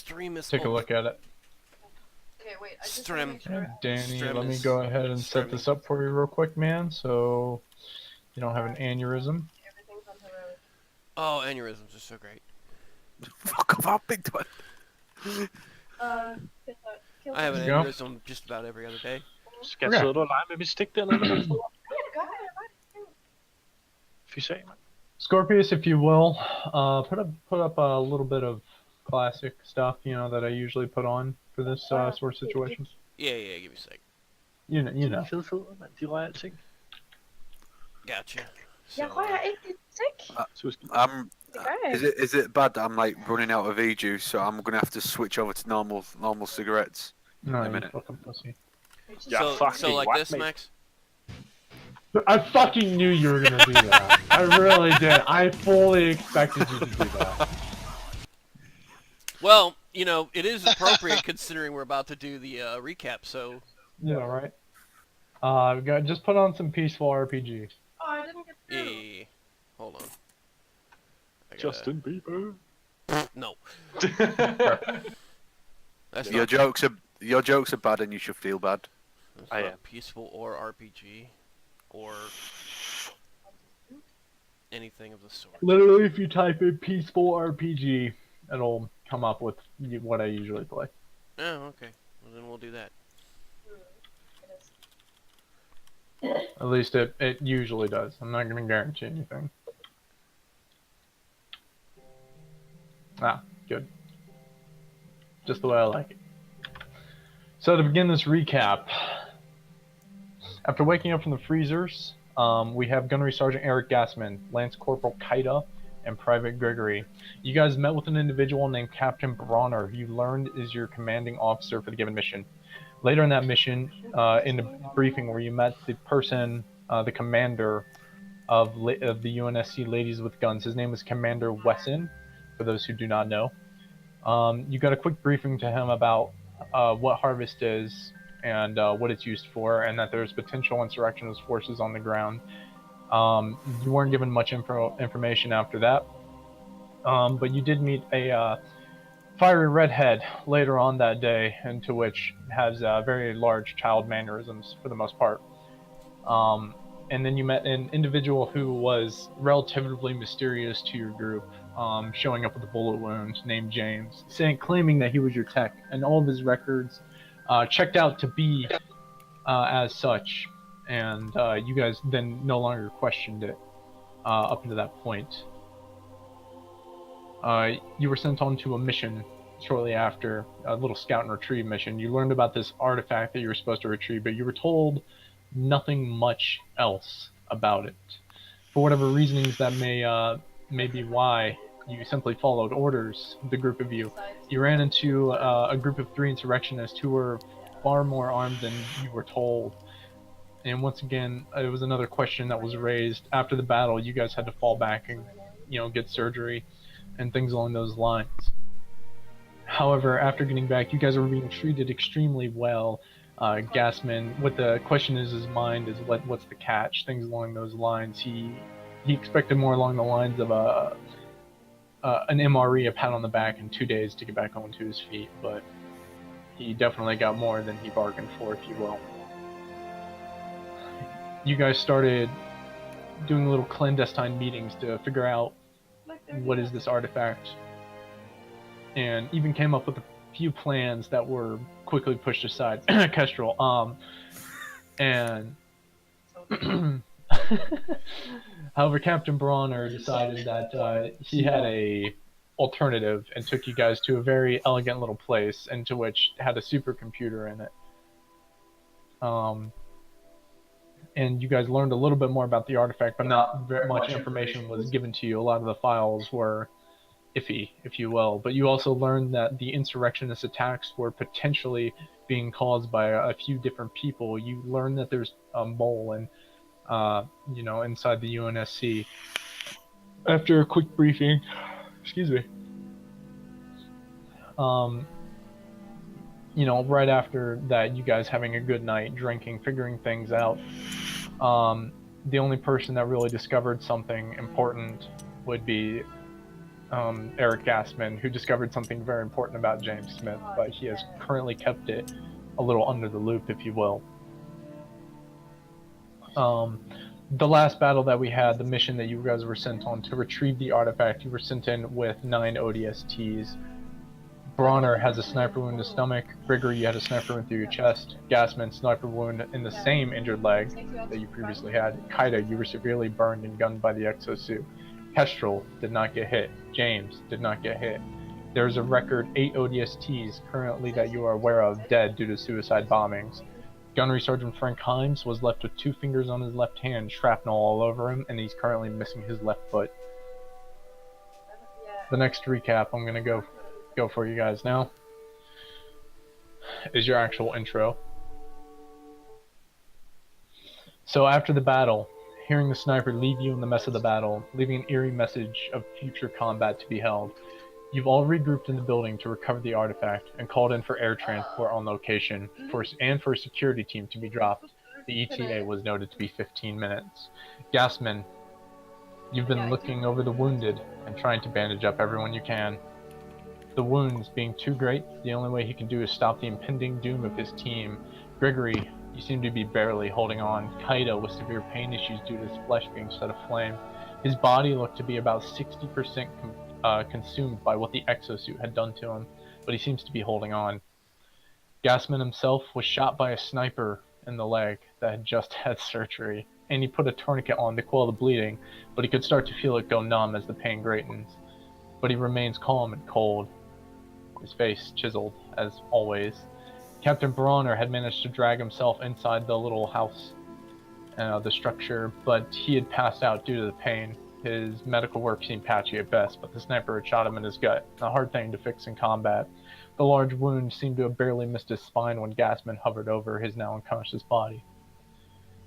Extremis. Take a look at it. Okay, wait. I just want to make Yeah, sure. Danny, let me Extremis. go ahead and set this up for you real quick, man, so you don't have an aneurysm. Everything's on heroic. Oh, aneurysms are so great. Fuck off, how big do I... Kill I have an There you go. aneurysm just about every other day. Just get Okay. a little lime maybe stick there and then if you say, man. Scorpious, if you will, put up a little bit of classic stuff, you know, that I usually put on for this sort of situation. Yeah, give me a sec. You know. Do you like it, sing? Gotcha. Yeah, So, why I ate sick? So it's... Is it bad that I'm like running out of e-juice, so I'm gonna have to switch over to normal cigarettes No, in a you minute? fucking pussy. Yeah, so fucking like whack this, me. Max? I fucking knew you were gonna do that. I really did. I fully expected you to do that. Well, you know, it is appropriate considering we're about to do the recap, so... Yeah, right? Just put on some peaceful RPG. Oh, I didn't get through. Yeah. Hold on. I gotta- Justin Bieber. No. That's Your not jokes are bad, and you should feel bad. that's I not am. peaceful or RPG. Or... anything of the sort. Literally, if you type in peaceful RPG, it'll come up with what I usually play. Oh, okay. Well, then we'll do that. At least it usually does. I'm not gonna guarantee anything. Ah, good. Just the way I like it. So to begin this recap, after waking up from the freezers, we have Gunnery Sergeant Eric Gassman, Lance Corporal Kaida, and Private Gregory. You guys met with an individual named Captain Bronner, who you learned is your commanding officer for the given mission. Later in that mission, in the briefing where you met the person, the commander of the UNSC Ladies with Guns, his name is Commander Wesson, for those who do not know. You got a quick briefing to him about what Harvest is and what it's used for, and that there's potential insurrectionist forces on the ground. You weren't given much information after that, but you did meet a fiery redhead later on that day, into which has very large child mannerisms for the most part. And then you met an individual who was relatively mysterious to your group, showing up with a bullet wound, named James, claiming that he was your tech, and all of his records checked out to be as such, and you guys then no longer questioned it up until that point. You were sent on to a mission shortly after, a little scout and retrieve mission. You learned about this artifact that you were supposed to retrieve, but you were told nothing much else about it. For whatever reasonings that may be why, you simply followed orders, the group of you. You ran into a group of 3 insurrectionists who were far more armed than you were told. And once again, it was another question that was raised. After the battle, you guys had to fall back and, get surgery and things along those lines. However, after getting back, you guys were being treated extremely well. Gassman, what the question is his mind is what's the catch, things along those lines. He expected more along the lines of an MRE, a pat on the back, in 2 days to get back onto his feet, but he definitely got more than he bargained for, if you will. You guys started doing little clandestine meetings to figure out what is this artifact, and even came up with a few plans that were quickly pushed aside. Kestrel, and however, Captain Bronner decided that he had a alternative and took you guys to a very elegant little place, into which had a supercomputer in it. And you guys learned a little bit more about the artifact, but not very much information was given to you. A lot of the files were iffy, if you will. But you also learned that the insurrectionist attacks were potentially being caused by a few different people. You learned that there's a mole and inside the UNSC. After a quick briefing, excuse me. Right after that, you guys having a good night, drinking, figuring things out. The only person that really discovered something important would be Eric Gassman, who discovered something very important about James Smith, but he has currently kept it a little under the loop, if you will. The last battle that we had, the mission that you guys were sent on to retrieve the artifact, you were sent in with 9 ODSTs. Bronner has a sniper wound in the stomach. Gregory, you had a sniper wound through your chest. Gassman, sniper wound in the same injured leg that you previously had. Kaida, you were severely burned and gunned by the exosuit. Kestrel did not get hit. James did not get hit. There's a record 8 ODSTs currently that you are aware of dead due to suicide bombings. Gunnery Sergeant Frank Himes was left with 2 fingers on his left hand, shrapnel all over him, and he's currently missing his left foot. The next recap I'm going to go for you guys now is your actual intro. So after the battle, hearing the sniper leave you in the mess of the battle, leaving an eerie message of future combat to be held, you've all regrouped in the building to recover the artifact and called in for air transport on location for a security team to be dropped. The ETA was noted to be 15 minutes. Gassman, you've been looking over the wounded and trying to bandage up everyone you can. The wounds being too great, the only way he can do is stop the impending doom of his team. Gregory, you seem to be barely holding on. Kaida with severe pain issues due to his flesh being set aflame. His body looked to be about 60% consumed by what the exosuit had done to him, but he seems to be holding on. Gassman himself was shot by a sniper in the leg that had just had surgery, and he put a tourniquet on to quell the bleeding, but he could start to feel it go numb as the pain greatens. But he remains calm and cold, his face chiseled as always. Captain Bronner had managed to drag himself inside the little house, the structure, but he had passed out due to the pain. His medical work seemed patchy at best, but the sniper had shot him in his gut, a hard thing to fix in combat. The large wound seemed to have barely missed his spine when Gassman hovered over his now unconscious body.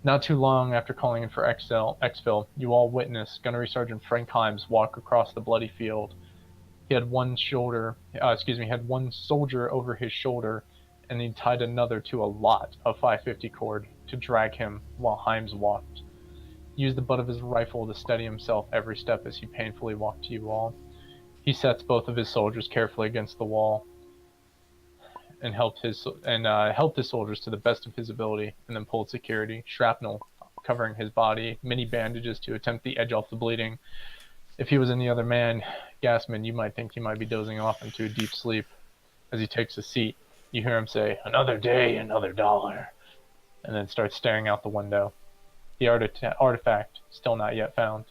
Not too long after calling in for exfil, you all witnessed Gunnery Sergeant Frank Himes walk across the bloody field. He had one soldier over his shoulder, and he tied another to a lot of 550 cord to drag him while Himes walked. He used the butt of his rifle to steady himself every step as he painfully walked to you all. He sets both of his soldiers carefully against the wall and helped his soldiers to the best of his ability, and then pulled security, shrapnel covering his body, many bandages to attempt the edge off the bleeding. If he was any other man, Gassman, you might think he might be dozing off into a deep sleep. As he takes a seat, you hear him say, "Another day, another dollar," and then start staring out the window. The artifact still not yet found.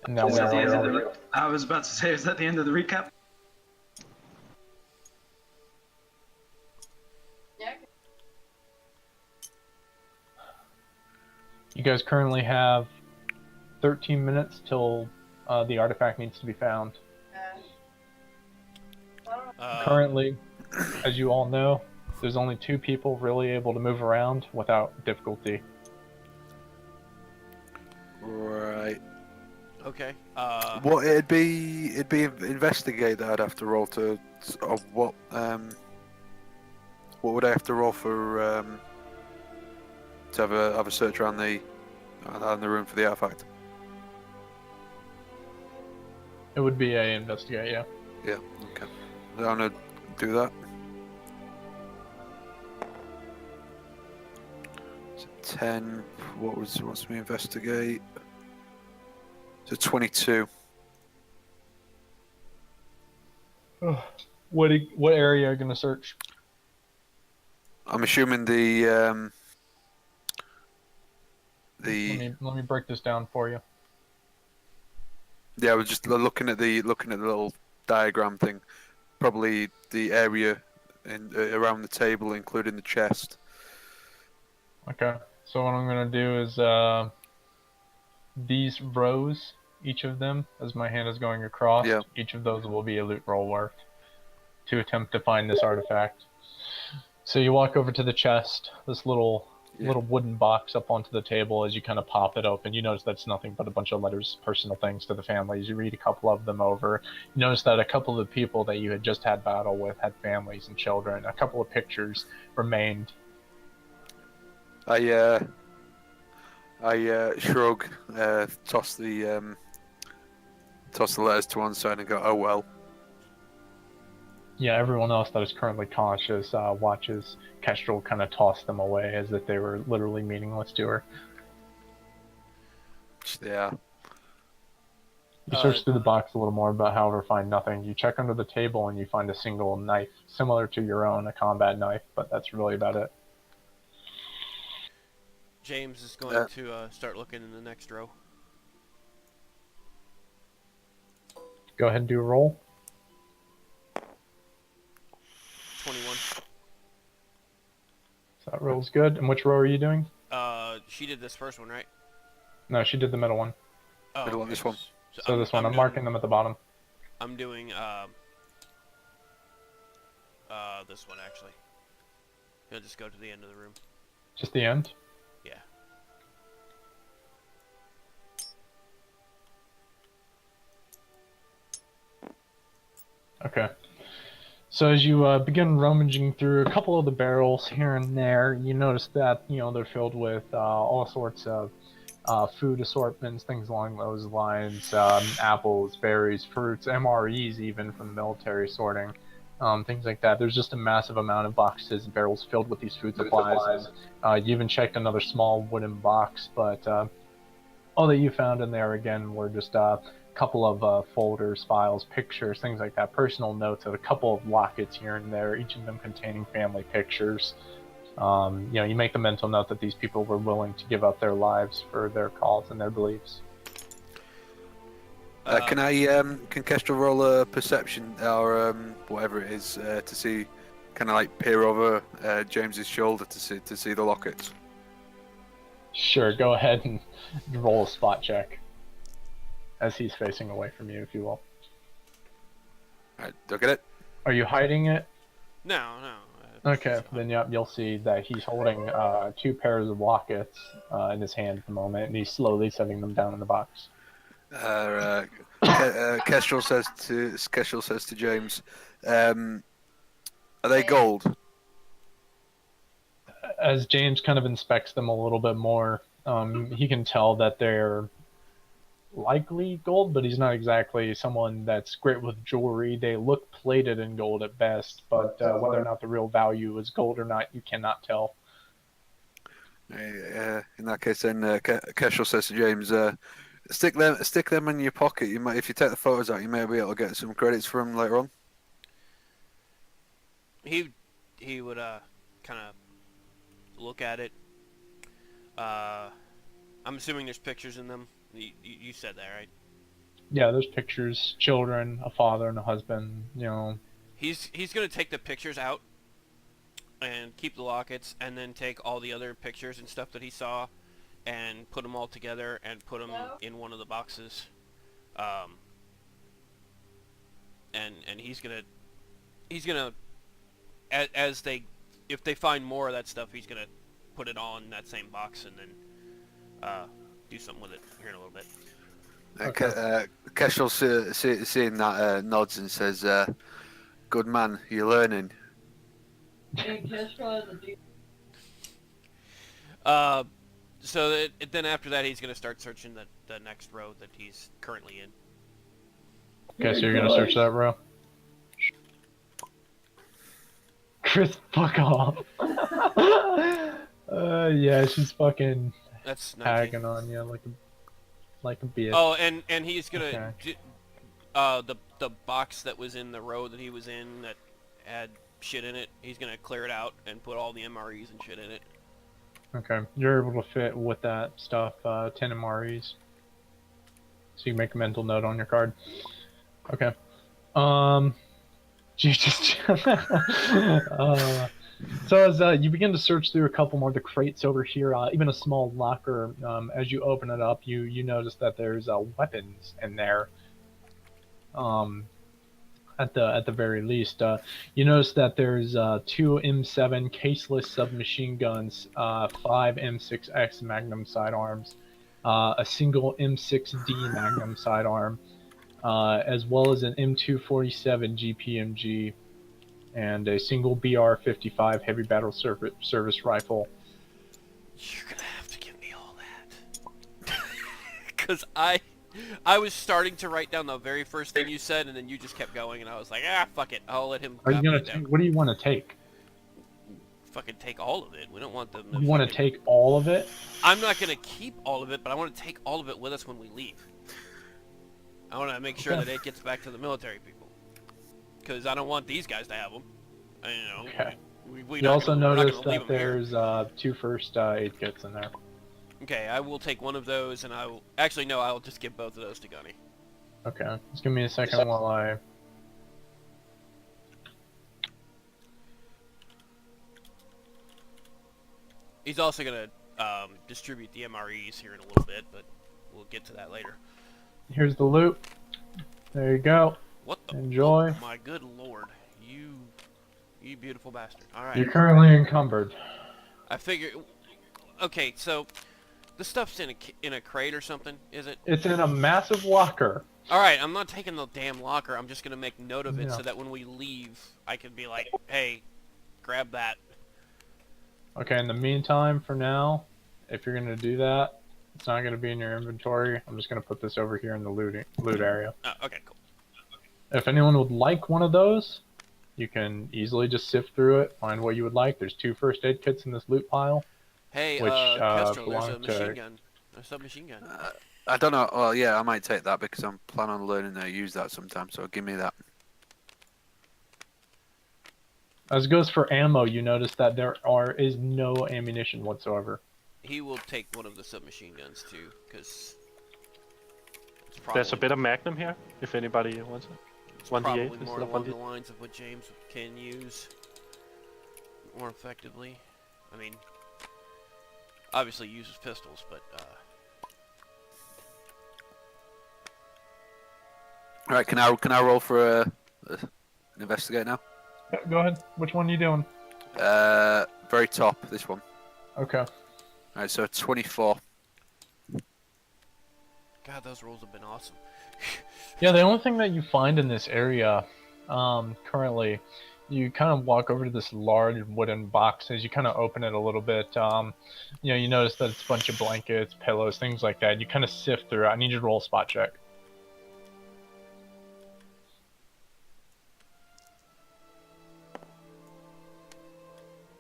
And now I was about to say, is that the end of the recap? Yeah. You guys currently have 13 minutes till the artifact needs to be found. Currently, as you all know, there's only 2 people really able to move around without difficulty. Right. Okay. What it'd be investigate that I'd have to roll to what would I have to roll for to have a search around the room for the artifact? It would be a investigate, yeah. Yeah. Okay. I'm gonna do that. So 10. What's me investigate? So 22. What area are you gonna search? I'm assuming the Let me break this down for you. Yeah, I was just looking at the little diagram thing. Probably the area around the table, including the chest. Okay. So what I'm gonna do is these rows, each of them, as my hand is going across, Yeah. each of those will be a loot roll worth to attempt to find this artifact. So you walk over to the chest, this little wooden box up onto the table. As you kind of pop it open, you notice that's nothing but a bunch of letters, personal things to the families. You read a couple of them over. You notice that a couple of the people that you had just had battle with had families and children. A couple of pictures remained. I shrug, toss the letters to one side and go, oh well. Yeah, everyone else that is currently conscious watches Kestrel kind of toss them away as if they were literally meaningless to her. Yeah. You search through the box a little more, but however find nothing. You check under the table and you find a single knife, similar to your own, a combat knife, but that's really about it. James is going to start looking in the next row. Go ahead and do a roll. 21. So that roll's good. And which row are you doing? She did this first one, right? No, she did the middle one. Oh, Middle one, okay. this one. So this one, I'm marking them at the bottom. I'm doing this one actually. He'll just go to the end of the room. Just the end? Yeah. Okay. So as you begin rummaging through a couple of the barrels here and there, you notice that, you know, they're filled with all sorts of food assortments, things along those lines, apples, berries, fruits, MREs even from the military sorting, things like that. There's just a massive amount of boxes and barrels filled with these food supplies. You even checked another small wooden box, but all that you found in there again were just couple of folders, files, pictures, things like that, personal notes, and a couple of lockets here and there, each of them containing family pictures. You know, you make the mental note that these people were willing to give up their lives for their cause and their beliefs. Can Kestrel roll a perception or whatever it is to see, kind of like peer over James's shoulder to see the lockets? Sure, go ahead and roll a spot check. As he's facing away from you, if you will. Alright, look at it. Are you hiding it? No. Okay, then yep, you'll see that he's holding 2 pairs of lockets in his hand at the moment, and he's slowly setting them down in the box. Kestrel says to James, "Are they gold?" As James kind of inspects them a little bit more, he can tell that they're likely gold, but he's not exactly someone that's great with jewelry. They look plated in gold at best, but whether or not the real value is gold or not, you cannot tell. In that case, then Kestrel says to James, stick them in your pocket. You might, if you take the photos out, you may be able to get some credits for them later on." He would kind of look at it. I'm assuming there's pictures in them. You said that, right? Yeah, there's pictures, children, a father and a husband, you know. He's gonna take the pictures out and keep the lockets, and then take all the other pictures and stuff that he saw and put them all together and put them in one of the boxes. And he's gonna if they find more of that stuff, he's gonna put it all in that same box and then do something with it here in a little bit. Kestrel seeing that nods and says, "Good man, you're learning." So then after that, he's gonna start searching the next row that he's currently in. Okay, so you're gonna search that row? Chris, fuck off. Yeah, she's fucking That's 19. tagging on you like a bitch. Oh, and he's gonna Okay. the box that was in the row that he was in that had shit in it. He's gonna clear it out and put all the MREs and shit in it. Okay, you're able to fit with that stuff 10 MREs. So you make a mental note on your card. Okay. You just so as you begin to search through a couple more of the crates over here, even a small locker, as you open it up, you notice that there's weapons in there. At the very least, you notice that there's 2 M7 caseless submachine guns, 5 M6X Magnum sidearms, a single M6D Magnum sidearm, as well as an M247 GPMG, and a single BR-55 heavy battle service rifle. You're gonna have to give me all that. Because I was starting to write down the very first thing you said, and then you just kept going, and I was like, ah, fuck it. I'll let him Are you copy gonna it down. take? What do you want to take? Fucking take all of it. We don't want them to You want to fucking- take all of it? I'm not gonna keep all of it, but I want to take all of it with us when we leave. I want to make sure Okay. that it gets back to the military people. Because I don't want these guys to have them. You know, Okay. we You not also gonna, we're not notice gonna leave that 'em here. there's 2 first aid kits in there. Okay, I will take one of those, and I will... Actually, no, I'll just give both of those to Gunny. Okay, just give me a second while I... He's also going to distribute the MREs here in a little bit, but we'll get to that later. Here's the loot. There you go. What the... Enjoy. Oh, my good lord. You beautiful bastard. Alright. You're currently encumbered. I figure... Okay, so... The stuff's in a crate or something, is it? It's in a massive locker. Alright, I'm not taking the damn locker. I'm just going to make note of it Yeah. so that when we leave, I can be like, hey, grab that. Okay, in the meantime, for now, if you're gonna do that, it's not gonna be in your inventory. I'm just gonna put this over here in the loot area. Oh, okay, cool. If anyone would like one of those, you can easily just sift through it, find what you would like. There's 2 first aid kits in this loot pile. Hey, Which, Kestrel, there's a belong to- machine gun. A submachine gun. I don't know. Well, yeah, I might take that because I'm planning on learning how to use that sometime. So give me that. As it goes for ammo, you notice that there is no ammunition whatsoever. He will take one of the submachine guns too, because There's a bit of Magnum here, if anybody wants it. it's 1d8 probably instead more of along 1d8. the lines of what James can use more effectively. I mean, obviously he uses pistols, but All right, can I roll for an investigate now? Yeah, go ahead. Which one are you doing? Very top, this one. Okay. All right, so 24. God, those rolls have been awesome. Yeah, the only thing that you find in this area, currently, you kind of walk over to this large wooden box. As you kind of open it a little bit, you know, you notice that it's a bunch of blankets, pillows, things like that. You kind of sift through it. I need you to roll a spot check.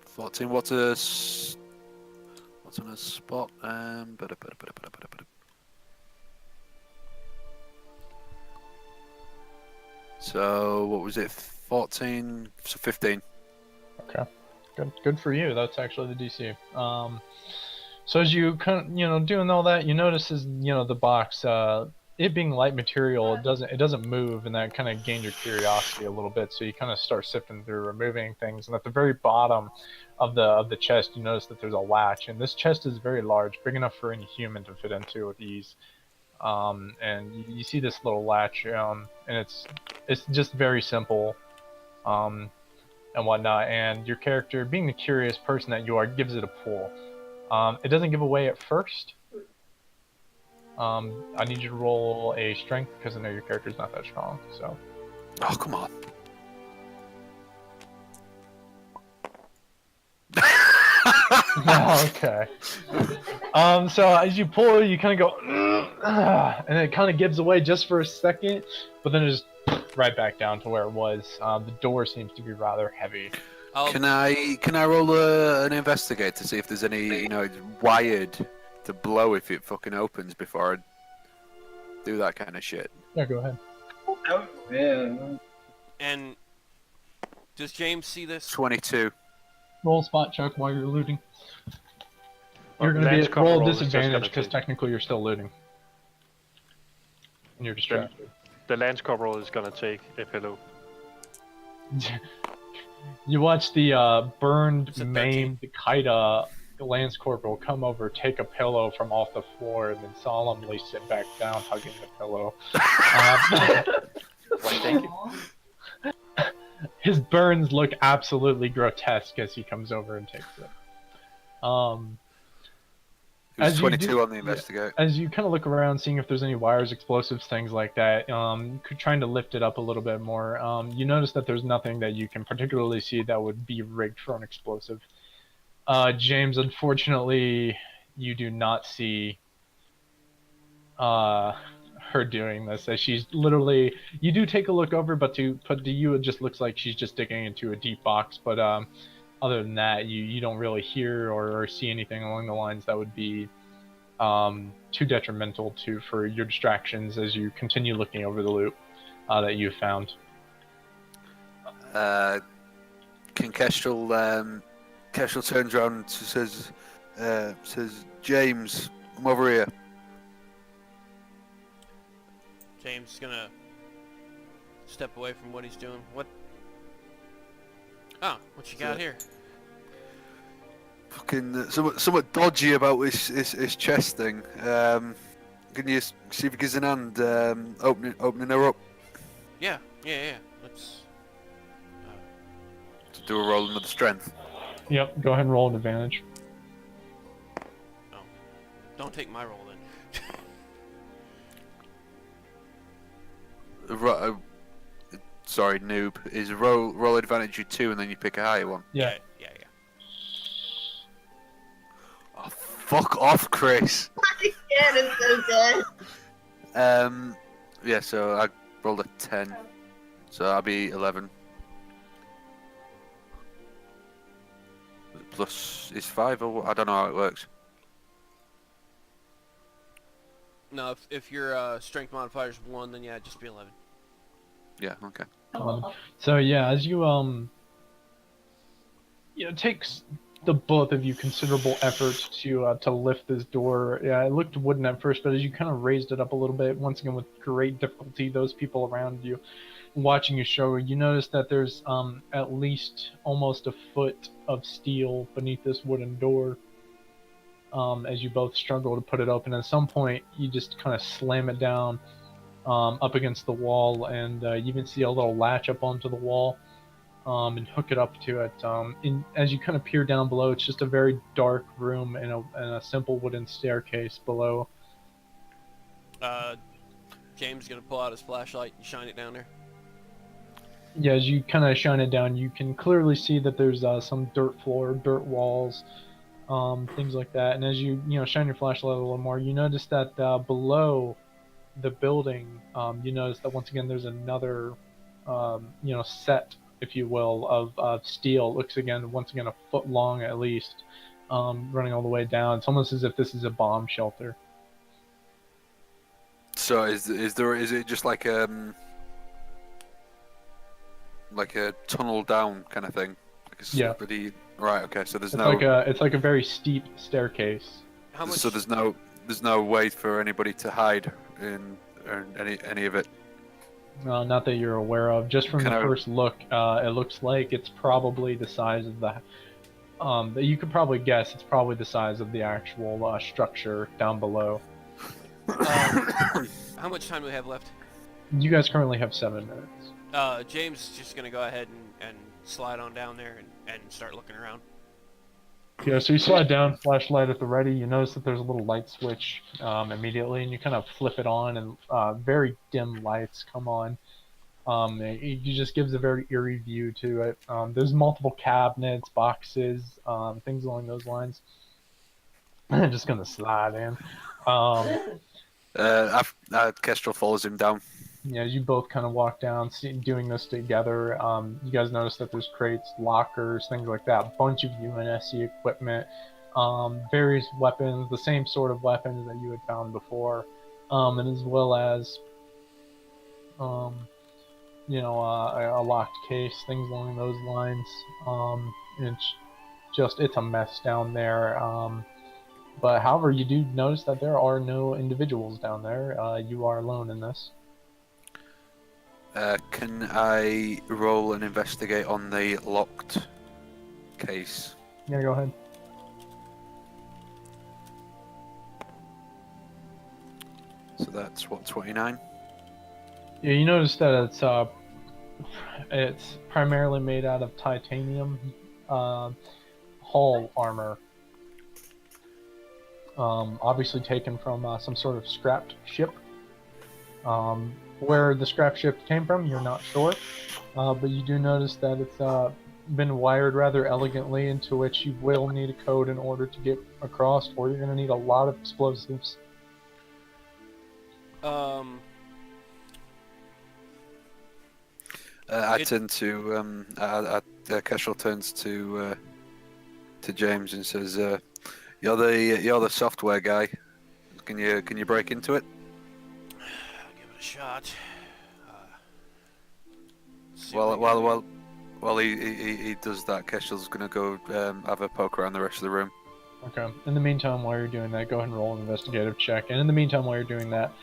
14. What's on a spot? So what was it? 14. So 15. Okay, good for you. That's actually the DC. So as you kind of, you know, doing all that, you notice is, you know, the box, it being light material, it doesn't move, and that kind of gains your curiosity a little bit. So you kind of start sifting through, removing things, and at the very bottom of the chest, you notice that there's a latch, and this chest is very large, big enough for any human to fit into with ease. And you see this little latch, and it's just very simple, and whatnot. And your character, being the curious person that you are, gives it a pull. It doesn't give away at first. I need you to roll a strength because I know your character's not that strong. So. Oh, come on. Okay. So as you pull, you kind of go, and it kind of gives away just for a second, but then it just right back down to where it was. The door seems to be rather heavy. Can I roll an investigate to see if there's any, you know, it's wired to blow if it fucking opens before I do that kind of shit? Yeah, go ahead. Oh, yeah. And does James see this? 22. Roll a spot check while you're looting. Well, You're going to Lance be at roll Corporal is just disadvantage gonna because take- technically you're still looting. And you're distracted. The Lance Corporal is gonna take a pillow. You watch the burned, It's a 13. maimed Kaida Lance Corporal come over, take a pillow from off the floor, and then solemnly sit back down, hugging the pillow. Why, thank you. His burns look absolutely grotesque as he comes over and takes it. It was As you 22 do- on the investigate. As you kind of look around, seeing if there's any wires, explosives, things like that, trying to lift it up a little bit more, you notice that there's nothing that you can particularly see that would be rigged for an explosive. James, unfortunately, you do not see her doing this. As she's literally, you do take a look over, but to you, it just looks like she's just digging into a deep box. But other than that, you don't really hear or see anything along the lines that would be too detrimental for your distractions as you continue looking over the loot that you found. Can Kestrel turns around and says, James, I'm over here. James is gonna step away from what he's doing. What? Oh, what you got here? Fucking somewhat dodgy about his chest thing. Can you see if he gives an hand opening her up? Yeah. Let's To do a roll another strength. Yep, go ahead and roll an advantage. don't take my roll then. Sorry, noob. Is roll advantage you 2 and then you pick a higher one? Yeah. Yeah. Oh, fuck off, Chris. Yeah, it's so good. Yeah, so I rolled a 10. So I'll be 11. Plus is 5 or I don't know how it works. No, if your strength modifier is 1, then yeah, just be 11. Yeah, okay. So yeah, as you it takes the both of you considerable effort to lift this door. Yeah, it looked wooden at first, but as you kind of raised it up a little bit, once again with great difficulty, those people around you watching you struggle, you notice that there's at least almost a foot of steel beneath this wooden door. As you both struggle to put it open, at some point you just kind of slam it down up against the wall, and you even see a little latch up onto the wall and hook it up to it. As you kind of peer down below, it's just a very dark room and a simple wooden staircase below. James is gonna pull out his flashlight and shine it down there. Yeah, as you kind of shine it down, you can clearly see that there's some dirt floor, dirt walls, things like that. And as you shine your flashlight a little more, you notice that below the building, you notice that once again there's another, set, if you will, of steel. It looks once again a foot long at least, running all the way down. It's almost as if this is a bomb shelter. So is it just like a tunnel down kind of thing? Yeah. Right. Okay. So there's It's like a very steep staircase. How much? So there's no way for anybody to hide in any of it. Not that you're aware of. Just from the first look, it looks like it's probably the size of the. You could probably guess it's probably the size of the actual structure down below. How much time do we have left? You guys currently have 7 minutes. James is just gonna go ahead and slide on down there and start looking around. Yeah, so you slide down, flashlight at the ready. You notice that there's a little light switch immediately, and you kind of flip it on, and very dim lights come on. It just gives a very eerie view to it. There's multiple cabinets, boxes, things along those lines. I'm just gonna slide in. Kestrel follows him down. Yeah, you both kind of walk down, doing this together. You guys notice that there's crates, lockers, things like that. A bunch of UNSC equipment, various weapons, the same sort of weapons that you had found before, and as well as, a locked case, things along those lines. It's a mess down there. But however, you do notice that there are no individuals down there. You are alone in this. Can I roll and investigate on the locked case? Yeah, go ahead. So that's what, 29? Yeah, you notice that it's primarily made out of titanium hull armor. Obviously taken from some sort of scrapped ship. Where the scrap ship came from, you're not sure, but you do notice that it's been wired rather elegantly, into which you will need a code in order to get across, or you're going to need a lot of explosives. Turn to Kestrel turns to James and says, "You're the software guy. Can you break into it?" I'll give it a shot. While he does that, Kestrel's gonna go have a poke around the rest of the room. Okay. In the meantime, while you're doing that, go ahead and roll an investigative check. And in the meantime, while you're doing that,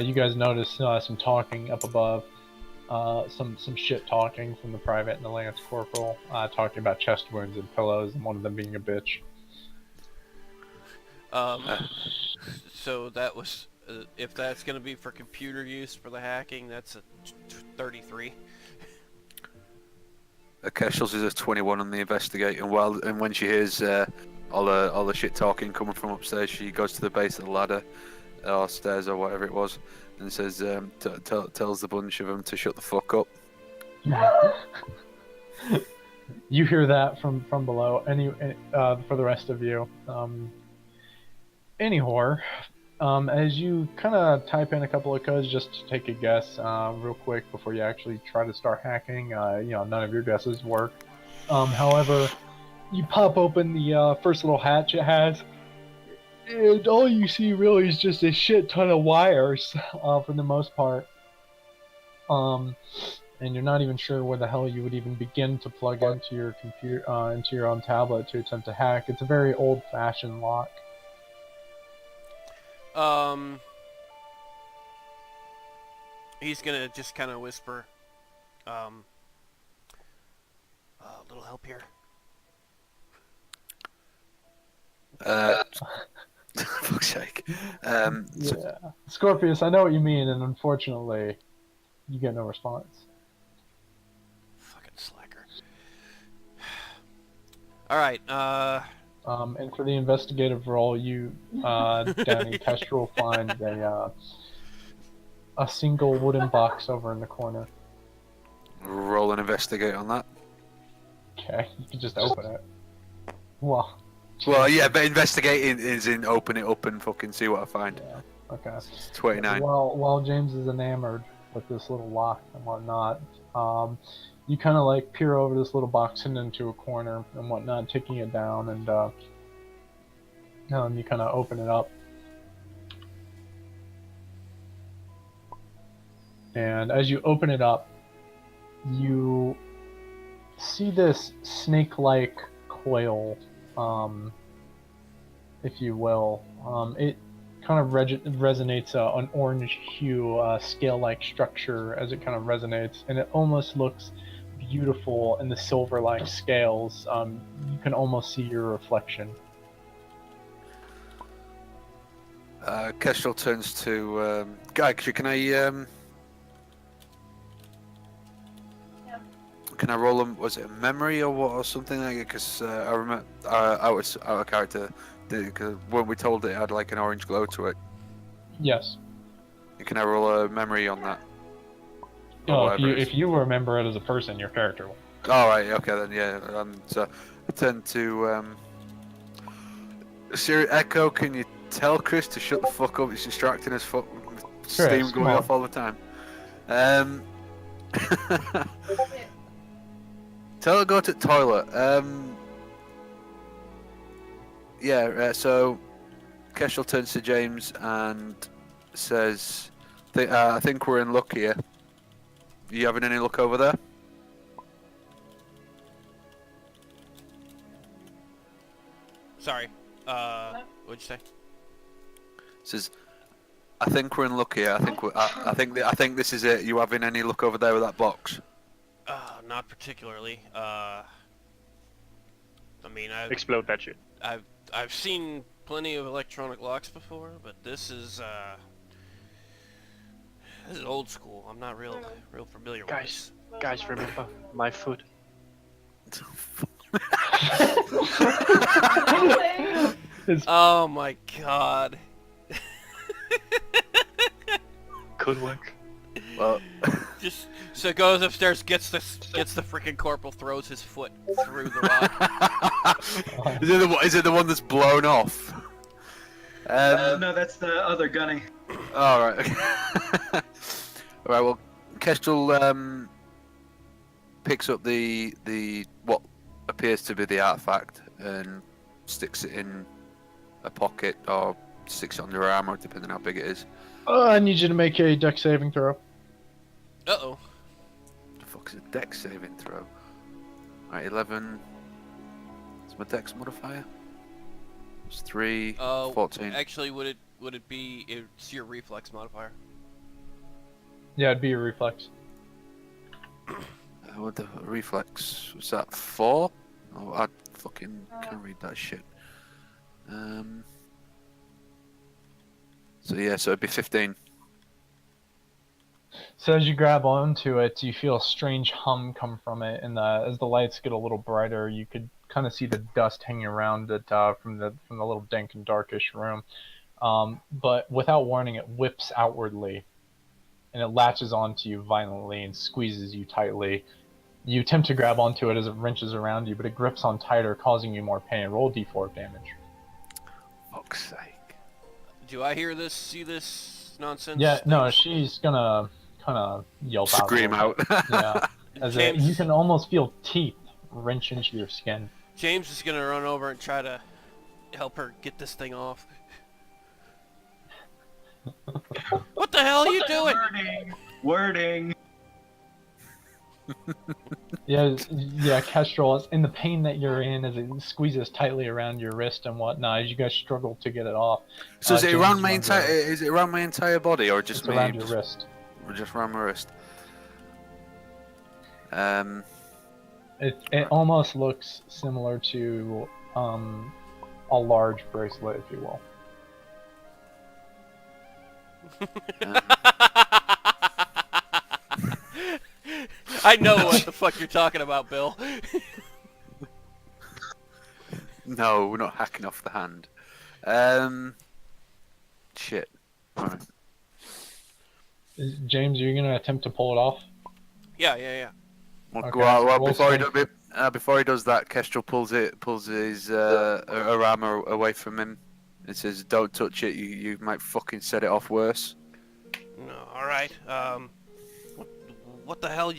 you guys notice some talking up above. Some shit talking from the private and the lance corporal, talking about chest wounds and pillows, and one of them being a bitch. So that was, if that's going to be for computer use for the hacking, that's a 33. Kestrel's is a 21 on the investigate, and when she hears all the shit talking coming from upstairs, she goes to the base of the ladder, or stairs, or whatever it was, and says, tells the bunch of them to shut the fuck up. You hear that from below. For the rest of you, as you kind of type in a couple of codes just to take a guess, real quick before you actually try to start hacking, none of your guesses work. However, you pop open the first little hatch it has, and all you see really is just a shit ton of wires, for the most part. And you're not even sure where the hell you would even begin to plug into your computer, into your own tablet to attempt to hack. It's a very old-fashioned lock. He's gonna just kind of whisper, a little help here. Fuck's sake. Yeah. Scorpious, I know what you mean, and unfortunately, you get no response. Fucking slacker. Alright, And for the investigative role, you, Danny Kestrel, find a single wooden box over in the corner. Roll and investigate on that. Okay, you can just open it. Well, yeah, but investigating is in open it up and fucking see what I find. yeah, okay. 29. While James is enamored with this little lock and whatnot, you kind of like peer over this little box and into a corner and whatnot, taking it down, and you kind of open it up. And as you open it up, you see this snake-like coil, if you will. It kind of resonates an orange hue, scale-like structure as it kind of resonates, and it almost looks beautiful in the silver-like scales. You can almost see your reflection. Kestrel turns to Guy. Can I roll them? Was it a memory or what, or something like it? Because I remember out of character. Because when we told it had like an orange glow to it. Yes. Can I roll a memory on that? Oh, if you remember it as a person, your character will. All right. Okay then. Yeah. So I turn to Siri Echo. Can you tell Chris to shut the fuck up? It's distracting as fuck. Steam going off all the time. Tell her to go to the toilet. So Kestrel turns to James and says, I think we're in luck here. You having any luck over there? sorry, what'd you say? Says, I think we're in luck here. I think this is it. You having any luck over there with that box? Not particularly. I mean, Explode that shit. I've seen plenty of electronic locks before, but this is old school. I'm not real familiar with this. Guys, remember my foot. Oh my god. Could work. Well, Just so goes upstairs, gets the freaking corporal, throws his foot through the lock. is it the one that's blown off? No, that's the other gunny. All right. Okay. All right. Well, Kestrel picks up the what appears to be the artifact and sticks it in a pocket or sticks it under her armor, depending on how big it is. I need you to make a deck saving throw. Uh-oh. The fuck is a dex saving throw? Alright, 11. It's my dex modifier. It's 3, 14. Actually, would it be? It's your reflex modifier. Yeah, it'd be a reflex. What the reflex? Was that 4? Oh, I fucking can't read that shit. So yeah, so it'd be 15. So as you grab onto it, you feel a strange hum come from it, and as the lights get a little brighter, you could kind of see the dust hanging around it from the little dank and darkish room. But without warning, it whips outwardly, and it latches onto you violently and squeezes you tightly. You attempt to grab onto it as it wrenches around you, but it grips on tighter, causing you more pain. Roll d4 damage. Fuck's sake. Do I hear this? See this nonsense? Yeah, no, she's gonna kind of yelp Scream out. Yeah, as you can almost feel teeth wrench into your skin. James is gonna run over and try to help her get this thing off. What the hell are you doing? Wording. Yeah, Kestrel, in the pain that you're in as it squeezes tightly around your wrist and whatnot, as you guys struggle to get it off. So is it James around my runs entire? over. Is it around my entire body or just It's me? around your wrist. Or just around my wrist? It almost looks similar to a large bracelet, if you will. I know what the fuck you're talking about, Bill. No, we're not hacking off the hand. Shit. Alright. James, are you gonna attempt to pull it off? Yeah. Well, Okay, well, roll before he does that, Kestrel pulls his her armor away from him. It says, "Don't touch it. You might fucking set it off worse." No, all right. What the hell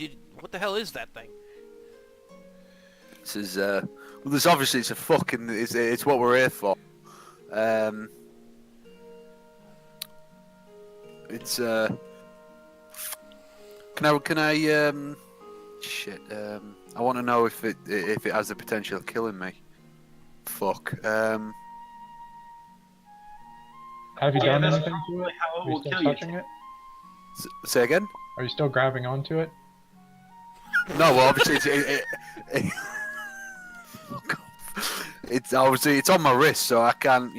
is that thing? This is well, this obviously it's a fucking it's what we're here for. It's can I shit I want to know if it has the potential of killing me. Fuck. Have you done that's anything to it? probably how Are it you will still kill you. touching it? Say again? Are you still grabbing onto it? No, well, obviously Fuck off. It's obviously it's on my wrist, so I can't,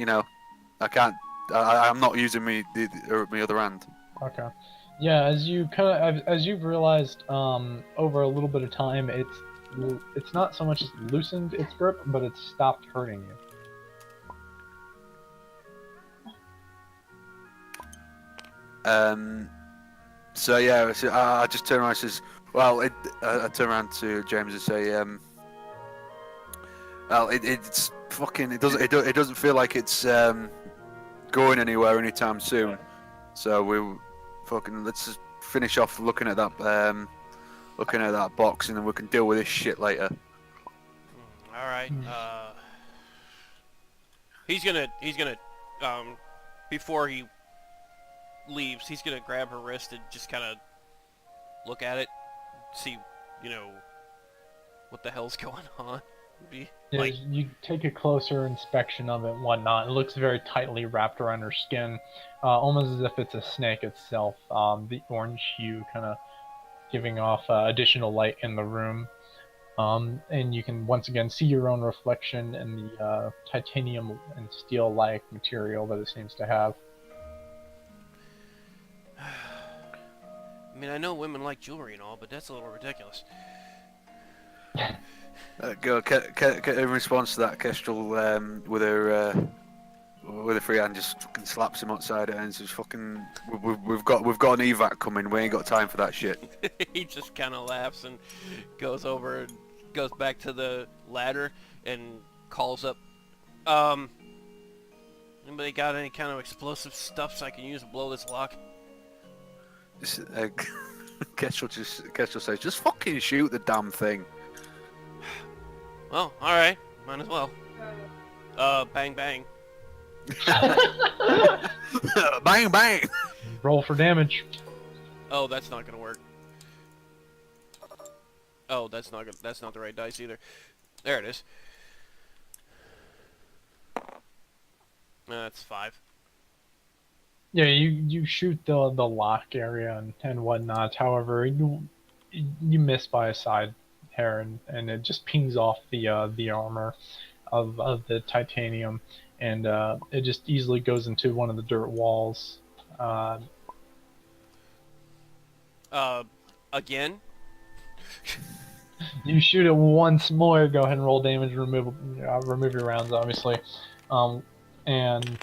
I'm not using my other hand. Okay. Yeah, as you've realized over a little bit of time, it's not so much as loosened its grip, but it's stopped hurting you. So yeah, I just turn around and says, well, I turn around to James and say, well, it's fucking, it doesn't feel like it's going anywhere anytime soon. So let's just finish off looking at that box, and then we can deal with this shit later. All right. He's gonna before he leaves, he's gonna grab her wrist and just kind of look at it, see, what the hell's going on. Yeah, you take a closer inspection of it and whatnot. It looks very tightly wrapped around her skin, almost as if it's a snake itself. The orange hue kind of giving off additional light in the room. And you can once again see your own reflection in the titanium and steel-like material that it seems to have. I mean, I know women like jewelry and all, but that's a little ridiculous. In response to that, Kestrel, with with a free hand, just fucking slaps him outside it, and says, "Fucking, we've got an evac coming. We ain't got time for that shit." He just kind of laughs and goes over and goes back to the ladder and calls up, anybody got any kind of explosive stuff so I can use to blow this lock? Kestrel says, "Just fucking shoot the damn thing." Well, alright. Might as well. Bang bang. Bang bang. Roll for damage. Oh, that's not gonna work. Oh, that's not the right dice either. There it is. That's 5. Yeah, you shoot the lock area and whatnot. However, you miss by a side hair, and it just pings off the armor of the titanium, and it just easily goes into one of the dirt walls. Again? You shoot it once more. Go ahead and roll damage. Remove your rounds, obviously, and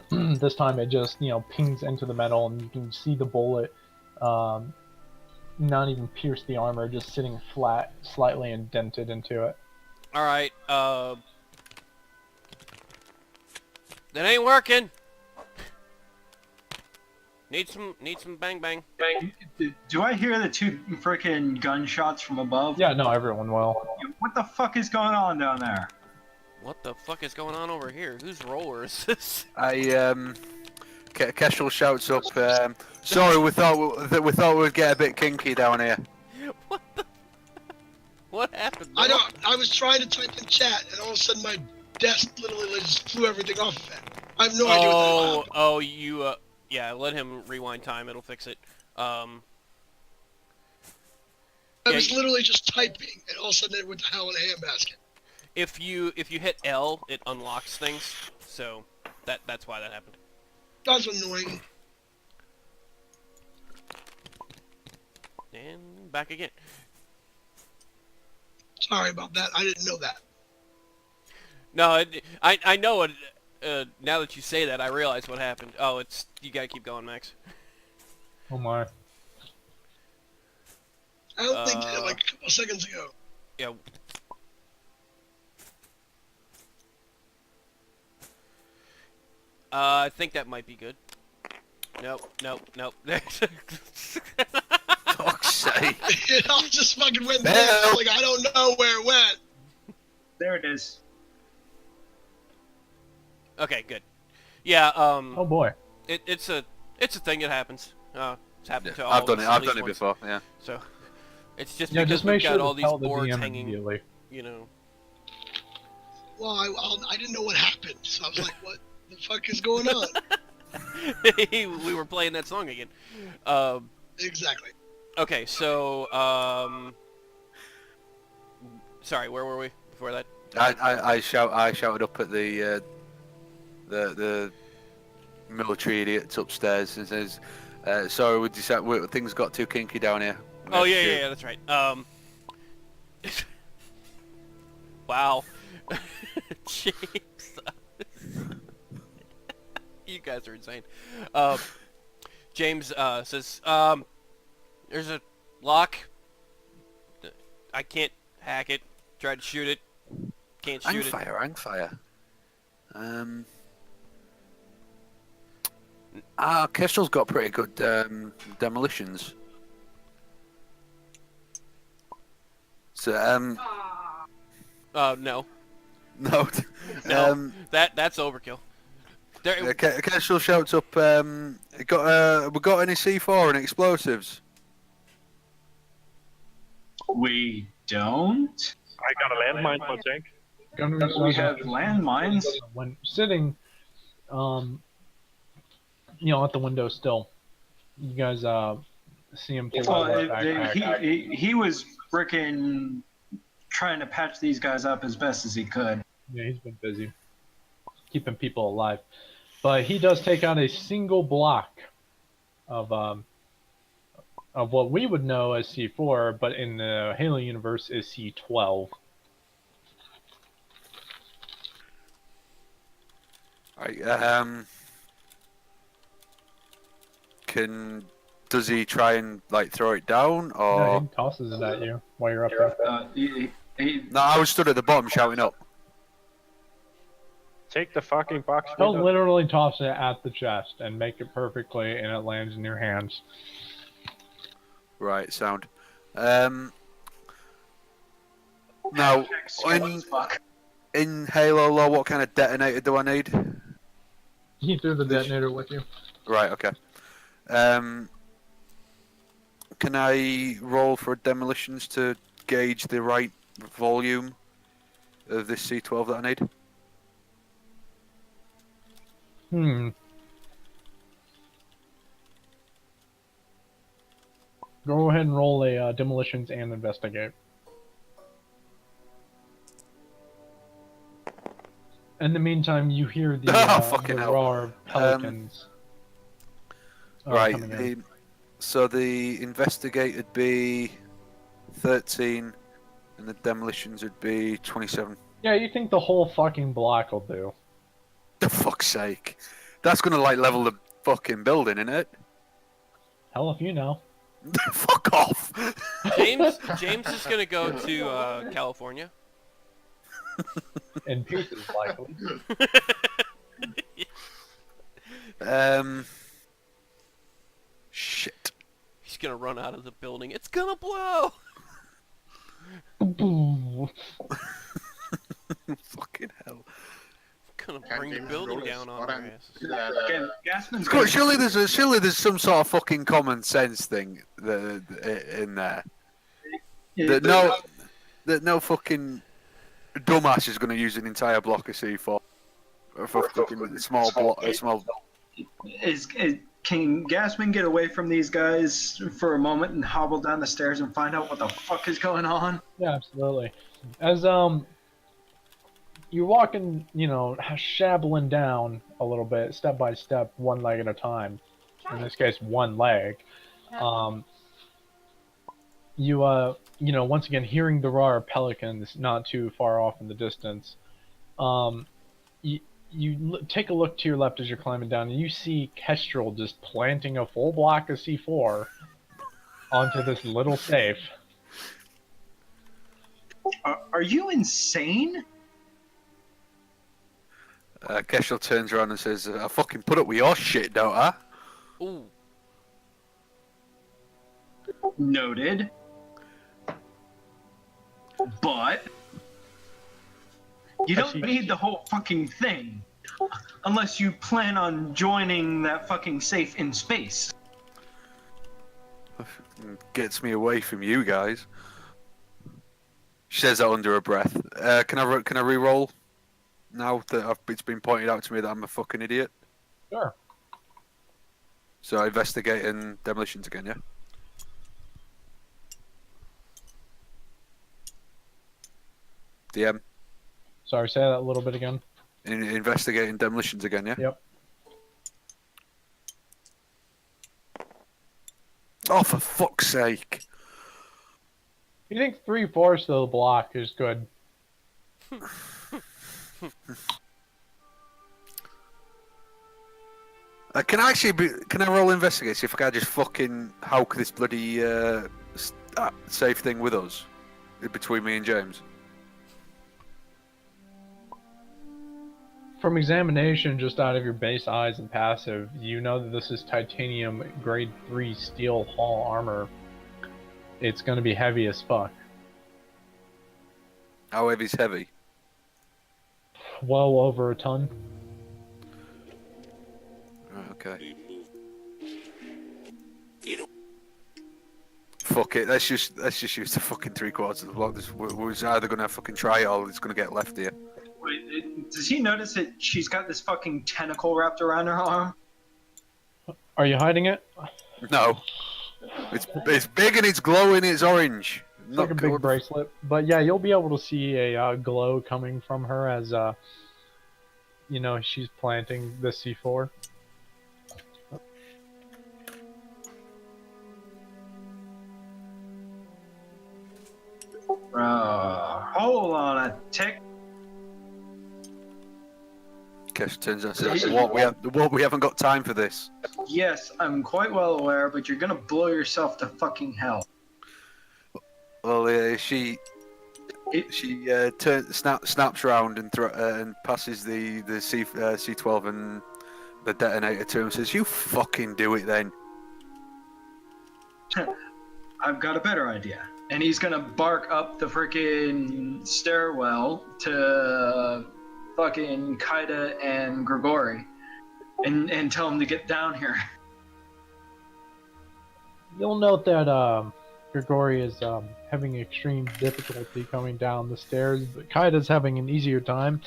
this time it just pings into the metal, and you can see the bullet not even pierce the armor, just sitting flat, slightly indented into it. All right. That ain't working. Need some bang bang. Do I hear the 2 frickin' gunshots from above? Yeah, no, everyone will. What the fuck is going on down there? What the fuck is going on over here? Whose roller is this? Kestrel shouts up, "Sorry, we thought we'd get a bit kinky down here." What the? What happened? I was trying to type in chat, and all of a sudden my desk literally just flew everything off of it. I have no idea what that happened. You, yeah, let him rewind time. It'll fix it. I was literally just typing, and all of a sudden it went to hell in a handbasket. If you hit L, it unlocks things. So that's why that happened. That's annoying. And back again. Sorry about that. I didn't know that. No, I know it. Now that you say that, I realize what happened. Oh, you gotta keep going, Max. Oh my. I don't think like a couple seconds ago. Yeah. I think that might be good. Nope. Fuck's sake. It all just fucking went there. Like, I don't know where it went. There it is. Okay, good. Yeah. Oh boy. It's a thing that happens. It's happened to all. I've done it. I've done it ones. before. Yeah. So, it's just Yeah, because just make we've sure got to all these tell the boards DM hanging. immediately. You know. Well, I didn't know what happened, so I was like, what the fuck is going on? We were playing that song again. Exactly. Okay, so sorry, where were we before that? I shouted up at the military idiots upstairs and says, "Sorry, we decided things got too kinky down here." Oh yeah, that's right. Wow, James, you guys are insane. James says, "There's a lock. I can't hack it. Tried to shoot it. Can't shoot it." Hang fire. Kestrel's got pretty good demolitions. So No. no, No, that's overkill. There, Kestrel shouts up, we got any C4 and explosives? We don't? I got a landmine for a tank. We have landmines. When sitting, at the window still, you guys see him pull out his backpack. He was frickin' trying to patch these guys up as best as he could. Yeah, he's been busy keeping people alive, but he does take out a single block of what we would know as C4, but in the Halo universe is C12. all Right. Does he try and like throw it down No, or? he tosses it at you while you're up there. No, I was stood at the bottom shouting up. Take the fucking box. He'll with us. literally toss it at the chest and make it perfectly, and it lands in your hands. Right, sound. Now, in Halo lore, what kind of detonator do I need? He threw the detonator with you. Right, okay. Can I roll for demolitions to gauge the right volume of this C12 that I need? Go ahead and roll a demolitions and investigate. In the meantime, you hear the, fucking hell. roar of pelicans. Coming in. Right. So the investigate would be 13, and the demolitions would be 27. Yeah, you think the whole fucking block will do. For fuck's sake. That's gonna like level the fucking building, isn't it? Hell if you know. Fuck off! James is gonna go to California. In pieces, likely. Shit. He's gonna run out of the building. It's gonna blow. Fucking hell. Gonna bring the building down on our asses. Gasman's Scott, surely there's some sort of fucking common sense thing in there. That no fucking dumbass is going to use an entire block of C4 for fucking small. Can Gasman get away from these guys for a moment and hobble down the stairs and find out what the fuck is going on? Yeah, absolutely. As you're walking, shabbling down a little bit, step by step, one leg at a time. In this case, one leg. You once again hearing the roar of pelicans not too far off in the distance. You take a look to your left as you're climbing down, and you see Kestrel just planting a full block of C4 onto this little safe. Are you insane? Kestrel turns around and says, I fucking put up with your shit, don't I? Ooh. Noted. But you don't need the whole fucking thing unless you plan on joining that fucking safe in space. Gets me away from you guys. She says that under her breath. Can I re-roll now that it's been pointed out to me that I'm a fucking idiot? Sure. So investigate and demolitions again, yeah? DM. Sorry, say that a little bit again. Investigating demolitions again, yeah? Yep. Oh, for fuck's sake. You think 3/4 of the block is good? Can I roll investigate, see if I can just fucking hawk this bloody safe thing with us? Between me and James? From examination, just out of your base eyes and passive, you know that this is titanium grade 3 steel hull armor. It's going to be heavy as fuck. How heavy's heavy? Well over a ton. Right, okay. Fuck it, let's just use the fucking 3/4 of the block. We're either gonna fucking try it or it's gonna get left here. Wait, does he notice that she's got this fucking tentacle wrapped around her arm? Are you hiding it? No. It's big and it's glowing, it's orange. It's like a big bracelet. But yeah, you'll be able to see a glow coming from her as, she's planting the C4. Hold on a tick. Kesh turns and says, "What? We haven't got time for this." Yes, I'm quite well aware, but you're gonna blow yourself to fucking hell. Well, she snaps round and passes the C12 and the detonator to him. And says, "You fucking do it then." I've got a better idea. And he's gonna bark up the freaking stairwell to fucking Kaida and Grigori and tell them to get down here. You'll note that Grigori is having extreme difficulty coming down the stairs, but Kaida's having an easier time,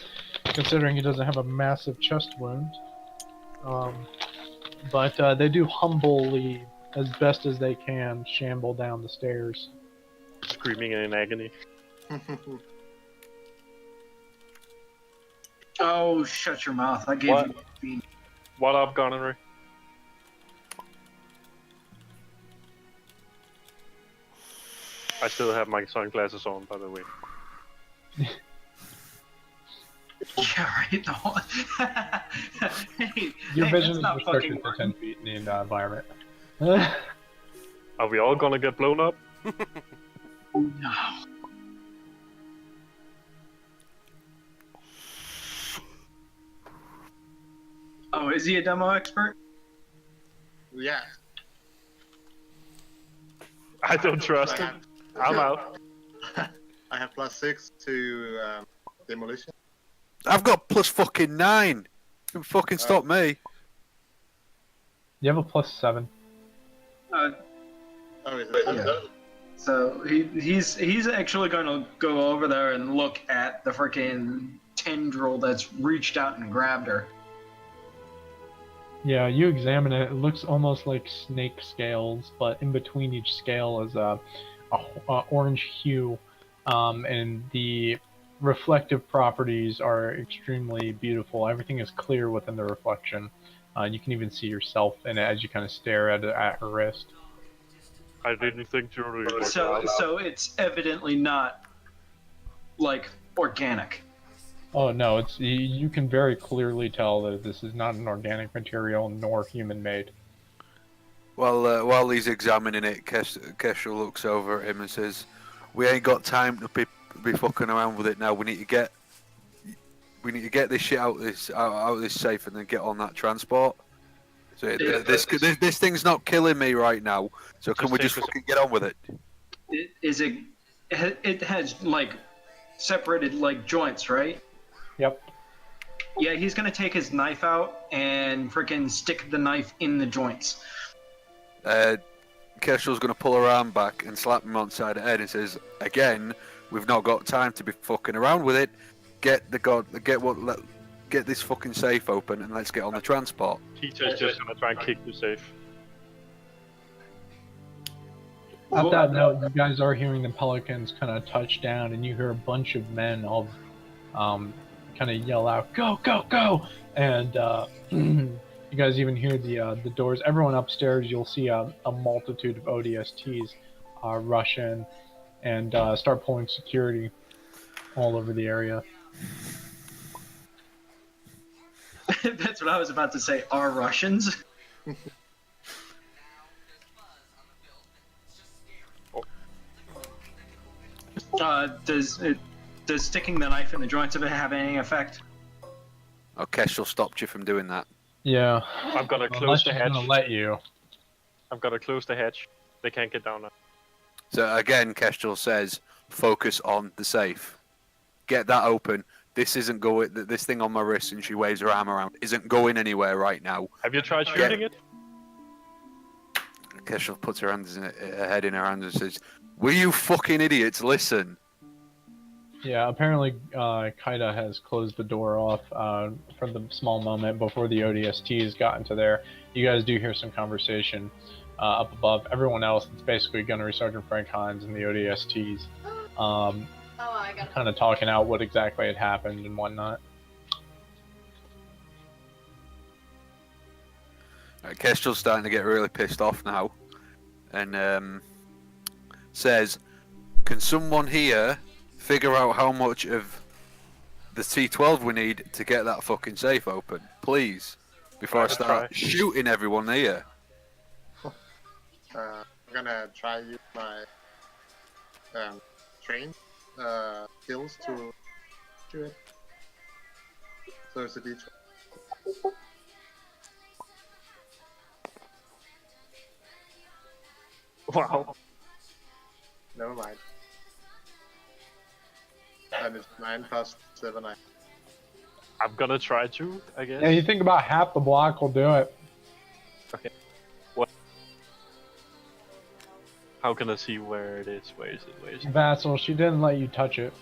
considering he doesn't have a massive chest wound. But they do humbly, as best as they can, shamble down the stairs. Screaming in agony. Oh, shut your mouth. I gave What? you a bean. What up, Gunnery? I still have my sunglasses on, by the way. Yeah, right. The whole... hey, Your hey, vision that's is not restricted fucking to 10 feet in the environment. Are we all gonna get blown up? No. Oh, is he a demo expert? Yeah. I don't trust him. I'm out. I have +6 to demolition. I've got plus fucking 9. You can fucking stop me. You have a +7. Uh, Oh, is it? Yeah. So he's actually going to go over there and look at the freaking tendril that's reached out and grabbed her. Yeah, you examine it. It looks almost like snake scales, but in between each scale is a orange hue, and the reflective properties are extremely beautiful. Everything is clear within the reflection. You can even see yourself in it as you kind of stare at her wrist. I didn't think jewelry was So it's evidently not like organic. Oh no, you can very clearly tell that this is not an organic material nor human-made. Well, while he's examining it, Kesha looks over at him and says, "We ain't got time to be fucking around with it now. We need to get this shit out of this safe and then get on that transport. So this thing's not killing me right now. So can we just fucking get on with it?" It has like separated like joints, right? Yep. Yeah, he's gonna take his knife out and freaking stick the knife in the joints. Keshel's gonna pull her arm back and slap him on the side of the head and says, "Again, we've not got time to be fucking around with it. Get this fucking safe open and let's get on the transport." Teacher's just gonna try and kick the safe. At that note, you guys are hearing the pelicans kind of touch down, and you hear a bunch of men all kind of yell out, "Go, go, go!" And you guys even hear the doors. Everyone upstairs, you'll see a multitude of ODSTs rush in and start pulling security all over the area. That's what I was about to say. Are Russians? Does sticking the knife in the joints of it have any effect? Oh, Keshel stopped you from doing that. Yeah. I'm gonna close Unless the she's hatch. gonna let you. I'm gonna close the hatch. They can't get down now. So again, Kestrel says, "Focus on the safe. Get that open. This isn't going. This thing on my wrist, and she waves her arm around, isn't going anywhere right now." Have you tried shooting it? Kestrel puts her head in her hands and says, "Will you fucking idiots listen?" Yeah, apparently Kaida has closed the door off for the small moment before the ODSTs got into there. You guys do hear some conversation up above. Everyone else, it's basically Gunnery Sergeant Frank Hines and the ODSTs kind of talking out what exactly had happened and whatnot. Kestrel's starting to get really pissed off now, and says, "Can someone here figure out how much of the T12 we need to get that fucking safe open, please, before I start shooting everyone here. I'm gonna try use my train skills to do it. So it's a D12. Wow. Never mind. And it's 9 plus 7. I'm gonna try to, I guess. Yeah, you think about half the block will do it. Okay. What? How can I see where it is? Where is it? Where is it? Vassal, she didn't let you touch it.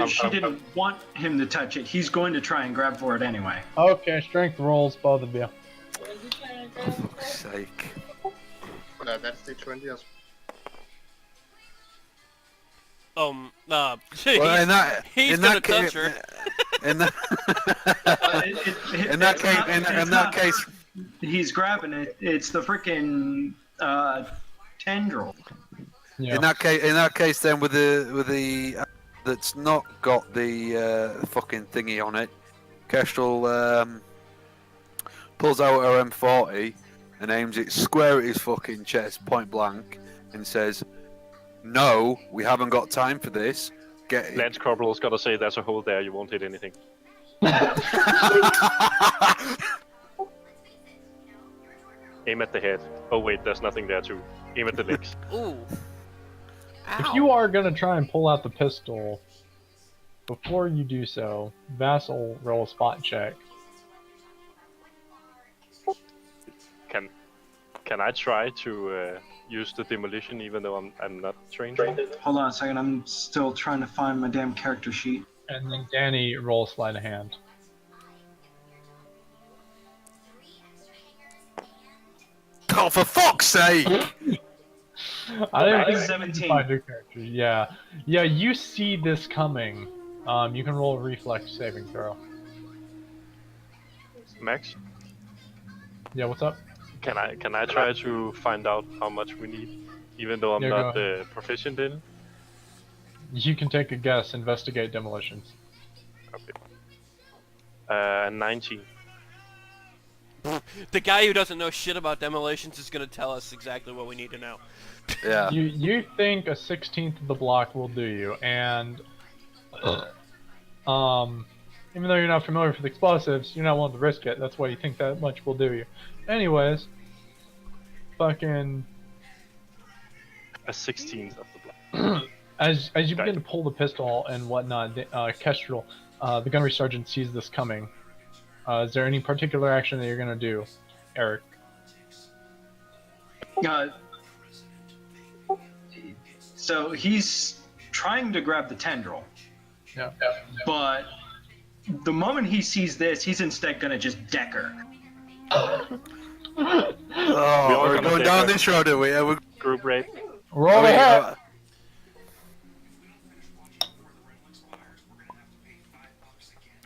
She didn't want him to touch it. He's going to try and grab for it anyway. Okay, strength rolls, both of you. For fuck's sake. That's the 20 as Well, he's in gonna that touch her. In that case, he's grabbing it. It's the freaking tendril. Yeah. in that case, then with the that's not got the fucking thingy on it, Kestrel pulls out her M40 and aims it square at his fucking chest, point blank, and says, "No, we haven't got time for this. Get it." Lance Corporal's gotta say there's a hole there, you won't hit anything. Aim at the head. Oh wait, there's nothing there too. Aim at the legs. Ooh. If Ow. you are gonna try and pull out the pistol, before you do so, Vassal, roll a spot check. Can I try to use the demolition even though I'm not trained? Hold on a second. I'm still trying to find my damn character sheet. And then Danny, roll sleight of hand. Oh, for fuck's sake! I didn't think 17. you find your character. Yeah, you see this coming. You can roll a reflex saving throw. Max, Yeah, what's up? can I try to find out how much we need, even though I'm Yeah, not go proficient in? You can take a guess. Investigate demolitions. Okay. 19. The guy who doesn't know shit about demolitions is gonna tell us exactly what we need to know. Yeah. You think a 16th of the block will do you, and even though you're not familiar with explosives, you're not willing to risk it. That's why you think that much will do you. Anyways, fucking A 16th of the block. as you begin to pull the pistol and whatnot, Kestrel, the gunnery sergeant sees this coming. Is there any particular action that you're gonna do, Eric? So he's trying to grab the tendril, Yeah. but the moment he sees this, he's instead gonna just deck her. Oh, all we're gonna going take down a- this road, are we? Group rape. Roll ahead.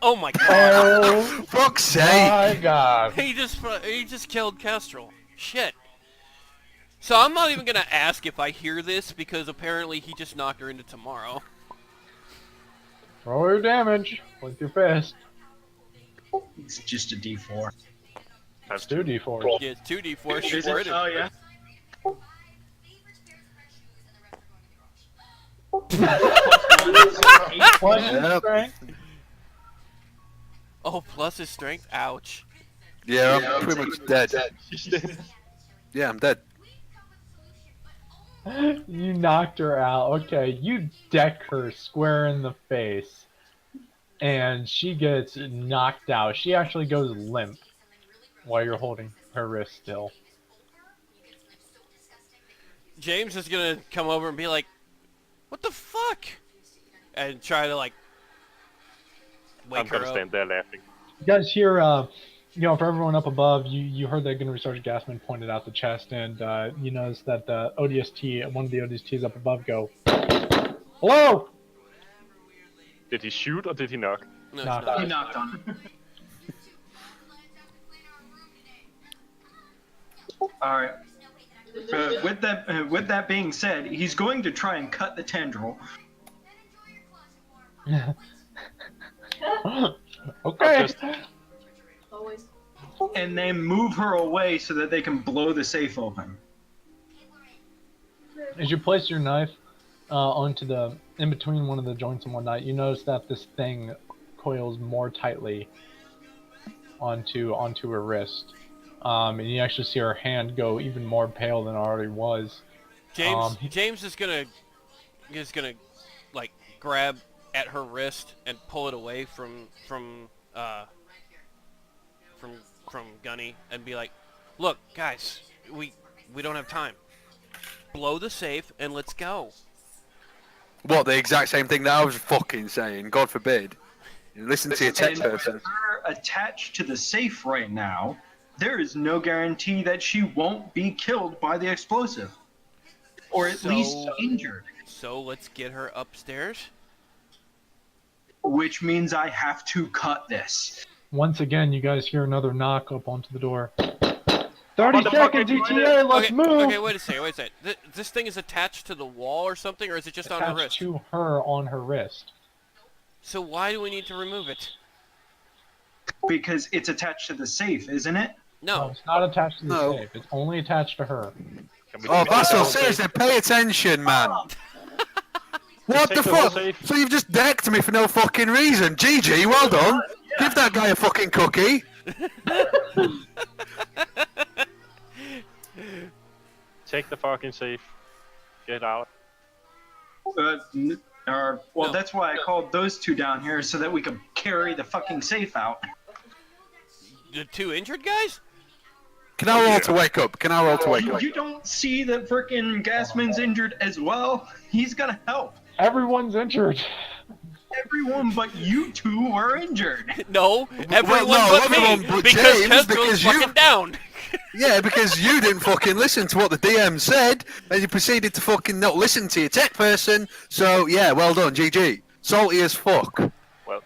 Oh my god! Oh Fuck's sake! my god! he just killed Kestrel. Shit. So I'm not even gonna ask if I hear this because apparently he just knocked her into tomorrow. Roll your damage with your fist. It's just a D4. That's 2d4s. Yeah, it's 2d4. She Is it? critted. Oh yeah. Plus Yep. strength. Oh, plus his strength. Ouch. Yeah, I'm pretty much dead. Yeah, I'm dead. You knocked her out. Okay, you deck her square in the face, and she gets knocked out. She actually goes limp while you're holding her wrist still. James is gonna come over and be like, "What the fuck?" and try to like wake I'm her gonna up. stand there laughing. You guys hear, for everyone up above, you heard that Gunnery Sergeant Gassman pointed out the chest, and you noticed that the ODST, one of the ODSTs up above, go, "Hello!" Did he shoot or did he knock? No, it's Knocked not. He knocked on her. All right. With that being said, he's going to try and cut the tendril. Okay. Just- Always. And then move her away so that they can blow the safe open. As you place your knife onto the in between one of the joints and whatnot, you notice that this thing coils more tightly onto her wrist, and you actually see her hand go even more pale than it already was. James is gonna like grab at her wrist and pull it away from Gunny and be like, "Look, guys, we don't have time. Blow the safe and let's go." What, the exact same thing that I was fucking saying? God forbid. Listen to your tech And person. with her attached to the safe right now, there is no guarantee that she won't be killed by the explosive. Or at least injured. So let's get her upstairs. Which means I have to cut this. Once again, you guys hear another knock up onto the door. 30 seconds, ETA, let's move! Okay, wait a second. This thing is attached to the wall or something, or is it just on her Attached wrist? to her on her wrist. So why do we need to remove it? Because it's attached to the safe, isn't it? No, No. it's not attached to the No. safe. It's only attached to her. Oh, Vassal, seriously, pay attention, man. What the Take the whole fuck? safe. So you've just decked me for no fucking reason. GG, well done. Give that guy a fucking cookie. Take the fucking safe. Get out. Well, No. that's why I called those two down here, so that we could carry the fucking safe out. The two injured guys? Can I roll to wake up? Can I roll to wake up? You don't see that frickin' Gasman's injured as well? He's gonna help. Everyone's injured. Everyone but you two are injured. No, everyone no, but everyone me, but because James, Kestrel's because you- fucking down. Yeah, because you didn't fucking listen to what the DM said, and you proceeded to fucking not listen to your tech person. So yeah, well done, GG. Salty as fuck. Well,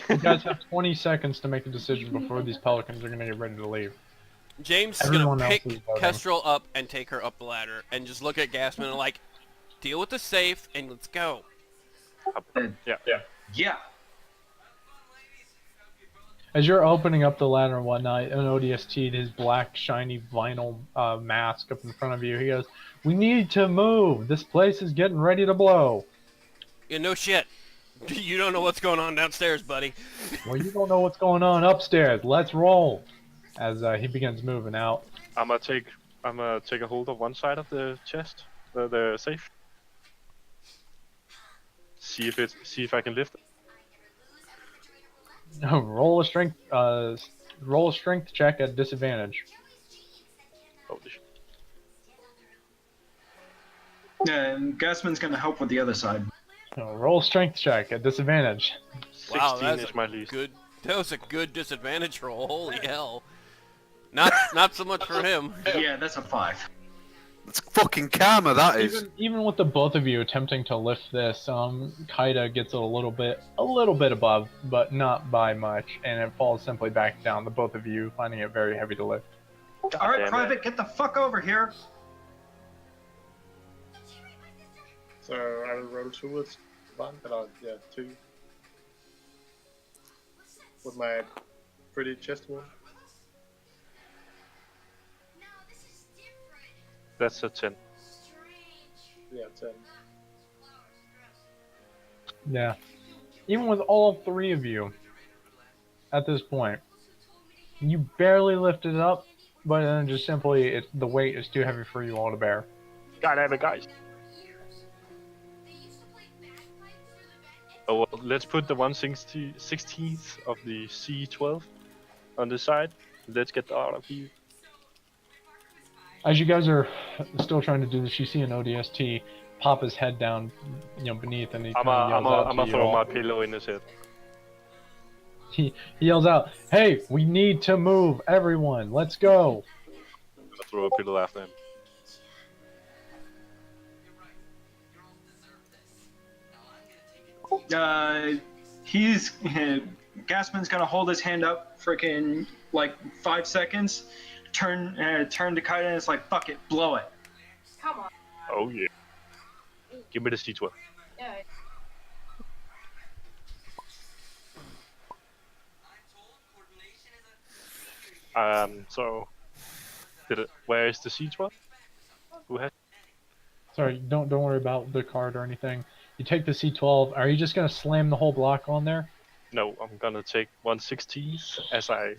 You guys have 20 seconds to make a decision before these pelicans are gonna get ready to leave. James is Everyone gonna else pick is voting. Kestrel up and take her up the ladder, and just look at Gasman and like, deal with the safe and let's go. yeah. Yeah. As you're opening up the ladder and whatnot, an ODST, his black shiny vinyl mask up in front of you, he goes, "We need to move. This place is getting ready to blow." Yeah, no shit. You don't know what's going on downstairs, buddy. Well, you don't know what's going on upstairs. Let's roll. As he begins moving out. I'm gonna take a hold of one side of the chest, the safe. See if I can lift it. Roll a strength check at disadvantage. Holy shit. And Gasman's gonna help with the other side. Roll a strength check at disadvantage. 16 Wow, that's is my least. That was a good disadvantage roll. Holy hell. Not so much for him. Yeah, that's a 5. It's fucking karma, that is. Even with the both of you attempting to lift this, Kaida gets a little bit above, but not by much, and it falls simply back down. The both of you finding it very heavy to lift. Alright, damn Private, get the fuck over here. So I will roll towards one, yeah, 2. With my pretty chest wound. That's a 10. Yeah, 10. Yeah. Even with all three of you, at this point, you barely lift it up, but then just simply, the weight is too heavy for you all to bear. God damn it, guys. Oh, well, let's put the 1/16th of the C12 on the side. Let's get out of here. As you guys are still trying to do this, you see an ODST pop his head down, beneath, and he kind of yells out I'm to gonna you throw all. my pillow in his head. He yells out, "Hey, we need to move, everyone! Let's go!" I'm gonna throw a pillow after him. Gasman's gonna hold his hand up frickin' like 5 seconds, turn to Kaida and it's like, fuck it, blow it. Come on. Oh yeah. Give me the C12. Yeah. So, where is the C12? Who has? Sorry, don't worry about the card or anything. You take the C12. Are you just gonna slam the whole block on there? No, I'm gonna take 1/16th, as I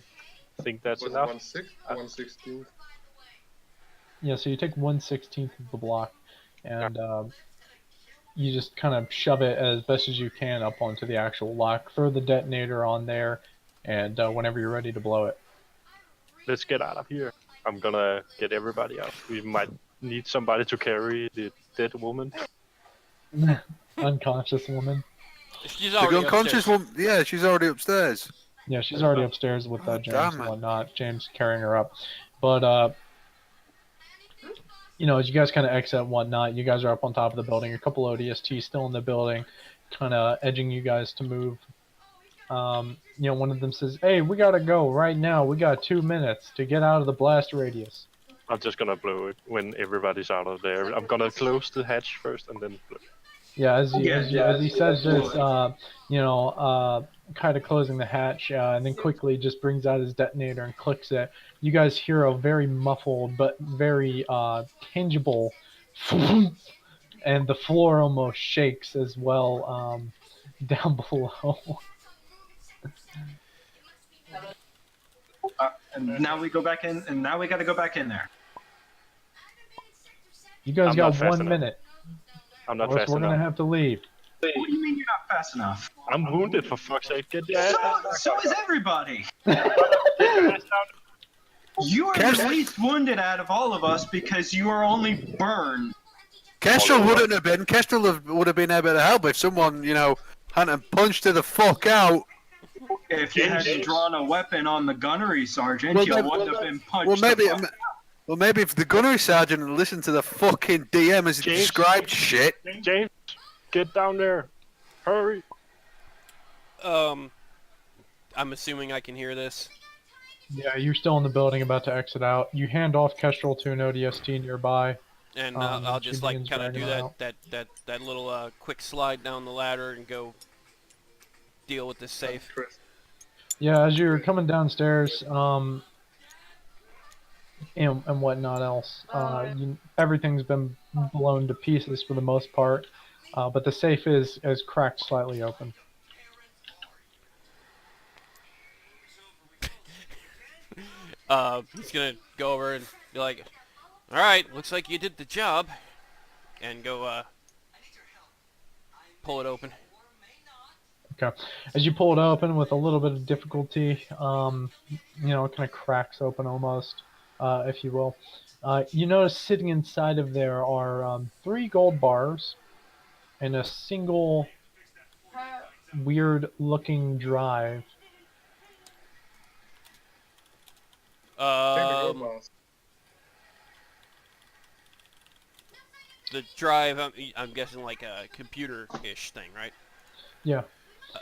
think that's Was it enough. 1/6, 1/16? Yeah, so you take 1/16 of the block, and you just kind of shove it as best as you can up onto the actual lock. Throw the detonator on there, and whenever you're ready to blow it. Let's get out of here. I'm gonna get everybody out. We might need somebody to carry the dead woman. Unconscious woman. She's The already unconscious upstairs. one, yeah, she's already upstairs. Yeah, she's already upstairs with James damn and it. whatnot. James carrying her up. But, you know, as you guys kind of exit and whatnot, you guys are up on top of the building. A couple ODSTs still in the building, kind of edging you guys to move. You know, one of them says, "Hey, we gotta go right now. We got 2 minutes to get out of the blast radius." I'm just gonna blow it when everybody's out of there. I'm gonna close the hatch first and then blow. Yeah, as he says this, you know, kind of closing the hatch, and then quickly just brings out his detonator and clicks it. You guys hear a very muffled but very tangible, and the floor almost shakes as well down below. And now we go back in, and now we got to go back in there. You guys I'm got not fast 1 enough. minute. I'm not Or else fast we're enough. gonna have to leave. What do you mean you're not fast enough? I'm wounded, for fuck's sake. Get your ass So is everybody. down. You are Kes- the least wounded out of all of us because you are only burned. Kestrel wouldn't have been. Kestrel would have been able to help if someone, you know, hadn't punched her the fuck out. If you hadn't drawn a weapon on the gunnery sergeant, Well, you then- wouldn't have been punched. Well, maybe, the fuck- well, maybe if the gunnery sergeant had listened to the fucking DM as he James. described shit. James, get down there. Hurry. I'm assuming I can hear this. Yeah, you're still in the building, about to exit out. You hand off Kestrel to an ODST nearby. And I'll she just like begins kind of do dragging her out. that little quick slide down the ladder and go deal with this safe. Yeah, as you're coming downstairs, and whatnot else, everything's been blown to pieces for the most part, but the safe is cracked slightly open. He's gonna go over and be like, "All right, looks like you did the job," and go pull it open. Okay. As you pull it open with a little bit of difficulty, you know, it kind of cracks open almost, if you will. You notice sitting inside of there are 3 gold bars and a single weird-looking drive. The drive, I'm guessing like a computer-ish thing, right? Yeah.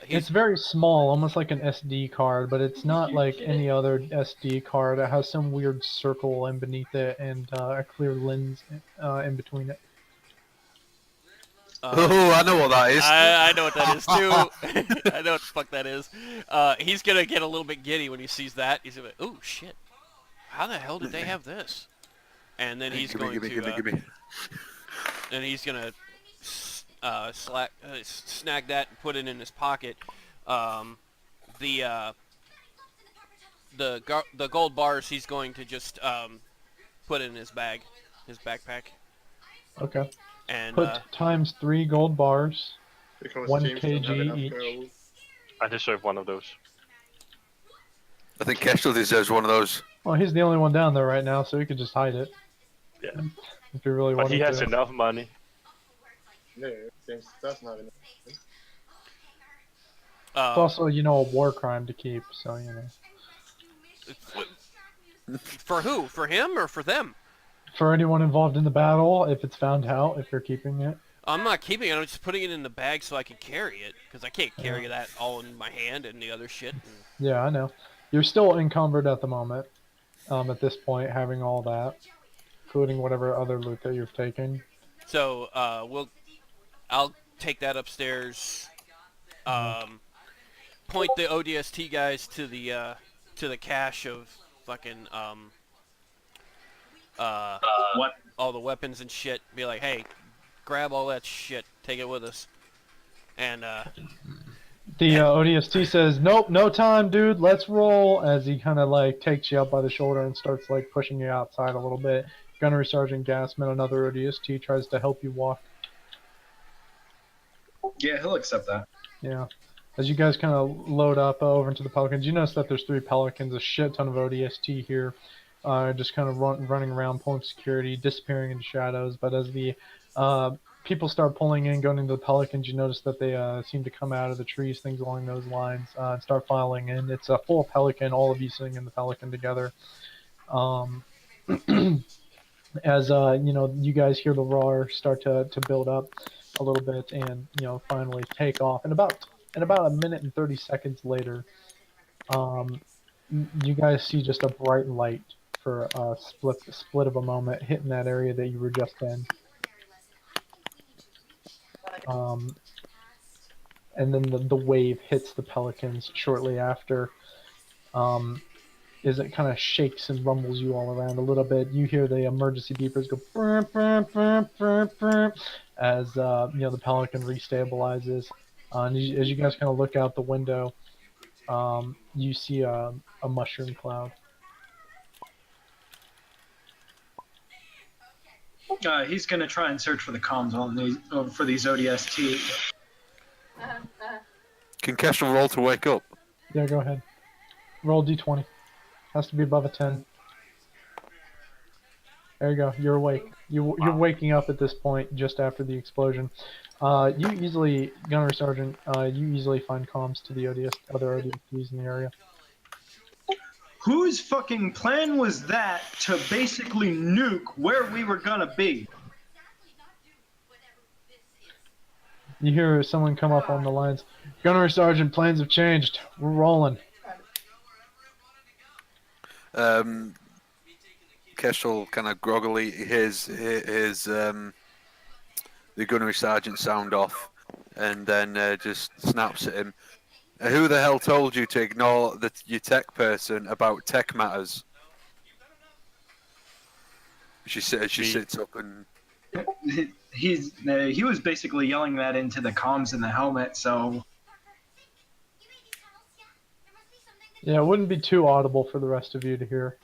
He's, It's very small, almost like an SD card, but it's not like any other SD card. It has some weird circle in beneath it and a clear lens in between it. Oh, I know what that is. I know what that is too. I know what the fuck that is. He's gonna get a little bit giddy when he sees that. He's gonna be, "Ooh, shit! How the hell did they have this?" And then he's going to, and he's gonna snag that and put it in his pocket. The gold bars he's going to just put in his bag, his backpack. Okay. And Put times 3 gold bars, Because 1 James don't have enough kg each. gold. I deserve one of those. I think Kestrel deserves one of those. Well, he's the only one down there right now, so he could just hide it. Yeah. If he really But wanted he has to. enough money. No, James doesn't have enough. It's also, you know, a war crime to keep, so, you know. For who? For him or for them? For anyone involved in the battle, if it's found out, if you're keeping it. I'm not keeping it. I'm just putting it in the bag so I can carry it, because I can't carry that all in my hand and the other shit. Yeah, I know. You're still encumbered at the moment, at this point, having all that, including whatever other loot that you've taken. So I'll take that upstairs. Point the ODST guys to the cache of fucking What? all the weapons and shit. Be like, hey, grab all that shit, take it with us, and The ODST says, "Nope, no time, dude. Let's roll." As he kind of like takes you up by the shoulder and starts like pushing you outside a little bit. Gunnery Sergeant Gassman, another ODST, tries to help you walk. Yeah, he'll accept that. Yeah. As you guys kind of load up over into the Pelicans, you notice that there's 3 Pelicans, a shit ton of ODST here, just kind of running around, pulling security, disappearing into shadows. But as the people start pulling in, going into the Pelicans, you notice that they seem to come out of the trees, things along those lines, and start filing in. It's a full Pelican, all of you sitting in the Pelican together. As you guys hear the roar start to build up a little bit, and finally take off. And about a minute and 30 seconds later, you guys see just a bright light for a split of a moment hitting that area that you were just in. And then the wave hits the Pelicans shortly after. As it kind of shakes and rumbles you all around a little bit, you hear the emergency beepers go brr, brr, brr, brr, brr, as the Pelican restabilizes. And as you guys kind of look out the window, you see a mushroom cloud. He's gonna try and search for the comms on these for these ODST. Can Kestrel roll to wake up? Yeah, go ahead. Roll d20. Has to be above a 10. There you go. You're awake. You're waking up at this point just after the explosion. You easily, Gunnery Sergeant, you easily find comms to the other ODSTs in the area. Whose fucking plan was that to basically nuke where we were gonna be? You hear someone come up on the lines. Gunnery Sergeant, plans have changed. We're rolling. Kestrel kind of groggily hears the gunnery sergeant sound off, and then just snaps at him. Who the hell told you to ignore your tech person about tech matters? She sits up and He was basically yelling that into the comms in the helmet, so Yeah, it wouldn't be too audible for the rest of you to hear.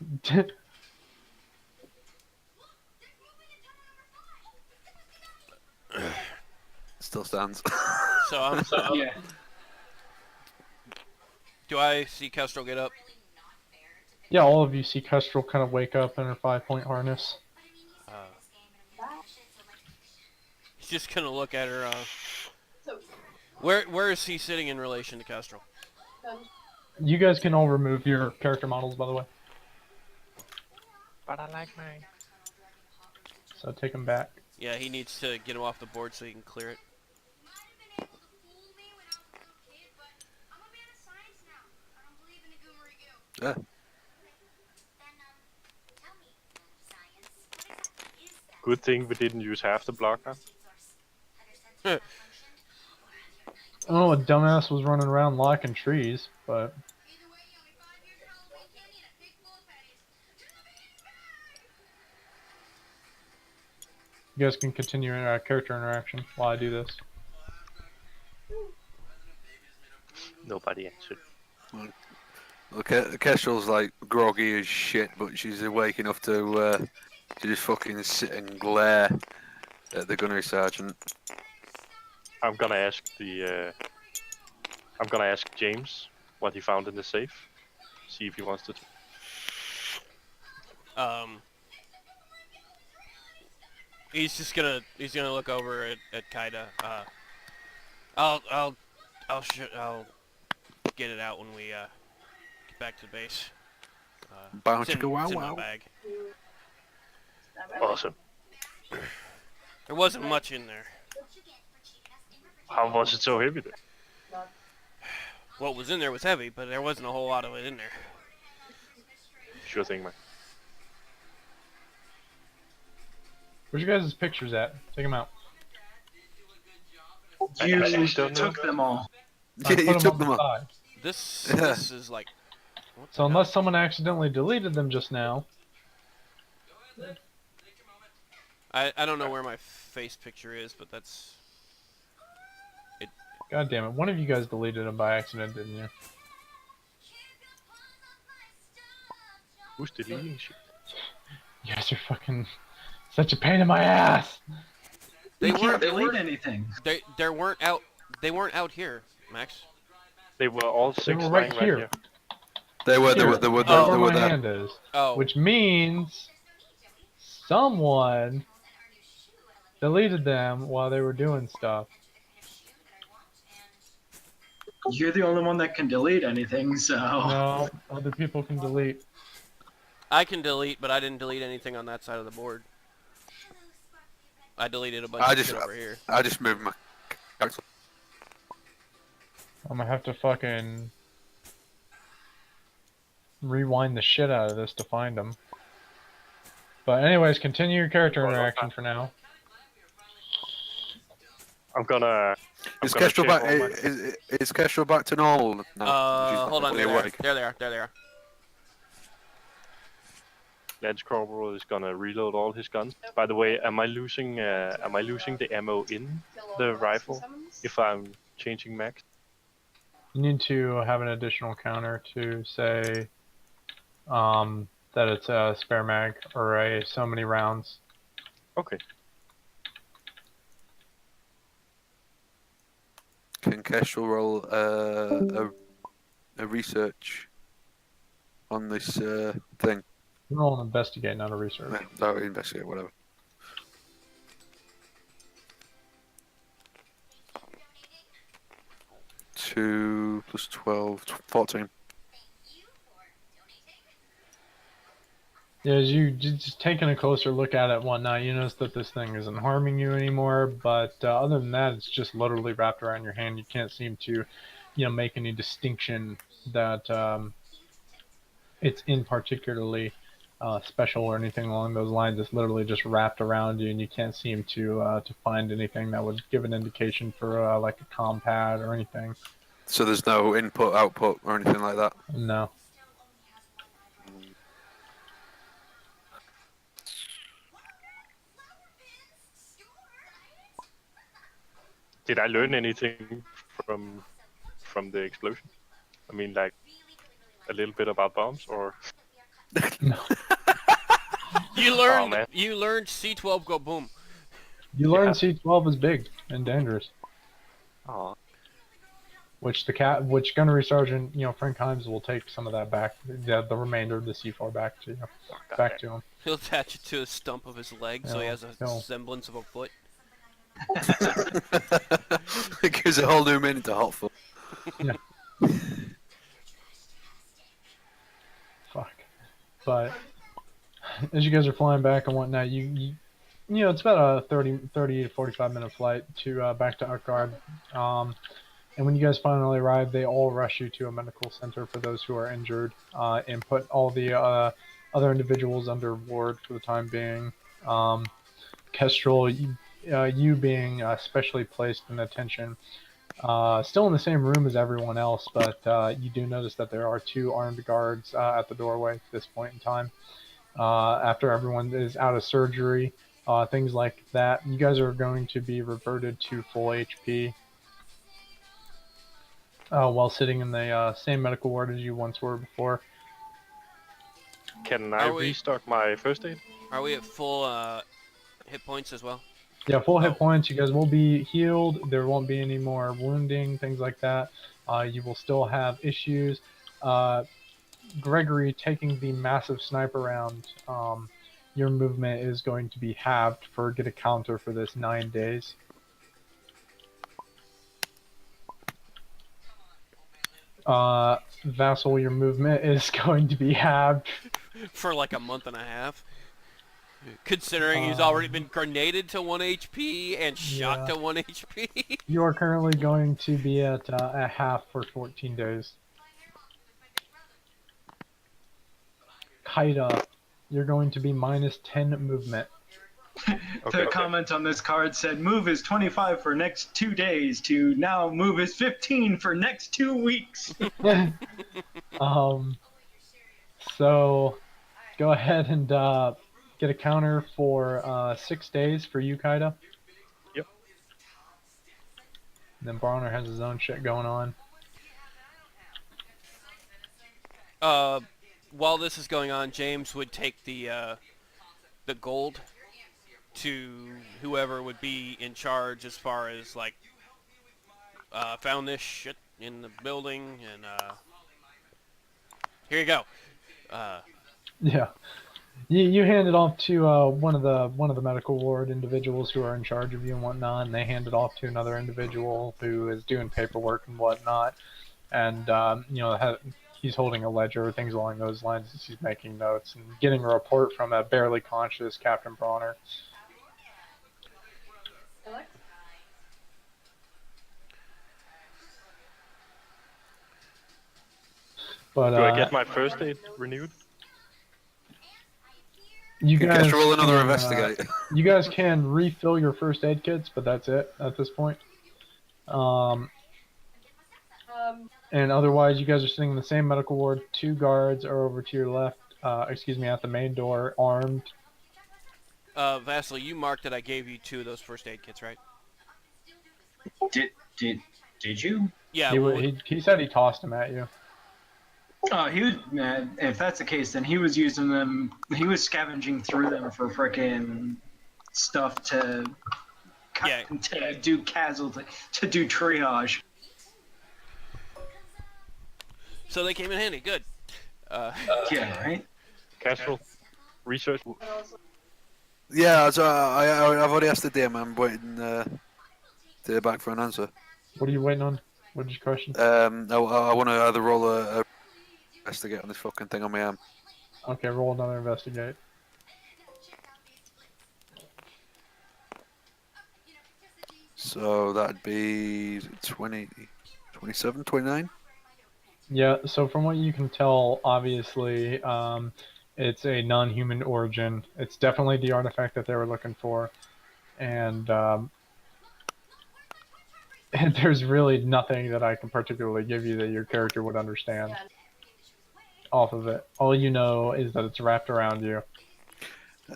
still stands. so yeah. do I see Kestrel get up? Yeah, all of you see Kestrel kind of wake up in her 5-point harness. He's just gonna look at her. Where is he sitting in relation to Kestrel? You guys can all remove your character models, by the way. But I like mine. So take them back. Yeah, he needs to get him off the board so he can clear it. Yeah. Good thing we didn't use half the blocker. Oh, a dumbass was running around locking trees, but you guys can continue character interaction while I do this. Nobody answered. Okay, Kestrel's like groggy as shit, but she's awake enough to just fucking sit and glare at the gunnery sergeant. I'm gonna ask James what he found in the safe. See if he wants to. He's gonna look over at Kaida. I'll get it out when we get back to the base. Bound It's to in, go it's in wow my wow. bag. Awesome. There wasn't much in there. How was it so heavy then? What was in there was heavy, but there wasn't a whole lot of it in there. Sure thing, man. Where's your guys' pictures at? Take them out. You don't know. took them all. Yeah, you took them up. side. This Yeah. this is like What the So hell? unless someone accidentally deleted them just now, I don't know where my face picture is, but that's... god damn it, one of you guys deleted them by accident, didn't you? Who's deleting shit? You guys are fucking such a pain in my ass. They You can't weren't. delete anything. They weren't out. They weren't out here, Max. They were all They six were lying right right here. here. They were Here, Oh. where my there. hand is. Oh. Which means someone deleted them while they were doing stuff. You're the only one that can delete anything, so. No, other people can delete. I can delete, but I didn't delete anything on that side of the board. I deleted a bunch I of just- shit over here. I just moved my character. I'm gonna have to fucking rewind the shit out of this to find them. But anyways, continue your character interaction for now. I'm gonna. Is gonna Kestrel check back? all my- Is Kestrel back to normal? No. Hold on. She's There awake. they are. There they are. Lance Corporal is gonna reload all his guns. By the way, am I losing the ammo in the rifle if I'm changing max? You need to have an additional counter to say that it's a spare mag or a so many rounds. Okay. Can Kestrel roll a research on this thing? Roll an investigate, not a research. No, investigate, whatever. Two plus 12, 14. Yeah, as you just taking a closer look at it and whatnot, you notice that this thing isn't harming you anymore, but other than that, it's just literally wrapped around your hand. You can't seem to, make any distinction that it's in particularly special or anything along those lines. It's literally just wrapped around you, and you can't seem to find anything that would give an indication for like a comm pad or anything. So there's no input, output, or anything like that? No. Did I learn anything from the explosion? I mean, like a little bit about bombs, or No. You learned. man. You learned C12 go boom. You learn C12 is big and dangerous. oh, Which which Gunnery Sergeant, Frank Himes will take some of that back, the remainder of the C4 back to back to him. He'll attach it to a stump of his leg, so he has a No. semblance of a foot. It gives a whole new meaning to hot foot. Fuck. But as you guys are flying back and whatnot, it's about a 30 to 45 minute flight to back to Utgard. And when you guys finally arrive, they all rush you to a medical center for those who are injured, and put all the other individuals under ward for the time being. Kestrel, you being specially placed in attention, still in the same room as everyone else, but you do notice that there are 2 armed guards at the doorway at this point in time. After everyone is out of surgery, things like that, you guys are going to be reverted to full HP. While sitting in the same medical ward as you once were before. can I restock my first aid? Are we at full hit points as well? Yeah, full hit points. You guys will be healed. There won't be any more wounding, things like that. You will still have issues. Gregory, taking the massive sniper round, your movement is going to be halved get a counter for this 9 days. Vassal, your movement is going to be halved. For like a month and a half. Considering he's already been grenaded to 1 HP and shot to 1 HP. You are currently going to be at a half for 14 days. Kaida, you're going to be minus 10 movement. The comment on this card said move is 25 for next 2 days to now move is 15 for next 2 weeks. So, go ahead and get a counter for 6 days for you, Kaida. Yep. And then Bronner has his own shit going on. While this is going on, James would take the gold to whoever would be in charge as far as like found this shit in the building and here you go. Yeah. You hand it off to one of the medical ward individuals who are in charge of you and whatnot, and they hand it off to another individual who is doing paperwork and whatnot, and he's holding a ledger or things along those lines as he's making notes and getting a report from a barely conscious Captain Bronner. But Do I get my first aid renewed? You guys Guess roll another can, investigate. You guys can refill your first aid kits, but that's it at this point. And otherwise, you guys are sitting in the same medical ward. 2 guards are over to your left. At the main door, armed. Vasily, you marked that I gave you 2 of those first aid kits, right? Did you? Yeah. He said he tossed them at you. Oh, he was. If that's the case, then he was using them. He was scavenging through them for frickin' stuff to do casualty, to do triage. So they came in handy. Good. Yeah, right. Casual research. Yeah, so I've already asked the DM. I'm waiting to hear back for an answer. What are you waiting on? What is your question? I want to either roll a investigate on this fucking thing on my arm. Okay, roll another investigate. So that'd be 20, 27, 29? Yeah, so from what you can tell, obviously, it's a non-human origin. It's definitely the artifact that they were looking for. And there's really nothing that I can particularly give you that your character would understand off of it. All you know is that it's wrapped around you.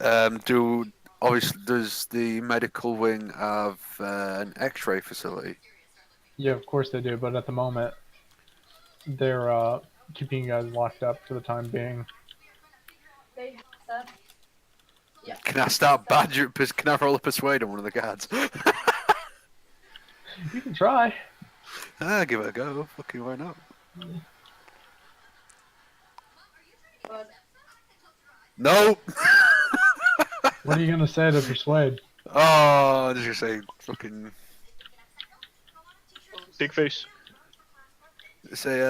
Does the medical wing have an X-ray facility? Yeah, of course they do, but at the moment, they're keeping you guys locked up for the time being. Can I start badger? Can I roll a persuade on one of the guards? You can try. Give it a go. Fucking why not? No. What are you gonna say to persuade? Oh, I'm just gonna say fucking. Big face. Say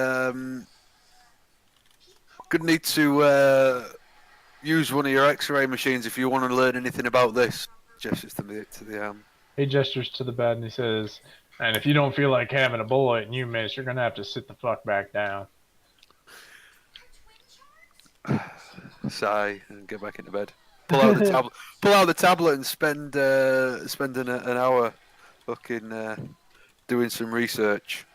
could need to use one of your X-ray machines if you want to learn anything about this. Gestures to the He gestures to the bed and he says, "And if you don't feel like having a bullet in you, miss, you're gonna have to sit the fuck back down." Sigh and get back into bed. Pull out the tablet. Pull out the tablet and spend an hour fucking doing some research.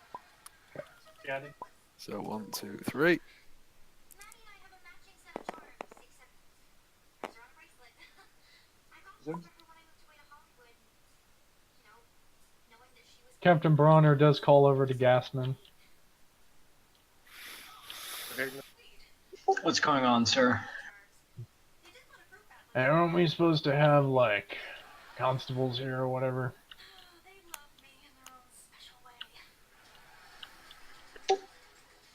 So 1, 2, 3. Captain Bronner does call over to Gassman. What's going on, sir? And aren't we supposed to have, like, constables here or whatever?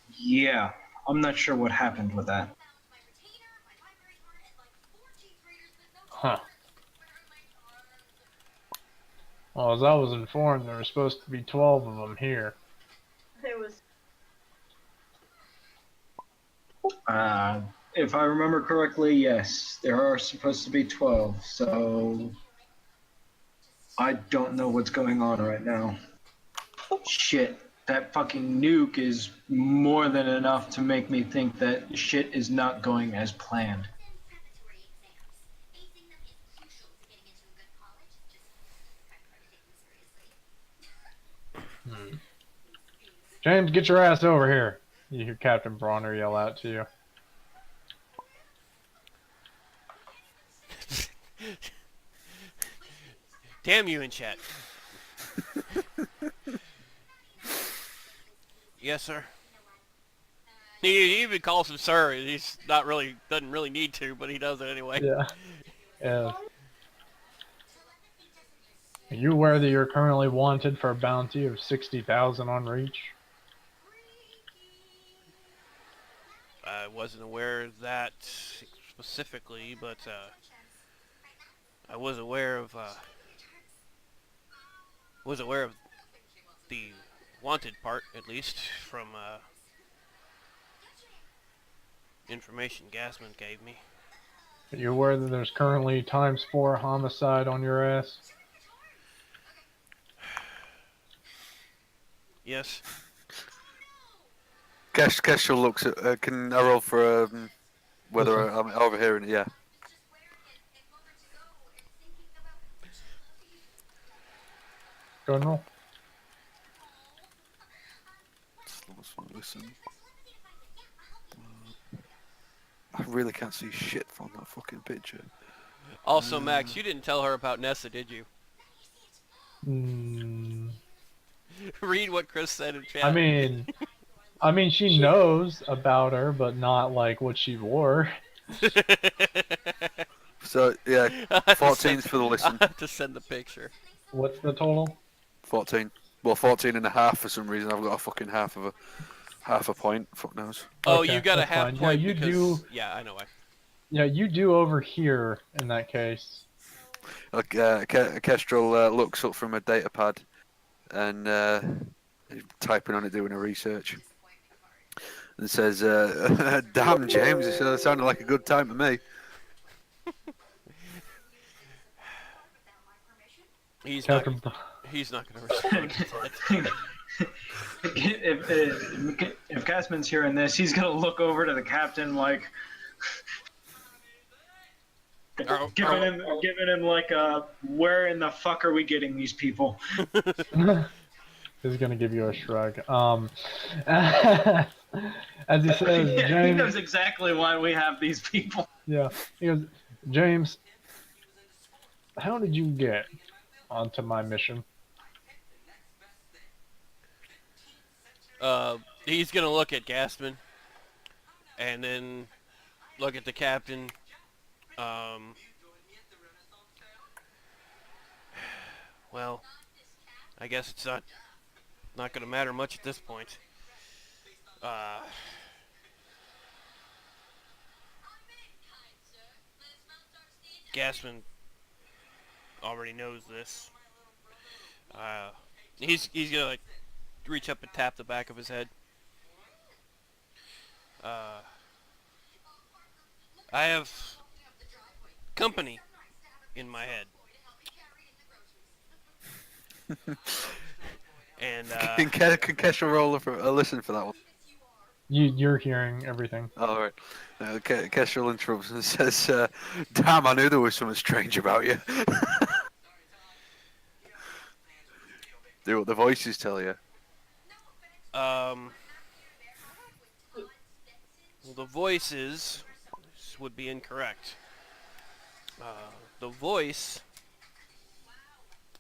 Yeah, I'm not sure what happened with that. Huh. Well, as I was informed, there were supposed to be 12 of them here. If I remember correctly, yes, there are supposed to be 12, so I don't know what's going on right now. Shit, that fucking nuke is more than enough to make me think that shit is not going as planned. James, get your ass over here. You hear Captain Bronner yell out to you. Damn you in chat. Yes, sir. He even calls him sir. He's not really, doesn't really need to, but he does it anyway. Yeah. Yeah. Are you aware that you're currently wanted for a bounty of 60,000 on Reach? I wasn't aware of that specifically, but I was aware of the wanted part, at least from information Gasman gave me. Are you aware that there's currently ×4 homicide on your ass? Yes. Kestrel looks at. Can I roll for whether Listen. I'm overhearing it? Yeah. Go and roll. Listen. I really can't see shit from that fucking picture. Also, Max, you didn't tell her about Nessa, did you? Read what Chris said in chat. I mean, she knows about her, but not like what she wore. So yeah, 14's for the listen. I have to send the picture. What's the total? 14. Well, 14.5 for some reason. I've got a fucking half a point. Fuck knows. Oh, Okay, you got a that's half fine. point Yeah, you because... do. Yeah, I know why. Yeah, you do over here in that case. Kestrel looks up from a data pad and typing on it, doing a research, and says, "Damn, James, it sounded like a good time to me." He's Captain. not going to respond to that. If Casman's hearing this, he's gonna look over to the captain like, giving him like a, where in the fuck are we getting these people? He's gonna give you a shrug. As he says, Yeah, James. he knows exactly why we have these people. Yeah, he goes, James. How did you get onto my mission? He's going to look at Gasman and then look at the captain. Well, I guess it's not going to matter much at this point. Gasman already knows this. He's gonna like reach up and tap the back of his head. I have company in my head. And Can Kestrel roll a listen for that one? You're hearing everything. All right. Kestrel interrupts and says, "Damn, I knew there was something strange about you." Do what the voices tell you. The voices would be incorrect. The voice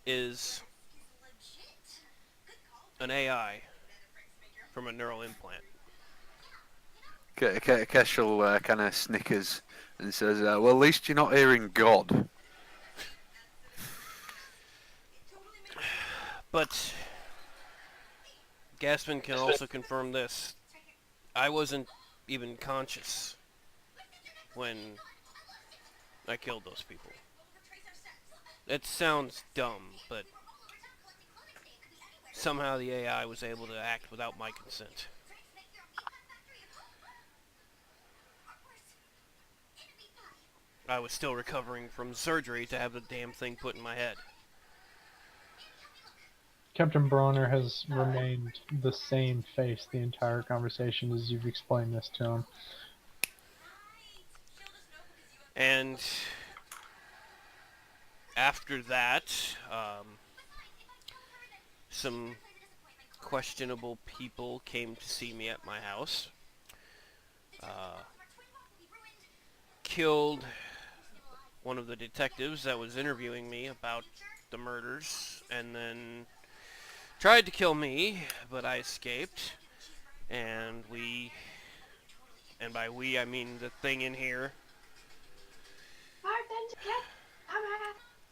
is an AI from a neural implant. Kestrel kind of snickers and says, "Well, at least you're not hearing God." But Gasman can also confirm this. I wasn't even conscious when I killed those people. It sounds dumb, but somehow the AI was able to act without my consent. I was still recovering from surgery to have the damn thing put in my head. Captain Bronner has remained the same face the entire conversation as you've explained this to him. And after that, some questionable people came to see me at my house. Killed one of the detectives that was interviewing me about the murders, and then tried to kill me, but I escaped, and by we I mean the thing in here,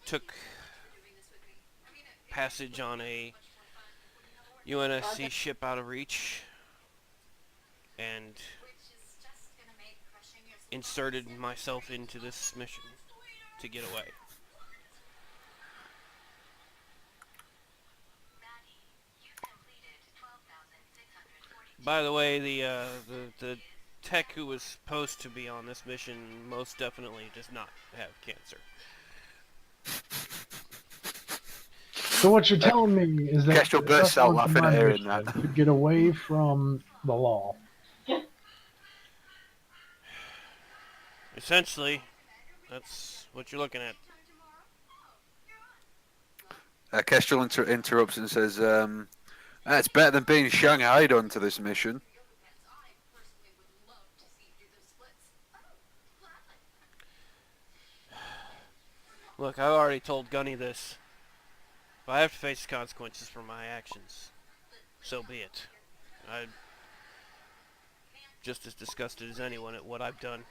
took passage on a UNSC ship out of reach, and inserted myself into this mission to get away. By the way, the tech who was supposed to be on this mission most definitely does not have cancer. So what you're telling me is that Kestrel bursts out laughing at hearing that. to get away from the law. Essentially, that's what you're looking at. Kestrel interrupts and says, "That's better than being shanghaied onto this mission." Look, I already told Gunny this. If I have to face the consequences for my actions, so be it. I'm just as disgusted as anyone at what I've done.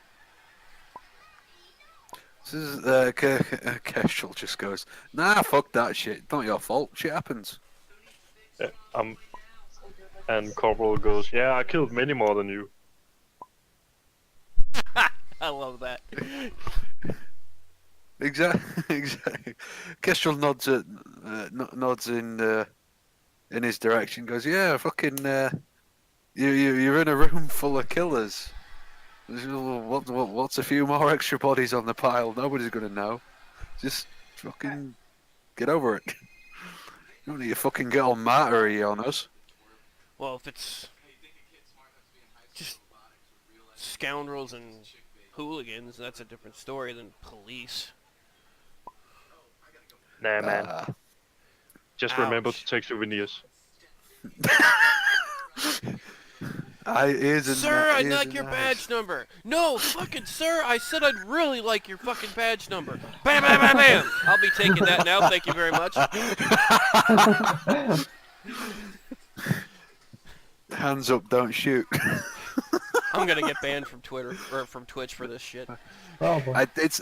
This is Kestrel just goes, "Nah, fuck that shit. Not your fault. Shit happens." Yeah, and Corporal goes, "Yeah, I killed many more than you." I love that. Exactly. Kestrel nods in his direction. Goes, "Yeah, fucking. You're in a room full of killers. What's a few more extra bodies on the pile? Nobody's gonna know. Just fucking get over it. You don't need to fucking get all martyry on us." Well, if it's just scoundrels and hooligans, that's a different story than police. Nah, man. Just remember to take souvenirs. Sir, I'd like your badge number. No, fucking sir, I said I'd really like your fucking badge number. Bam, bam, bam, bam. I'll be taking that now. Thank you very much. Hands up, don't shoot. I'm gonna get banned from Twitter or from Twitch for this shit. Probably. It's.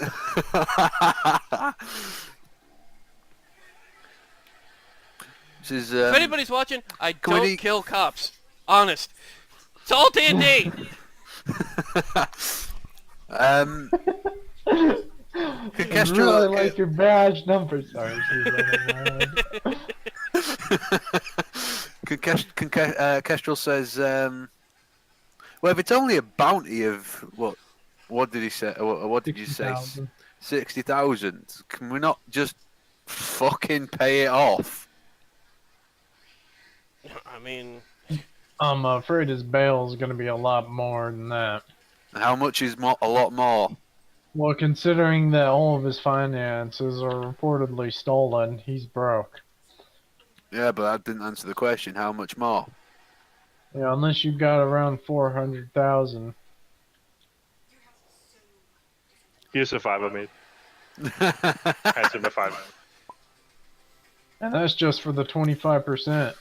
This is, if anybody's watching, I don't kill cops. Honest. It's all D&D. Kestrel, really like your badge number. Sorry, Kestrel says, "Well, if it's only a bounty of what did he say? What did you say? 60,000. Can we not just fucking pay it off?" I mean, I'm afraid his bail is going to be a lot more than that. How much is a lot more? Well, considering that all of his finances are reportedly stolen, he's broke. Yeah, but that didn't answer the question. How much more? Yeah, unless you got around 400,000. Here's a fiver, mate. Hands him a fiver. And that's just for the 25%.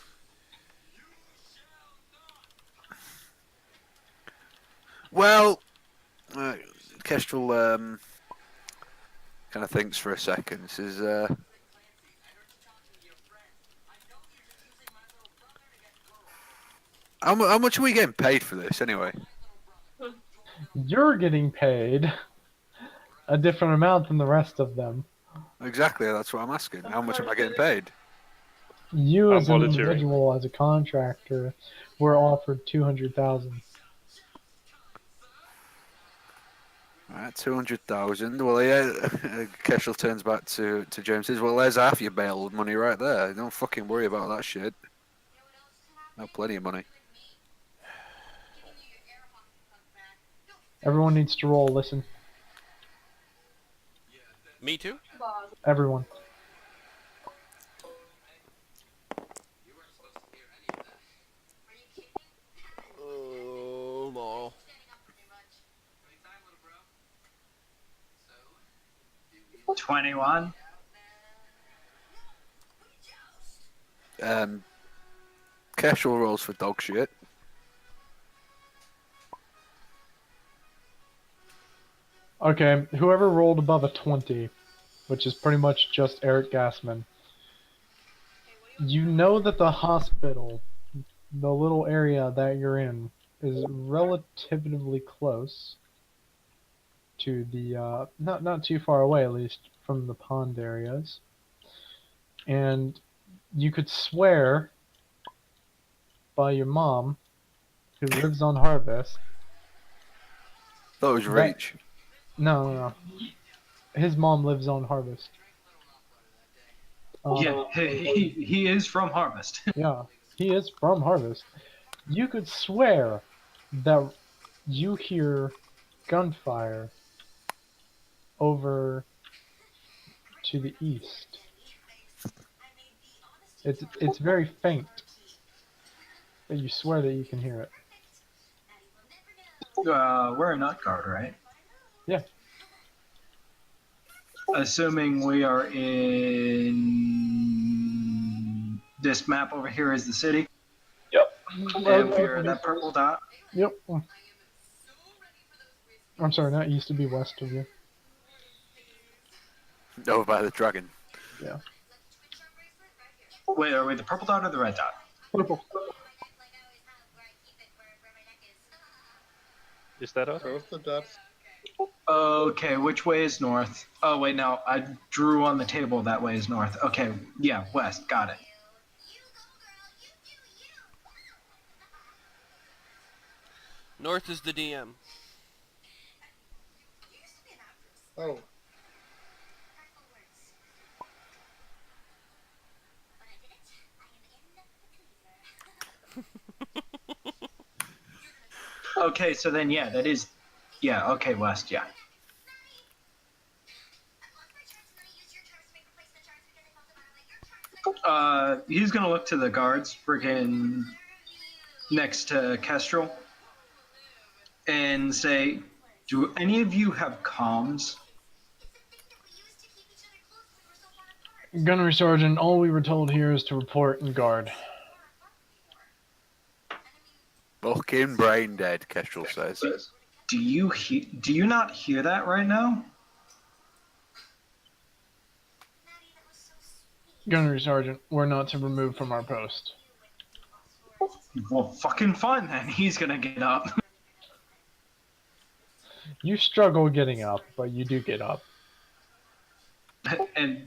Well, Kestrel kind of thinks for a second. Says, how much are we getting paid for this anyway? You're getting paid a different amount than the rest of them. Exactly, that's what I'm asking. How much am I getting paid? You as an individual, as a contractor, were offered 200,000. Alright, 200,000. Well, yeah, Kestrel turns back to James. Says, "Well, there's half your bail money right there. Don't fucking worry about that shit. I have plenty of money." Everyone needs to roll. Listen. Me too? Everyone. Oh, no. $21. Casual rolls for dog shit. Okay, whoever rolled above a 20, which is pretty much just Eric Gassman, you know that the hospital, the little area that you're in, is relatively close to the, not too far away at least, from the pond areas. And you could swear by your mom, who lives on Harvest. That was Reach. No. His mom lives on Harvest. Yeah, he is from Harvest. Yeah, he is from Harvest. You could swear that you hear gunfire over to the east. It's very faint, but you swear that you can hear it. We're a nut guard, right? Yeah. Assuming we are in this map over here is the city. Yep. And we're that purple dot. Yep. I'm sorry, not east, to be west of you. Over by the dragon. Yeah. Wait, are we the purple dot or the red dot? Purple. Is that us? Both the dots. Okay, which way is north? Oh, wait, no. I drew on the table that way is north. Okay, yeah, west. Got it. North is the DM. Oh. Okay, so then, yeah, that is... Yeah, okay, west, yeah. He's gonna look to the guards, freaking next to Kestrel, and say, do any of you have comms? Gunnery Sergeant, all we were told here is to report and guard. Fucking brain dead, Kestrel says. Do you not hear that right now? Gunnery Sergeant, we're not to remove from our post. Well, fucking fine then. He's gonna get up. You struggle getting up, but you do get up. And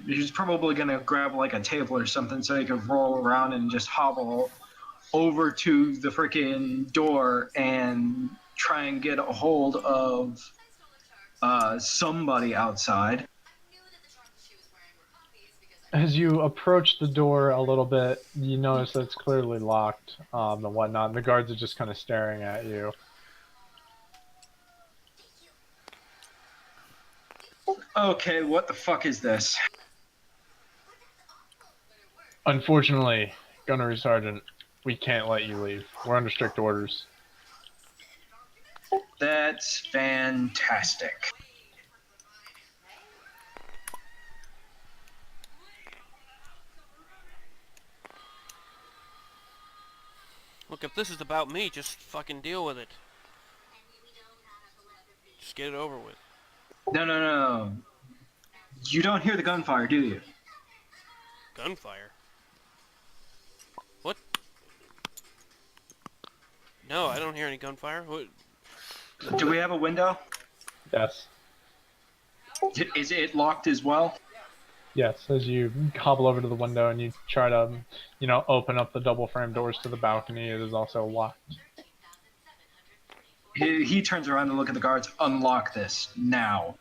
he's probably gonna grab like a table or something so he can roll around and just hobble over to the freaking door and try and get a hold of somebody outside. As you approach the door a little bit, you notice that it's clearly locked and whatnot. And the guards are just kind of staring at you. Okay, what the fuck is this? Unfortunately, Gunnery Sergeant, we can't let you leave. We're under strict orders. That's fantastic. Look, if this is about me, just fucking deal with it. Just get it over with. No. You don't hear the gunfire, do you? Gunfire? What? No, I don't hear any gunfire. What? Do we have a window? Yes. Is it locked as well? Yes, as you hobble over to the window and you try to, open up the double frame doors to the balcony, it is also locked. He turns around to look at the guards. Unlock this now.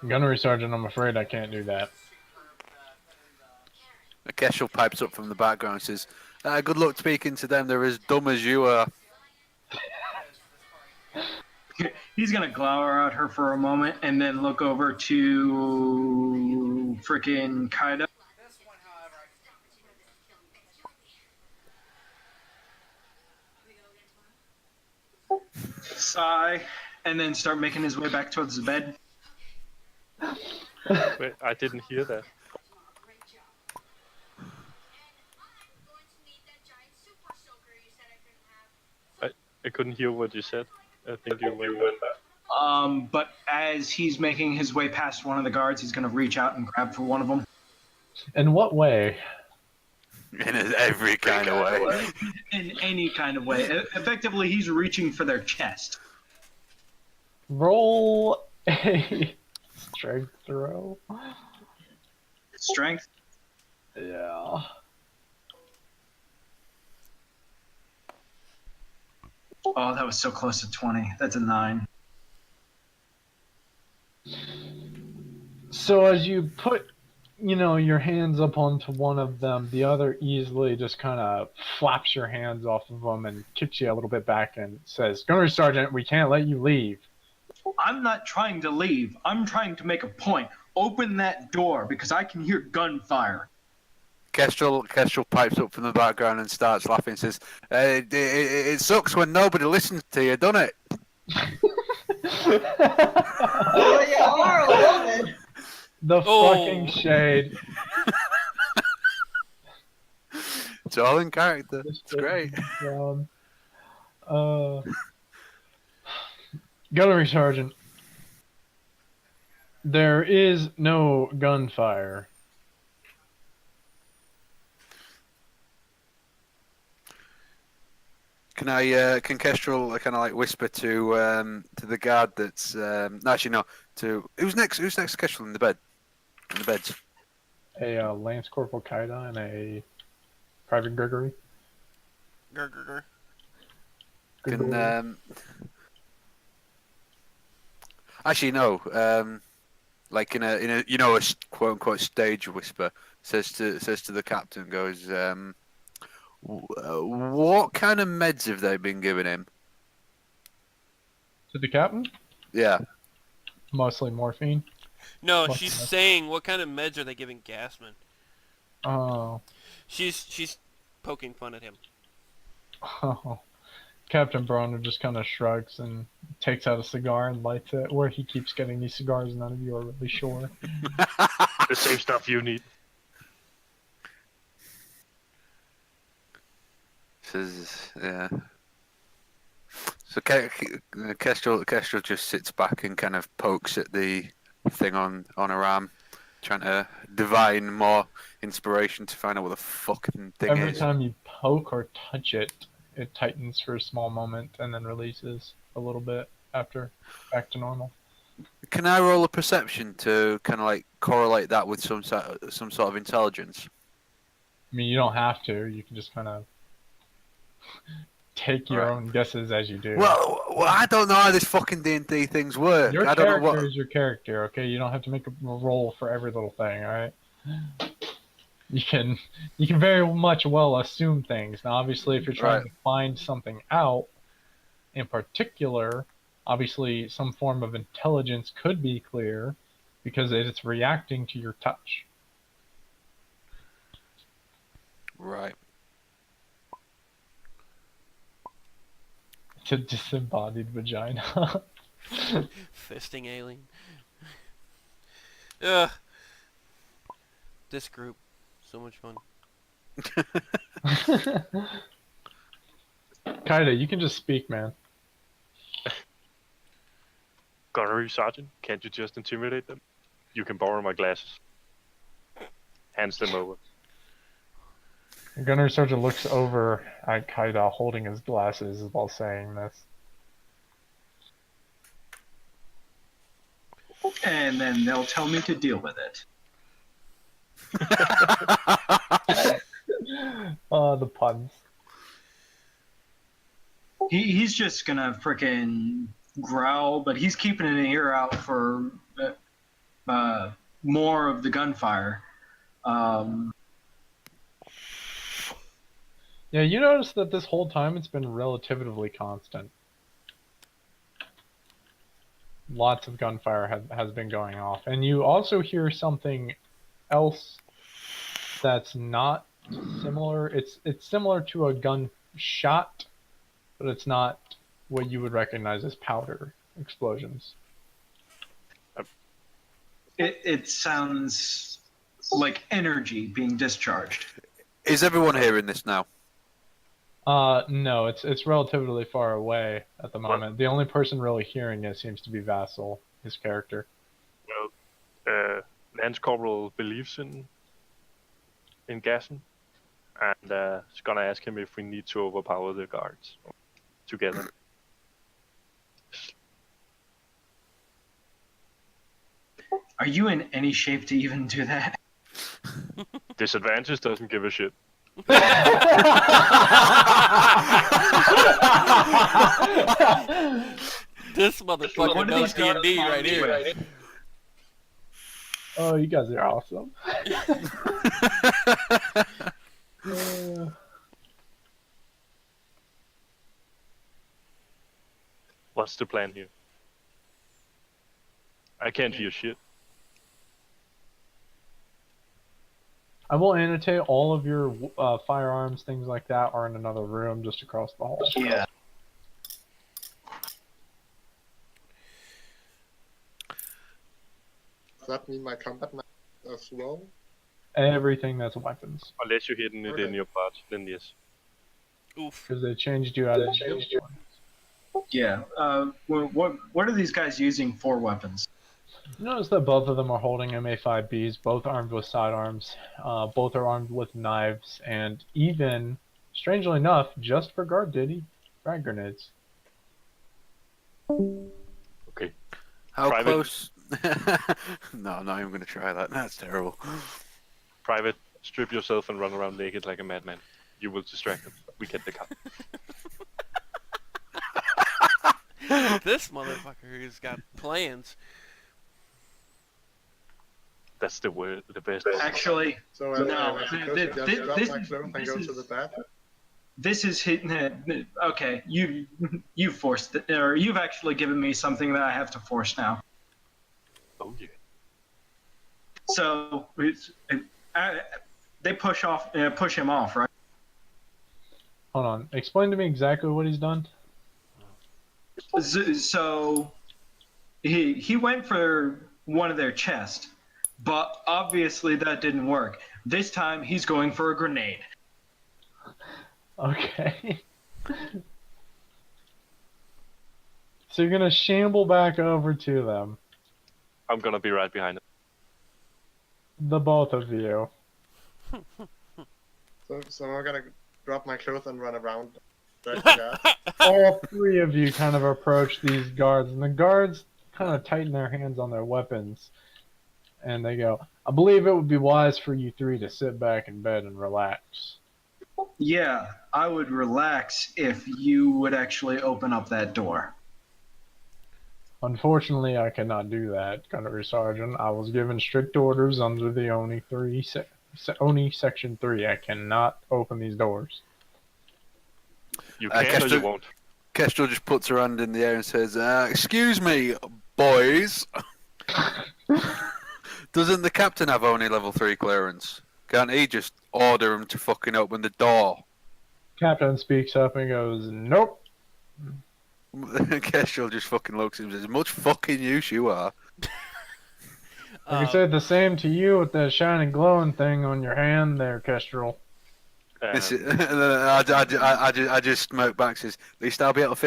Gunnery Sergeant, I'm afraid I can't do that. Kestrel pipes up from the background and says, good luck speaking to them, they're as dumb as you are. He's gonna glower at her for a moment and then look over to frickin' Kaida. Sigh, and then start making his way back towards the bed. Wait, I didn't hear that. I couldn't hear what you said. I think you went back. But as he's making his way past one of the guards, he's gonna reach out and grab for one of them. In what way? In every kind of way. In any kind of way. Effectively, he's reaching for their chest. Roll a strength throw. Strength? Yeah. Oh, that was so close to 20. That's a 9. So as you put, your hands up onto one of them, the other easily just kind of flaps your hands off of them and kicks you a little bit back and says, "Gunnery Sergeant, we can't let you leave." I'm not trying to leave. I'm trying to make a point. Open that door because I can hear gunfire. Kestrel pipes up from the background and starts laughing and says, it sucks when nobody listens to you, doesn't it? Well, you are a woman. The fucking shade. It's all in character. It's great. Gunnery Sergeant, there is no gunfire. Can Kestrel kind of like whisper to the guard that's actually no, to who's next to Kestrel in the beds? A Lance Corporal Kaida and a Private Gregory. Can actually no, like in a a quote unquote stage whisper says to the captain, goes, what kind of meds have they been giving him? To the captain? Yeah. Mostly morphine. No, she's saying, what kind of meds are they giving Gasman? Oh. She's poking fun at him. Oh. Captain Bronner just kind of shrugs and takes out a cigar and lights it. Where he keeps getting these cigars, none of you are really sure. The same stuff you need. Says, yeah. So Kestrel just sits back and kind of pokes at the thing on her arm, trying to divine more inspiration to find out what the fucking thing is. Every time you poke or touch it, it tightens for a small moment and then releases a little bit after back to normal. Can I roll a perception to kind of like correlate that with some sort of intelligence? I mean, you don't have to. You can just kind of take your own guesses as you do. Well, I don't know how this fucking D&D things work. Your I don't know character what... is your character, okay? You don't have to make a roll for every little thing, alright? You can very much well assume things. Now, obviously, if you're trying to find something out, in particular, obviously some form of intelligence could be clear because it's reacting to your touch. Right. It's a disembodied vagina. Fisting alien. Ugh. This group. So much fun. Kaida, you can just speak, man. Gunnery Sergeant, can't you just intimidate them? You can borrow my glasses. Hands them over. Gunnery Sergeant looks over at Kaida holding his glasses while saying this. And then they'll tell me to deal with it. Oh, the puns. He's just gonna frickin' growl, but he's keeping an ear out for more of the gunfire. Yeah, you notice that this whole time it's been relatively constant. Lots of gunfire has been going off. And you also hear something else that's not similar. It's similar to a gunshot, but it's not what you would recognize as powder explosions. It sounds like energy being discharged. Is everyone hearing this now? No, it's relatively far away at the moment. What? The only person really hearing it seems to be Vassal, his character. Well, Lance Corporal believes in Gasson, and is gonna ask him if we need to overpower the guards together. Are you in any shape to even do that? Disadvantage doesn't give a shit. This What motherfucker are knows these guys D&D right armed here. with? Oh, you guys are awesome. Uh, What's the plan here? I can't hear shit. I will annotate all of your firearms, things like that, are in another room just across the hall. Yeah. Does that mean my combat knife as well? Everything that's weapons. Unless you're hitting it in Okay. your butt, then yes. Oof. Because they changed you out of jail. Yeah. What are these guys using for weapons? Notice that both of them are holding MA5Bs, both armed with sidearms. Both are armed with knives, and even, strangely enough, just for guard duty, frag grenades. Okay. How Private- close? No, I'm not even going to try that. That's terrible. Private, strip yourself and run around naked like a madman. You will distract them. We get the cut. This motherfucker has got plans. That's the word, the best. Actually, So No, I suppose th- I just th- drop this- my clothes and this go is- to the bathroom. this is hitting. Okay, you forced it, or you've actually given me something that I have to force now. Oh yeah. So they push him off, right? Hold on. Explain to me exactly what he's done. So he went for one of their chests, but obviously that didn't work. This time he's going for a grenade. Okay. So you're gonna shamble back over to them, I'm gonna be right behind him. the both of you. So I'm gonna drop my clothes and run around. Back to that. All three of you kind of approach these guards, and the guards kind of tighten their hands on their weapons, and they go, "I believe it would be wise for you three to sit back in bed and relax." Yeah, I would relax if you would actually open up that door. Unfortunately, I cannot do that, Gunnery Sergeant. I was given strict orders under the ONI Section 3. I cannot open these doors. You can or you Kestrel- won't. Kestrel just puts her hand in the air and says, "Excuse me, boys. Doesn't the captain have only level 3 clearance? Can't he just order him to fucking open the door?" Captain speaks up and goes, "Nope." Kestrel just fucking looks at him and says, "Much fucking use you are." I can say the same to you with that shining glowing thing on your hand there, Kestrel. This is, and then I just smoke back. Says, "At least I'll be able to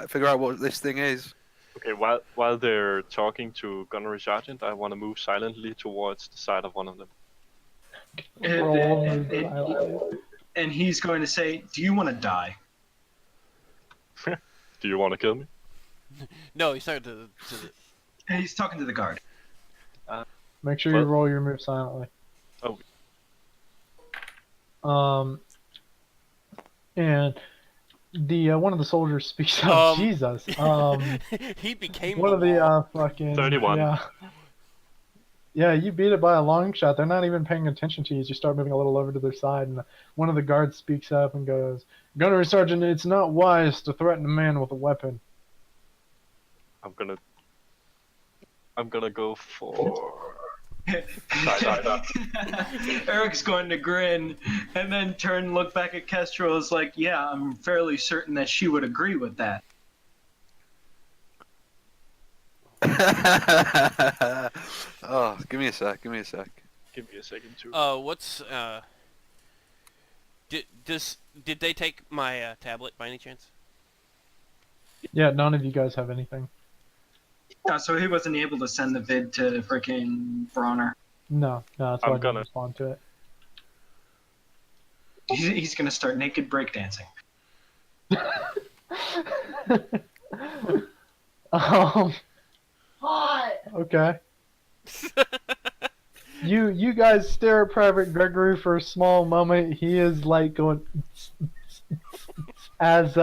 figure out what this thing is." Okay, while they're talking to Gunnery Sergeant, I want to move silently towards the side of one of them. And he's going to say, "Do you want to die?" Do you want to kill me? No, he's talking to the... And he's talking to the guard. Make sure you What? roll your move silently. Oh. And the one of the soldiers speaks up. Jesus. he became One the of the wall. fucking 31. Yeah. Yeah, you beat it by a long shot. They're not even paying attention to you as you start moving a little over to their side, and one of the guards speaks up and goes, "Gunnery Sergeant, it's not wise to threaten a man with a weapon." I'm gonna go for. Eric's going to grin and then turn and look back at Kestrel. Is like, "Yeah, I'm fairly certain that she would agree with that." Oh, give me a sec. Give me a second too. What's Did they take my tablet by any chance? Yeah, none of you guys have anything. So he wasn't able to send the vid to freaking Bronner. No, that's why I didn't respond to it. He's gonna start naked breakdancing. Hot. Okay. You guys stare at Private Gregory for a small moment. He is like going as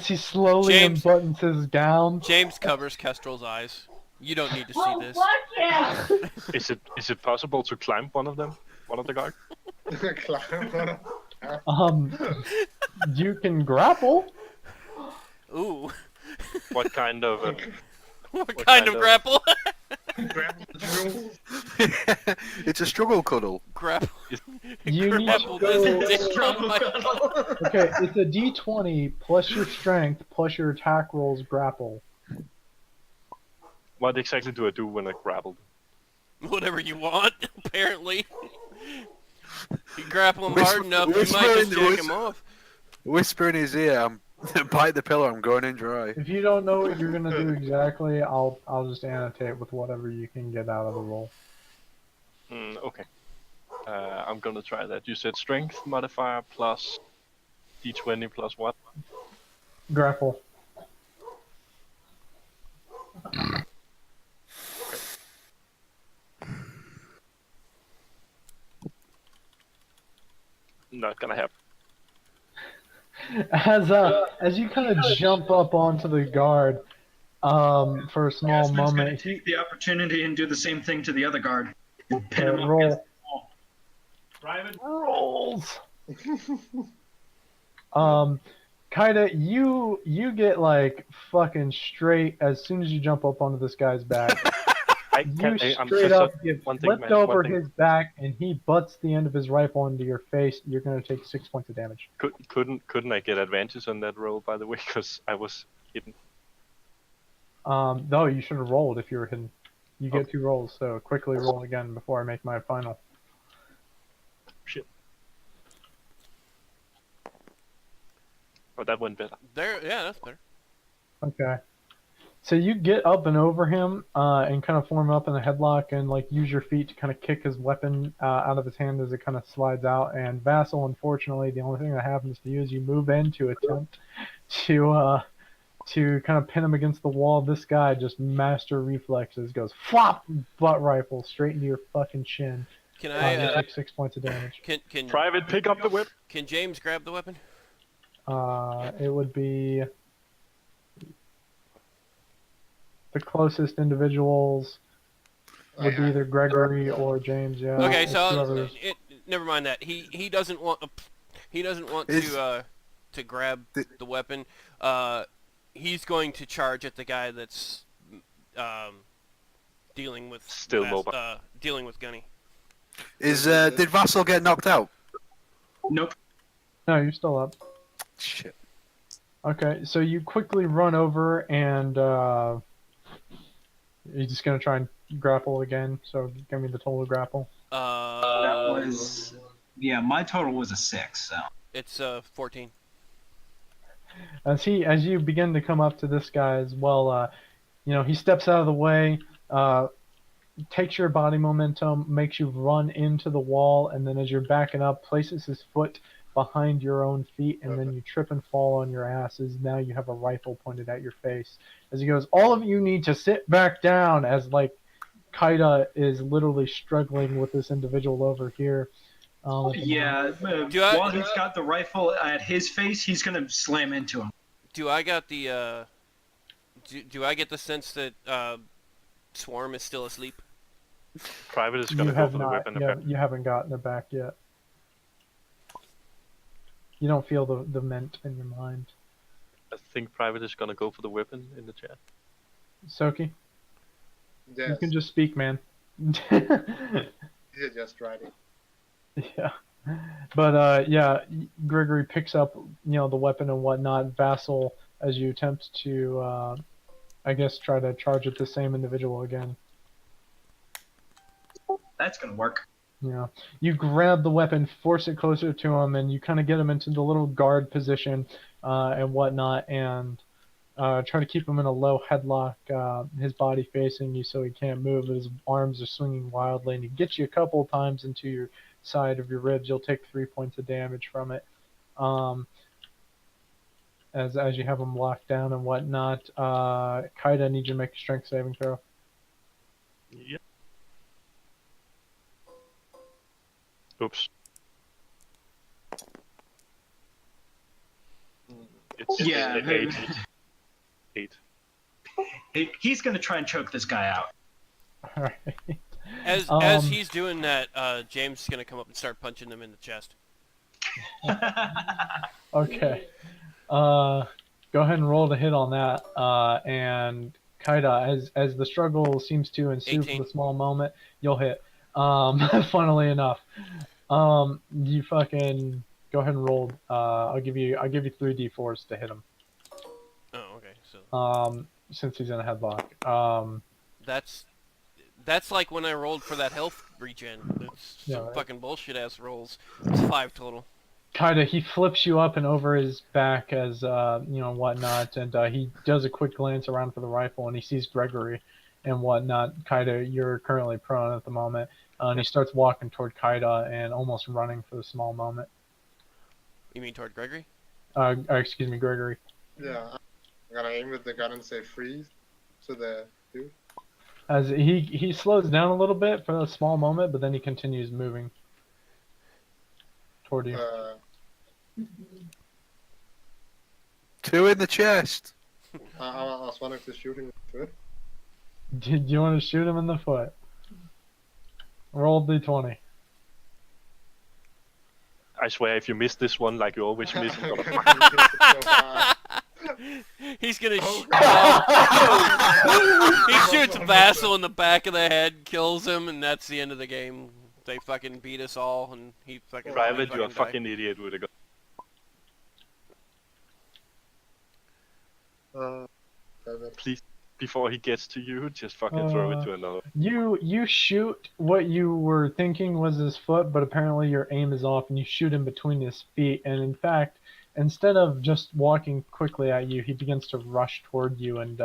he slowly James. unbuttons his gown. James covers Kestrel's eyes. You don't need to see Oh, this. fuck yeah! Is it possible to climb one of them? One of the guards? You can grapple. Ooh. What kind of... What kind of grapple? It's a struggle cuddle. Grapple. You need Grapple to go. this dick. Oh my God. Okay, it's a D20 plus your strength plus your attack rolls grapple. What exactly do I do when I grapple? Whatever you want, apparently. You grapple him Whisper- hard enough, you whisper might just in- jack whisper- him off. Whisper in his ear, bite the pillow, I'm going in dry. If you don't know what you're gonna do exactly, I'll just annotate with whatever you can get out of the roll. Okay. I'm gonna try that. You said strength modifier plus D20 plus what? Grapple. Not gonna happen. As you kind of jump up onto the guard, for a small Yasmin's gonna moment, take the opportunity and do the same thing to the other guard. Pin him up against roll. the wall. Private. Rolls. Kaida, you get like fucking straight as soon as you jump up onto this guy's back. You straight up get flipped over his back, and he butts the end of his rifle into your face. You're gonna take 6 points of damage. Couldn't I get advantage on that roll, by the way, because I was hidden? No, you should have rolled if you were hidden. You get Okay. 2 rolls, so quickly roll again before I make my final. Shit. Oh, that went better. There, yeah, that's better. Okay. So you get up and over him, and kind of form up in a headlock, and like use your feet to kind of kick his weapon out of his hand as it kind of slides out. And Vassal, unfortunately, the only thing that happens to you is you move in to attempt to kind of pin him against the wall. This guy just master reflexes, goes flop, butt rifle straight into your fucking chin. Can You I? take 6 points of damage. Can Private, pick up the whip. Can James grab the weapon? It would be the closest individuals would be either Gregory or James. Yeah. Okay, it's so whoever's- never mind that. He doesn't want to grab the weapon. He's going to charge at the guy that's dealing with Still mobile. dealing with Gunny. Did Vassal get knocked out? Nope. No, you're still up. Shit. Okay, so you quickly run over and you're just gonna try and grapple again. So give me the total grapple. That was... Yeah, my total was a 6, so... It's 14. As you begin to come up to this guy as well, he steps out of the way, takes your body momentum, makes you run into the wall, and then as you're backing up, places his foot behind your own feet, and then you trip and fall on your asses. Now you have a rifle pointed at your face. As he goes, all of you need to sit back down, as like Kaida is literally struggling with this individual over here. Yeah, while he's got the rifle at his face, he's gonna slam into him. Do I got the do I get the sense that Swarm is still asleep? Private is You gonna go have for the not. weapon. Yeah, you haven't gotten it back yet. You don't feel the mint in your mind. I think Private is gonna go for the weapon in the chat. Soki, Yes, you can just speak, man. you're just writing. Yeah. But yeah, Gregory picks up, the weapon and whatnot. Vassal, as you attempt to, I guess, try to charge at the same individual again. That's gonna work. You grab the weapon, force it closer to him, and you kind of get him into the little guard position and whatnot, and try to keep him in a low headlock, his body facing you so he can't move. His arms are swinging wildly, and he gets you a couple of times into your side of your ribs. You'll take 3 points of damage from it. As you have him locked down and whatnot. Kaida, I need you to make a strength saving throw. Yep. Oops. It's Yeah, eight. 8. he's gonna try and choke this guy out. Alright. As he's doing that, James is gonna come up and start punching him in the chest. Okay. Go ahead and roll to hit on that. And Kaida, as the struggle seems to ensue 18. for the small moment, you'll hit. Funnily enough. You fucking go ahead and roll. I'll give you 3d4s to hit him. Oh, okay. So Since he's in a headlock. that's like when I rolled for that health regen. It's Yeah, some right. fucking bullshit ass rolls. It's 5 total. Kaida, he flips you up and over his back as whatnot, and he does a quick glance around for the rifle, and he sees Gregory and whatnot. Kaida, you're currently prone at the moment, and he starts walking toward Kaida and almost running for the small moment. You mean toward Gregory? Excuse me, Gregory. Yeah, I'm gonna aim with the gun and say freeze to the dude. As he slows down a little bit for a small moment, but then he continues moving toward you. 2 in the chest. I was wondering to shoot him in the foot. Did you want to shoot him in the foot? Roll d20. I swear, if you miss this one, like you always miss, you're gonna He's gonna. He shoots Vassal in the back of the head, kills him, and that's the end of the game. They fucking beat us all, and he fucking. Private, you're a died. fucking idiot with a gun. Please, before he gets to you, just fucking throw it to another. You shoot what you were thinking was his foot, but apparently your aim is off, and you shoot him between his feet. And in fact, instead of just walking quickly at you, he begins to rush toward you and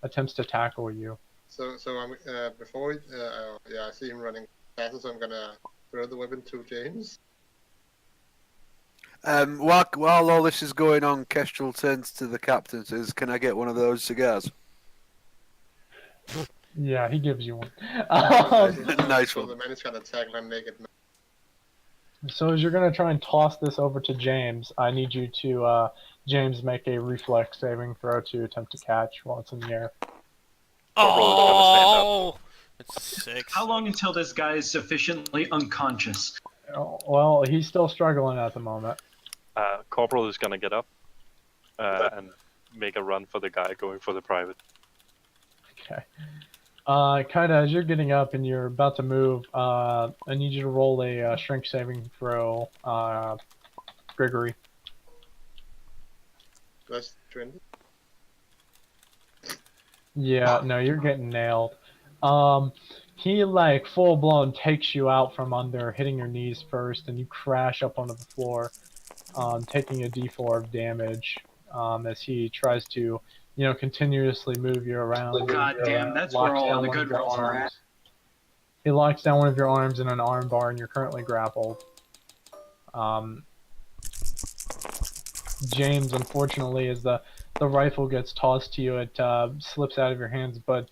attempts to tackle you. So I'm before I see him running faster, so I'm gonna throw the weapon to James. While all this is going on, Kestrel turns to the captain and says, "Can I get one of those cigars?" Yeah, he gives you one. Nice So one. the man is gonna tackle a naked man. So as you're going to try and toss this over to James, I need you to, James, make a reflex saving throw to attempt to catch while it's in the air. Oh, it's 6. How long until this guy is sufficiently unconscious? Oh, well, he's still struggling at the moment. Corporal is gonna get up and make a run for the guy going for the private. Okay. Kind of as you're getting up and you're about to move, I need you to roll a strength saving throw, Gregory. That's 20. Yeah, no, you're getting nailed. He like full blown takes you out from under, hitting your knees first, and you crash up onto the floor, taking a d4 of damage as he tries to, continuously move you around. God damn, that's where all the good rolls are at. He locks down one of your arms in an arm bar, and you're currently grappled. James, unfortunately, as the rifle gets tossed to you, it slips out of your hands, but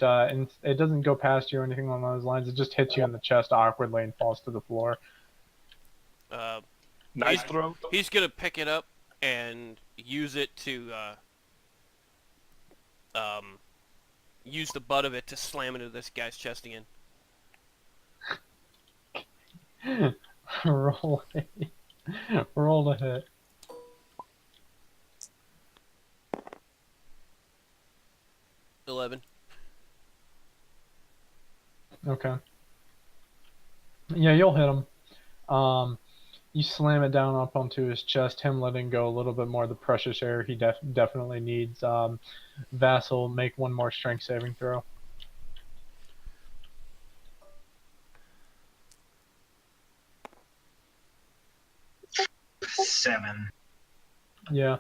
it doesn't go past you or anything along those lines. It just hits you in the chest awkwardly and falls to the floor. Nice throw. He's gonna pick it up and use it to use the butt of it to slam into this guy's chest again. Roll a hit. $11. Okay. Yeah, you'll hit him. You slam it down up onto his chest, him letting go a little bit more of the precious air he definitely needs. Vassal, make one more strength saving throw. 7. Yeah.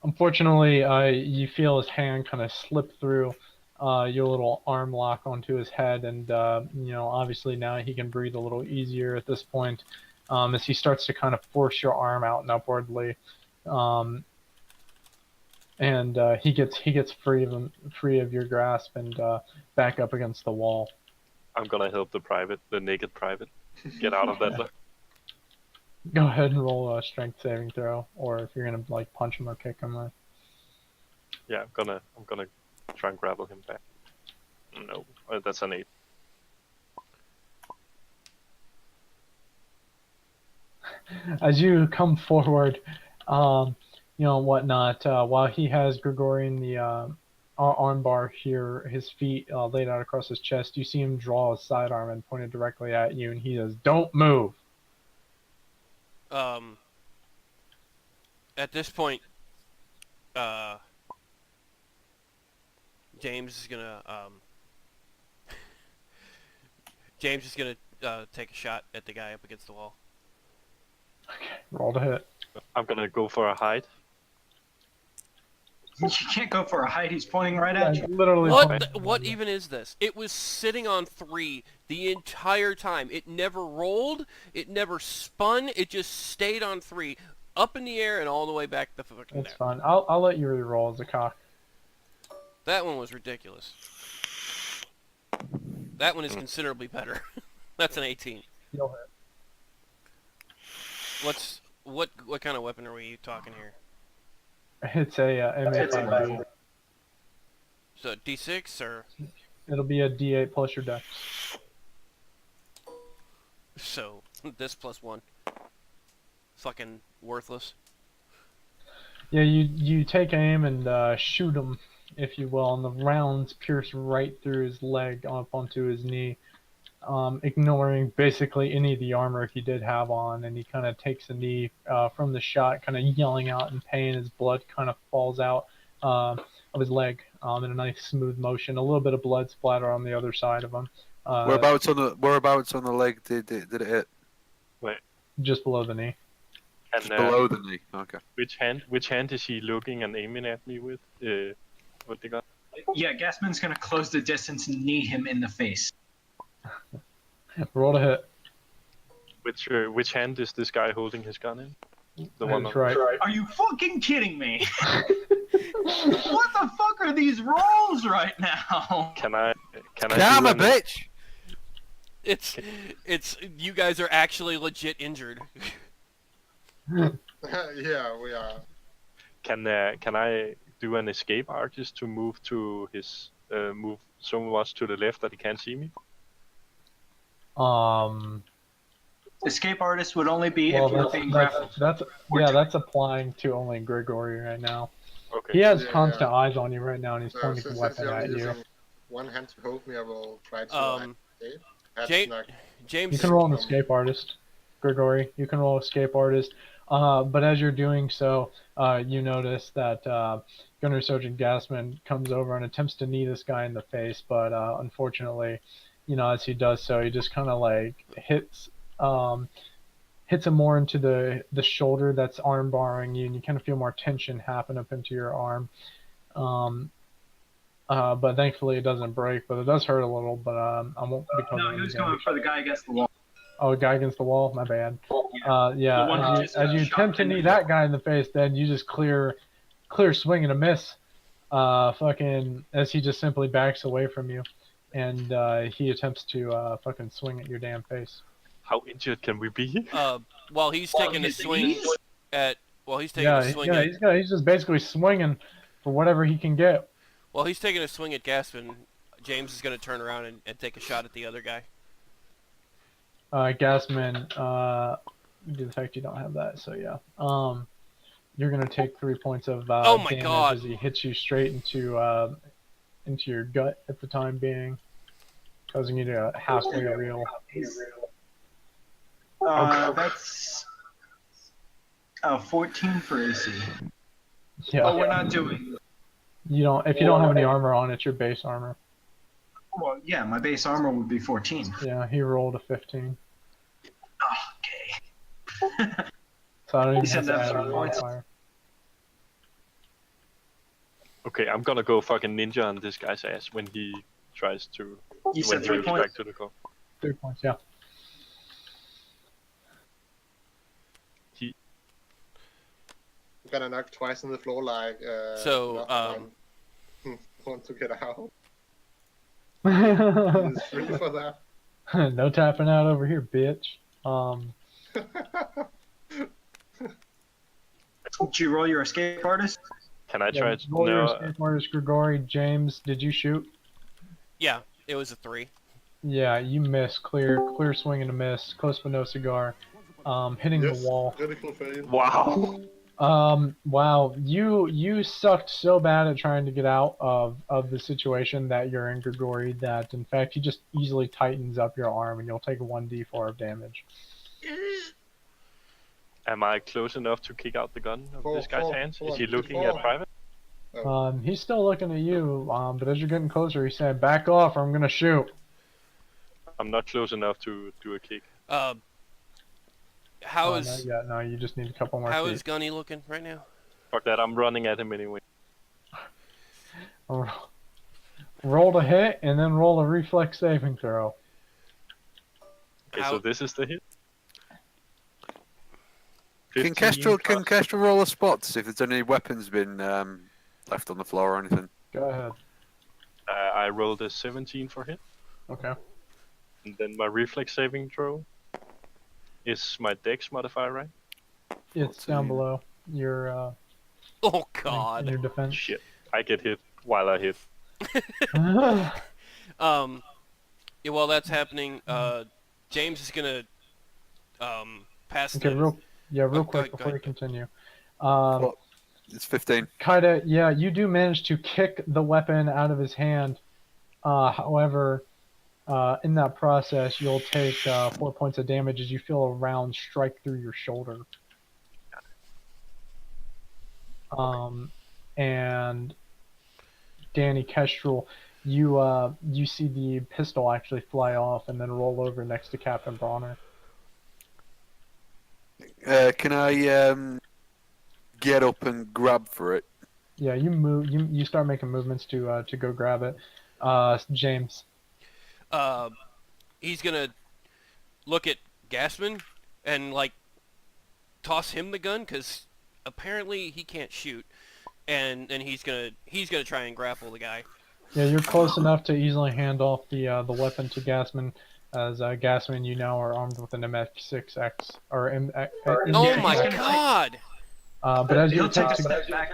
Unfortunately, you feel his hand kind of slip through your little arm lock onto his head, and obviously now he can breathe a little easier at this point, as he starts to kind of force your arm out and upwardly, and he gets free of your grasp and back up against the wall. I'm gonna help the naked private, get out of that. Go ahead and roll a strength saving throw, or if you're gonna like punch him or kick him. Yeah, I'm gonna try and grapple him back. No, that's an 8. As you come forward, whatnot, while he has Gregorian the armbar here, his feet laid out across his chest, you see him draw his sidearm and point it directly at you, and he says, "Don't move." At this point, James is gonna take a shot at the guy up against the wall. Okay, roll to hit. I'm gonna go for a hide. You can't go for a height. He's pointing right at you. Literally. What even is this? It was sitting on 3 the entire time. It never rolled. It never spun. It just stayed on 3, up in the air and all the way back the fucking That's down. fine. I'll let you re-roll as a cock. That one was ridiculous. That one is considerably better. That's an 18. You'll hit. What kind of weapon are we talking here? It's a MA5. So D6 or It'll be a D8 plus your dex. so this plus 1. Fucking worthless. Yeah, you take aim and shoot him, if you will, and the rounds pierce right through his leg up onto his knee, ignoring basically any of the armor he did have on, and he kind of takes a knee from the shot, kind of yelling out in pain. His blood kind of falls out of his leg in a nice smooth motion. A little bit of blood splatter on the other side of him. Whereabouts on the leg did it hit? Just below the knee. And Below the knee. Okay. which hand is he looking and aiming at me with? What they got? Yeah, Gasman's gonna close the distance and knee him in the face. Roll to hit. Which hand is this guy holding his gun in? The one That's on. right. Are you fucking kidding me? What the fuck are these rolls right now? Can I? Damn do a an- bitch! It's you guys are actually legit injured. Yeah, we are. Can I do an escape artist to move to his move so much to the left that he can't see me? Escape artist would only be Well, if you're being grappled. that's applying to only Gregory right now. Okay. He has Yeah, constant yeah. eyes on you right now, and he's So pointing since the weapon you're at you. using one hand to hold me, I will try to escape. That's Ja- not- James. You can roll an escape artist, Gregory. You can roll escape artist. But as you're doing so, you notice that Gunner Sergeant Gassman comes over and attempts to knee this guy in the face, but unfortunately, as he does so, he just kind of like hits him more into the shoulder that's arm barring you, and you kind of feel more tension happen up into your arm. But thankfully it doesn't break, but it does hurt a little, but I won't be covering No, he was it. going for the guy against the wall. Oh, a guy against the wall? My bad. The one who just As you shot attempt to in the knee that guy in the face, then you just clear swing and a miss. Fucking as he just simply backs away from you, and he attempts to fucking swing at your damn face. How injured can we be? While he's taking a his swing knees? at while he's taking a swing at he's just basically swinging for whatever he can get. while he's taking a swing at Gaspin, James is gonna turn around and take a shot at the other guy. Gassman, due to the fact you don't have that, so yeah. You're gonna take 3 points of Oh my damage God. as he hits you straight into your gut at the time being, causing you to halfway reel. That's 14 for AC. Yeah. Oh, we're not doing. You don't. If you don't have any armor on, it's your base armor. Well, yeah, my base armor would be 14. Yeah, he rolled a 15. Okay. So I don't even You have said to that's add a 3 points. modifier. Okay, I'm gonna go fucking ninja on this guy's ass when he tries to. You when said he 3 moves points? back to the car. 3 points, yeah. I'm gonna knock twice on the floor like. So, nothing. Want to get out. It's free for that. No tapping out over here, bitch. Did you roll your escape artist? Can I Yeah, try? roll your No. escape artist, Grigori. James, did you shoot? Yeah, it was a 3. Yeah, you missed. Clear swing and a miss. Close but no cigar. Hitting Yes. the wall. Critical fail. Wow. Wow. You sucked so bad at trying to get out of the situation that you're in, Grigori, that in fact he just easily tightens up your arm and you'll take 1d4 of damage. Am I close enough to kick out the gun of this guy's Four, hands? four, Is he looking four. at private? He's still looking at you, but as you're getting closer, he said, "Back off, or I'm gonna shoot." I'm not close enough to do a kick. How Oh, is not yet. No, you just need a couple more how feet. is Gunny looking right now? Fuck that, I'm running at him anyway. Roll to hit, and then roll a reflex saving throw. Okay, How- so this is the hit. Can 15 Kestrel roll a spot to see if there's any weapons been left on the floor or anything? Go ahead. I rolled a 17 for hit, Okay. and then my reflex saving throw is my dex modifier, right? It's down 14. below your Oh in God. your defense. Shit, I get hit while I hit. Yeah, while that's happening, James is gonna pass Okay, the. real go quick ahead, go before you ahead. continue. What? It's 15. Kaida, yeah, you do manage to kick the weapon out of his hand. However, in that process, you'll take 4 points of damage as you feel a round strike through your shoulder. And Danny Kestrel, you see the pistol actually fly off and then roll over next to Captain Bronner. Can I get up and grab for it? Yeah, you move. You start making movements to go grab it. James. He's gonna look at Gasman and like toss him the gun because apparently he can't shoot, and he's gonna try and grapple the guy. Yeah, you're close enough to easily hand off the weapon to Gasman. As Gasman, you now are armed with an MX6X or Oh my he's gonna- God! But as you He'll take attempt a to, step back.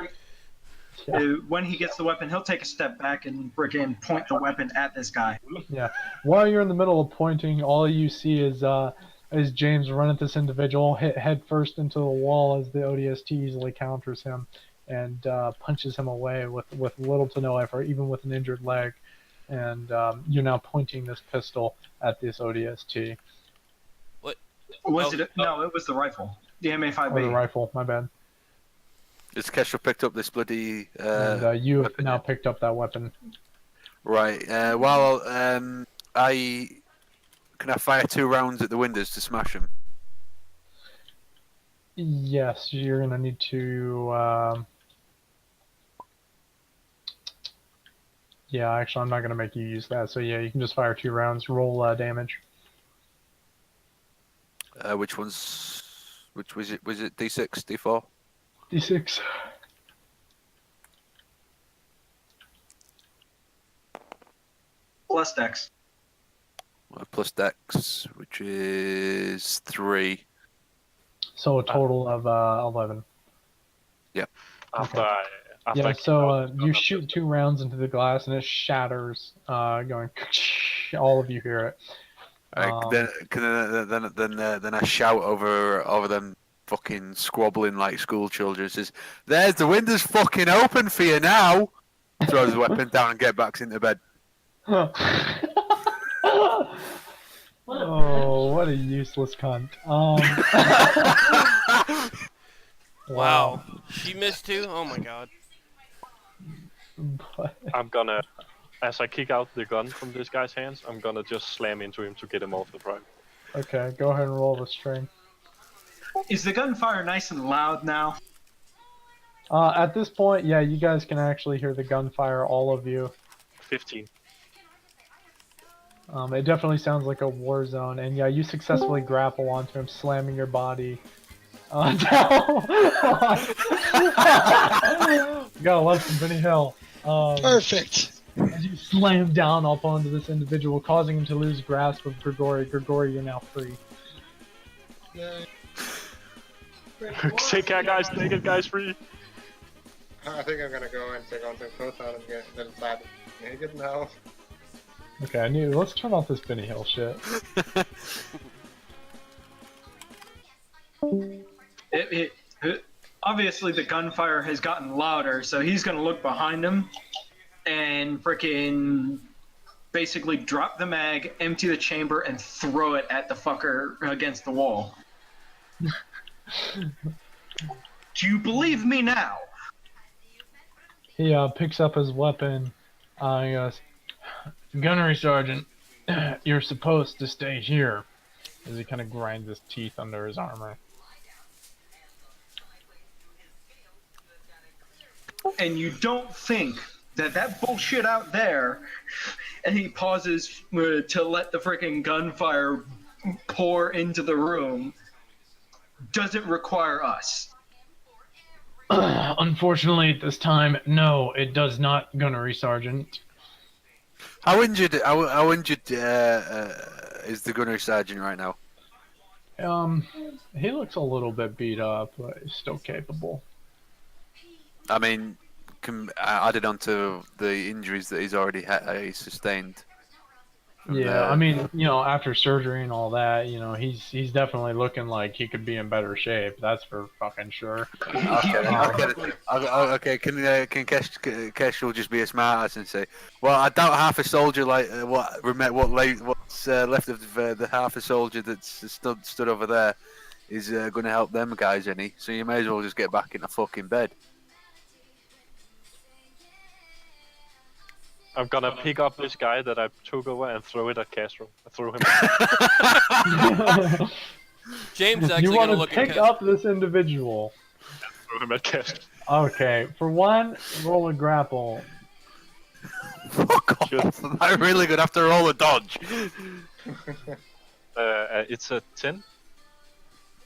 When he gets the weapon, he'll take a step back and frickin' point the weapon at this guy. yeah, while you're in the middle of pointing, all you see is James run at this individual, hit head first into the wall as the ODST easily counters him, and punches him away with little to no effort, even with an injured leg. And you're now pointing this pistol at this ODST. Was it? No, it was the rifle. The Or the MA5B. rifle, my bad. Has Kestrel picked up this bloody... And you have weapon now yet? picked up that weapon. Right. Well, can I fire 2 rounds at the windows to smash them? Yes, you're gonna need to. Yeah, actually, I'm not gonna make you use that. So yeah, you can just fire 2 rounds. Roll damage. Which ones? Which was it? Was it D6, D4? D6. Plus Dex. Plus Dex, which is 3. So a total of 11. After Okay. I Yeah. kick So out the gun, you I'm shoot just- 2 rounds into the glass and it shatters, going. All of you hear it. Then I shout over them fucking squabbling like school children. Says, "There's the window's fucking open for you now." Throws the weapon down and get back into bed. Oh, what a useless cunt. Wow. She missed too. Oh my God. I'm gonna, as I kick out the gun from this guy's hands, I'm gonna just slam into him to get him off the private. Okay, go ahead and roll the strength. Is the gunfire nice and loud now? At this point, yeah, you guys can actually hear the gunfire, all of you. 15. It definitely sounds like a war zone, and yeah, you successfully grapple onto him, slamming your body down. Gotta love some Benny Hill. Perfect. As you slam down up onto this individual, causing him to lose grasp of Grigori. Grigori, you're now free. Take care, guys. Take it, guys, free. I think I'm gonna go and take on some close out and get a little sad naked now. Okay, I knew. Let's turn off this Benny Hill shit. Obviously, the gunfire has gotten louder, so he's gonna look behind him and frickin' basically drop the mag, empty the chamber, and throw it at the fucker against the wall. Do you believe me now? He picks up his weapon. He goes, "Gunnery Sergeant, you're supposed to stay here." As he kind of grinds his teeth under his armor. And you don't think that bullshit out there, and he pauses to let the freaking gunfire pour into the room, doesn't require us. Unfortunately, at this time, no, it does not, Gunnery Sergeant. How injured? How injured is the gunnery sergeant right now? He looks a little bit beat up, but he's still capable. I mean, added on to the injuries that he's already sustained. Yeah, I mean, you know, after surgery and all that, you know, he's definitely looking like he could be in better shape. That's for fucking sure. Okay. Can Kesh will just be a smartass and say, "Well, I doubt half a soldier what's left of the half a soldier that's stood over there is going to help them guys any. So you may as well just get back in the fucking bed." I'm gonna pick up this guy that I took over and throw it at Castro. I throw him. James is You actually want gonna to look pick at up this individual. Throw him at Castro. Okay, for one, roll a grapple. Fuck off! I'm really gonna have to roll a dodge. It's a 10.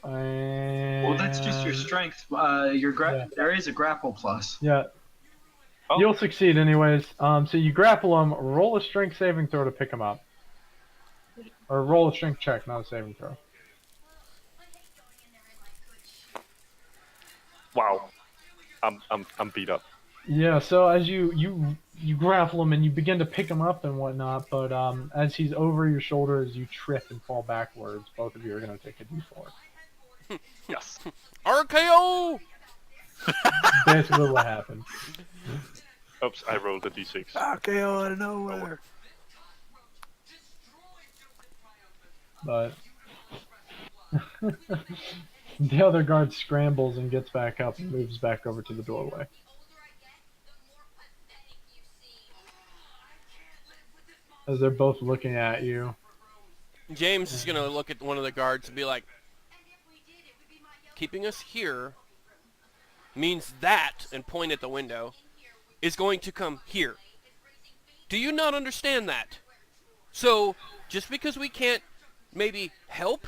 Well, that's just your strength. There is a grapple plus. Yeah. Oh. You'll succeed anyways. So you grapple him, roll a strength saving throw to pick him up. Or roll a strength check, not a saving throw. Wow. I'm beat up. Yeah, so as you grapple him and you begin to pick him up and whatnot, but as he's over your shoulders, you trip and fall backwards. Both of you are going to take a d4. Yes. RKO! Basically what happened. Oops, I rolled a d6. Okay, out of nowhere. But the other guard scrambles and gets back up and moves back over to the doorway. As they're both looking at you. James is gonna look at one of the guards and be like, keeping us here means that, and point at the window, is going to come here. Do you not understand that? So, just because we can't maybe help,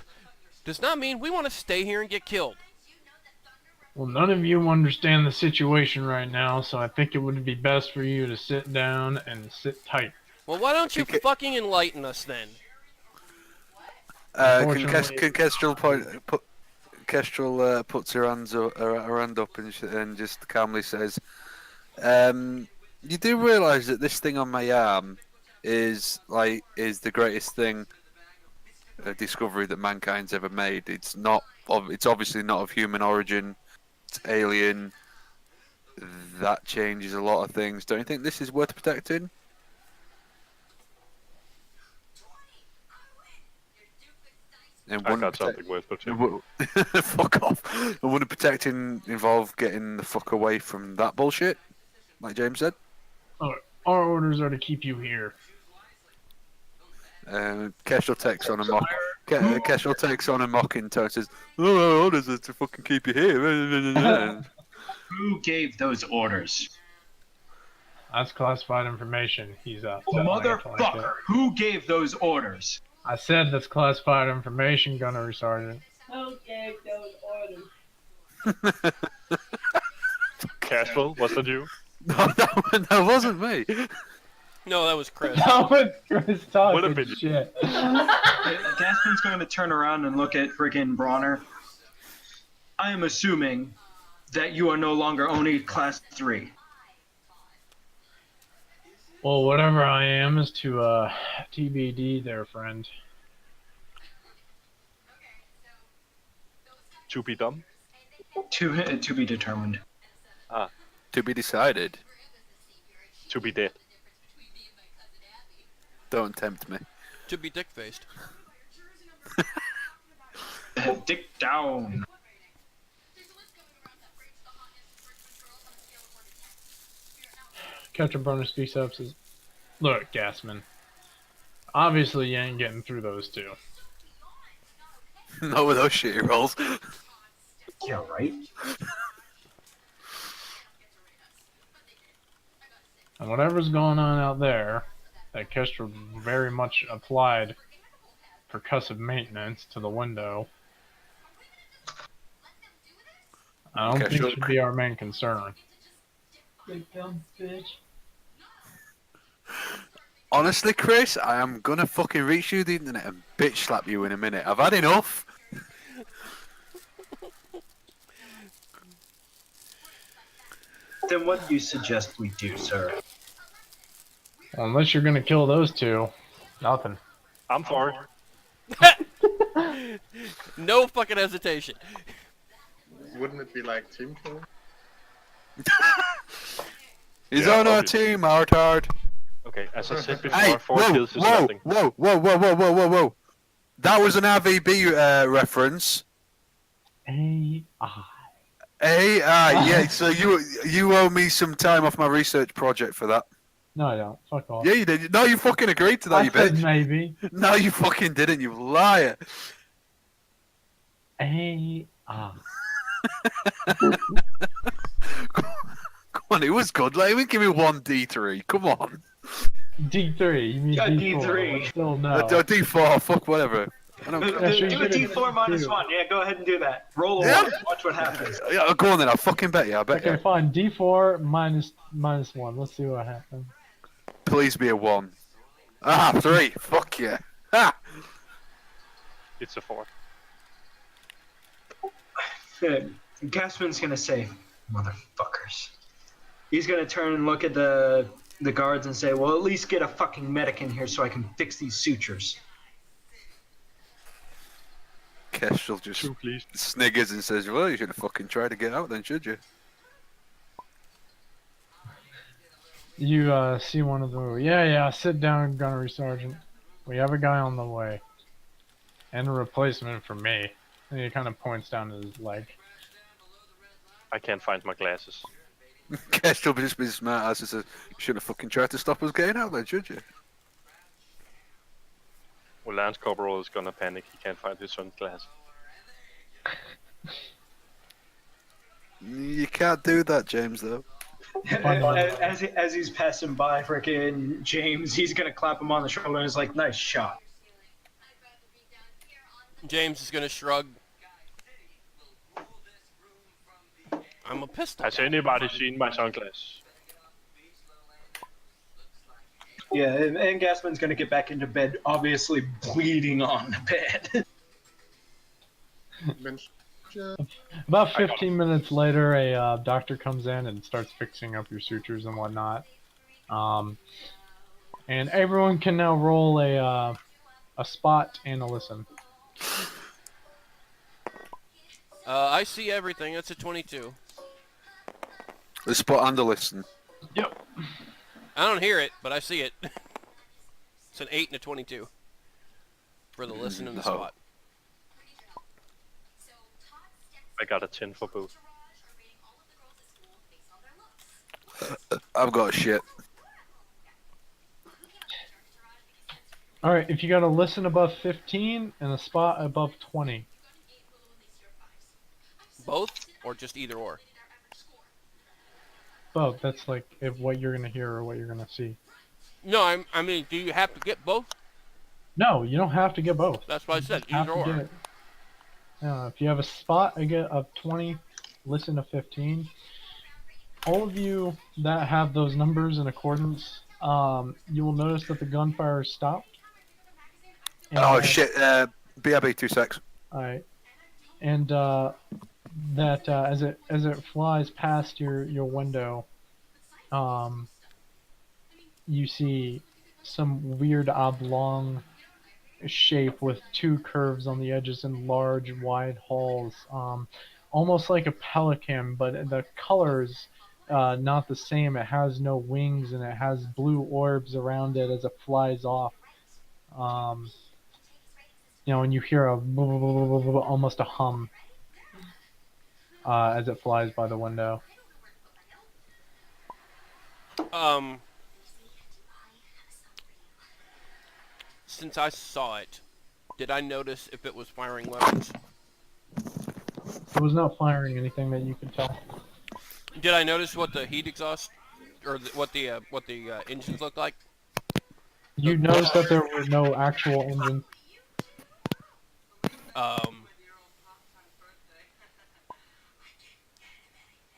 does not mean we want to stay here and get killed. Well, none of you understand the situation right now, so I think it would be best for you to sit down and sit tight. Well, why don't you fucking enlighten us then? Can Kestrel Kestrel puts her hand up and just calmly says, "You do realise that this thing on my arm is the greatest thing, discovery that mankind's ever made. It's obviously not of human origin. It's alien. That changes a lot of things. Don't you think this is worth protecting?" And I got something worth protecting. Fuck off. And wouldn't protecting involve getting the fuck away from that bullshit, like James said? Our orders are to keep you here. Kestrel takes on a mock. Kestrel takes on a mocking tone and says, "Oh, orders are to fucking keep you here." Who gave those orders? That's classified information. He's Motherfucker! Who gave those orders? I said that's classified information, Gunnery Sergeant. Who gave those orders? Casual, was that you? No, that wasn't me. No, that was Chris. That was Chris Would have talking been. shit. Gaspin's going to turn around and look at friggin' Bronner. I am assuming that you are no longer only Class 3. Well, whatever I am is to TBD there, friend. To be dumb? To be determined. To be decided. To be dead. Don't tempt me. To be dick-faced. Dick down. Captain Burner speaks up, says, "Look, Gasman. Obviously, you ain't getting through those two. Not with those shitty rolls. Yeah, right? And whatever's going on out there, that Kestrel very much applied percussive maintenance to the window. I don't think it should be our main concern." Big dumb bitch. Honestly, Chris, I am gonna fucking reach you the internet and bitch slap you in a minute. I've had enough. Then what do you suggest we do, sir? Well, unless you're gonna kill those two, nothing. I'm for it. No fucking hesitation. Wouldn't it be like team killing? He's Yeah, on our obviously. team, Artard. Okay, as I said before, Hey, 4 whoa, kills is whoa, nothing. whoa, whoa, whoa, whoa, whoa, whoa, whoa, whoa. That was an RVB reference. AI. Hey, yeah, so you owe me some time off my research project for that. No, I don't. Fuck off. Yeah, you did. No, you fucking agreed to that, I you said bitch. maybe. No, you fucking didn't, you liar. AI. Come on, it was good. Like, even give me one D3. Come on. D3. You mean Yeah, D4? D3. Still no. D4, fuck whatever. I don't care. Yeah, sure, Do you a did it. D4 minus Do. 1. Yeah, go ahead and do that. Roll a Yeah. 1. Watch what happens. Yeah, go on then. I'll fucking bet you. I bet Okay, you. fine. D4 minus 1. Let's see what happens. Please be a 1. Ah, 3. Fuck yeah. Ah. It's a 4. Gaspin's gonna say, "Motherfuckers." He's gonna turn and look at the guards and say, "Well, at least get a fucking medic in here so I can fix these sutures." Kestrel just 2, please. sniggers and says, "Well, you should have fucking tried to get out then, should you?" You see one of the. Yeah. Sit down, Gunnery Sergeant. We have a guy on the way. And a replacement for me. And he kind of points down his leg. I can't find my glasses. Kestrel just be smart ass and says, "You should have fucking tried to stop us getting out then, should you?" Well, Lance Corporal is gonna panic. He can't find his sunglasses. You can't do that, James, though. As he's passing by frickin' James, he's gonna clap him on the shoulder and he's like, "Nice shot." James is gonna shrug. I'm a pistol. Has anybody seen my sunglasses? Yeah, and Gaspin's gonna get back into bed, obviously bleeding on the bed. About 15 minutes later, a doctor comes in and starts fixing up your sutures and whatnot. And everyone can now roll a spot and a listen. I see everything. That's a 22. The spot and the listen. Yep. I don't hear it, but I see it. It's an 8 and a 22 for the listen and the No. spot. I got a 10 for both. I've got shit. All right, if you got a listen above 15 and a spot above 20. Both, or just either or? Both. That's like if what you're gonna hear or what you're gonna see. No, I mean, do you have to get both? No, you don't have to get both. That's what I You said, just have either to or. get. If you have a spot of 20, listen to 15. All of you that have those numbers in accordance, you will notice that the gunfire stopped. Oh And, shit! BRB 2 secs. all right, and that as it flies past your window, you see some weird oblong shape with two curves on the edges and large wide halls, almost like a pelican, but the colors not the same. It has no wings and it has blue orbs around it as it flies off. um, and you hear almost a hum as it flies by the window. Since I saw it, did I notice if it was firing weapons? It was not firing anything that you could tell. Did I notice what the heat exhaust, or what the engines looked like? You noticed that there were no actual engines.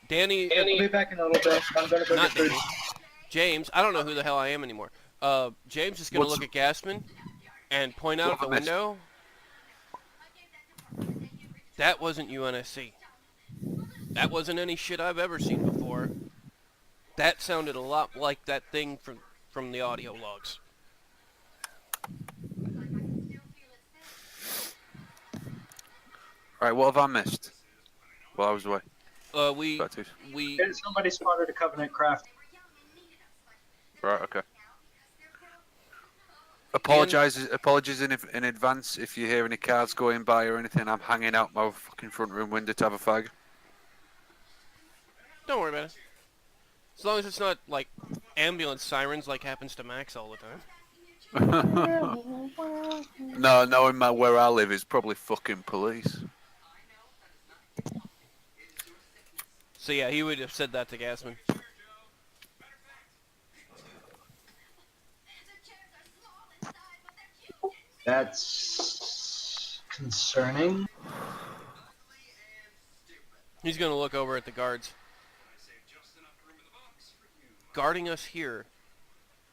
Danny, I'll be back in a little bit. I'm gonna go get not food. Danny. James, I don't know who the hell I am anymore. James is gonna look at Gassman and point out the window. That wasn't UNSC. That wasn't any shit I've ever seen before. That sounded a lot like that thing from the audio logs. Right, what have I missed? While I was away. We Somebody spotted a Covenant craft. Right, okay. Apologies in advance if you hear any cars going by or anything. I'm hanging out my fucking front room window to have a fag. Don't worry about it. As long as it's not like ambulance sirens like happens to Max all the time. No, knowing where I live is probably fucking police. So yeah, he would have said that to Gassman. That's concerning. He's gonna look over at the guards. Guarding us here,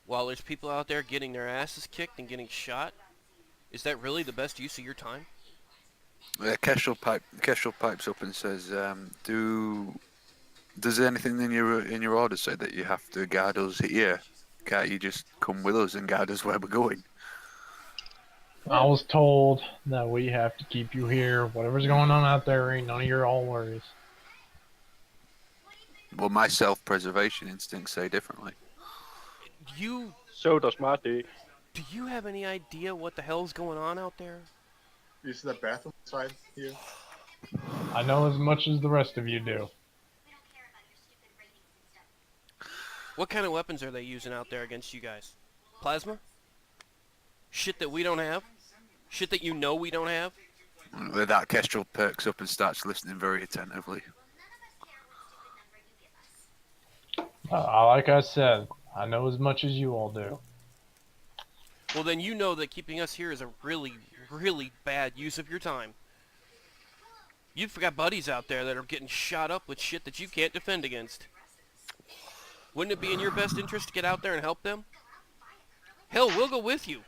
while there's people out there getting their asses kicked and getting shot, is that really the best use of your time? Kestrel pipes up and says, does anything in your order say that you have to guard us here? Can't you just come with us and guide us where we're going? I was told that we have to keep you here. Whatever's going on out there ain't none of your all worries. Well, my self-preservation instincts say differently. So does my dick. Do you have any idea what the hell's going on out there? You see the bathroom side here? I know as much as the rest of you do. What kind of weapons are they using out there against you guys? Plasma? Shit that we don't have? Shit that you know we don't have? With that, Kestrel perks up and starts listening very attentively. Like I said, I know as much as you all do. Well, then you know that keeping us here is a really, really bad use of your time. You've got buddies out there that are getting shot up with shit that you can't defend against. Wouldn't it be in your best interest to get out there and help them? Hell, we'll go with you.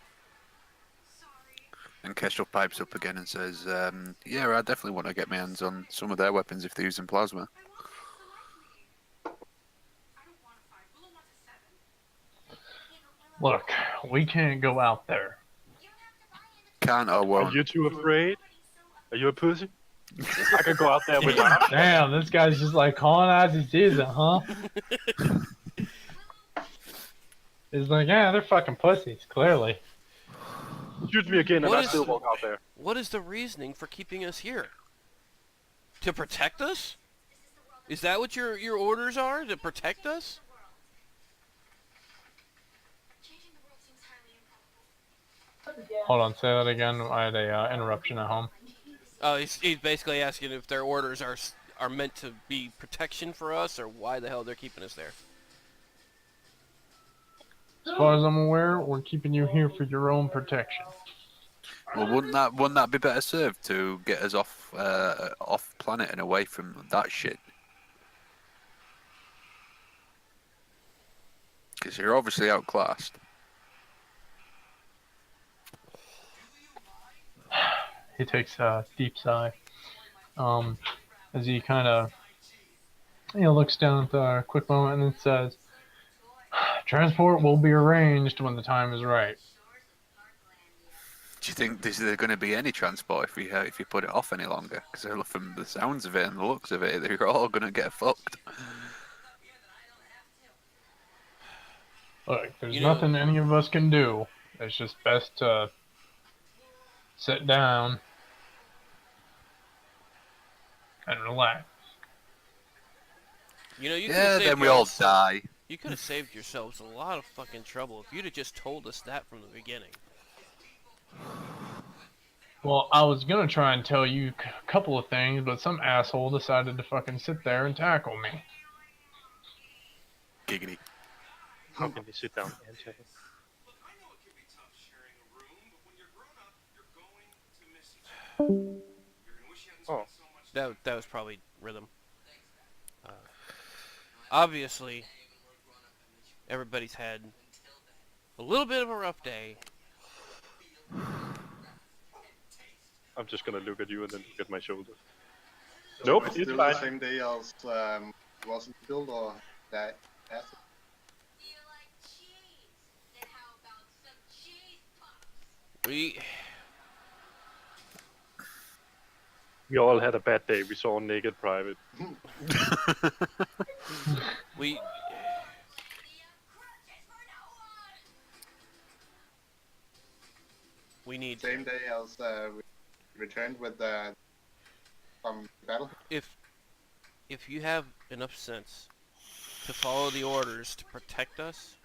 And Kestrel pipes up again and says, yeah, I definitely want to get my hands on some of their weapons if they're using plasma. Look, we can't go out there. Can't or won't. Are you too afraid? Are you a pussy? I could go out there with my... Damn, this guy's just like calling as he sees it, huh? He's like, yeah, they're fucking pussies, clearly. Shoot me again and I still walk out there. What is the reasoning for keeping us here? To protect us? Is that what your orders are? To protect us? Hold on, say that again. I had a interruption at home. Oh, he's basically asking if their orders are meant to be protection for us, or why the hell they're keeping us there. As far as I'm aware, we're keeping you here for your own protection. Well, wouldn't that be better served to get us off planet and away from that shit? Because you're obviously outclassed. He takes a deep sigh. As he kind of, looks down at a quick moment and then says, "Transport will be arranged when the time is right." Do you think there's going to be any transport if you put it off any longer? Because from the sounds of it and the looks of it, they're all going to get fucked. Look, there's nothing any of us can do. It's just best to sit down and relax. You know, then we all die. You could have saved yourselves a lot of fucking trouble if you'd have just told us that from the beginning. Well, I was gonna try and tell you a couple of things, but some asshole decided to fucking sit there and tackle me. Giggity. How can we sit down and check it? Oh. That was probably rhythm. Obviously, everybody's had a little bit of a rough day. I'm just gonna look at you and then look at my shoulder. So Nope, it's it's still fine. the same day as wasn't killed or that acid. We all had a bad day. We saw a naked private. We need Same day as we returned with from battle. if you have enough sense to follow the orders to protect us,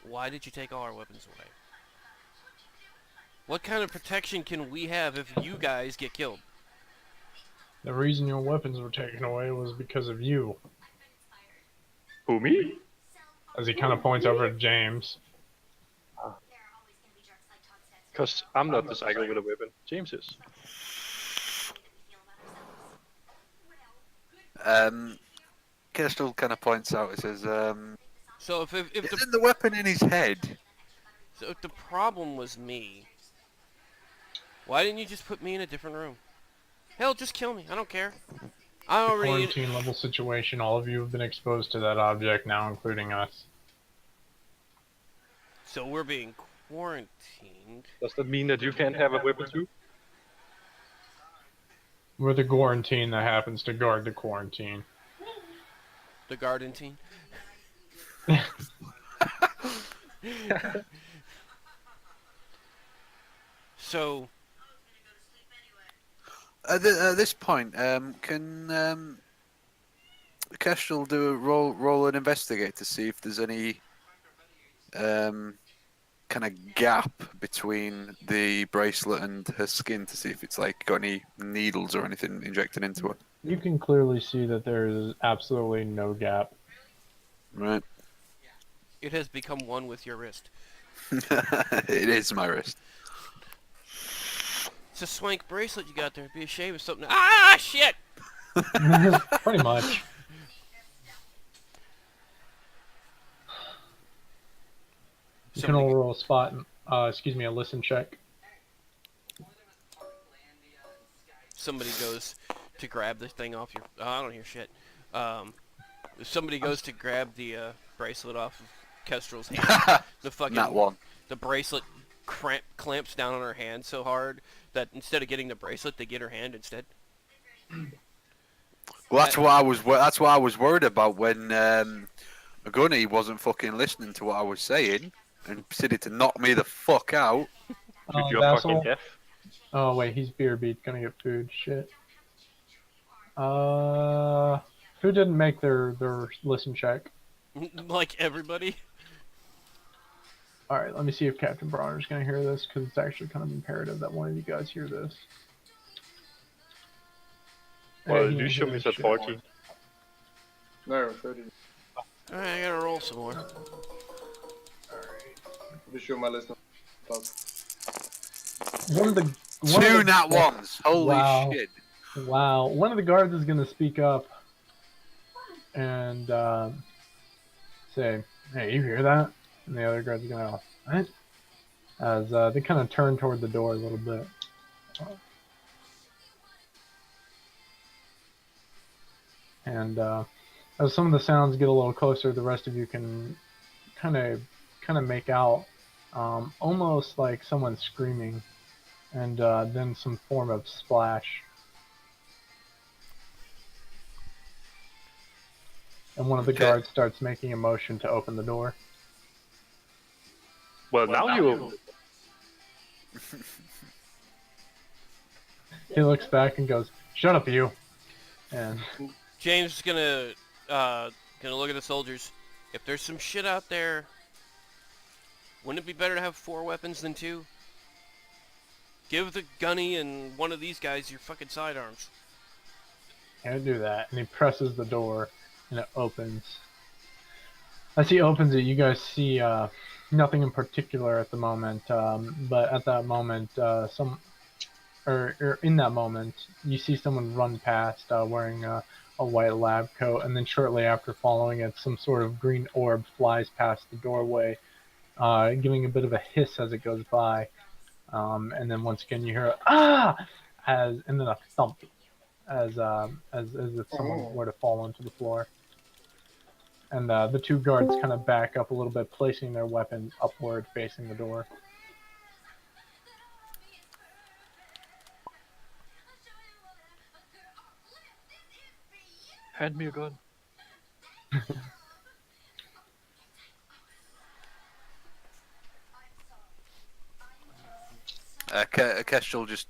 why did you take all our weapons away? What kind of protection can we have if you guys get killed? The reason your weapons were taken away was because of you. Who, me? As he kind of points over at James. Because I'm not the psycho with a weapon. James is. Kestrel kind of points out, it says, So if isn't the weapon in his head? So if the problem was me, why didn't you just put me in a different room? Hell, just kill me. I don't care. I already... Quarantine level situation. All of you have been exposed to that object now, including us. So we're being quarantined. Does that mean that you can't have a weapon too? We're the quarantine that happens to guard the quarantine. The garden team. So at this point, can Kestrel do a roll and investigate to see if there's any kind of gap between the bracelet and her skin, to see if it's like got any needles or anything injected into her? You can clearly see that there is absolutely no gap. Right. it has become one with your wrist. It is my wrist. It's a swank bracelet you got there. It'd be a shame if something... Ah, shit! Pretty much. You can all roll a spot, a listen check. Somebody goes to grab the thing off your... Oh, I don't hear shit. If somebody goes to grab the bracelet off of Kestrel's hand, the fucking... Not one. The bracelet clamps down on her hand so hard that instead of getting the bracelet, they get her hand instead. Well, that's what I was worried about when Gunny wasn't fucking listening to what I was saying and proceeded to knock me the fuck out. If you're Vassal? fucking deaf. Oh wait, he's beer beat. Gonna get food. Shit. Who didn't make their listen check? Like everybody. Alright, let me see if Captain Bronner's gonna hear this, because it's actually kind of imperative that one of you guys hear this. Well, He ain't Lucium hearing is at shit. 40. No, 30. Alright, I gotta roll some more. Be sure my listener. One of the Two nat ones. Holy Wow. shit. Wow. One of the guards is gonna speak up and say, "Hey, you hear that?" And the other guard's gonna go, "What?" As they kind of turn toward the door a little bit. And as some of the sounds get a little closer, the rest of you can kind of make out almost like someone screaming, and then some form of splash. And one of the Okay. guards starts making a motion to open the door. Well, now you. He looks back and goes, "Shut up, you!" And James is gonna look at the soldiers. If there's some shit out there, wouldn't it be better to have 4 weapons than 2? Give the gunny and one of these guys your fucking sidearms. can't do that. And he presses the door, and it opens. As he opens it, you guys see nothing in particular at the moment, but at that moment, in that moment, you see someone run past wearing a white lab coat, and then shortly after following it, some sort of green orb flies past the doorway, giving a bit of a hiss as it goes by. And then once again, you hear a, "Ah!" and then a thump, as if someone were to fall onto the floor. And the 2 guards kind of back up a little bit, placing their weapon upward, facing the door. Hand me a gun. Kestrel just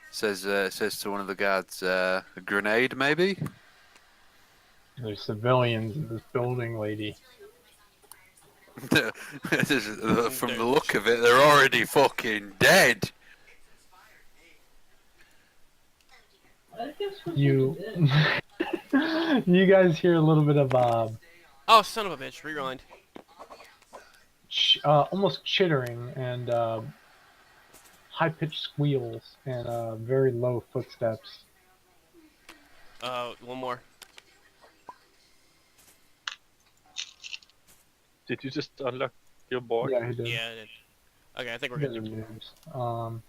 says to one of the guards, a grenade maybe? There's civilians in this building, lady. From the look of it, they're already fucking dead. You, you guys hear a little bit of Oh, son of a bitch! Rewind. almost chittering and high-pitched squeals and very low footsteps. One more. Did you just unlock your board? Yeah, he did. Yeah, I did. Okay, I think we're You guys good. are noobs.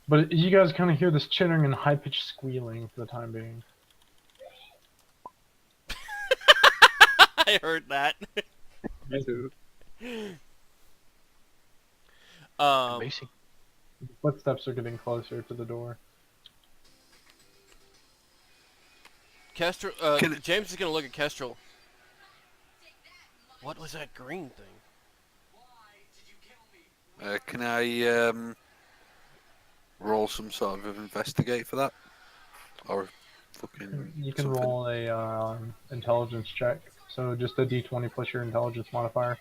But you guys kind of hear this chittering and high-pitched squealing for the time being. I heard that. Me too. Amazing. The footsteps are getting closer to the door. Kestrel, James is gonna look at Kestrel. What was that green thing? Can I roll some sort of investigate for that? Or fucking You can something? roll a intelligence check. So just a d20 plus your intelligence modifier.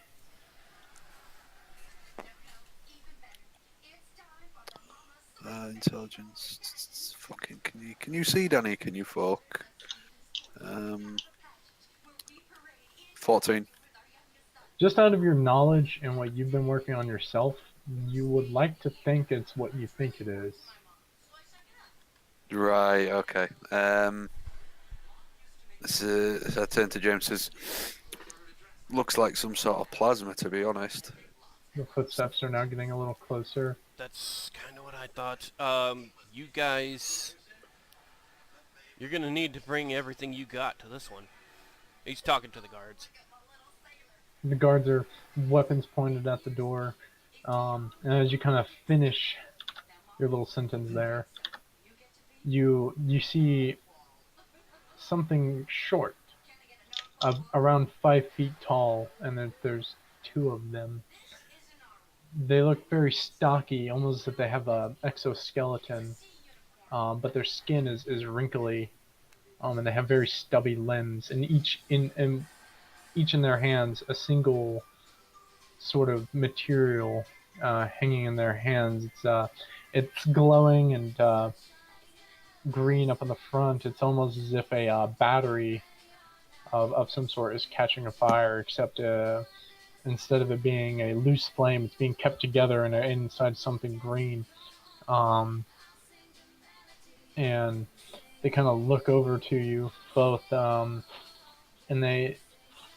Intelligence. Fucking. Can you see, Danny? Can you fuck? 14. Just out of your knowledge and what you've been working on yourself, you would like to think it's what you think it is. Right. Okay. So I turn to James. Says, looks like some sort of plasma, to be honest. The footsteps are now getting a little closer. That's kind of what I thought. You guys, you're gonna need to bring everything you got to this one. He's talking to the guards. The guards are weapons pointed at the door. And as you kind of finish your little sentence there, you see something short, around 5 feet tall, and there's 2 of them. They look very stocky, almost as if they have a exoskeleton, but their skin is wrinkly, and they have very stubby limbs, and each in their hands a single sort of material hanging in their hands. It's glowing and green up on the front. It's almost as if a battery of some sort is catching a fire, except instead of it being a loose flame, it's being kept together inside something green. And they kind of look over to you both, and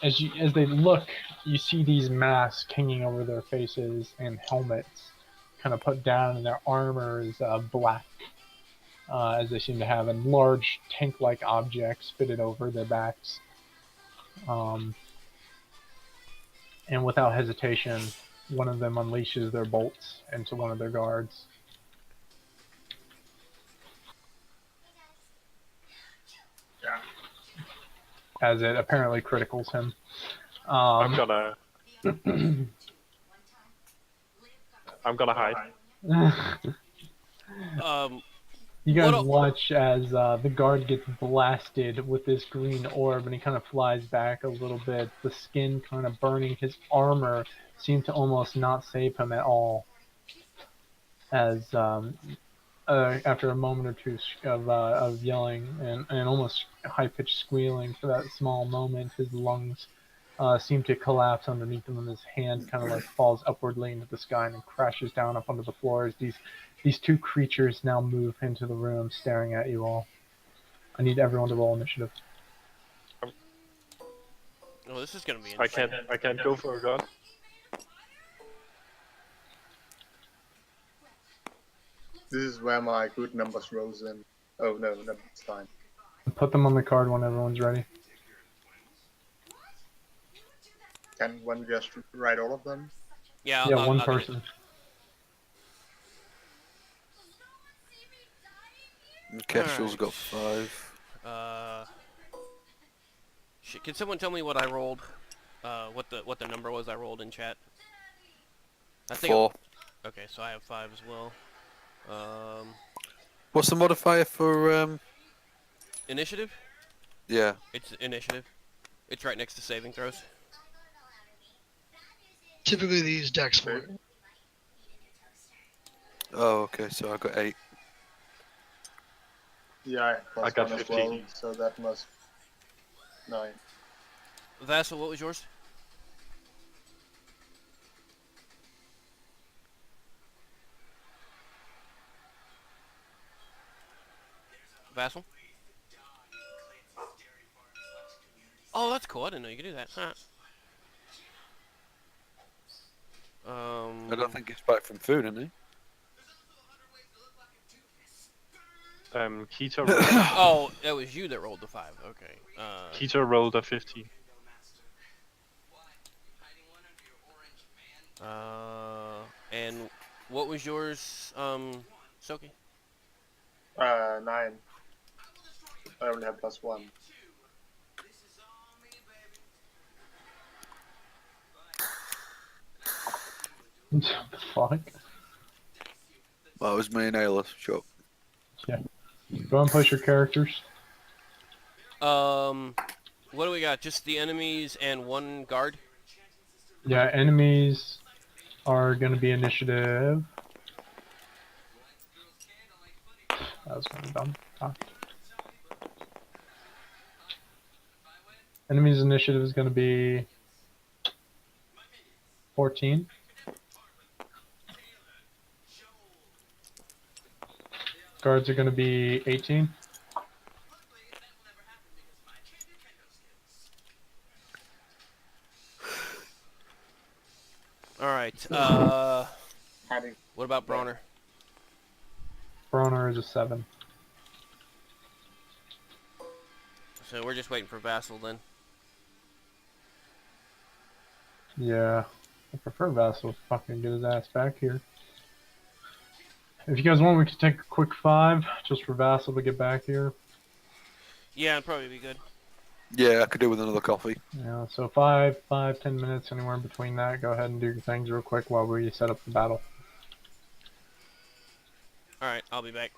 as they look, you see these masks hanging over their faces and helmets kind of put down, and their armor is black, as they seem to have, and large tank-like objects fitted over their backs. And without hesitation, one of them unleashes their bolts into one of their guards. Yeah. As it apparently criticals him. I'm gonna hide. You guys watch as the guard gets blasted with this green orb, and he kind of flies back a little bit. The skin kind of burning. His armor seemed to almost not save him at all. As after a moment or two of yelling and almost high-pitched squealing for that small moment, his lungs seem to collapse underneath him, and his hand kind of like falls upwardly into the sky and crashes down up onto the floor as these two creatures now move into the room, staring at you all. I need everyone to roll initiative. Oh, this is gonna be I interesting. can't go for a gun. This is where my good numbers rolls in. Oh no, that's fine. Put them on the card when everyone's ready. Can one just write all of them? Yeah, Yeah, I'll one get it. person. Kestrel's got 5. Shit, can someone tell me what I rolled? What the number was I rolled in chat? I think 4. Okay, so I have 5 as well. What's the modifier for Initiative? Yeah. It's initiative. It's right next to saving throws. Typically they use Dex for it. Oh, okay. So I got 8. Yeah, I got 1 as 15. well, so that must 9. Vassal, what was yours? Vassal? Oh, that's cool. I didn't know you could do that. Huh. I don't think he's back from food, isn't he? Keita rolled, Oh, that was you that rolled the 5. Okay. Keita rolled a 15. And what was yours, Soki? 9. I only have +1. What the fuck? Well, it was me and Ayla. Sure. Yeah. Go and push your characters. What do we got? Just the enemies and 1 guard? Yeah, enemies are going to be initiative. That was kind of dumb. Enemies initiative is going to be 14. Guards are going to be 18. Alright, Having what about Brawner? Brawner is a 7. So we're just waiting for Vassal then. Yeah. I prefer Vassal to fucking get his ass back here. If you guys want, we can take a quick 5 just for Vassal to get back here. Yeah, it'd probably be good. Yeah, I could do with another coffee. Yeah, so 5, 10 minutes, anywhere in between that. Go ahead and do your things real quick while we set up the battle. Alright, I'll be back.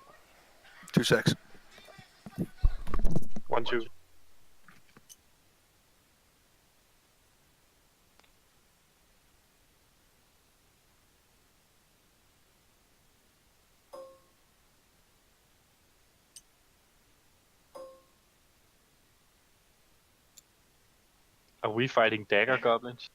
2 secs. 1, 2. Are we fighting dagger goblins?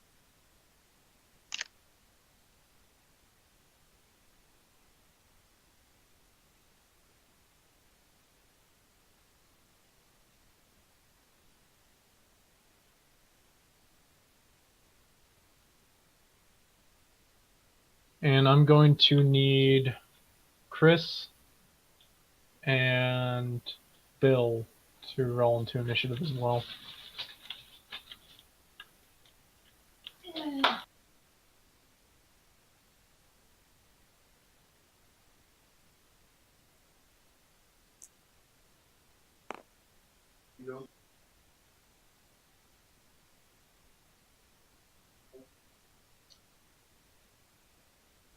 And I'm going to need Chris and Bill to roll into initiative as well.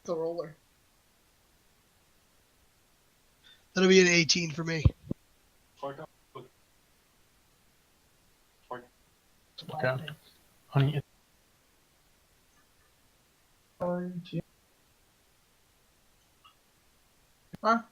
The roller. That'll be an 18 for me. Okay. Honey, Huh?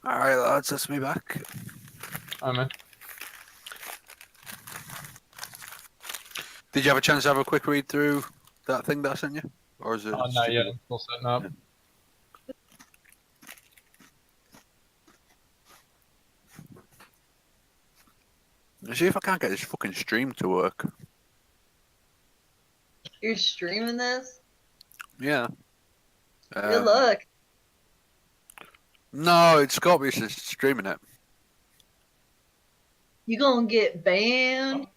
Alright, lads, that's me back. I'm in. Did you have a chance to have a quick read through that thing that I sent you? Or is it Not yet. I'm still setting up. Let's see if I can't get this fucking stream to work. You're streaming this? Yeah. Good luck. No, it's Scorpious is streaming it. You gonna get banned?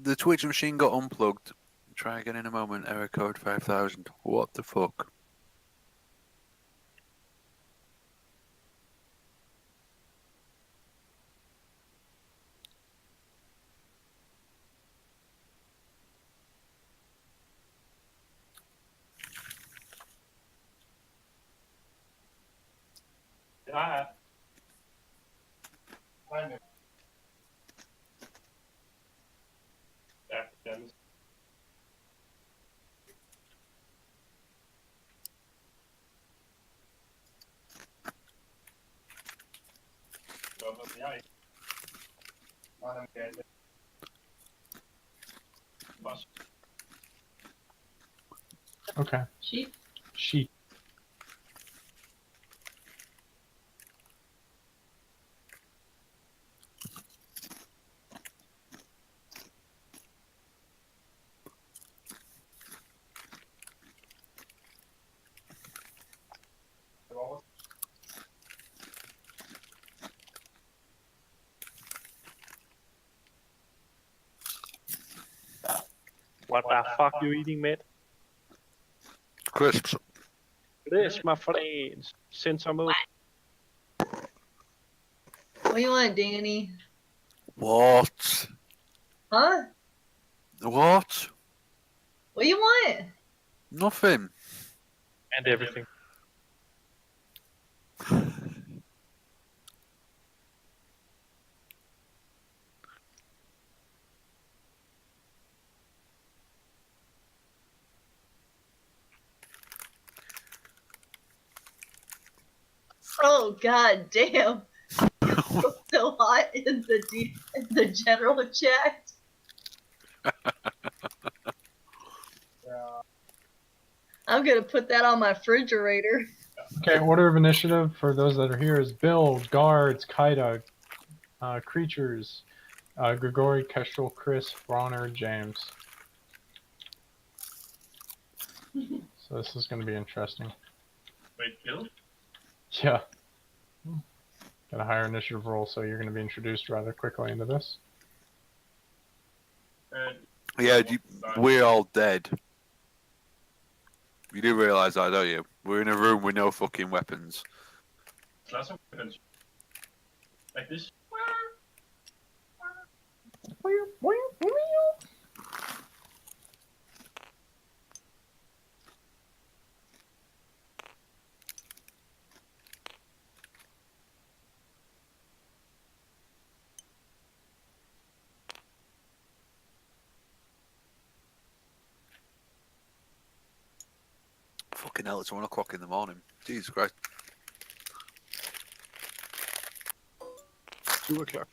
The Twitch machine got unplugged. Try again in a moment. Error code 5000. What the fuck? Okay. Sheep? Sheep. What the fuck you eating, mate? Crisps. This, my friends. Send some milk. What do you want, Danny? What? Huh? What? What do you want? Nothing. And everything. Oh god damn! It's so hot in the general chat. I'm gonna put that on my refrigerator. Okay, order of initiative for those that are here is Bill, guards, Kaida, creatures, Grigori, Kestrel, Chris, Bronner, James. So this is going to be interesting. Wait, Bill? Yeah. Got a higher initiative roll, so you're going to be introduced rather quickly into this. Yeah, we're all dead. You do realise that, don't you? We're in a room with no fucking weapons. Lots of weapons. Like this. Fucking hell, it's 1 o'clock in the morning. Jesus Christ. 2 o'clock.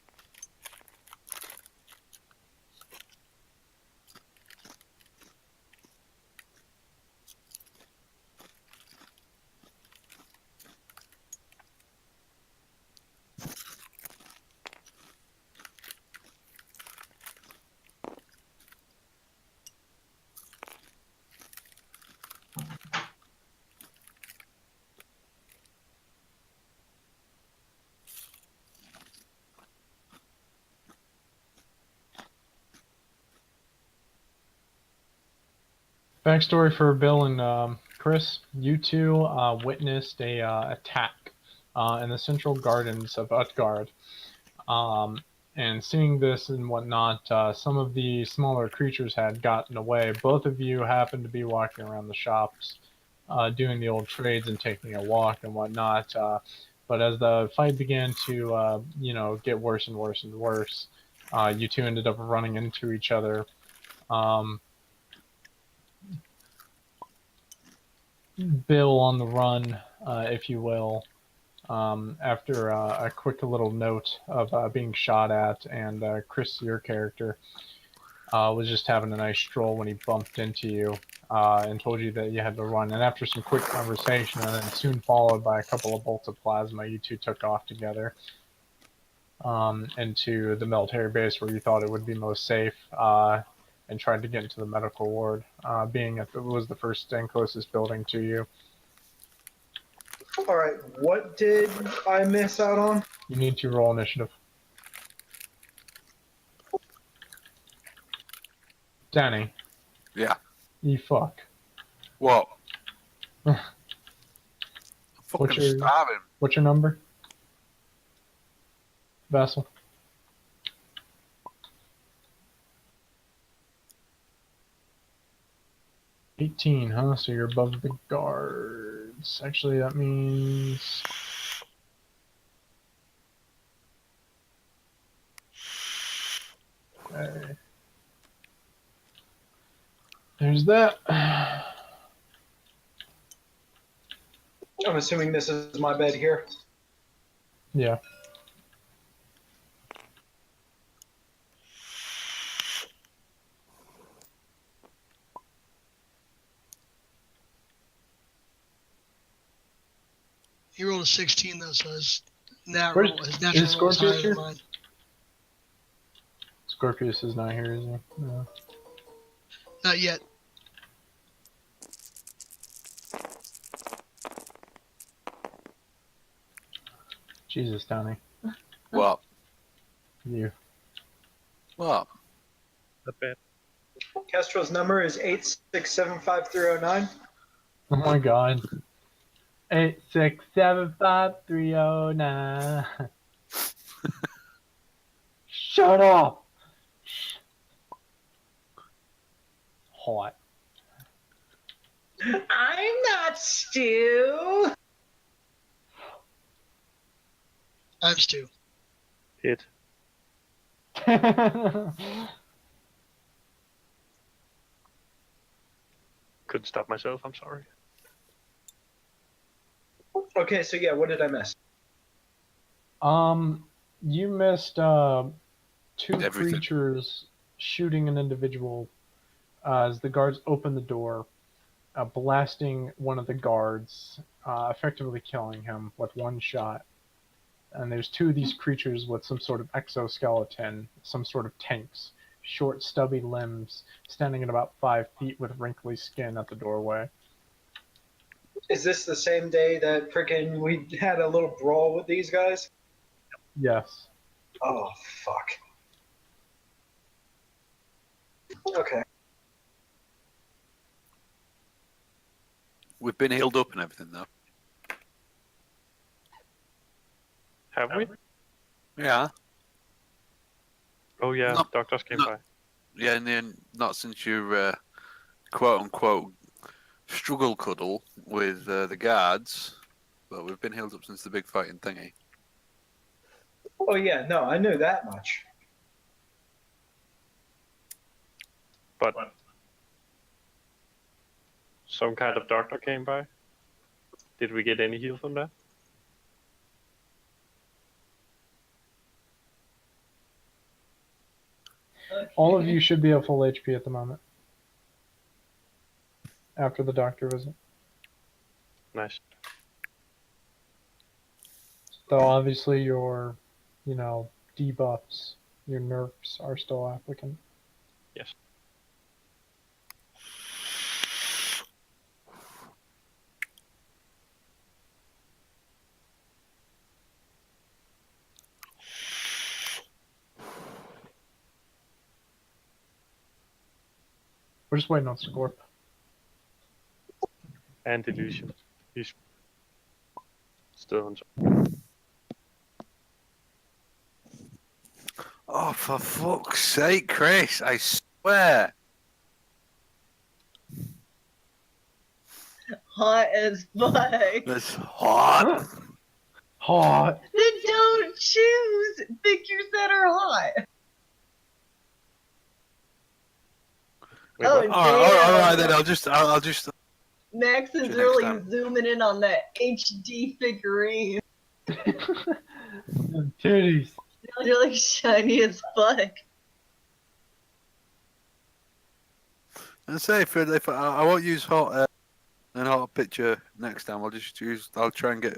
Backstory for Bill and Chris. You two witnessed a attack in the central gardens of Utgard. And seeing this and whatnot, some of the smaller creatures had gotten away. Both of you happened to be walking around the shops, doing the old trades and taking a walk and whatnot. But as the fight began to, get worse and worse and worse, you two ended up running into each other. Bill on the run, if you will, after a quick little note of being shot at, and Chris, your character, was just having a nice stroll when he bumped into you and told you that you had to run. And after some quick conversation, and then soon followed by a couple of bolts of plasma, you two took off together into the military base where you thought it would be most safe, and tried to get into the medical ward, being it was the first and closest building to you. All right, what did I miss out on? You need to roll initiative. Danny. Yeah. You fuck. What? I'm What's fucking starving. What's your number? Vessel. $18, huh? So you're above the guards. Actually, that means... Okay. There's that. I'm assuming this is my bed here. Yeah. He rolled a 16 though, so his nat Where's- roll, his is natural roll is Scorpious higher here? than mine. Scorpious is not here, is he? No. Not yet. Jesus, Tony. What? You. What? Not bad. Kestrel's number is 8675309. Oh my god. 8675309. Shut up! Hot. I'm not Stu. I'm Stu. Hit. Couldn't stop myself, I'm sorry. Okay, so yeah, what did I miss? You missed two Everything. creatures shooting an individual as the guards opened the door. blasting one of the guards, effectively killing him with one shot. And there's two of these creatures with some sort of exoskeleton, some sort of tanks, short, stubby limbs, standing at about 5 feet with wrinkly skin at the doorway. Is this the same day that frickin' we had a little brawl with these guys? Yes. Oh, fuck. Okay. We've been healed up and everything, though. Have we? Yeah. Oh yeah, No, doctors came no. by. Yeah, and then not since you quote unquote struggle cuddle with the guards, but we've been healed up since the big fighting thingy. Oh yeah, no, I knew that much. But some kind of doctor came by. Did we get any heal from that? All of you should be at full HP at the moment. After the doctor visit. Nice. Though obviously your, debuffs, your nerfs are still applicant. Yes. We're just waiting on Scorp. And Delusion. He's still on top. Oh, for fuck's sake, Chris! I swear. Hot as fuck. That's hot. Hot. Then don't choose figures that are hot. Wait, Oh, what? All right, then I'll just. Max is Next really time. zooming in on that HD figurine. Titties. Really shiny as fuck. I say if I won't use hot an hot picture next time. I'll try and get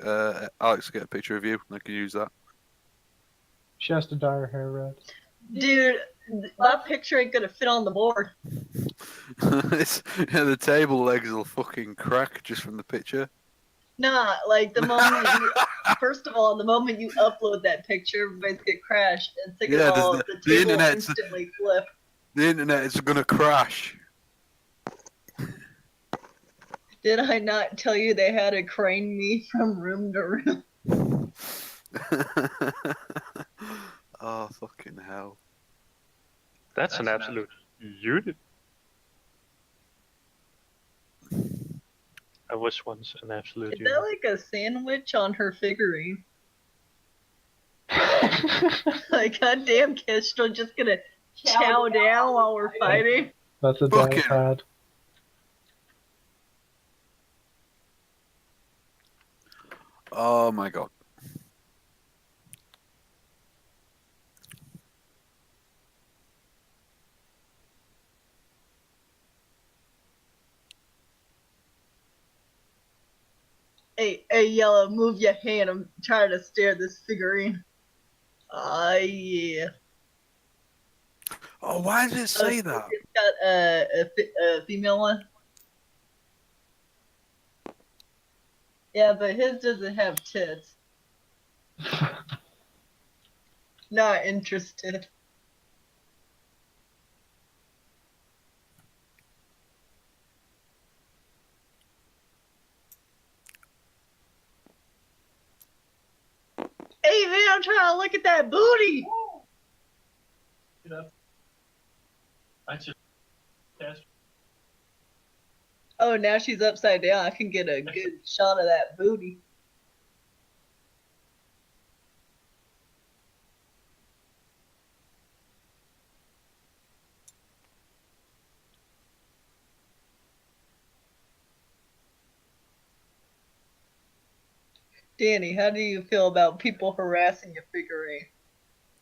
Alex to get a picture of you. And I can use that. She has to dye her hair red. Dude, that picture ain't gonna fit on the board. The table legs will fucking crack just from the picture. Nah, like the moment you, first of all, the moment you upload that picture, everybody's gonna crash, and second Yeah, of all, the the table will internet's- instantly flip. The internet is gonna crash. Did I not tell you they had to crane me from room to room? Oh fucking hell! That's an absolute unit. I was once an absolute Is unit. that like a sandwich on her figurine? Like, goddamn, Kestrel just gonna chow down while we're fighting? That's a Fucking- dye pad. Oh my god! Hey, Yellow, move your hand. I'm trying to stare this figurine. Ah, yeah. Oh, why does it say that? It's got a female one. Yeah, but his doesn't have tits. Not interested. Hey man, I'm trying to look at that booty. I just Oh, now she's upside down. I can get a good shot of that booty. Danny, how do you feel about people harassing your figurine?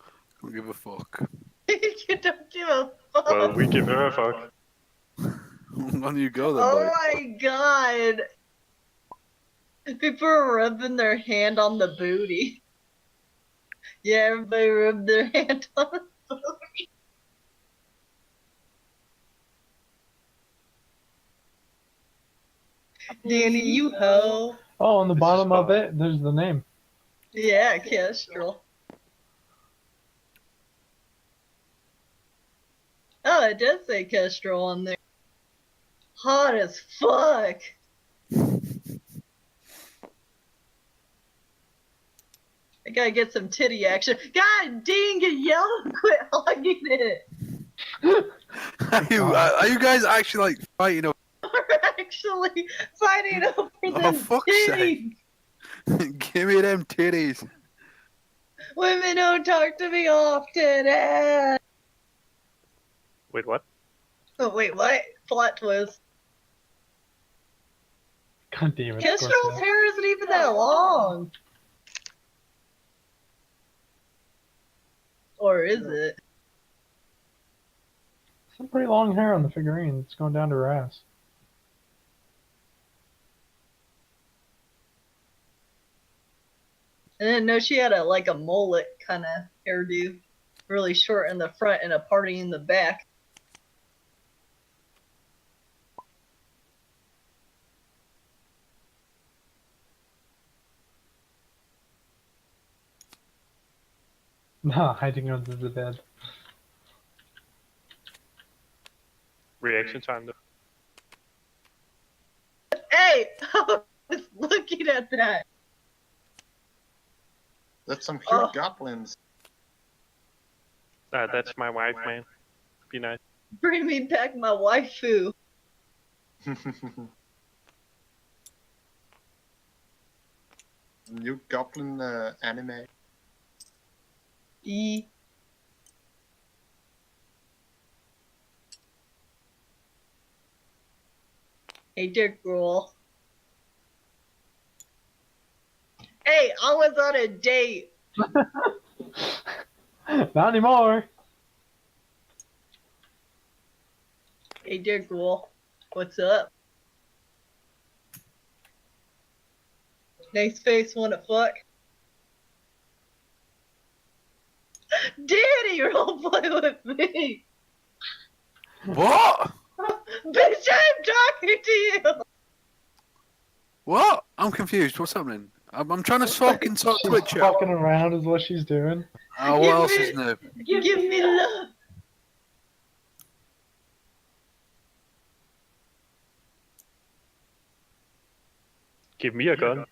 I don't give a fuck. You don't give a fuck. well, we give her a fuck. On you go then, Oh boy. my god! People are rubbing their hand on the booty. Yeah, everybody rub their hand on the booty. Danny, you hoe. Oh, on the This is bottom of fun. it, there's the name. Yeah, Kestrel. Oh, it does say Kestrel on there. Hot as fuck. I gotta get some titty action. God dang it, Yellow, quit hugging it. Are you guys actually like fighting over? We're actually fighting over them fuck's sake. titties. Give me them titties. Women don't talk to me often. Eh. Wait, what? Oh, wait, what? Plot twist. God damn it. Kestrel's Scorpius. hair isn't even that long. Or is it? Some pretty long hair on the figurine. It's going down to her ass. I didn't know she had a mullet kind of hairdo. Really short in the front and a party in the back. Nah, hiding under the bed. Reaction time, though. Hey! I was looking at that. That's some cute Oh. goblins. That's my wife, man. Be nice. Bring me back my waifu. New goblin anime. E. Hey, Dick Rule. Hey, I was on a date. Not anymore. Hey, Dick Rule. What's up? Nice face, wanna fuck? Danny, roleplay with me. What? Bitch, I'm talking to you. What? I'm confused. What's happening? I'm trying to fucking talk She's Twitch out. fucking around is what she's doing. Oh, what else is new? Give me love. Give me a gun.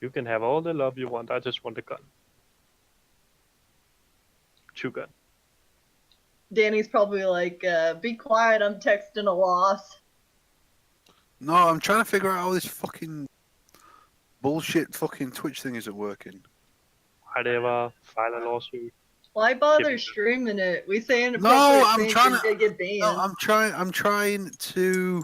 You can have all the love you want. I just want a gun. Two gun. Danny's probably like, be quiet, I'm texting a loss. No, I'm trying to figure out how this fucking bullshit fucking Twitch thing isn't working. Whatever. File a lawsuit. Why bother Give- streaming it? We say inappropriate No, I'm things trying and to. they get banned. No, I'm trying to.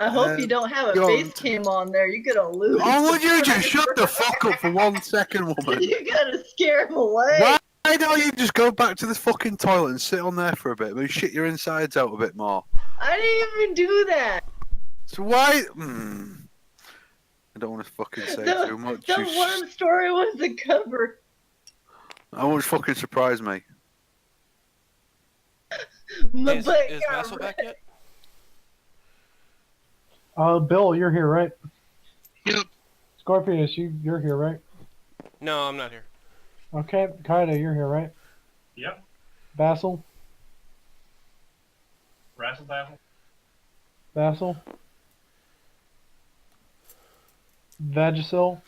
I hope you don't have a go face on. cam on there. You're gonna lose. Oh, would you just shut the fuck up for 1 second, woman? You gotta scare him away. Why don't you just go back to the fucking toilet and sit on there for a bit? Maybe shit your insides out a bit more. I didn't even do that. So why? I don't want to fucking say too much. The one story was the cover. That won't fucking surprise me. My Is butt got Vassal back red. yet? Bill, you're here, right? Yep. Scorpius, you're here, right? No, I'm not here. Okay, Kaida, you're here, right? Yep. Basil? Razzle dazzle. Basil? Vagisil?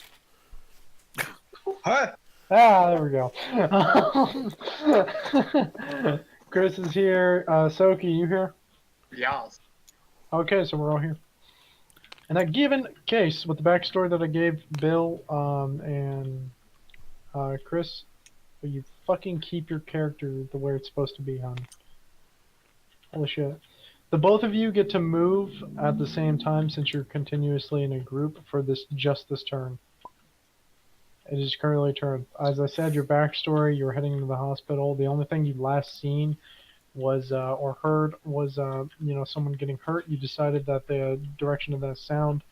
Hi. Ah, there we go. Chris is here. Soki, you here? Yes. Okay, so we're all here. In that given case, with the backstory that I gave Bill and Chris, will you fucking keep your character the way it's supposed to be, hon? Holy shit. The both of you get to move at the same time since you're continuously in a group for just this turn. It is currently turned. As I said, your backstory, you were heading into the hospital. The only thing you'd last seen was, or heard, was, someone getting hurt. You decided that the direction of that sound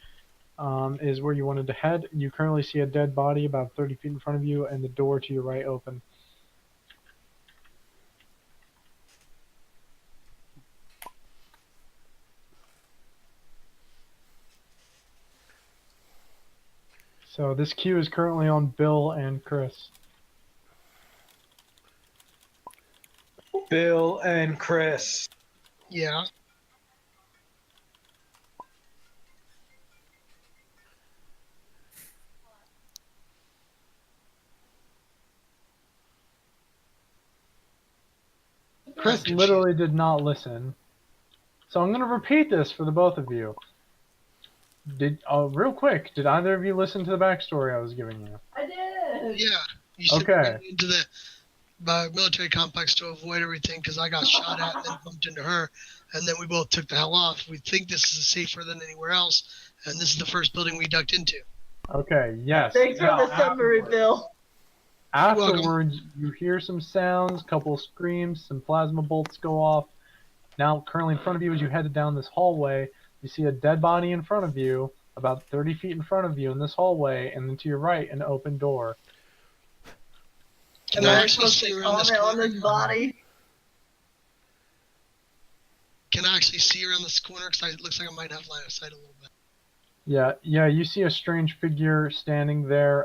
is where you wanted to head. You currently see a dead body about 30 feet in front of you, and the door to your right open. So this queue is currently on Bill and Chris. Bill and Chris. Yeah. Chris confused. literally did not listen. So I'm going to repeat this for the both of you. Real quick, did either of you listen to the backstory I was giving you? I did. Yeah. You said Okay. we went into the military complex to avoid everything because I got shot at and then bumped into her, and then we both took the hell off. We think this is safer than anywhere else, and this is the first building we ducked into. Okay, yes. Thanks for the summary, Bill. Afterwards, you hear some sounds, couple screams, some plasma bolts go off. Now, currently in front of you, as you headed down this hallway, you see a dead body in front of you, about 30 feet in front of you in this hallway, and then to your right, an open door. Can Am I I actually supposed see to around this comment on corner? this body? Can I actually see around this corner? Because it looks like I might have line of sight a little bit. Yeah, you see a strange figure standing there,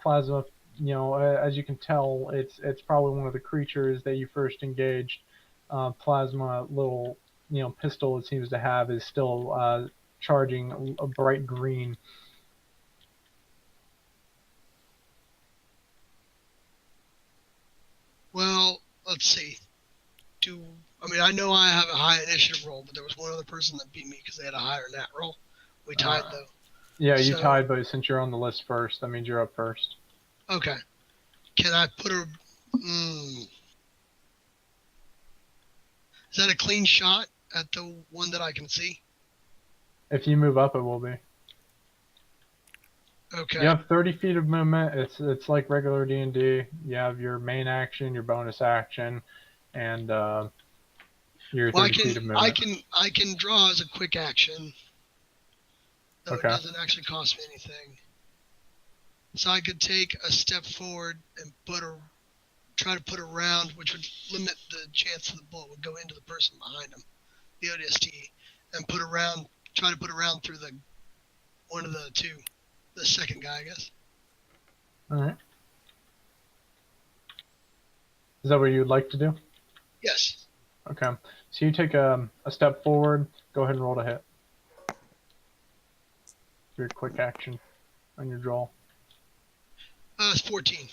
plasma, as you can tell, it's probably one of the creatures that you first engaged. Plasma little, pistol it seems to have is still charging a bright green. Well, let's see. I know I have a high initiative roll, but there was one other person that beat me because they had a higher nat roll. We tied though. Yeah, you So- tied, but since you're on the list first, that means you're up first. Okay. Can I put a? Is that a clean shot at the one that I can see? If you move up, it will be. Okay. You have 30 feet of movement. It's like regular D&D. You have your main action, your bonus action, and your 30 Well, feet of movement. I can draw as a quick action. Though Okay. It doesn't actually cost me anything. So I could take a step forward and try to put a round, which would limit the chance that the bullet would go into the person behind him, the ODST, and try to put a round through one of the two, the second guy, I guess. All right. Is that what you'd like to do? Yes. Okay. So you take a step forward. Go ahead and roll to hit. Your quick action on your draw. It's 14.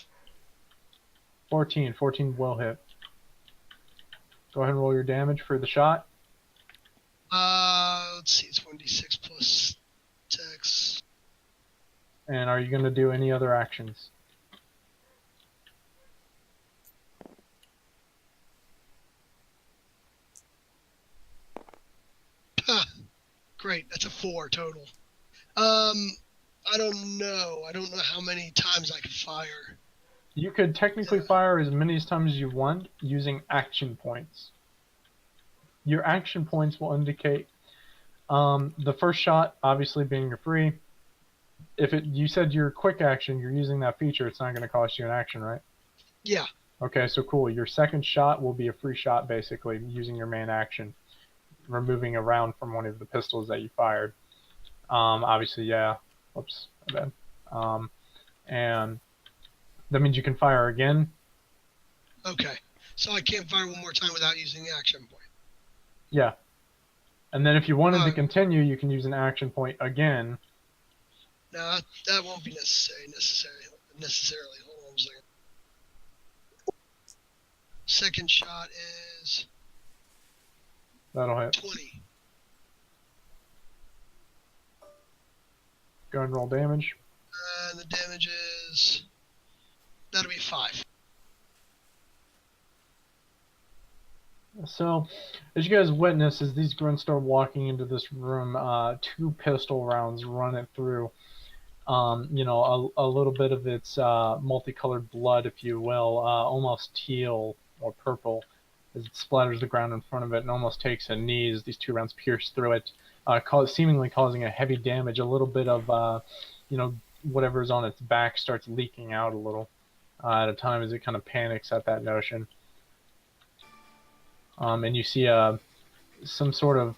14. 14 will hit. Go ahead and roll your damage for the shot. Let's see, it's 1d6 plus dex. And are you going to do any other actions? Great, that's a 4 total. I don't know. I don't know how many times I can fire. You could technically fire as many times as you want using action points. Your action points will indicate the first shot, obviously being your free. You said your quick action, you're using that feature, it's not going to cost you an action, right? Yeah. Okay, so cool. Your second shot will be a free shot, basically, using your main action, removing a round from one of the pistols that you fired. Obviously, yeah. Whoops, my bad. And that means you can fire again. Okay. So I can't fire one more time without using the action point. Yeah. And then if you wanted to Alright. continue, you can use an action point again. No, that won't be necessarily. Hold on a second. Second shot is That'll hit. 20. Go ahead and roll damage. And the damage is... That'll be 5. So, as you guys witness, as these grunts start walking into this room, 2 pistol rounds run it through. you know, a little bit of its multicolored blood, if you will, almost teal or purple, as it splatters the ground in front of it and almost takes a knee as these 2 rounds pierce through it, seemingly causing a heavy damage. A little bit of, you know, whatever's on its back starts leaking out a little at a time as it kind of panics at that notion. And you see some sort of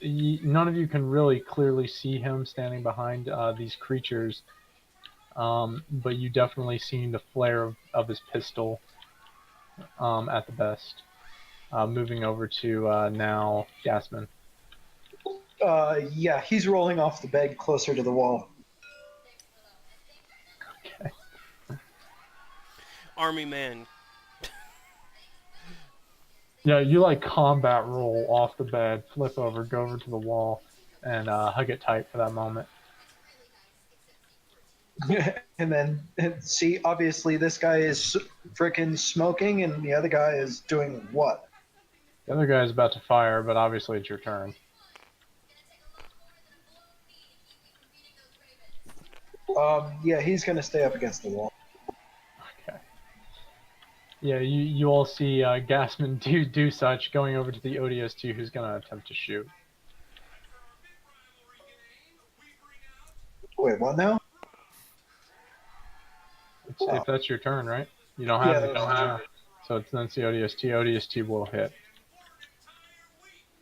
none of you can really clearly see him standing behind these creatures, but you definitely see the flare of his pistol at the best. Moving over to now Gasman. Yeah, he's rolling off the bed closer to the wall. Okay. Army man. Yeah, you like combat roll off the bed, flip over, go over to the wall, and hug it tight for that moment. And then, see, obviously this guy is freaking smoking, and the other guy is doing what? The other guy is about to fire, but obviously it's your turn. Yeah, he's gonna stay up against the wall. Okay. Yeah, you all see Gasman do such, going over to the ODST, who's going to attempt to shoot. Wait, what now? If that's your turn, right? You don't have Yeah, it. that's my turn. So it's then the ODST. ODST will hit.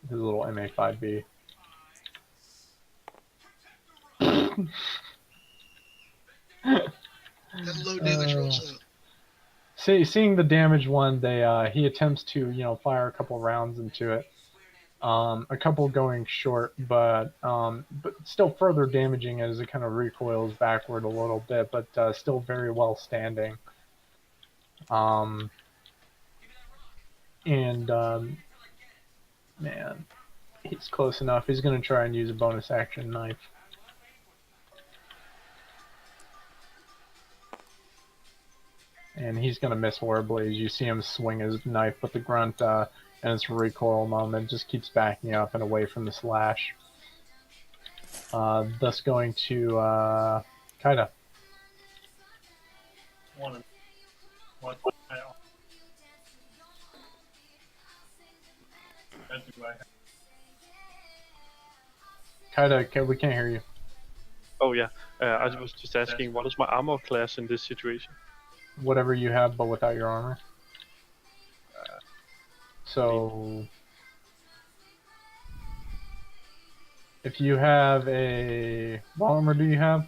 His little MA5B. That low damage rolls out. Seeing the damage one, he attempts to fire a couple rounds into it. A couple going short, but still further damaging as it kind of recoils backward a little bit, but still very well standing. Man, he's close enough. He's going to try and use a bonus action knife. And he's going to miss horribly as you see him swing his knife, but the grunt and its recoil moment just keeps backing up and away from the slash. Thus going to Kaida. Kaida, we can't hear you. Oh yeah, I was just asking, what is my armor class in this situation? Whatever you have, but without your armor. So, if you have what armor do you have?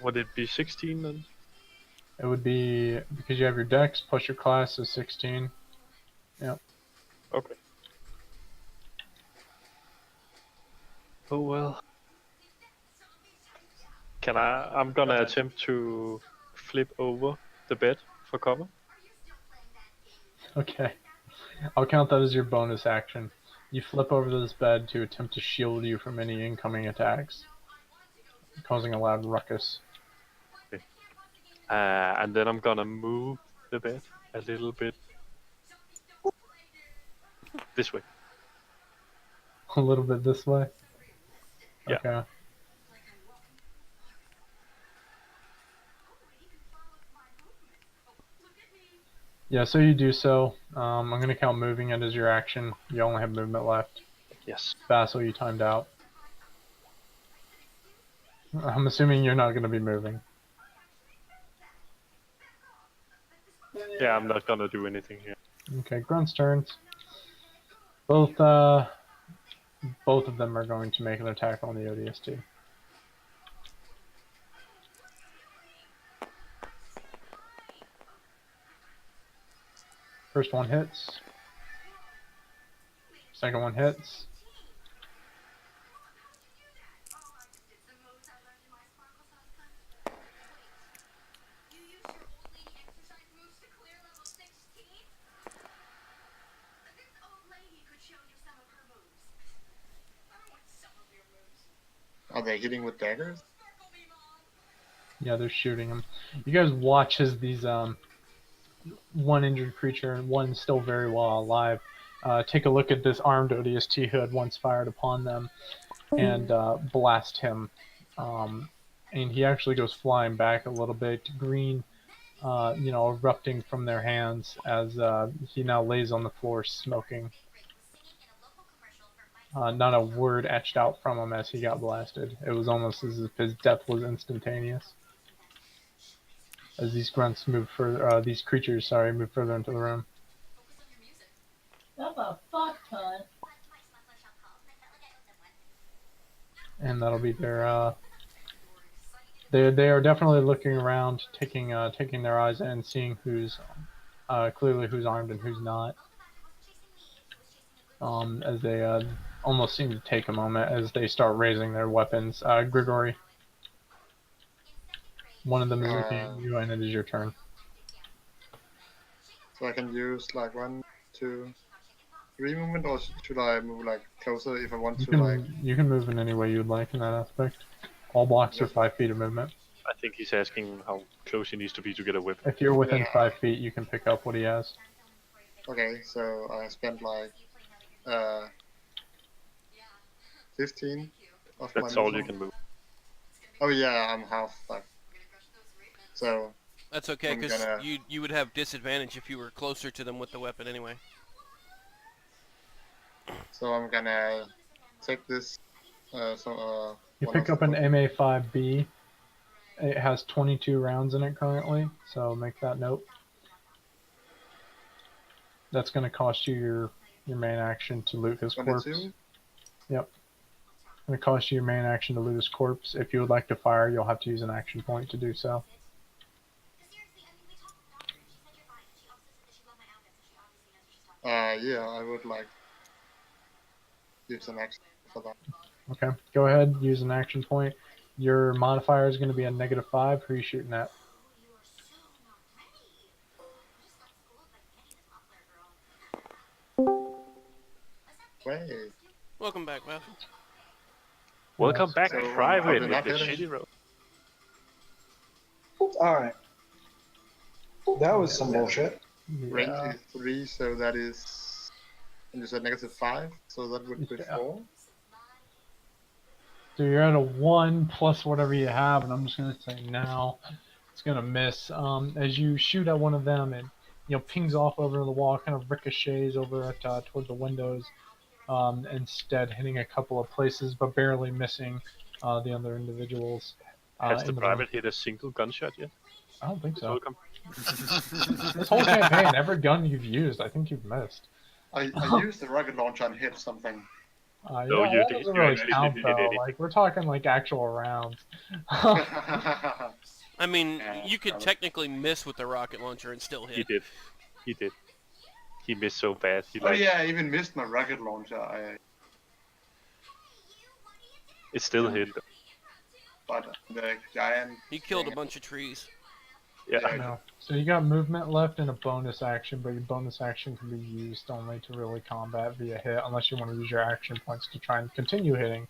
Would it be 16 then? It would be, because you have your dex plus your class is 16. Yep. Okay. Oh well. I'm gonna attempt to flip over the bed for cover. Okay. I'll count that as your bonus action. You flip over this bed to attempt to shield you from any incoming attacks, causing a loud ruckus. Okay. And then I'm gonna move the bed a little bit this way. A little bit this way? Yeah. Okay. Yeah, so you do so. I'm going to count moving it as your action. You only have movement left. Yes. Vassal, you timed out. I'm assuming you're not going to be moving. Yeah, I'm not gonna do anything here. Okay, Grunt's turns. Both of them are going to make an attack on the ODST. First one hits. Second one hits. Are they hitting with daggers? Yeah, they're shooting him. You guys watch as these one injured creature and one still very well alive take a look at this armed ODST who had once fired upon them and blast him and he actually goes flying back a little bit. Green, erupting from their hands as he now lays on the floor smoking. Not a word etched out from him as he got blasted. It was almost as if his death was instantaneous. As these grunts move further, these creatures, sorry, move further into the room. What the fuck, ton? And that'll be their. They are definitely looking around, taking their eyes in, seeing who's clearly who's armed and who's not. As they almost seem to take a moment as they start raising their weapons. Grigory, one of them is looking at you, and it is your turn. So I can use like 1, 2, 3 movement, or should I move like closer if I want to? You can move in any way you'd like in that aspect. All blocks are 5 feet of movement. I think he's asking how close he needs to be to get a whip. If you're within 5 feet, you can pick up what he has. Okay, so I spent like 15 of my That's all you movement. can move. Oh yeah, I'm half like. So. That's okay, I'm because gonna- you would have disadvantage if you were closer to them with the weapon anyway. So I'm gonna take this. You one pick of up an the- MA5B. It has 22 rounds in it currently, so make that note. That's going to cost you your main action to loot his corpse. 22? Yep. It's going to cost you your main action to loot his corpse. If you would like to fire, you'll have to use an action point to do so. Yeah, I would like use an action for that. Okay, go ahead, use an action point. Your modifier is going to be a -5. Who are you shooting at? Wait. Welcome back, Matthew. Welcome back, So, Private, are with they not the hitting? shitty roll. Alright. That was some bullshit. Range Yeah. is 3, so that is. And you said -5, so that would be Yeah. 4. So you're at a 1 plus whatever you have, and I'm just going to say now it's going to miss. As you shoot at one of them, and pings off over the wall, kind of ricochets over at toward the windows, instead hitting a couple of places, but barely missing the other individuals. Has the in the Private hit a single gunshot yet? I don't think so. Welcome. This whole campaign, every gun you've used, I think you've missed. I used the rocket launcher and hit something. No, Yeah, you that did- doesn't you really actually count didn't hit though. anything. Like we're talking like actual rounds. I mean, Yeah, you could probably. technically miss with the rocket launcher and still He hit. did. He did. He missed so bad. He Oh like yeah, I even missed my rocket launcher. it still hit. But the giant. He killed a thing- bunch of trees. Yeah. Yeah. No. So you got movement left and a bonus action, but your bonus action can be used only to really combat via hit, unless you want to use your action points to try and continue hitting.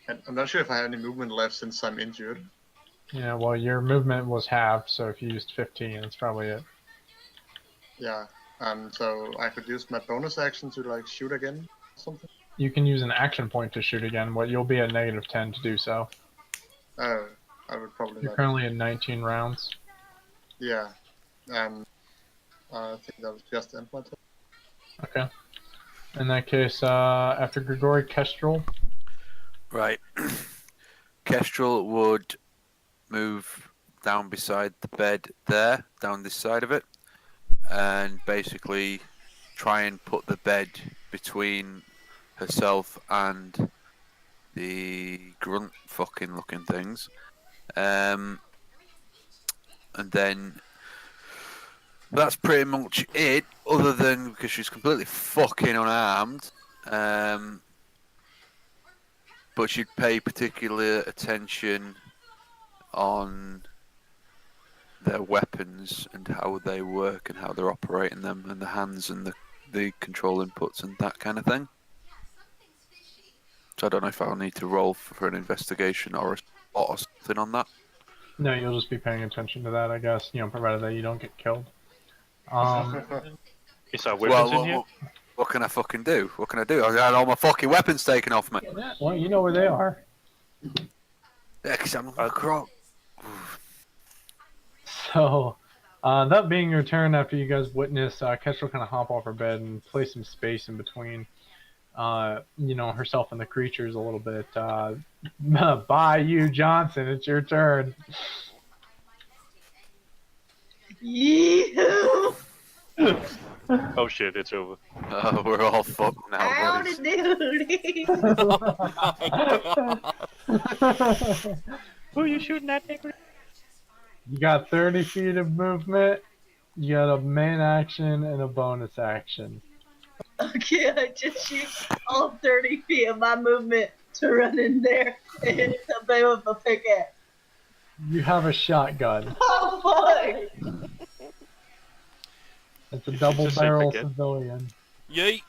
And I'm not sure if I have any movement left since I'm injured. Yeah, well, your movement was halved, so if you used 15, that's probably it. Yeah. So I could use my bonus action to like shoot again, or something. You can use an action point to shoot again, but you'll be at -10 to do so. Oh, I would probably. You're Not. currently at 19 rounds. Yeah. I think that was just end my turn. Okay. In that case, after Grigori, Kestrel. Right. Kestrel would move down beside the bed there, down this side of it, and basically try and put the bed between herself and the grunt fucking looking things. And then that's pretty much it, other than because she's completely fucking unarmed. But she'd pay particular attention on their weapons and how they work and how they're operating them, and the hands and the control inputs and that kind of thing. So I don't know if I'll need to roll for an investigation or a spot or something on that. No, you'll just be paying attention to that, I guess. Provided that you don't get killed. Is our weapons in here? What can I fucking do? What can I do? I had all my fucking weapons taken off me. Yeah, well, you know where they are. Yeah, 'cause I'm a croc. So, that being your turn after you guys witness Kestrel kind of hop off her bed and place some space in between, herself and the creatures a little bit. Bayou Johnson, it's your turn. Yee-hoo! Oh shit, it's over. Oh, we're all fucked now, Howdy buddies. doody! Who are you shooting at, Nick? You got 30 feet of movement. You got a main action and a bonus action. Okay, I just shoot all 30 feet of my movement to run in there and hit somebody with a pickaxe. You have a shotgun. Oh, fuck! It's a double just say barrel forget? civilian. Yeet.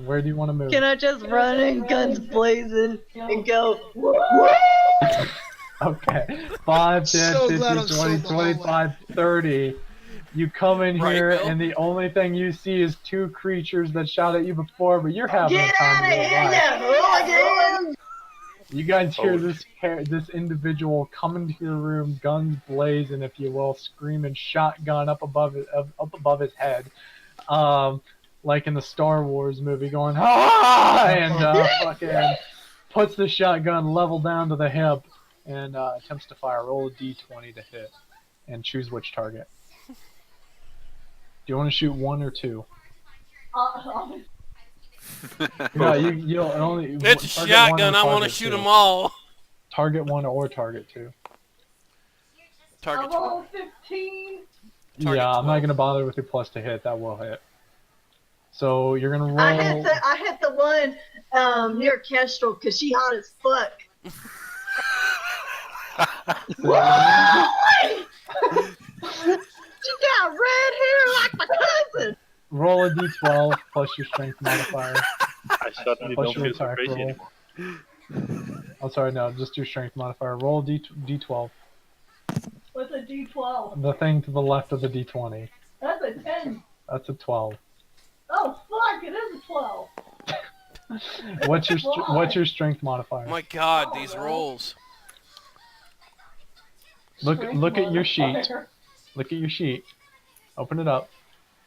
Where do you want to move? Can I just run in, guns blazing, and go, woo! Okay. 5, 10, So 15, glad I'm so 20, in the hallway. 25, 30. You come in Right, here, Bill? and the only thing you see is 2 creatures that shot at you before, but you're having Get a time out of of your here, life. you hooligan! You guys hear Oh, this individual come into your room, guns blazing, if you will, screaming shotgun up above his head, like in the Star Wars movie, going ah, and fucking puts the shotgun level down to the hip and attempts to fire. Roll a d20 to hit, and choose which target. Do you want to shoot 1 or 2? No, you'll only. It's a target 1 or shotgun. I want to target shoot 2. them all. Target 1 or target 2. Target. rolled 15. Target Yeah, I'm not 12. gonna bother with your plus to hit. That will hit. So you're gonna roll. I hit the one near Kestrel because she hot as fuck. She got red hair like my cousin. Roll a d12 plus your strength modifier. I suddenly Plus don't your feel so attack crazy roll. anymore. Oh, sorry, no, just your strength modifier. Roll a d12. What's a D12? The thing to the left of the d20. That's a 10. That's a 12. Oh fuck! It is a 12. What's your strength modifier? My God, these rolls. Look at your sheet. Look at your sheet. Open it up.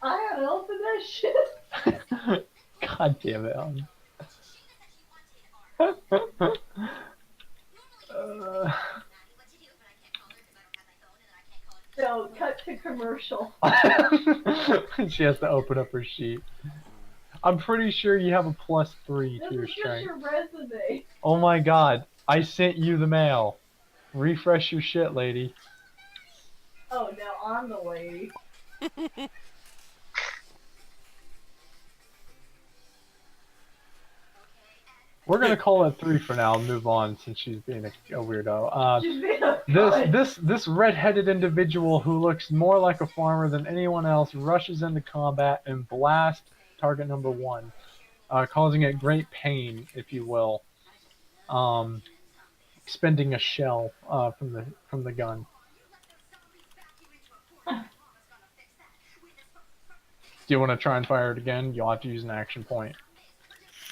I haven't opened that shit. God damn it. So cut to commercial. She has to open up her sheet. I'm pretty sure you have a +3 to your strength. your resume. Oh my god, I sent you the mail. Refresh your shit, lady. Oh, now I'm the lady. We're gonna call it 3 for now and move on since she's being a weirdo. She's being a This red-headed individual who looks more like a farmer than anyone else rushes into combat and blasts target number 1, causing it great pain, if you will, expending a shell from the gun. Do you want to try and fire it again? You'll have to use an action point.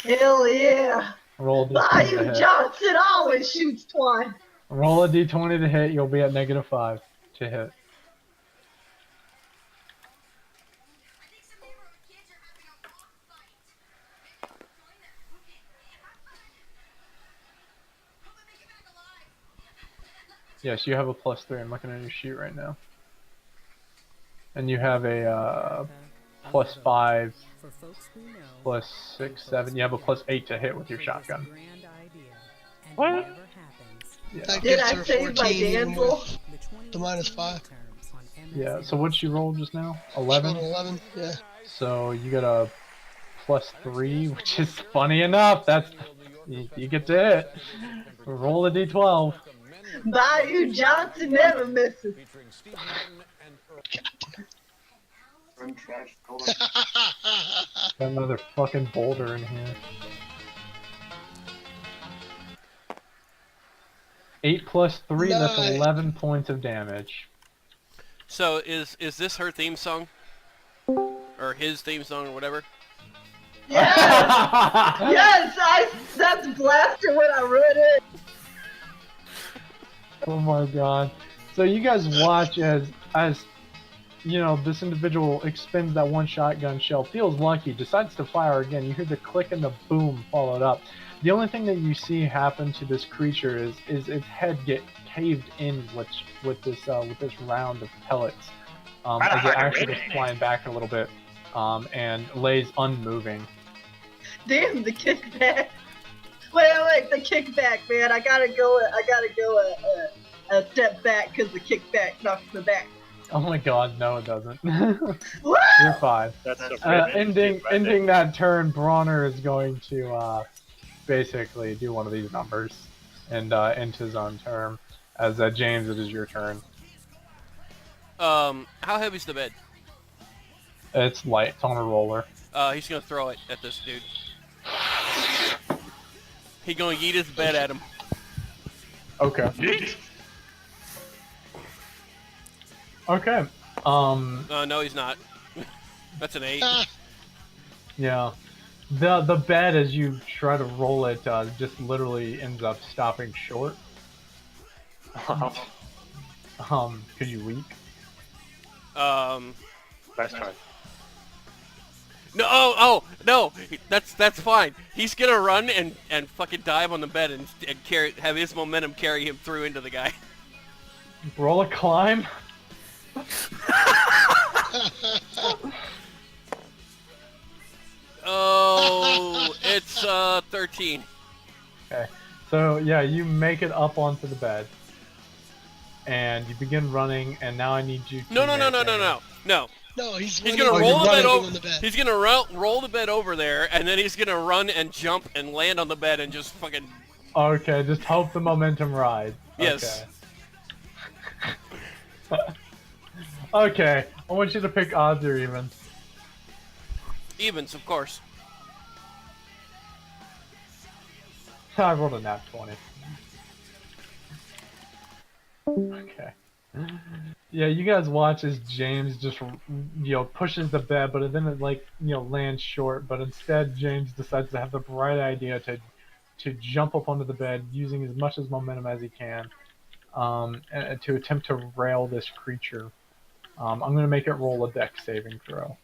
Hell yeah! Roll a d20 to Bayou hit. Johnson always shoots twice. Roll a d20 to hit. You'll be at -5 to hit. Yes, you have a +3. I'm looking at your sheet right now. And you have a +5, +6, 7. You have a +8 to hit with your shotgun. What? Yeah. That Did gets I her save my 14 even damsel? with the -5. Yeah. So what you rolled just now? She rolled 11. 11. Yeah. So you get a +3, which is funny enough. That's you get to hit. Roll a d12. Bayou Johnson never misses. Got another fucking boulder in here. 8 + 3, that's Nice. 11 points of damage. So is this her theme song? Or his theme song or whatever? Yes! Yes! That's blaster when I read it! Oh my god. So you guys watch as you know, this individual expends that one shotgun shell, feels lucky, decides to fire again. You hear the click and the boom followed up. The only thing that you see happen to this creature is its head get caved in with this round of pellets. As it actually goes flying back a little bit, and lays unmoving. Damn, the kickback. Wait, the kickback, man. I gotta go a step back because the kickback knocks me back. Oh my god, no it doesn't. Woo! You're fine. That's a Ending that turn, Bronner is going to basically do one of these numbers and end his own turn. As James, it is your turn. How heavy's the bed? It's light. It's on a roller. He's gonna throw it at this dude. He gonna yeet his bed at him. Okay. Yeet. Okay. No, he's not. That's an 8. Yeah. The bed, as you try to roll it, just literally ends up stopping short. Cause you weak. Last try. No, no, that's fine. He's gonna run and fucking dive on the bed and have his momentum carry him through into the guy. Roll a climb. Oh, it's 13. Okay. So yeah, you make it up onto the bed, and you begin running. And now I need you to No, No, he's gonna roll the bed over. on the bed. He's gonna roll the bed over there, and then he's gonna run and jump and land on the bed and just fucking. Okay, just hope the momentum rides. Yes. Okay. Okay, I want you to pick odds or evens. Evens, of course. I rolled a nat 20. Okay. Yeah, you guys watch as James just, pushes the bed, but then it, lands short. But instead, James decides to have the bright idea to jump up onto the bed using as much as momentum as he can, and to attempt to rail this creature. I'm going to make it roll a dex saving throw.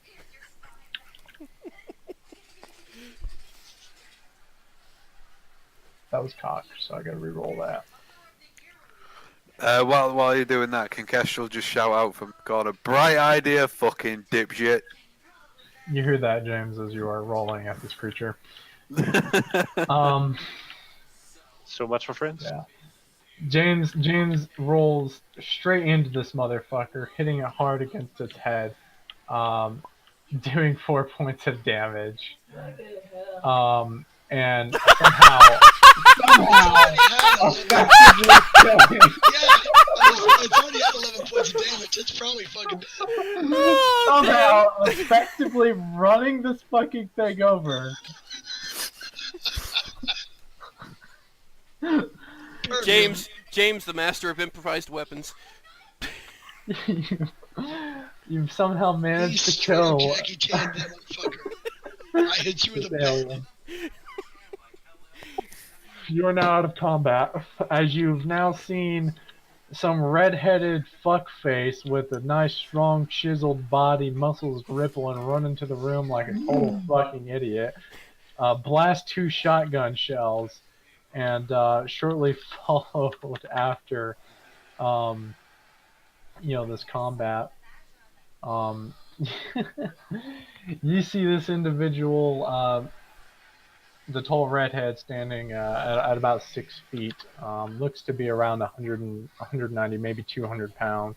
That was cocked, so I got to re-roll that. While you're doing that, can Kestrel just shout out from God, a bright idea, fucking dipshit. You hear that, James, as you are rolling at this creature. So much for friends. Yeah. James rolls straight into this motherfucker, hitting it hard against its head, doing 4 points of damage. And somehow effectively killing. It's already at 11 points of damage. It's probably fucking dead. Somehow effectively running this fucking thing over. James, the master of improvised weapons. You've somehow managed to Straight up kill Jackie Chan, that motherfucker. I hit you with this a alien. You are now out of combat, as you've now seen some red-headed fuckface with a nice, strong, chiseled body, muscles ripple, and run into the room like a total fucking idiot. Blast 2 shotgun shells, and shortly followed after, this combat. You see this individual, the tall redhead, standing at about 6 feet. Looks to be around 190, maybe 200 pounds.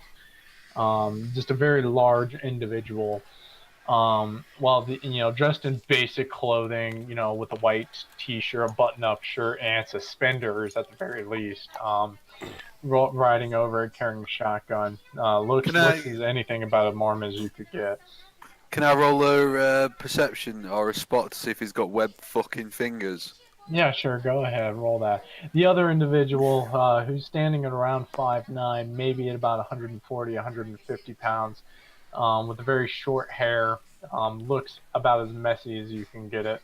Just a very large individual. While dressed in basic clothing, with a white t-shirt, a button-up shirt, and suspenders at the very least. Riding over, carrying a shotgun. Looks as anything about a Mormon as you could get. Can I roll a perception or a spot to see if he's got webbed fucking fingers? Yeah, sure. Go ahead. Roll that. The other individual, who's standing at around 5'9", maybe at about 140, 150 pounds, with very short hair, looks about as messy as you can get it.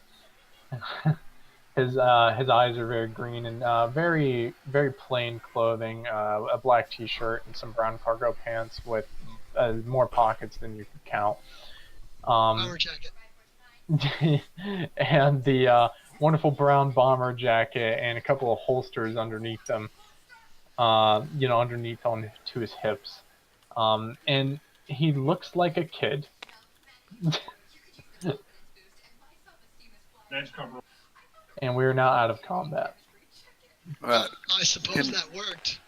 His eyes are very green and very plain clothing, a black T-shirt and some brown cargo pants with more pockets than you could count. Bomber jacket. And the wonderful brown bomber jacket and a couple of holsters underneath them, underneath on to his hips. And he looks like a kid. And we are now out of combat. Right. I suppose that worked.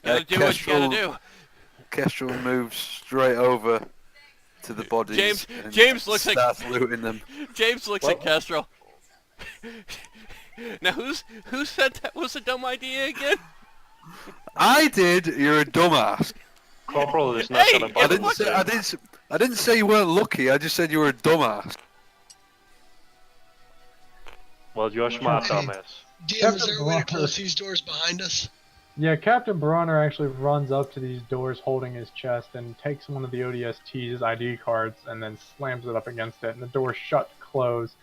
Gotta do what you gotta do. Kestrel moves straight over to the bodies. James looks starts looting them. James looks at Kestrel. Now who said that was a dumb idea again? I did. You're a dumbass. Corporal is not Hey, gonna I bother. didn't say you weren't lucky. I just said you were a dumbass. Well, you're a smart Hey. dumbass. DM, is there a way to close these doors behind us? Yeah, Captain Bronner actually runs up to these doors holding his chest and takes one of the ODST's ID cards and then slams it up against it, and the doors shut close.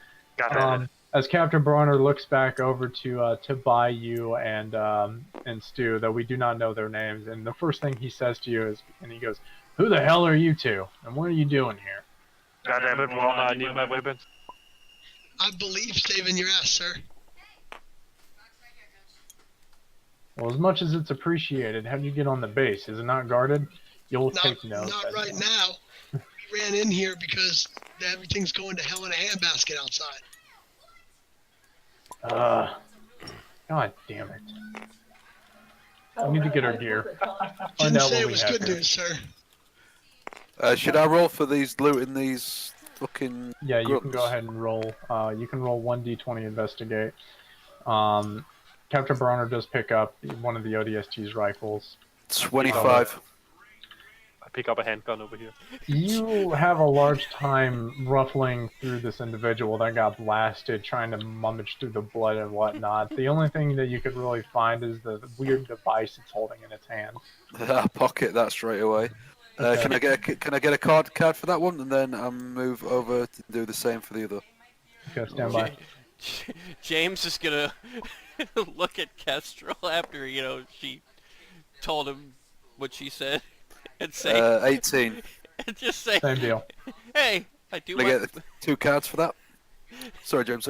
As Captain Bronner looks back over to Bayou and Stu, though we do not know their names, and the first thing he says to you is, and he goes, "Who the hell are you two? And what are you doing here?" God damn it, Warner, I need my weapons. I believe saving your ass, sir. Well, as much as it's appreciated, how did you get on the base? Is it not guarded? You'll take note. Not right now. We ran in here because everything's going to hell in a handbasket outside. God damn it. I need to get our gear. Didn't say it was good news, sir. Should I roll for these looting these fucking? Yeah, you can grunts? go ahead and roll. You can roll 1d20 investigate. Captain Bronner does pick up one of the ODST's rifles. 25. I pick up a handgun over here. You have a large time ruffling through this individual that got blasted, trying to rummage through the blood and whatnot. The only thing that you could really find is the weird device it's holding in its hand. I'll pocket that straight away. Okay. Can I get a card for that one, and then I'll move over to do the same for the other. Okay, stand by. James is gonna look at Kestrel after she told him what she said, and say 18. and just say, Same deal. "Hey, I do Can I my get 2 cards for that? Sorry, James.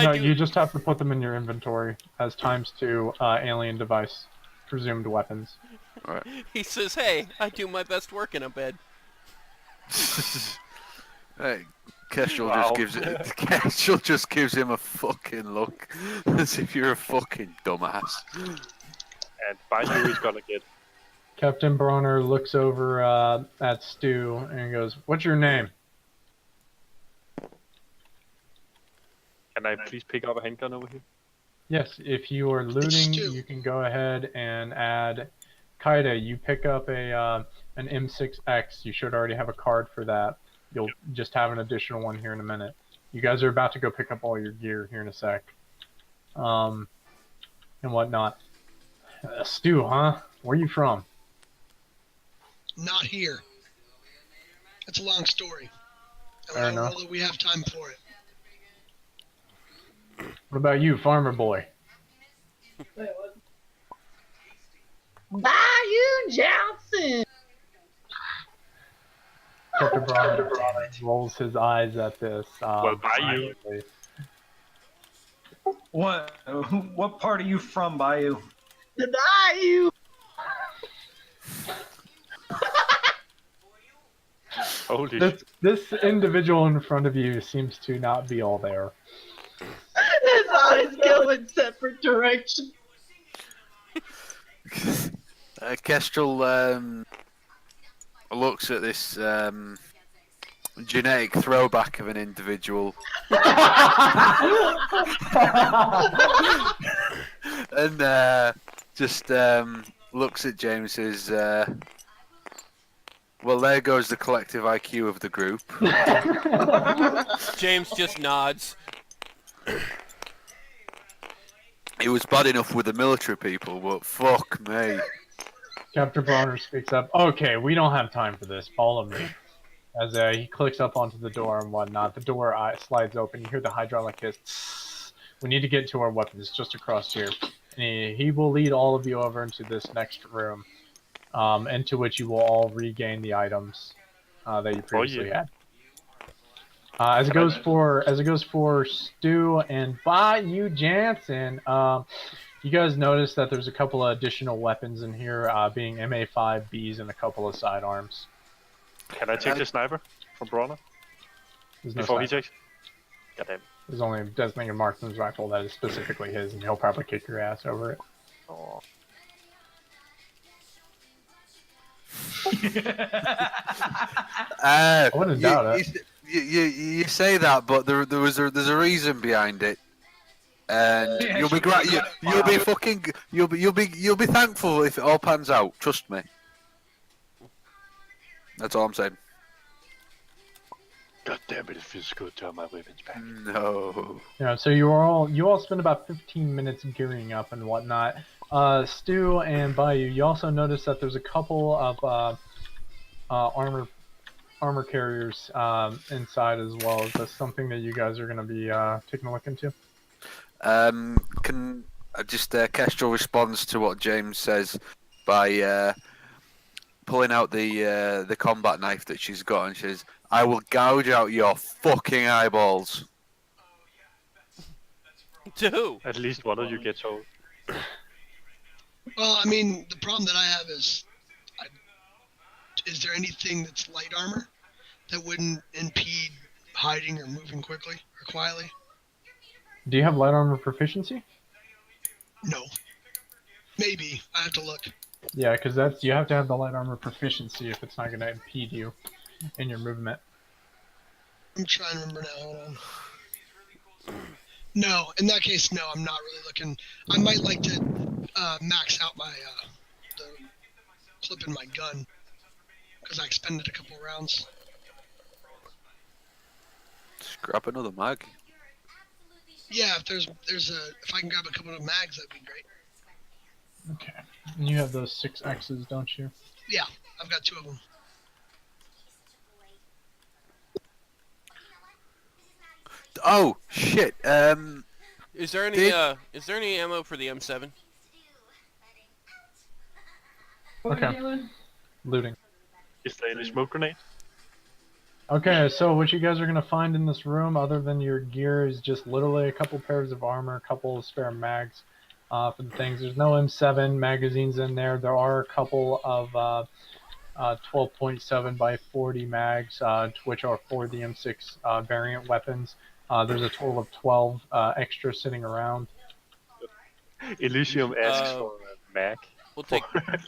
No, you just have to put them in your inventory as ×2 alien device, presumed weapons. Alright. He says, "Hey, I do my best work in a bed." Hey, Kestrel Wow. just gives him a fucking look, as if you're a fucking dumbass. And Bayou is gonna get. Captain Bronner looks over at Stu and goes, "What's your name?" Can I please pick up a handgun over here? Yes, if you are looting, Stu. you can go ahead and add Kaida. You pick up an M6X. You should already have a card for that. You'll just have an additional one here in a minute. You guys are about to go pick up all your gear here in a sec. And whatnot. Stu, huh? Where you from? Not here. It's a long story. And Fair I don't enough. know that we have time for it. What about you, farmer boy? Bayou Johnson. Captain Bronner rolls his eyes at this. Well, Bayou. silently. What part are you from, Bayou? The Bayou. Holy shit. This individual in front of you seems to not be all there. His eyes go in separate directions. Kestrel looks at this genetic throwback of an individual and just looks at James and says, well, there goes the collective IQ of the group. James just nods. It was bad enough with the military people, but fuck me. Captain Bronner speaks up. Okay, we don't have time for this. Follow me. As he clicks up onto the door and whatnot, the door slides open. You hear the hydraulic hiss. We need to get to our weapons just across here. And he will lead all of you over into this next room, into which you will all regain the items that you previously had. As it goes for Stu and Bayou Jansen, you guys notice that there's a couple of additional weapons in here, being MA5Bs and a couple of sidearms. Can I take the sniper from Bronner There's no before he sniper. takes? Goddamn. There's only a designated marksman's rifle that is specifically his, and he'll probably kick your ass over it. Oh. I wouldn't doubt it. You say that, but there's a reason behind it, and Yeah, you'll be thankful if it all pans out. Trust me. That's all I'm saying. God damn it! It feels good to have my weapons back. No. Yeah, so you all spend about 15 minutes gearing up and whatnot. Stu and Bayou, you also notice that there's a couple of armor carriers inside as well. Is that something that you guys are going to be taking a look into? Can just Kestrel responds to what James says by pulling out the combat knife that she's got, and she says, "I will gouge out your fucking eyeballs." To who? At least one of you gets told. Well, I mean, the problem that I have is there anything that's light armor that wouldn't impede hiding or moving quickly or quietly? Do you have light armor proficiency? No. Maybe. I have to look. Yeah, because you have to have the light armor proficiency if it's not going to impede you in your movement. I'm trying to remember now. Hold on. No, in that case, no, I'm not really looking. I might like to max out my the clip in my gun because I expended a couple rounds. Just grab another mag. Yeah, if I can grab a couple of mags, that'd be great. Okay. And you have those 6Xs, don't you? Yeah, I've got 2 of them. Oh shit! Is there any ammo for the M7? Okay. Looting. Is there any smoke grenade? Okay, so what you guys are going to find in this room, other than your gear, is just literally a couple pairs of armor, a couple of spare mags for the things. There's no M7 magazines in there. There are a couple of 12.7 by 40 mags, which are for the M6 variant weapons. There's a total of 12 extra sitting around. Elysium asks for a mag. We'll take.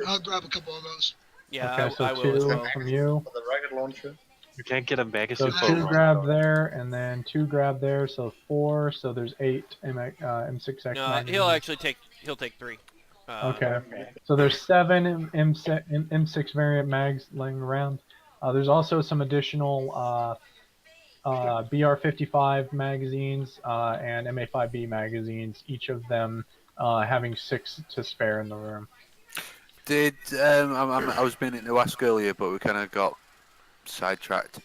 I'll grab a couple of those. Yeah, Okay, so I will 2 as well. from you. For the rocket launcher. You can't get a So magazine for 2 one. grab there, and then 2 grab there, so 4. So there's 8 M6X No, magazines. he'll take 3. Okay. So there's 7 M6 variant mags laying around. There's also some additional BR55 magazines and MA5B magazines, each of them having 6 to spare in the room. Did I was meaning to ask earlier, but we kind of got sidetracked.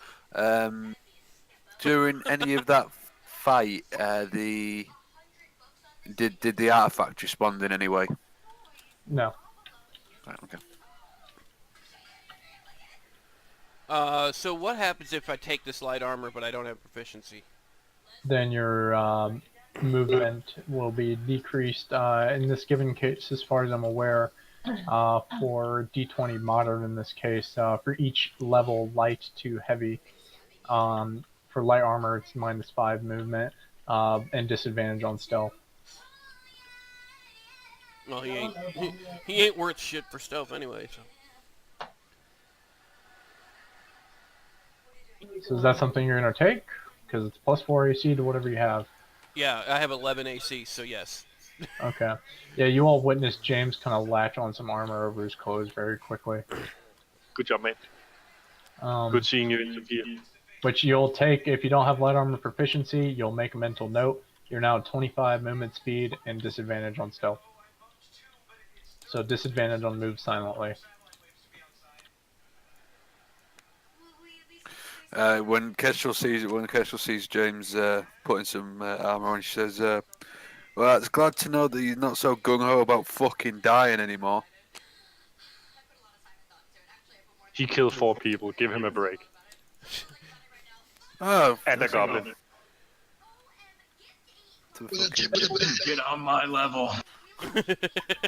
During any of that fight, did the artifact respond in any way? No. Right, okay. So what happens if I take this light armor but I don't have proficiency? Then your movement will be decreased in this given case, as far as I'm aware, for D20 modern in this case, for each level light to heavy. For light armor, it's -5 movement and disadvantage on stealth. Well, he ain't worth shit for stealth anyway. So is that something you're going to take? Because it's +4 AC to whatever you have. Yeah, I have 11 AC, so yes. Okay. Yeah, you all witnessed James kind of latch on some armor over his clothes very quickly. Good job, mate. Good seeing you in the field. Which you'll take, if you don't have light armor proficiency, you'll make a mental note. You're now at 25 movement speed and disadvantage on stealth. So disadvantage on move silently. When Kestrel sees James putting some armor on, she says, "Well, it's glad to know that you're not so gung ho about fucking dying anymore." He killed 4 people. Give him a break. Oh, And a goblin. Get on my level.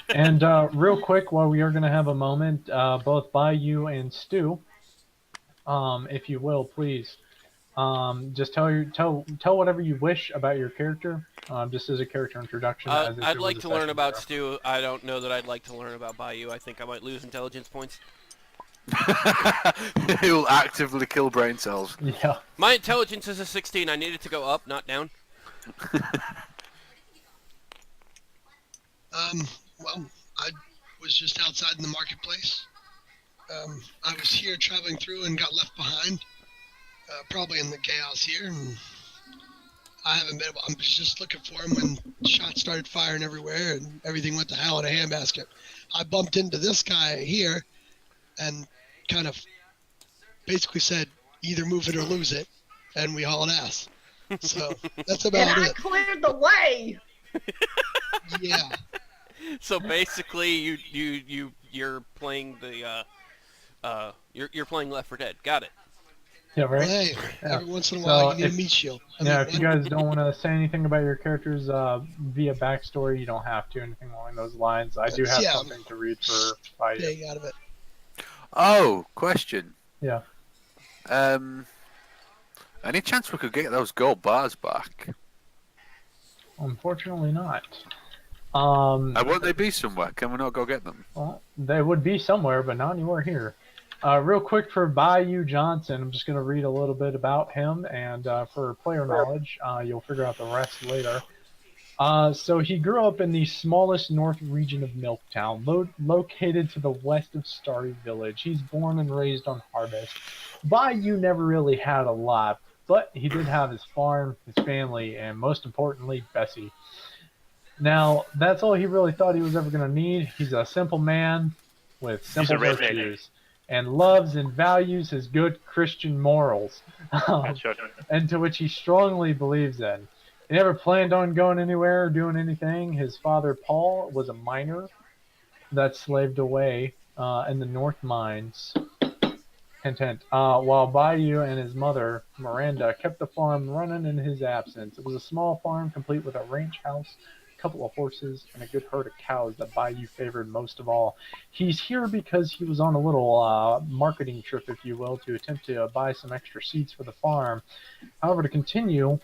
And real quick, while we are going to have a moment, both Bayou and Stu, if you will, please, just tell whatever you wish about your character, just as a character introduction. As if I'd it like was a to learn session about zero. Stu. I don't know that I'd like to learn about Bayou. I think I might lose intelligence points. He'll actively kill brain cells. Yeah. My intelligence is a 16. I need it to go up, not down. Well, I was just outside in the marketplace. I was here traveling through and got left behind, probably in the chaos here, and I haven't been able. I'm just looking for him when shots started firing everywhere and everything went to hell in a handbasket. I bumped into this guy here and kind of basically said, either move it or lose it, and we hauled ass. So that's about And I it. cleared the way. Yeah. So basically, you're playing the you're playing Left 4 Dead. Got it. Yeah, right. Hey, Yeah. every once in a while So you need a meat shield. if you guys don't want to say anything about your characters via backstory, you don't have to. Anything along those lines. I do have something to read for Bayou. Stay out of it. Oh, question. Yeah. Any chance we could get those gold bars back? Unfortunately not. Won't they be somewhere? Can we not go get them? Well, they would be somewhere, but not anywhere here. Real quick for Bayou Johnson, I'm just going to read a little bit about him, and for player knowledge, you'll figure out the rest later. So he grew up in the smallest north region of Milktown, located to the west of Starry Village. He's born and raised on Harvest. Bayou never really had a lot, but he did have his farm, his family, and most importantly, Bessie. Now, that's all he really thought he was ever going to need. He's a simple man with simple virtues and loves and values his good Christian morals, and to which he strongly believes in. He never planned on going anywhere or doing anything. His father, Paul, was a miner that slaved away in the North Mines, while Bayou and his mother, Miranda, kept the farm running in his absence. It was a small farm complete with a ranch house, a couple of horses, and a good herd of cows that Bayou favored most of all. He's here because he was on a little marketing trip, if you will, to attempt to buy some extra seeds for the farm. However, to continue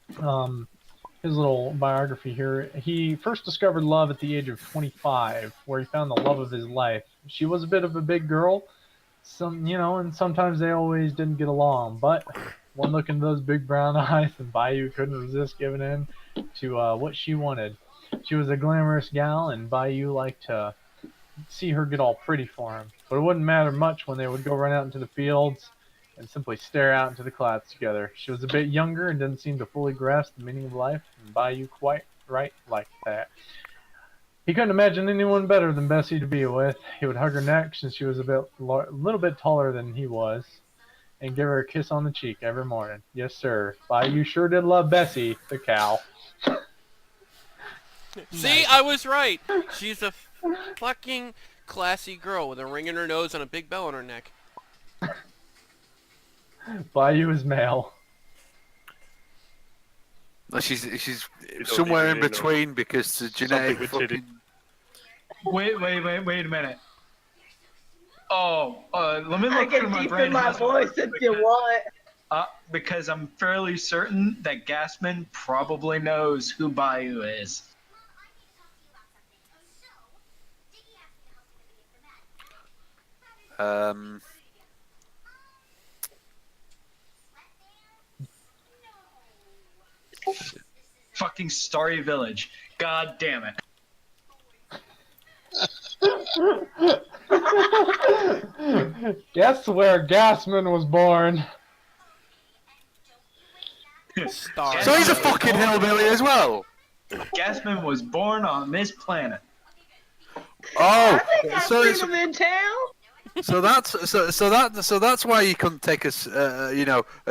his little biography here, he first discovered love at the age of 25, where he found the love of his life. She was a bit of a big girl, and sometimes they always didn't get along, but one look into those big brown eyes, and Bayou couldn't resist giving in to what she wanted. She was a glamorous gal, and Bayou liked to see her get all pretty for him. But it wouldn't matter much when they would go run out into the fields and simply stare out into the clouds together. She was a bit younger and didn't seem to fully grasp the meaning of life, and Bayou quite right like that. He couldn't imagine anyone better than Bessie to be with. He would hug her neck since she was a little bit taller than he was, and give her a kiss on the cheek every morning. Yes, sir. Bayou sure did love Bessie, the cow. See, I was right. She's a fucking classy girl with a ring in her nose and a big bell on her neck. Bayou is male. She's somewhere in between because the genetic fucking... Wait a minute. Oh, let me I look can through my deepen brain. my voice if you want. Because I'm fairly certain that Gasman probably knows who Bayou is. Fucking Starry Village. God damn it. Guess where Gasman was born? So he's a fucking hillbilly as well? Gasman was born on this planet. Oh, I think I've so seen it's, him in town. so that's why you couldn't take a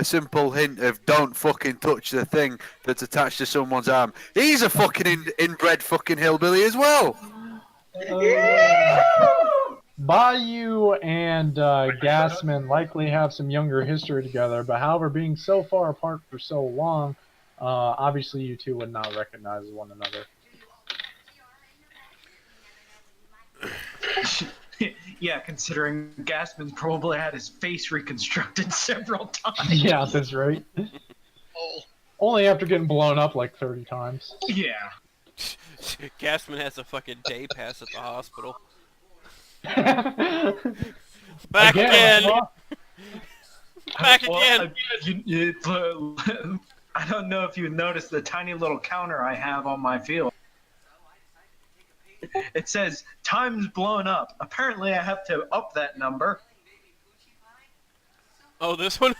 simple hint of don't fucking touch the thing that's attached to someone's arm. He's a fucking inbred fucking hillbilly as well. Yeah. Bayou and Gasman likely have some younger history together, but however, being so far apart for so long, obviously you two would not recognize one another. Yeah, considering Gasman's probably had his face reconstructed several times. Yeah, that's right. Oh, Only after getting blown up like 30 times. Yeah. Gasman has a fucking day pass at the hospital. Back Back again! Back Well, again! I don't know if you noticed the tiny little counter I have on my field. It says time's blown up. Apparently, I have to up that number. Oh, this one?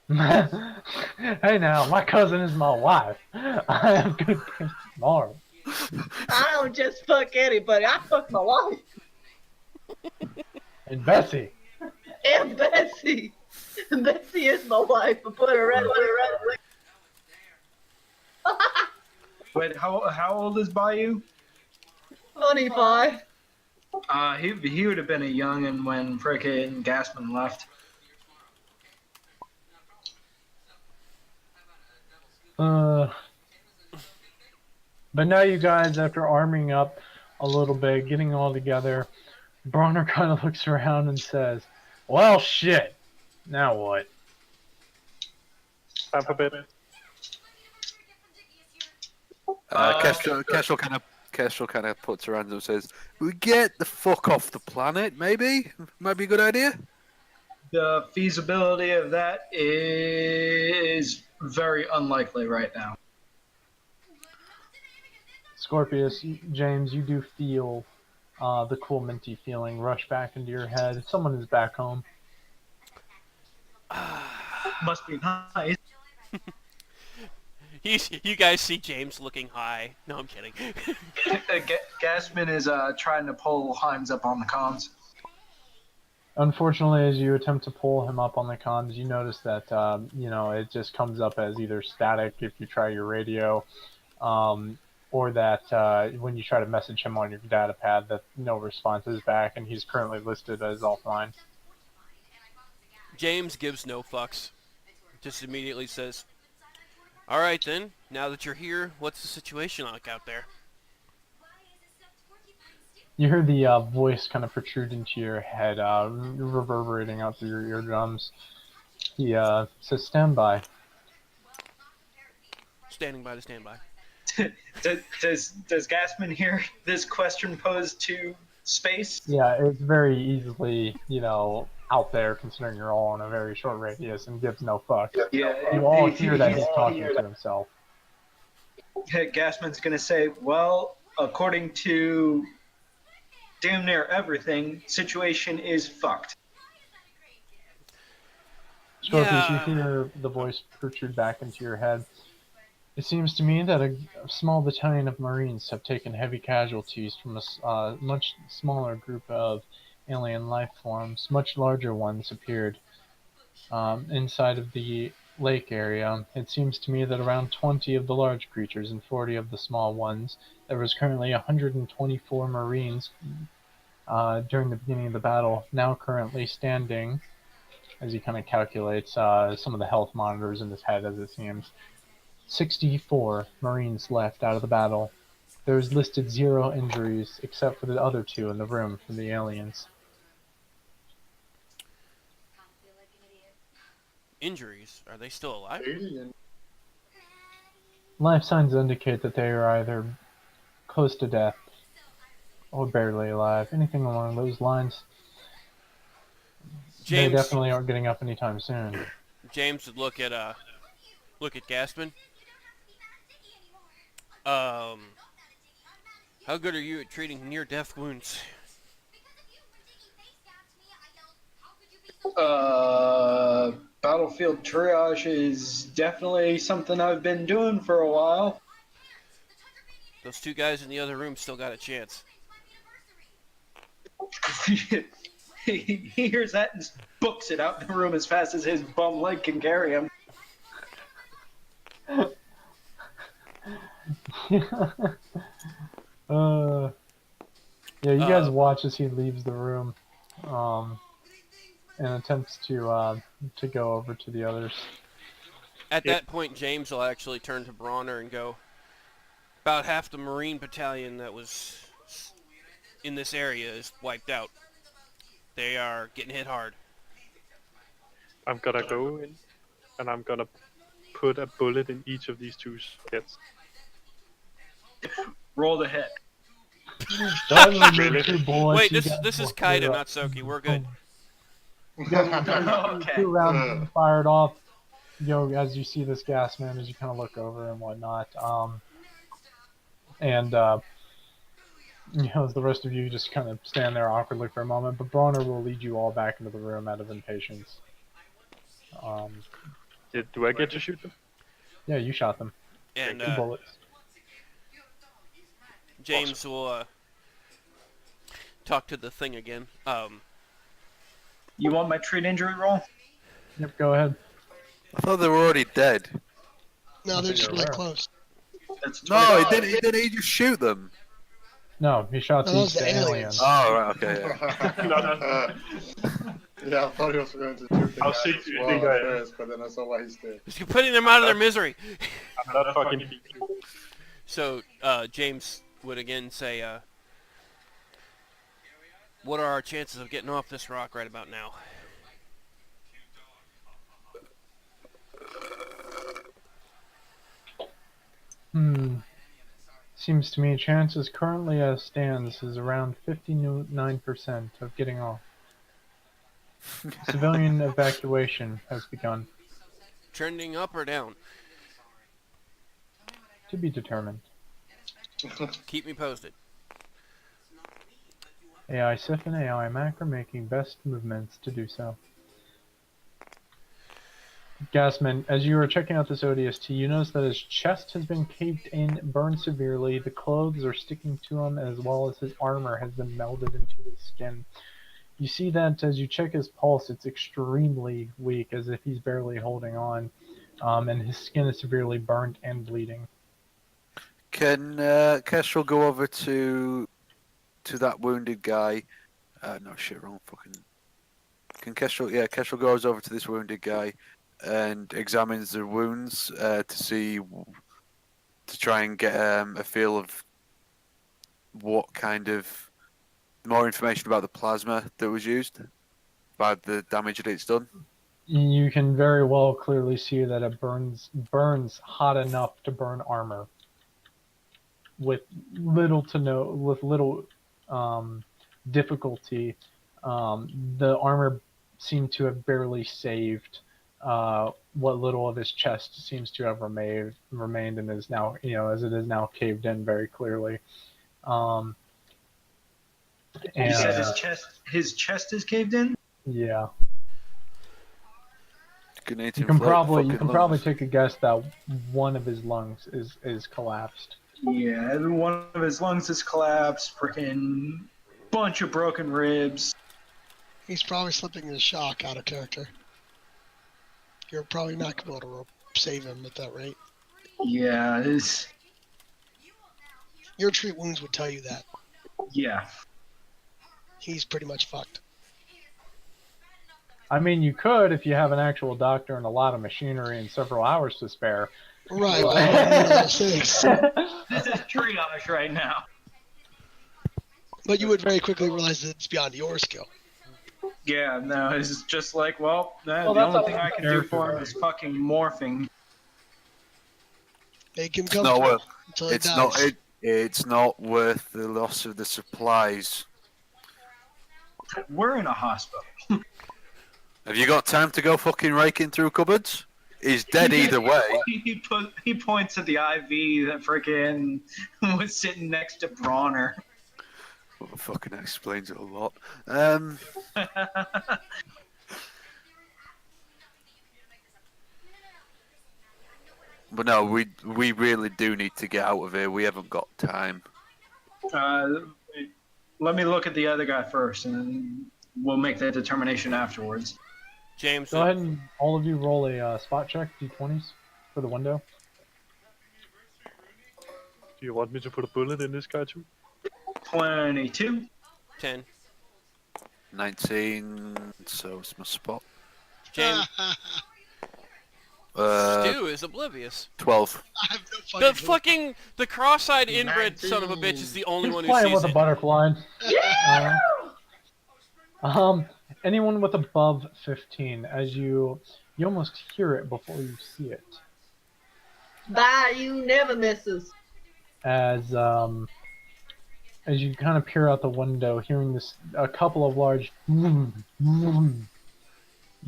Hey now, my cousin is my wife. I have good tomorrow. I don't just fuck anybody. I fuck my wife And Bessie. and Bessie. Bessie is my wife. I put her right. Wait, how old is Bayou? 25. He would have been a youngin' when frickin' Gasman left. But now you guys, after arming up a little bit, getting all together, Bronner kind of looks around and says, "Well, shit. Now what?" Time for bed. Kestrel kind of puts her hands up and says, "We get the fuck off the planet, maybe? Might be a good idea." The feasibility of that is very unlikely right now. Scorpious, James, you do feel the cool minty feeling rush back into your head. Someone is back home. Must be nice. You guys see James looking high. No, I'm kidding. Gasman is trying to pull Himes up on the comms. Unfortunately, as you attempt to pull him up on the comms, you notice that it just comes up as either static if you try your radio, or that when you try to message him on your data pad, that no response is back, and he's currently listed as offline. James gives no fucks. Just immediately says, "All right then. Now that you're here, what's the situation like out there?" You hear the voice kind of protrude into your head, reverberating out through your eardrums. He says, "Stand by." Standing by to stand by. Does Gasman hear this question posed to space? Yeah, it's very easily, out there, considering you're all on a very short radius and gives no fuck. Yeah, You all hear that he's talking to himself. Gasman's gonna say, well, according to damn near everything, situation is fucked. Scorpius, you hear the voice protrude back into your head. It seems to me that a small battalion of Marines have taken heavy casualties from a much smaller group of alien life forms. Much larger ones appeared inside of the lake area. It seems to me that around 20 of the large creatures and 40 of the small ones. There was currently 124 Marines during the beginning of the battle, now currently standing, as he kind of calculates some of the health monitors in his head as it seems. 64 Marines left out of the battle. There is listed 0 injuries, except for the other 2 in the room from the aliens. Injuries? Are they still alive? Alien. Life signs indicate that they are either close to death or barely alive. Anything along those lines. James, They definitely aren't getting up anytime soon. James would look at Gasman. How good are you at treating near-death wounds? Battlefield triage is definitely something I've been doing for a while. Those two guys in the other room still got a chance. He hears that and just books it out the room as fast as his bum leg can carry him. Yeah, you guys watch as he leaves the room, and attempts to go over to the others. At that point, James will actually turn to Bronner and go, about half the Marine battalion that was in this area is wiped out. They are getting hit hard. I'm gonna go in, and I'm gonna put a bullet in each of these two heads. Roll the hit. Really? Wait, this is Kaida, not Soki. We're good. Okay. 2 rounds fired off. As you see this gas man, as you kind of look over and whatnot, and as the rest of you just kind of stand there awkwardly for a moment, but Bronner will lead you all back into the room out of impatience. Do I get to shoot them? Yeah, you shot them. And 2 bullets. James will talk to the thing again. You want my treat injury roll? Yep, go ahead. I thought they were already dead. No, they're just really aware. close. That's No, didn't he just shoot them? No, he shot No, these those are aliens. aliens. Oh, right, okay, yeah. Yeah, I thought he was going to shoot the How guy sick as do you well think at I am? first, but then I saw why he's dead. You're putting them out of their misery. I'm not fucking. So James would again say, what are our chances of getting off this rock right about now? Seems to me chances currently as stands is around 59% of getting off. Civilian evacuation has begun. Trending up or down? To be determined. Keep me posted. AI Sif and AI Mac are making best movements to do so. Gasman, as you are checking out this ODST, you notice that his chest has been caved in, burned severely, the clothes are sticking to him, as well as his armor has been melded into his skin. You see that as you check his pulse, it's extremely weak, as if he's barely holding on, and his skin is severely burnt and bleeding. Can Kestrel go over to that wounded guy? No shit, wrong fucking. Can Kestrel? Yeah, Kestrel goes over to this wounded guy and examines the wounds to try and get a feel of what kind of more information about the plasma that was used, about the damage that it's done. You can very well clearly see that it burns hot enough to burn armor, with little difficulty. The armor seemed to have barely saved what little of his chest seems to have remained, and is now, as it is now caved in very clearly. You said his chest is caved in? Yeah. You can probably take a guess that one of his lungs is collapsed. Yeah, one of his lungs is collapsed, freaking bunch of broken ribs. He's probably slipping his shock out of character. You're probably not going to be able to save him at that rate. Yeah, your treat wounds would tell you that. Yeah. He's pretty much fucked. I mean, you could if you have an actual doctor and a lot of machinery and several hours to spare. Right, but I don't need those things. This is triage right now. But you would very quickly realize that it's beyond your skill. Yeah, no, it's just like, the that's only a thing I can do for him is fucking morphing. Make him It's come not worth. until he It's dies. not. It's not worth the loss of the supplies. We're in a hospital. Have you got time to go fucking raking through cupboards? He's dead either way. He points at the IV that freaking was sitting next to Bronner. Well, fucking explains it a lot. But no, we really do need to get out of here. We haven't got time. Let me look at the other guy first, and then we'll make that determination afterwards. James. Go ahead and all of you roll a spot check, d20s, for the window. Do you want me to put a bullet in this guy too? 22. 10. 19, so it's my spot. James. Stu is oblivious. 12. I have no fucking clue. The cross-eyed inbred son of a bitch is the only one who Playing sees with a it. butterfly. Anyone with above 15, as you almost hear it before you see it. You never misses. As you kind of peer out the window, hearing a couple of large you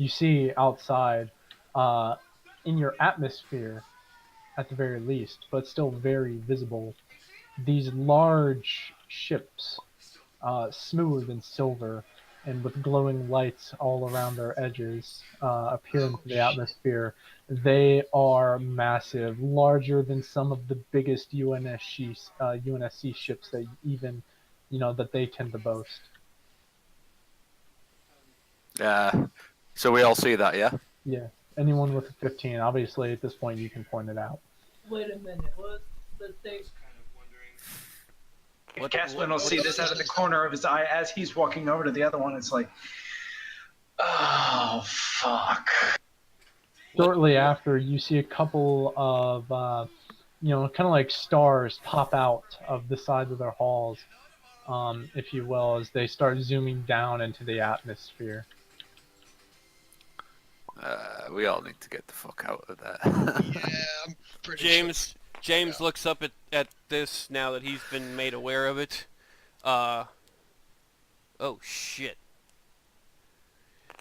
see outside, in your atmosphere, at the very least, but still very visible, these large ships, smooth and silver, and with glowing lights all around their edges, appear into the atmosphere. They are massive, larger than some of the biggest UNSC ships that that they tend to boast. So we all see that, yeah? Yeah. Anyone with a 15, obviously at this point you can point it out. Wait a minute, what's the thing? Caspin will see this out of the corner of his eye as he's walking over to the other one. It's like, oh, fuck. Shortly after, you see a couple of, kind of like stars pop out of the sides of their halls, if you will, as they start zooming down into the atmosphere. We all need to get the fuck out of there. Yeah, I'm pretty James looks up at this now that he's been made aware of it. Oh shit.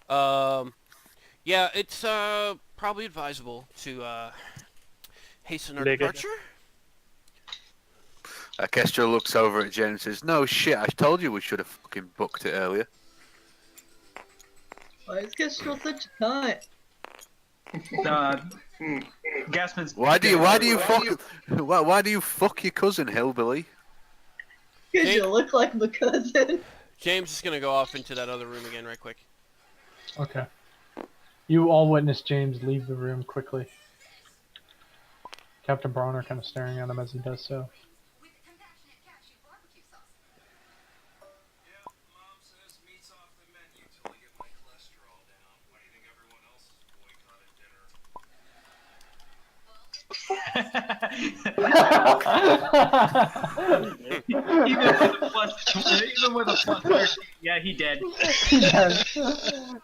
Yeah, it's probably advisable to hasten our departure. Kestra looks over at Jen and says, "No shit, I told you we should have fucking booked it earlier." Why is Kestrel such a cunt? Gaspin's. Why do you fuck your cousin, hillbilly? Because you look like my cousin. James is gonna go off into that other room again right quick. Okay. You all witness James leave the room quickly. Captain Bronner kind of staring at him as he does so. Even with a plus 13, yeah, he dead. He dead.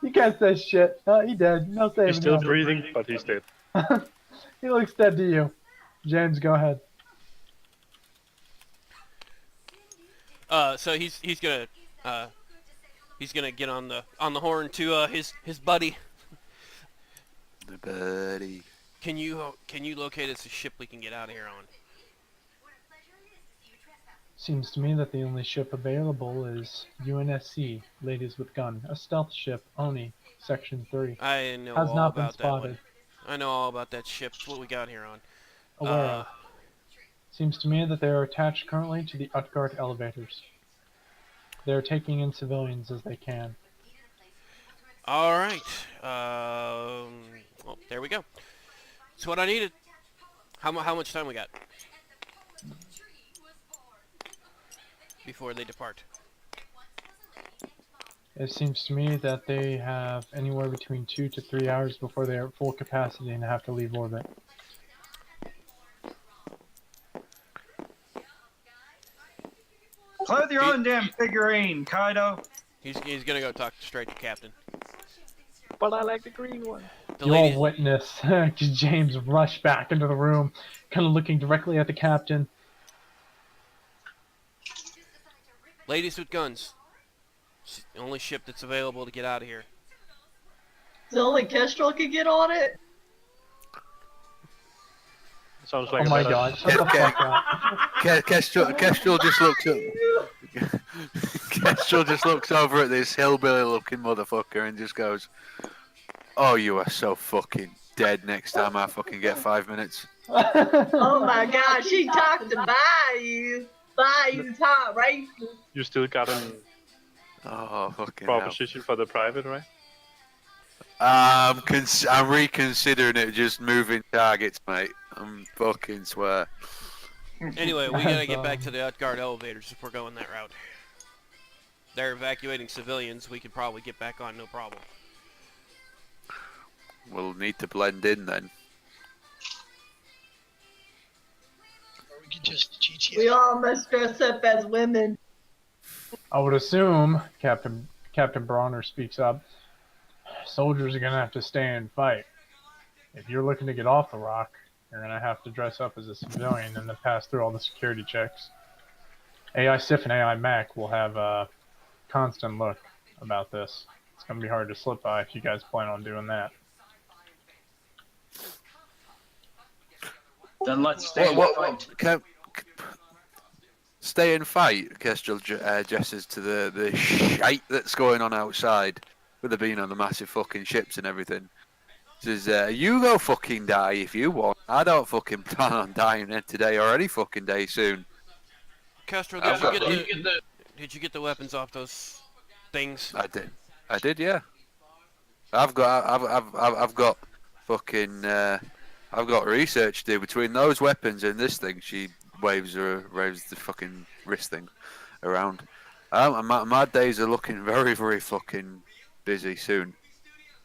You can't say shit. He dead. No saving. He's still him. breathing, but he's dead. He looks dead to you. James, go ahead. So he's gonna get on the horn to his buddy. The buddy. Can you locate us a ship we can get out of here on? Seems to me that the only ship available is UNSC, Ladies with Gun, a stealth ship, Oni, Section 3. I know Has all not been about that spotted. one. I know all about that ship. It's what we got here on. Aware of. Seems to me that they are attached currently to the Utgard elevators. They are taking in civilians as they can. All right. Well, there we go. That's what I needed. How much time we got before they depart? It seems to me that they have anywhere between 2 to 3 hours before they are at full capacity and have to leave orbit. Play with your own damn figurine, Kaido. He's gonna go talk straight to Captain. But I like the green one. You all witness James rush back into the room, kind of looking directly at the captain. Ladies with guns. It's the only ship that's available to get out of here. So only Kestrel could get on it? Sounds like Oh my god, shut the fuck up. Kestrel just looks up. Kestrel just looks over at this hillbilly-looking motherfucker and just goes, "Oh, you are so fucking dead next time I fucking get 5 minutes." Oh my god, she talked to Bayou. Bayou's hot racist. You still got an Oh, fucking hell. proposition for the private, right? I'm reconsidering it, just moving targets, mate. I'm fucking swear. Anyway, we gotta get back to the Utgard elevators if we're going that route. They're evacuating civilians. We could probably get back on, no problem. We'll need to blend in then. Or we could just GTA. We all must dress up as women. I would assume Captain Bronner speaks up. Soldiers are gonna have to stay and fight. If you're looking to get off the rock, you're gonna have to dress up as a civilian and then pass through all the security checks. AI Sif and AI Mac will have a constant look about this. It's gonna be hard to slip by if you guys plan on doing that. Then let's stay and fight. Stay and fight. Kestrel gestures to the shite that's going on outside, with there being on the massive fucking ships and everything. Says, you go fucking die if you want. I don't fucking plan on dying today or any fucking day soon. Castro, I've got- did you get the weapons off those things? I did, yeah. I've got fucking I've got research to do between those weapons and this thing. She waves the fucking wrist thing around. My days are looking very, very fucking busy soon.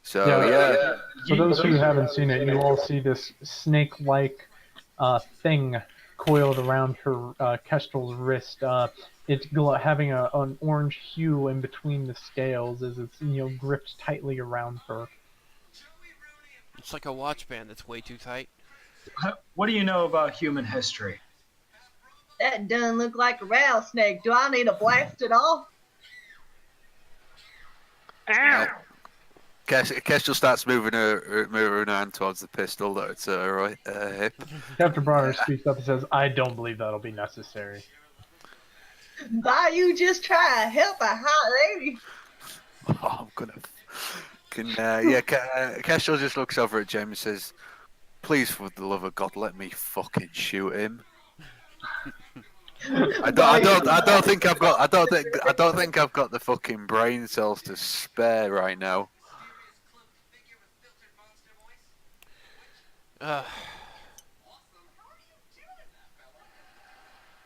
So yeah. For those who haven't seen it, you all see this snake-like thing coiled around her Kestrel's wrist. It's having an orange hue in between the scales as it's gripped tightly around her. It's like a watch band that's way too tight. What do you know about human history? That doesn't look like a rattlesnake. Do I need to blast it off? Kestrel starts moving her hand towards the pistol that's at her hip. Captain Bronner speaks up and says, "I don't believe that'll be necessary." Bayou just try to help a hot lady. Oh, I'm gonna. Kestrel just looks over at James and says, "Please, for the love of God, let me fucking shoot him." I don't think I've got the fucking brain cells to spare right now.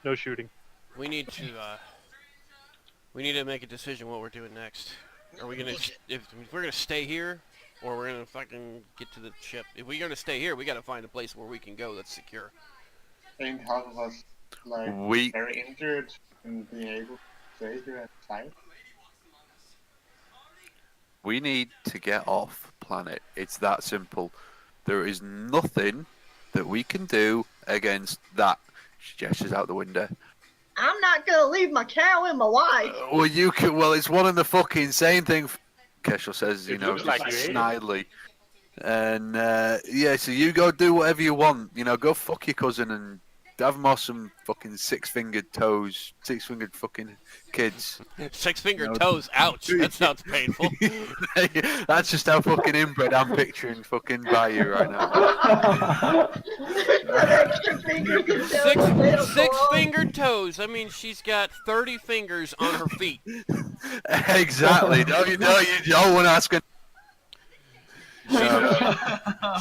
No shooting. We need to make a decision what we're doing next. Are we gonna if we're gonna stay here, or we're gonna fucking get to the ship? If we're gonna stay here, we gotta find a place where we can go that's secure. I think half of us very injured and being able to stay here and fight. We need to get off planet. It's that simple. There is nothing that we can do against that. She gestures out the window. I'm not gonna leave my cow and my wife. Well, you can. Well, it's one of the fucking same thing. Kestrel says, looks like you ate it. snidely. And so you go do whatever you want. Go fuck your cousin and have them some fucking six-fingered fucking kids. Six-fingered toes. Ouch. That sounds painful. That's just how fucking inbred I'm picturing fucking Bayou right now. Extra finger can tell the little boy. Six-fingered toes. I mean, she's got 30 fingers on her feet. Exactly. No, you won't ask her.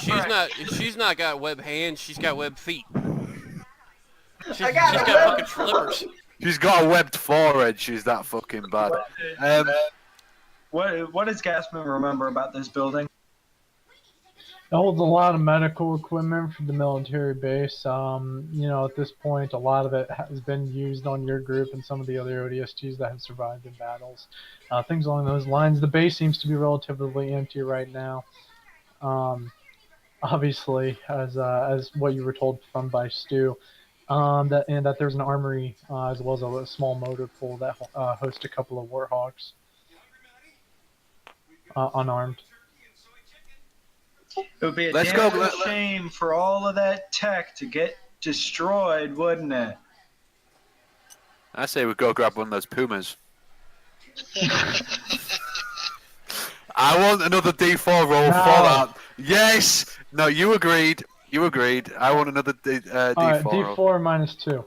She's not got web hands. She's got web feet. She's I got got fucking flippers. She's got a webbed forehead. She's that fucking bad. What does Gaspman remember about this building? It holds a lot of medical equipment for the military base. At this point, a lot of it has been used on your group and some of the other ODSTs that have survived in battles. Things along those lines. The base seems to be relatively empty right now. Obviously, as what you were told from by Stu, that there's an armory as well as a small motor pool that hosts a couple of Warhawks, unarmed. It would be a Let's damn go. shame for all of that tech to get destroyed, wouldn't it? I say we go grab one of those Pumas. I want another D4 roll for that. Yes! No, you agreed. You agreed. I want another D4. Alright, D4 minus 2.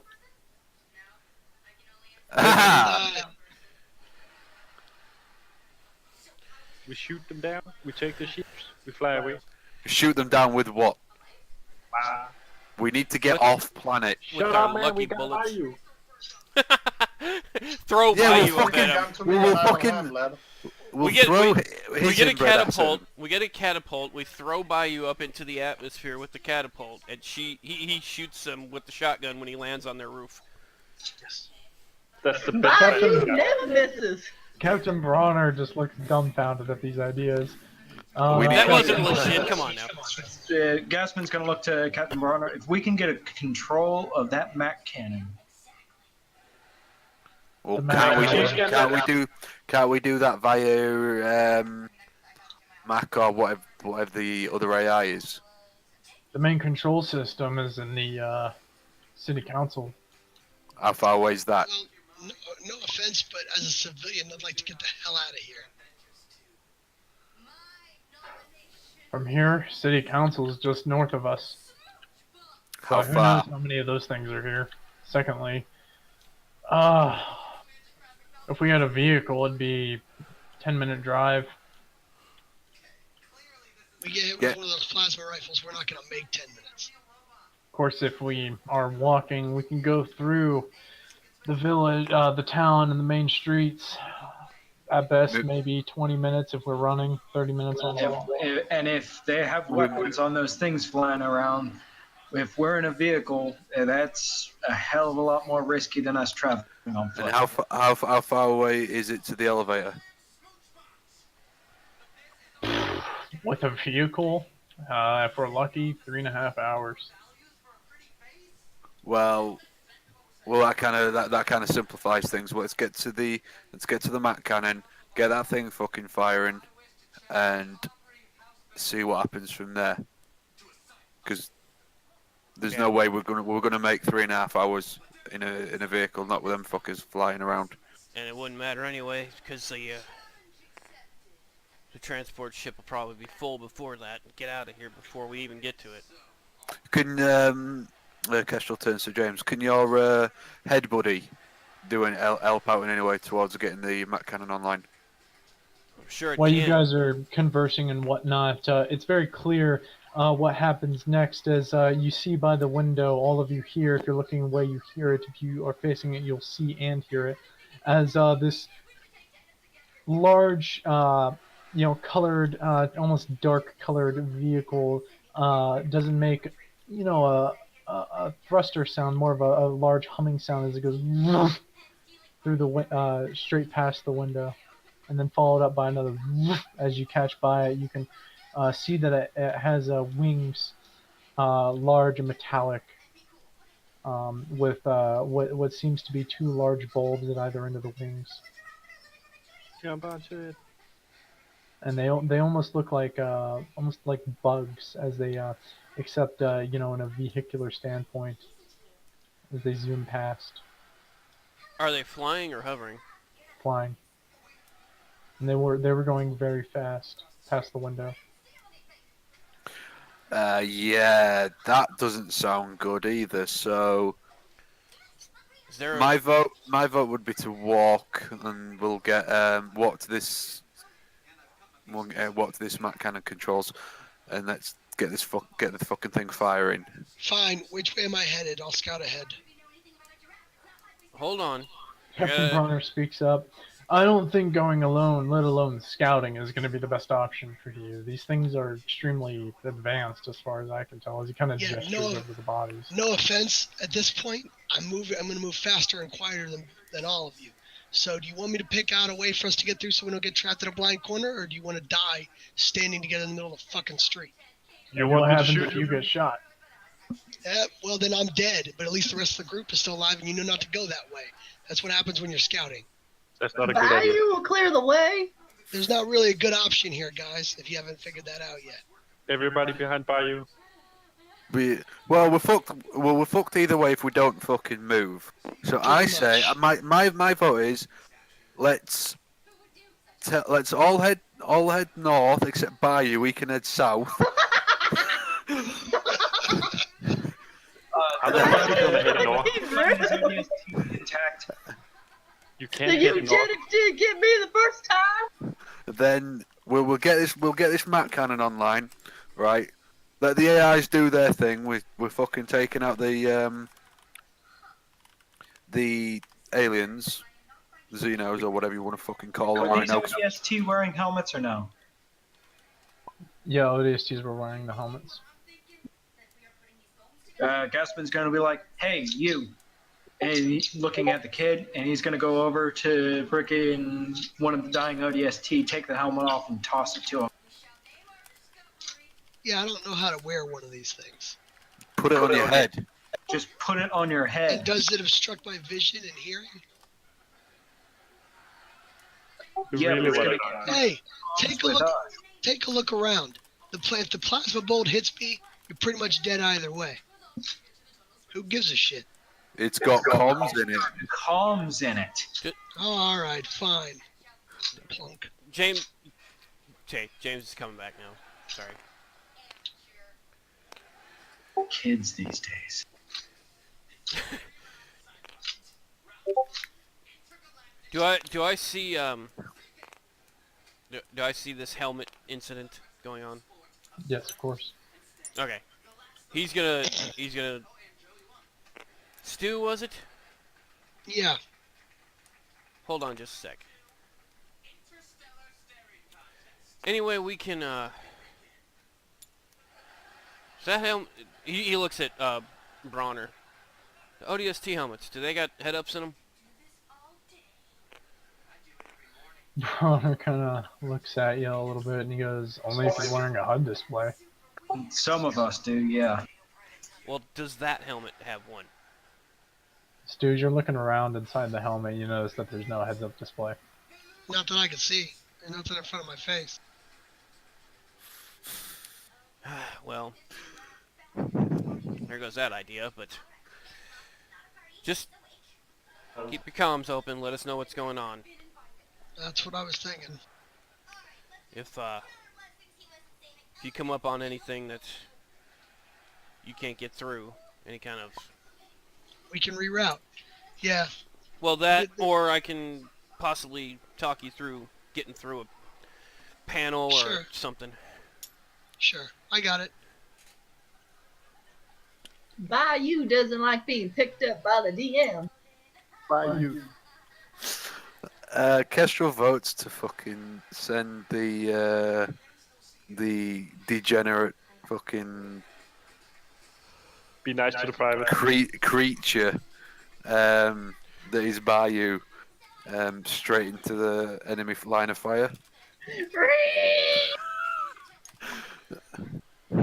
Ah! We shoot them down. We take the ships. We fly away. Shoot them down with what? Ah. We need to get With- off planet. With Shut our up, man. lucky We got bullets. by you. Throw Yeah, by we'll you a fucking- bit. we'll fucking- We'll We get throw we his get a inbred at catapult. him. We get a catapult. We throw Bayou up into the atmosphere with the catapult, and he shoots them with the shotgun when he lands on their roof. That's the best. Bayou idea. never misses. Captain Bronner just looks dumbfounded at these ideas. We need- That wasn't legit. Come on now. Gasman's gonna look to Captain Bronner. If we can get a control of that Mac cannon, Well, The can't we do that via Mac or whatever the other AI is? The main control system is in the city council. How far away is that? Well, no offense, but as a civilian, I'd like to get the hell out of here. From here, city council is just north of us. How Who far? knows how many of those things are here? Secondly, if we had a vehicle, it'd be 10-minute drive. We get hit with Yeah. one of those plasma rifles, we're not going to make 10 minutes. Of course, if we are walking, we can go through the village, the town, and the main streets. At best, Yep. maybe 20 minutes if we're running, 30 minutes on the wall. and if they have weapons on those things flying around, if we're in a vehicle, that's a hell of a lot more risky than us traveling on foot. And how far away is it to the elevator? With a vehicle, if we're lucky, 3.5 hours. Well, that kind of simplifies things. Well, let's get to the Mac cannon, get that thing fucking firing, and see what happens from there. Because there's no way we're gonna make 3.5 hours in a vehicle, not with them fuckers flying around. And it wouldn't matter anyway, because the transport ship will probably be full before that and get out of here before we even get to it. Can Kestrel turns to James. Can your head buddy do an help out in any way towards getting the Mac cannon online? I'm sure it While can. you guys are conversing and whatnot, it's very clear what happens next. As you see by the window, all of you hear, if you're looking away, you hear it. If you are facing it, you'll see and hear it. As this large, colored, almost dark-colored vehicle doesn't make, a thruster sound, more of a large humming sound as it goes through the straight past the window, and then followed up by another as you catch by it. You can see that it has wings, large and metallic, with what seems to be 2 large bulbs at either end of the wings, Jump onto it. and they almost look like bugs as they except in a vehicular standpoint as they zoom past, Are they flying or hovering? flying. And they were going very fast past the window. Yeah, that doesn't sound good either. So Is there my vote would be to walk, and we'll get walk to this Mac cannon controls, and let's get the fucking thing firing. Fine, which way am I headed? I'll scout ahead. Hold on. Captain Bronner speaks up. I don't think going alone, let alone scouting, is going to be the best option for you. These things are extremely advanced, as far as I can tell. As he kind of Yeah, gestures over the bodies. No offense, at this point, I'm going to move faster and quieter than all of you. So do you want me to pick out a way for us to get through so we don't get trapped in a blind corner, or do you want to die standing together in the middle of the fucking street? Yeah, what happens if you get shot? Well, then I'm dead, but at least the rest of the group is still alive, and you know not to go that way. That's what happens when you're scouting. That's not a good idea. Bayou will clear the way. There's not really a good option here, guys, if you haven't figured that out yet. Everybody behind Bayou. We're fucked. Well, we're fucked either way if we don't fucking move. So I say, my vote is, let's all head north except Bayou. We can head south. How the fuck you gonna hit north? Flying his ODST intact. You The can't hit north. eugenics didn't get me the first time. Then we'll get this Mac cannon online, right? Let the AIs do their thing. We're fucking taking out the aliens, Xenos or whatever you want to fucking call them Are right these now. 'Cause ODST wearing helmets or no? Yeah, ODSTs were wearing the helmets. Gaspin's gonna be like, "Hey, you," and he's looking at the kid, and he's gonna go over to freaking one of the dying ODST, take the helmet off, and toss it to him. Yeah, I don't know how to wear one of these things. Put it on your head. Just put it on your And head. does it obstruct my vision and hearing? You Yeah, really but want it's to gonna die. Hey, take a with look. us. Take a look around. If the plasma bolt hits me, you're pretty much dead either way. Who gives a shit? It's got comms in it. Comms in it. Oh, all right, fine. Plunk. James is coming back now. Sorry. Kids these days. Do I see do I see this helmet incident going on? Yes, of course. Okay. He's gonna Stu, was it? Yeah. Hold on just a sec. Anyway, we can is that helmet he looks at Bronner. The ODST helmets, do they got head-ups in them? Bronner kind of looks at you a little bit and he goes, "Only if you're wearing a HUD display." Some of us do, yeah. Well, does that helmet have one? Stu, you're looking around inside the helmet. You notice that there's no heads-up display. Not that I can see. There's nothing in front of my face. Well, there goes that idea, but just keep your comms open, let us know what's going on. That's what I was thinking. If you come up on anything that you can't get through, any kind of... We can reroute. Yeah. Well, that, or I can possibly talk you through getting through a panel or Sure. something. Sure. I got it. Bayou doesn't like being picked up by the DM. Kestrel votes to fucking send the degenerate fucking Be nice to the private. creature that is Bayou straight into the enemy line of fire.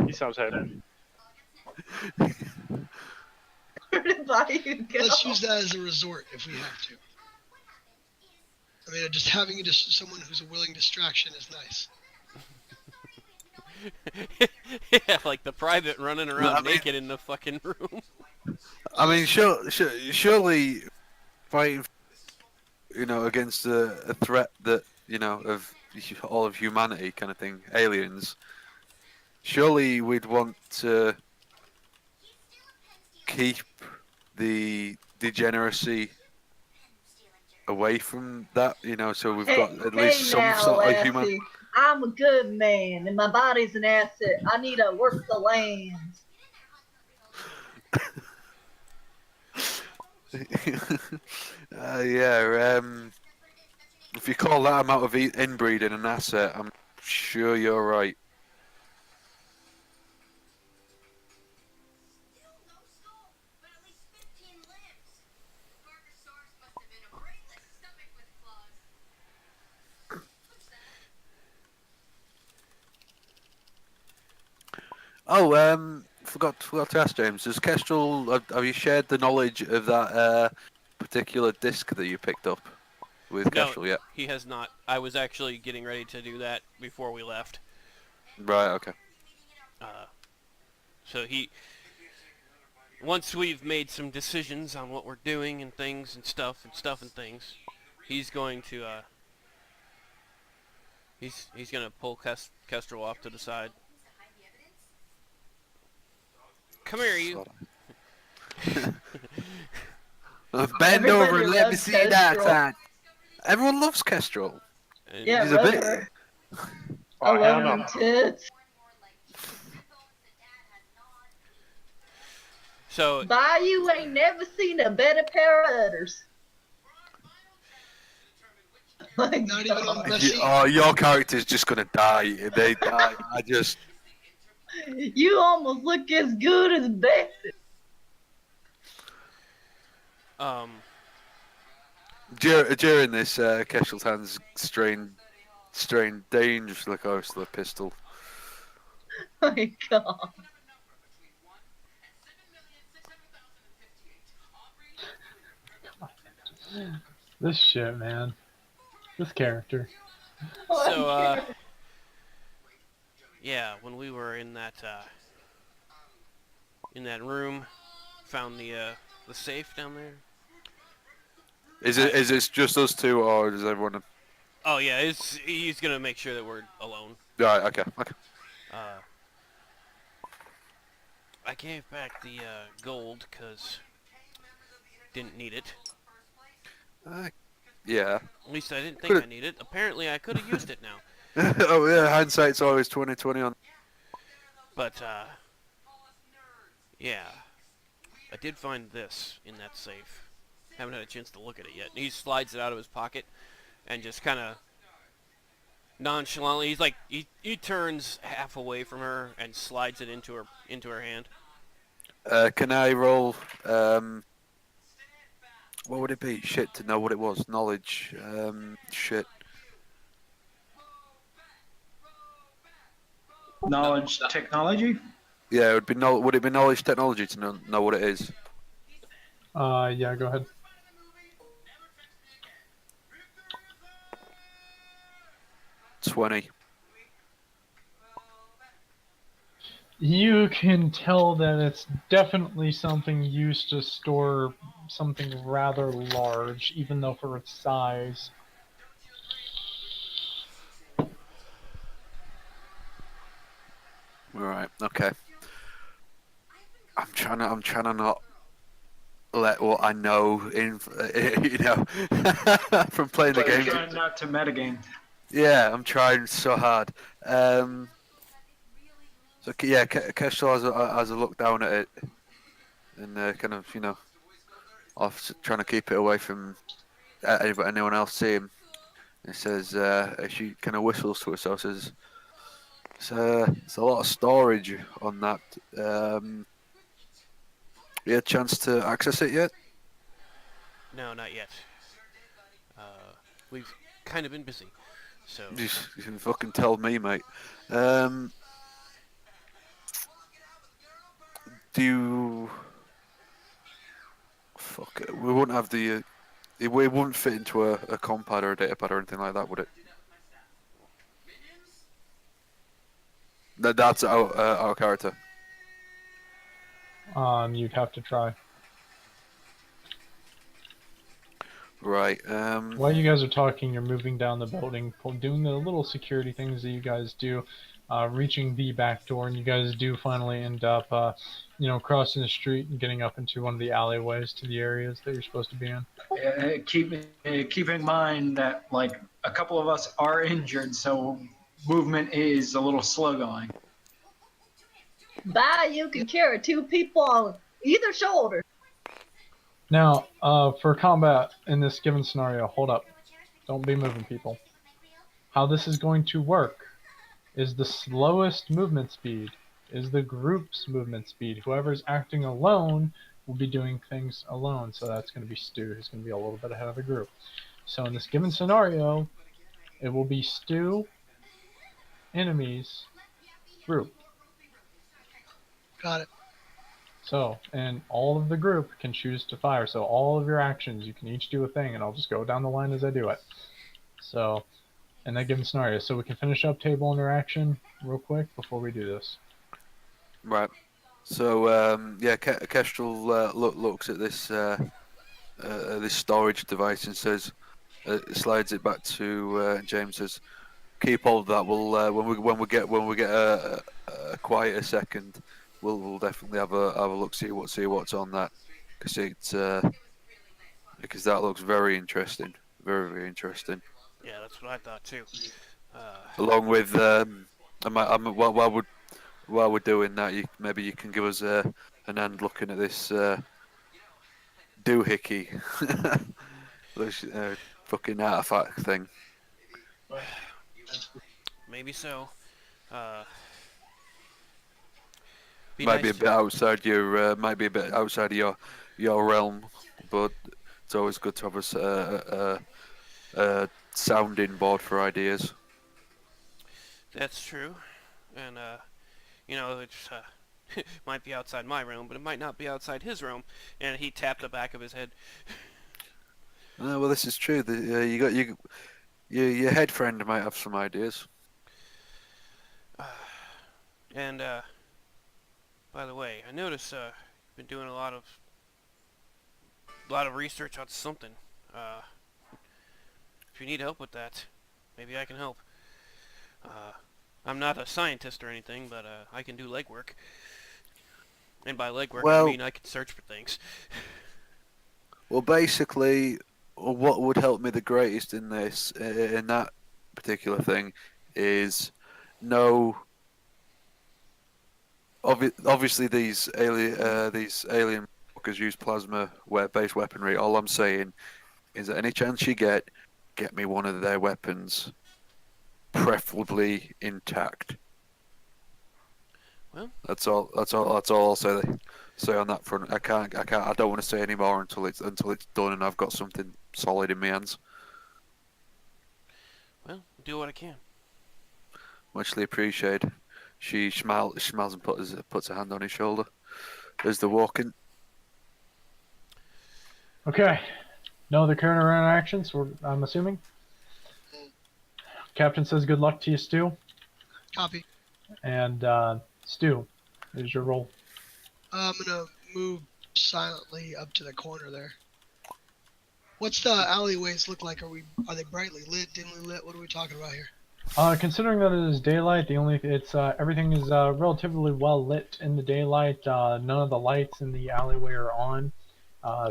He sounds happy. Where did Bayou go? Let's use that as a resort if we have to. I mean, just having someone who's a willing distraction is nice. Yeah, like the private running around naked in the fucking room. I mean, surely fighting, against a threat that, of all of humanity kind of thing, aliens, surely we'd want to keep the degeneracy away from that, so we've got at least some now, sort of Lassie. human... I'm a good man, and my body's an asset. I need to work the land. If you call that amount of inbreeding an asset, I'm sure you're right. Oh, forgot to ask James. Has Kestrel, have you shared the knowledge of that particular disc that you picked up with Kestrel yet? He has not. I was actually getting ready to do that before we left. Right. Okay. So once we've made some decisions on what we're doing and things and stuff and things, he's going to he's gonna pull Kestrel off to the side. Come here, you. Bend over Everybody and let me loves see that Kestrel. hand. Everyone loves Kestrel. And Yeah, He's a bit. whatever. I Oh, hell love no. them tits. So Bye, you ain't never seen a better pair of udders. My Not even on God. Bessie. Oh, your character's just gonna die. They die. I just. You almost look as good as Bessie. During this, Keshel's hands strained dangerously close to the pistol. My God. This shit, man. This character. So, My God. yeah, when we were in that room, found the safe down there. Is it just us two, or does everyone? Oh yeah, he's gonna make sure that we're alone. Right. Okay. I gave back the gold because didn't need it. Yeah. At least I didn't think Could've- I needed it. Apparently, I could have used it now. Oh yeah, hindsight's always 20/20 on. But yeah, I did find this in that safe. Haven't had a chance to look at it yet. And he slides it out of his pocket and just kind of nonchalantly, he's like he turns half away from her and slides it into her hand. Can I roll? What would it be? Shit, to know what it was. Knowledge. Shit. Knowledge technology? Yeah, it would be would it be knowledge technology to know what it is? Yeah, go ahead. $20. You can tell that it's definitely something used to store something rather large, even though for its size. Right. Okay. I'm trying to not let what I know in, from playing the game. Trying not to metagame. Yeah, I'm trying so hard. So yeah, Kestrel has a look down at it, and kind of off trying to keep it away from anyone else seeing. He says, she kind of whistles to herself, says, it's a lot of storage on that. You had a chance to access it yet? No, not yet. We've kind of been busy, so You can fucking tell me, mate. Do you... Fuck it. We wouldn't have the... it wouldn't fit into a compad or a datapad or anything like that, would it? That's our character. You'd have to try. Right. While you guys are talking, you're moving down the building, doing the little security things that you guys do, reaching the back door, and you guys do finally end up, crossing the street and getting up into one of the alleyways to the areas that you're supposed to be in. Keep in mind that like a couple of us are injured, so movement is a little slow going. Bye, you can carry 2 people on either shoulder. Now, for combat in this given scenario, hold up. Don't be moving, people. How this is going to work is the slowest movement speed is the group's movement speed. Whoever's acting alone will be doing things alone. So that's going to be Stu, who's going to be a little bit ahead of the group. So in this given scenario, it will be Stu, enemies, group. Got it. So, and all of the group can choose to fire. So all of your actions, you can each do a thing, and I'll just go down the line as I do it. So, in that given scenario. So we can finish up table interaction real quick before we do this. Right. So yeah, Kestrel looks at this this storage device and says, slides it back to James. Says, keep hold of that. We'll when we get a quieter second, we'll definitely have a look, see what's on that, because because that looks very interesting. Very, very interesting. Yeah, that's what I thought too. Along with, while we're doing that, maybe you can give us an hand looking at this doohickey, this fucking artifact thing. Maybe so. Be Might be nice a bit outside your, might be a bit outside of your realm, but it's always good to have a sounding board for ideas. That's true, and you know, it's might be outside my realm, but it might not be outside his realm. And he tapped the back of his head. Well, this is true. You got your head friend might have some ideas. And by the way, I notice you've been doing a lot of research on something. If you need help with that, maybe I can help. I'm not a scientist or anything, but I can do legwork. And by legwork, I mean I can search for things. Well, basically, what would help me the greatest in this, in that particular thing, is no. Obviously, these alien fuckers use plasma-based weaponry. All I'm saying is that any chance you get me one of their weapons, preferably intact. Well, that's all I'll say on that front. I don't want to say any more until it's done and I've got something solid in my hands. Well, do what I can. Muchly appreciated. She smiles and puts a hand on his shoulder as they're walking. Okay. No other current around actions, I'm assuming? Captain says good luck to you, Stu. Copy. And Stu, here's your roll. I'm gonna move silently up to the corner there. What's the alleyways look like? Are they brightly lit, dimly lit? What are we talking about here? Considering that it is daylight, everything is relatively well lit in the daylight. None of the lights in the alleyway are on,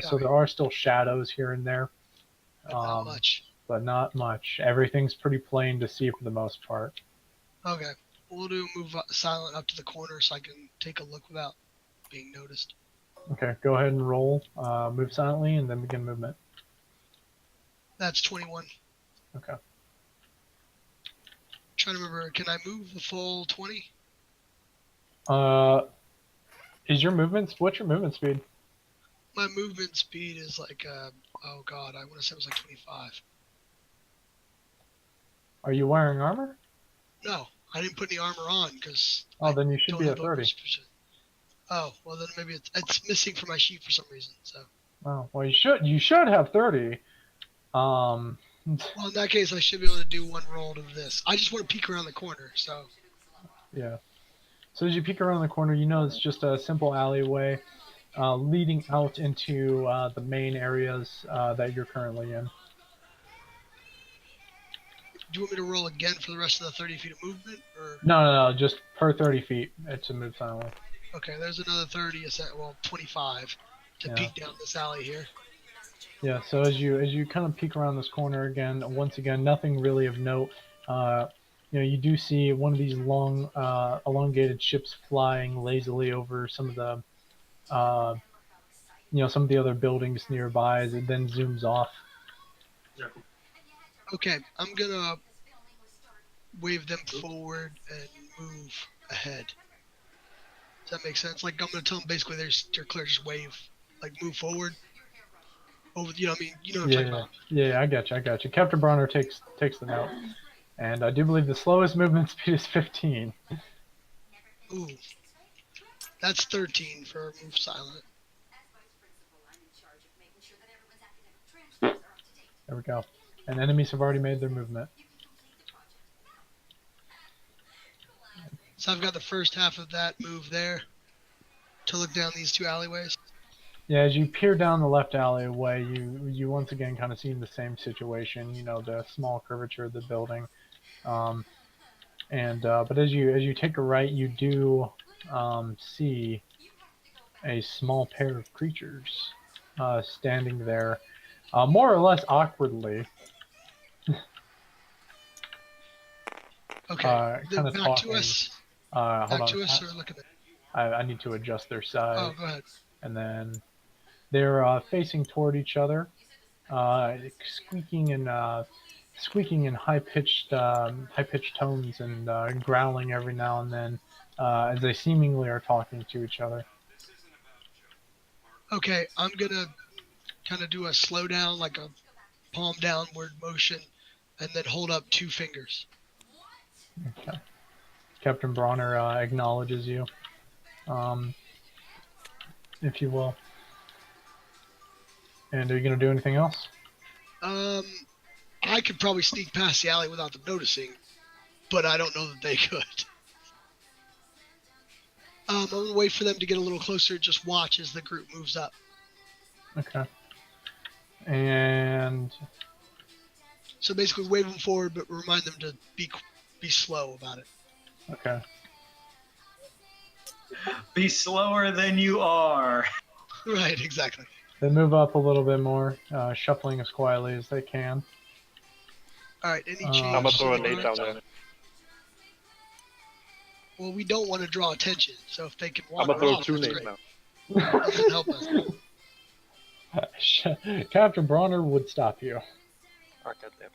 so there are still shadows here and there. But not much. But not much. Everything's pretty plain to see for the most part. Okay, we'll move silent up to the corner so I can take a look without being noticed. Okay, go ahead and roll. Move silently and then begin movement. That's 21. Okay. Trying to remember, can I move the full 20? What's your movement speed? My movement speed is like, oh god, I want to say it was like 25. Are you wearing armor? No, I didn't put any armor on because. Oh, then you should be at 30. Oh, well then maybe it's missing from my sheet for some reason. So. Oh, well you should have 30. Well, in that case, I should be able to do one roll of this. I just want to peek around the corner, so. Yeah. So as you peek around the corner, you know it's just a simple alleyway leading out into the main areas that you're currently in. Do you want me to roll again for the rest of the 30 feet of movement, or? No, just per 30 feet to move silently. Okay, there's another 25 to peek down this alley here. Yeah, so as you kind of peek around this corner again, once again, nothing really of note. You do see one of these long, elongated ships flying lazily over some of the, some of the other buildings nearby as it then zooms off. Okay, I'm gonna wave them forward and move ahead. Does that make sense? Like I'm gonna tell them basically they're clear, just wave, like move forward. Over, what I'm talking about. Yeah, I got you. Captain Bronner takes the note, and I do believe the slowest movement speed is 15. Ooh, that's 13 for move silent. There we go. And enemies have already made their movement. So I've got the first half of that move there to look down these two alleyways. Yeah, as you peer down the left alleyway, you once again kind of see the same situation. The small curvature of the building, but as you take a right, you do see a small pair of creatures standing there. more or less awkwardly, Okay. kind of Back talking. to us. Hold Back on. to us, or look at it. I need to adjust their size. Oh, go ahead. And then they're facing toward each other, squeaking in high-pitched tones and growling every now and then as they seemingly are talking to each other. Okay, I'm gonna kind of do a slow down, like a palm downward motion, and then hold up 2 fingers. Okay. Captain Bronner acknowledges you, if you will. And are you going to do anything else? I could probably sneak past the alley without them noticing, but I don't know that they could. I'm gonna wait for them to get a little closer. Just watch as the group moves up. Okay. And so basically, wave them forward, but remind them to be slow about it. Okay. Be slower than you are. Right, exactly. They move up a little bit more, shuffling as quietly as they can. All right, any change? I'm gonna throw a nade down there. Well, we don't want to draw attention, so if they can I'm wander gonna throw off, 2 that's nades great. now. Doesn't help us. Captain Bronner would stop you. Oh, goddamn.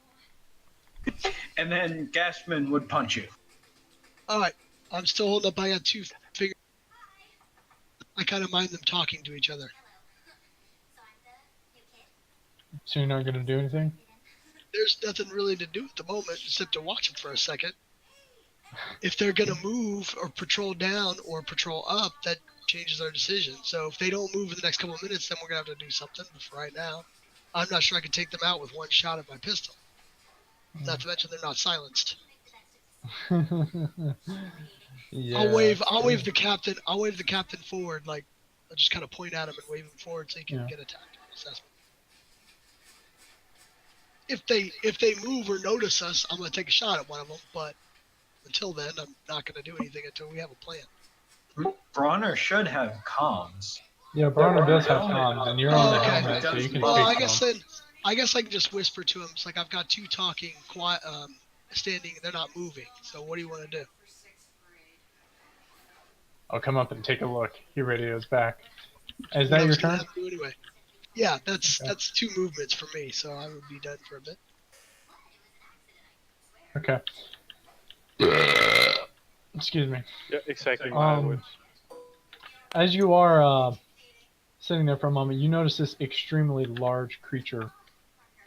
And then Gashman would punch you. All right, I'm still holding up. I got 2 fingers. I kind of mind them talking to each other. So you're not going to do anything? There's nothing really to do at the moment except to watch it for a second. If they're going to move or patrol down or patrol up, that changes our decision. So if they don't move in the next couple of minutes, then we're going to have to do something. But for right now, I'm not sure I can take them out with 1 shot of my pistol. Not to mention they're not silenced. Yeah. I'll wave the captain. I'll wave the captain forward. Like, I'll just kind of point at him and wave him forward so he can get a tactical assessment. If they move or notice us, I'm gonna take a shot at one of them. But until then, I'm not gonna do anything until we have a plan. Bronner should have comms. Yeah, Bronner does have comms, and you're on the helmet, so you can Well, speak I to guess him. then, I guess I can just whisper to him. It's like I've got 2 talking, quiet, standing. They're not moving. So what do you want to do? I'll come up and take a look. He radio's back. Is that your turn? Anyway. Yeah, that's 2 movements for me, so I would be done for a bit. Okay. Excuse me. Yeah, exactly my words. As you are sitting there for a moment, you notice this extremely large creature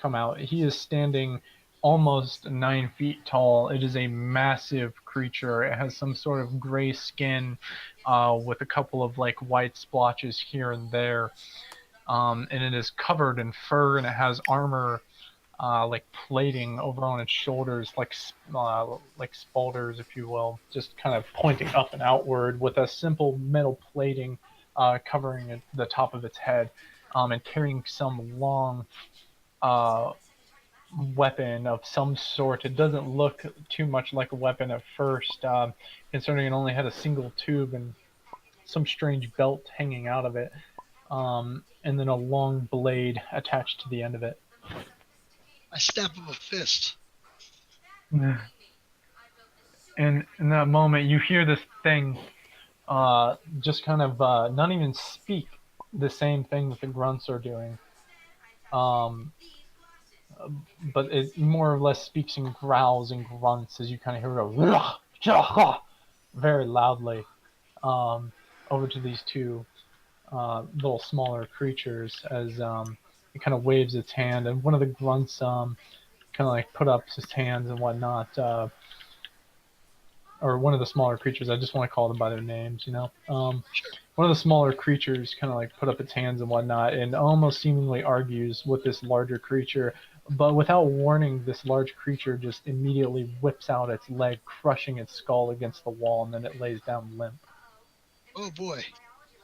come out. He is standing almost 9 feet tall. It is a massive creature. It has some sort of gray skin with a couple of like white splotches here and there. And it is covered in fur, and it has armor like plating over on its shoulders, like spalders, if you will, just kind of pointing up and outward with a simple metal plating covering the top of its head, and carrying some long weapon of some sort. It doesn't look too much like a weapon at first, considering it only had a single tube and some strange belt hanging out of it, and then a long blade attached to the end of it. I snap him a fist. And in that moment, you hear this thing just kind of not even speak the same thing that the grunts are doing. But it more or less speaks in growls and grunts as you kind of hear it go very loudly over to these 2 little smaller creatures as it kind of waves its hand, and one of the grunts kind of like put up his hands and whatnot, or one of the smaller creatures. I just want to call them by their names, you know. One of the smaller creatures kind of like put up its hands and whatnot, and almost seemingly argues with this larger creature, but without warning, this large creature just immediately whips out its leg, crushing its skull against the wall, and then it lays down limp. Oh boy.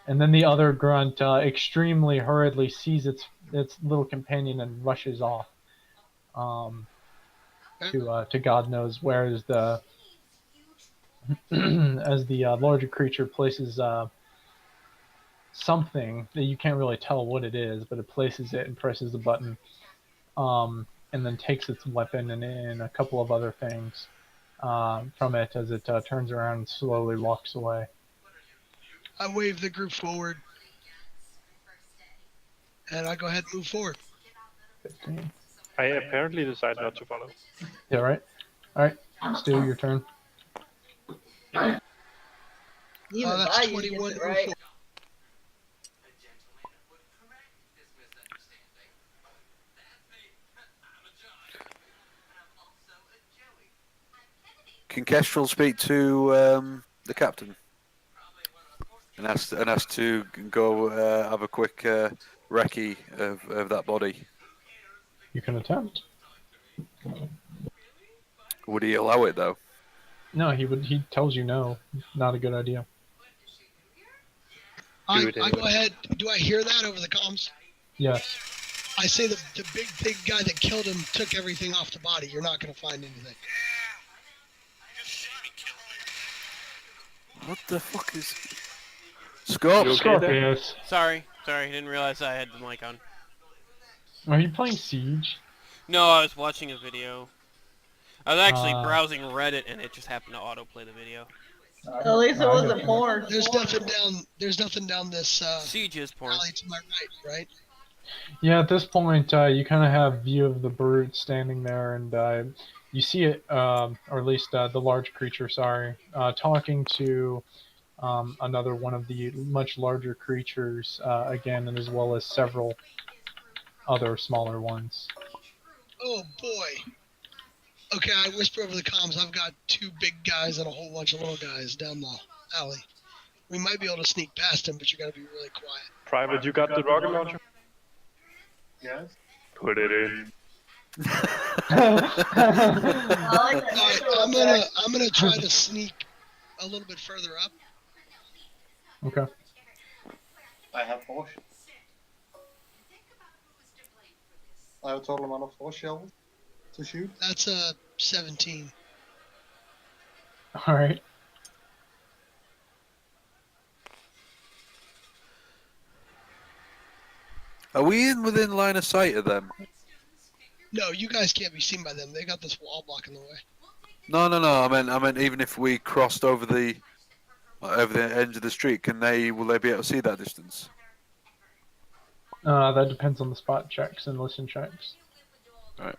And then the other grunt extremely hurriedly sees its little companion and rushes off to God knows where, as the as the larger creature places something that you can't really tell what it is, but it places it and presses the button, and then takes its weapon and a couple of other things from it as it turns around and slowly walks away. I wave the group forward, and I go ahead and move forward. 15. I apparently decide not to follow. Yeah, right? Alright, Stu, your turn. Even That's Bayou 21 gets to it move right. forward. Can Kestrel speak to the captain and ask to go have a quick recce of that body? You can attempt. Would he allow it though? No, he tells you no. Not a good idea. I Do it go anyway. ahead. Do I hear that over the comms? Yes. I say the big guy that killed him took everything off the body. You're not going to find anything. What the fuck is... Scorp! You okay there? Scorpious. Sorry, didn't realize I had the mic on. Are you playing Siege? No, I was watching a video. I was actually Uh, browsing Reddit, and it just happened to autoplay the video. At least it I wasn't don't- porn. There's nothing down this Siege is porn. alley to my right, right? Yeah, at this point, you kind of have view of the brute standing there, and you see it, or at least the large creature, sorry, talking to another one of the much larger creatures again, and as well as several other smaller ones. Oh boy. Okay, I whisper over the comms. I've got 2 big guys and a whole bunch of little guys down the alley. We might be able to sneak past him, but you got to be really quiet. Private, you got the rocket launcher? Yes. Put it in. I like that. All right, I'm gonna try to sneak a little bit further up. Okay. I have 4. I have a total amount of 4 shells to shoot. That's a 17. All right. Are we in within line of sight of them? No, you guys can't be seen by them. They got this wall blocking the way. No. I meant even if we crossed over the edge of the street, will they be able to see that distance? That depends on the spot checks and listen checks. Right.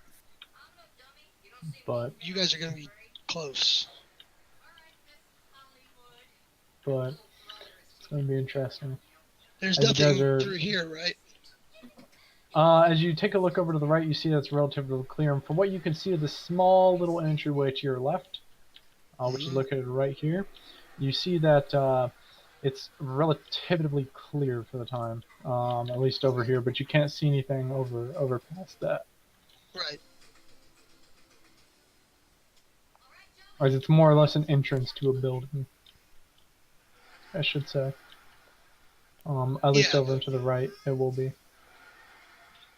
But You guys are gonna be close. it's gonna be interesting. There's As you guys nothing are- through here, right? As you take a look over to the right, you see that's relatively clear, and from what you can see of the small little entryway to your left, which is located right here, you see that it's relatively clear for the time, at least over here, but you can't see anything over past that. Right. As it's more or less an entrance to a building, I should say. At least Yeah. over to the right, it will be.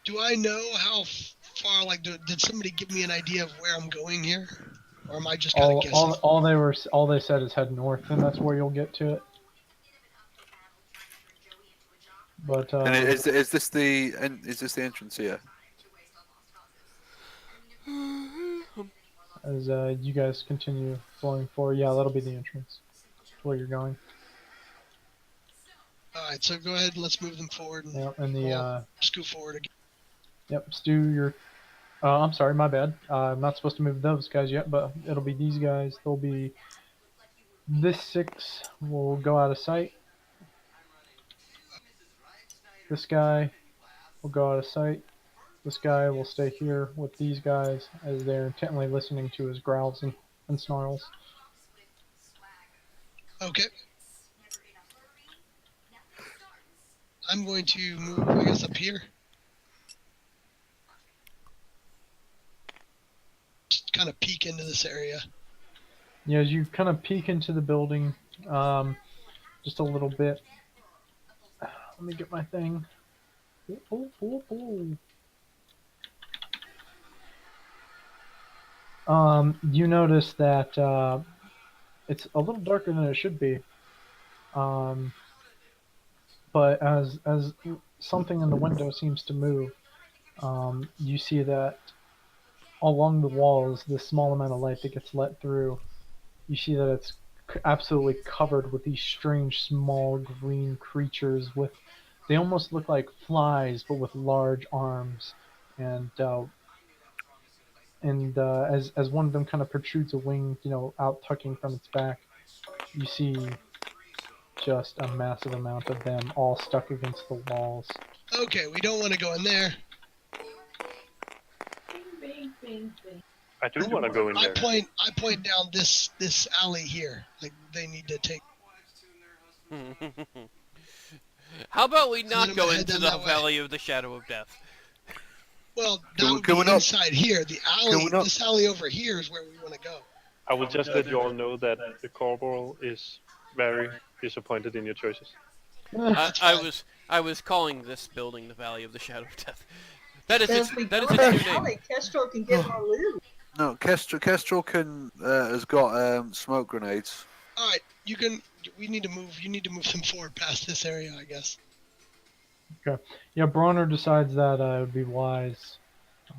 Do I know how far? Like, did somebody give me an idea of where I'm going here, or am I just kind of guessing? All they said is head north, and that's where you'll get to it. But And is this the entrance here? as you guys continue flowing forward, yeah, that'll be the entrance to where you're going. All right, so go ahead and let's move them forward and Yep, and the scoot forward again. yep, Stu, you're. I'm sorry, my bad. I'm not supposed to move those guys yet, but it'll be these guys. They'll be. This 6 will go out of sight. This guy will go out of sight. This guy will stay here with these guys as they're intently listening to his growls and snarls. Okay. I'm going to move, I guess, up here. Just kind of peek into this area. Yeah, as you kind of peek into the building, just a little bit. Let me get my thing. You notice that it's a little darker than it should be. but as something in the window seems to move, you see that along the walls, this small amount of light that gets let through, you see that it's absolutely covered with these strange small green creatures with, they almost look like flies but with large arms, and as one of them kind of protrudes a wing, out tucking from its back, you see just a massive amount of them all stuck against the walls. Okay, we don't want to go in there. Bing, bing, bing. I do want to go in I there. point down this alley here. Like they need to take. How about we I'm not gonna go head into down the that way. Valley of the Shadow of Death? Well, Can that we- would can we be not- inside here. The alley, we not- this alley over here is where we want to go. I will just let you all know that the corporal is very disappointed in your choices. That's I fine. I was calling this building the Valley of the Shadow of Death. That is Because its we that is go its in new the name. alley, Kestrel can get more loot. No, Kestrel has got smoke grenades. All right, you can. We need to move. You need to move them forward past this area, I guess. Yeah, Bronner decides that it would be wise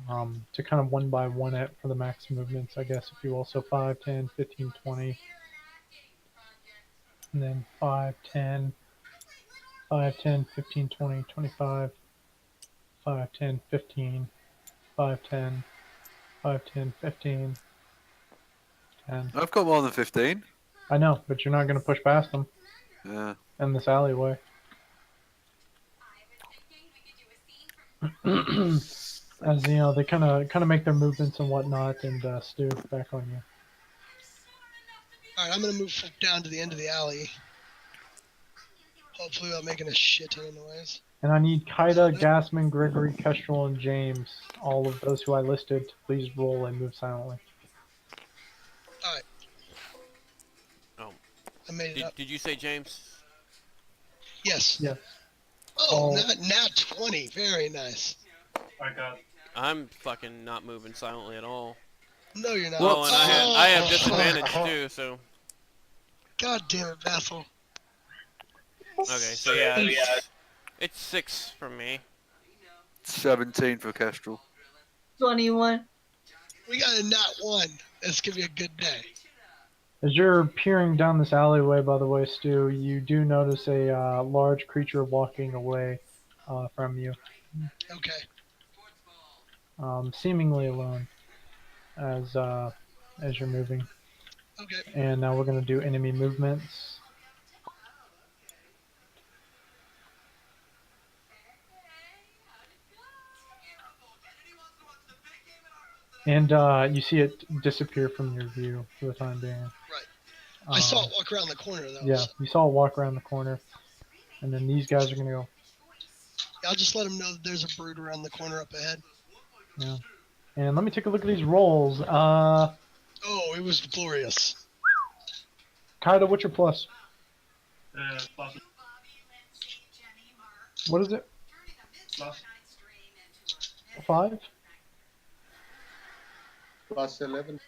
to kind of one by one it for the max movements, I guess, if you will. So 5, 10, 15, 20. And then 5, 10, 5, 10, 15, 20, 25, 5, 10, 15, 5, 10, 5, 10, 15, 10. I've got more than 15. I know, but you're not going to push past them Yeah. in this alleyway. As you know, they kind of make their movements and whatnot, and Stu, back on you. All right, I'm gonna move down to the end of the alley. Hopefully, without making a shit ton of noise. And I need Kaida, Gassman, Gregory, Kestrel, and James, all of those who I listed, to please roll and move silently. All right. Oh. I made it up. Did you say James? Yes. Yes. Oh, Oh. nat 20. Very nice. I'm fucking not moving silently at all. No, you're not. Oh, and I have Oh, disadvantage fuck. too. So God damn it, Vassal. okay, so yeah, it's 6 from me. 17 for Kestrel. 21. We got a nat 1. This could be a good day. As you're peering down this alleyway, by the way, Stu, you do notice a large creature walking away from you, Okay. seemingly alone, as you're moving. Okay. And now we're going to do enemy movements. And you see it disappear from your view for the time being. Right. I saw it walk around the corner, though. Yeah, So you saw it walk around the corner. And then these guys are going to go. I'll just let him know that there's a brood around the corner up ahead. Yeah. And let me take a look at these rolls. Oh, it was glorious. Kaida, what's your plus? What is it? 5? Plus 11.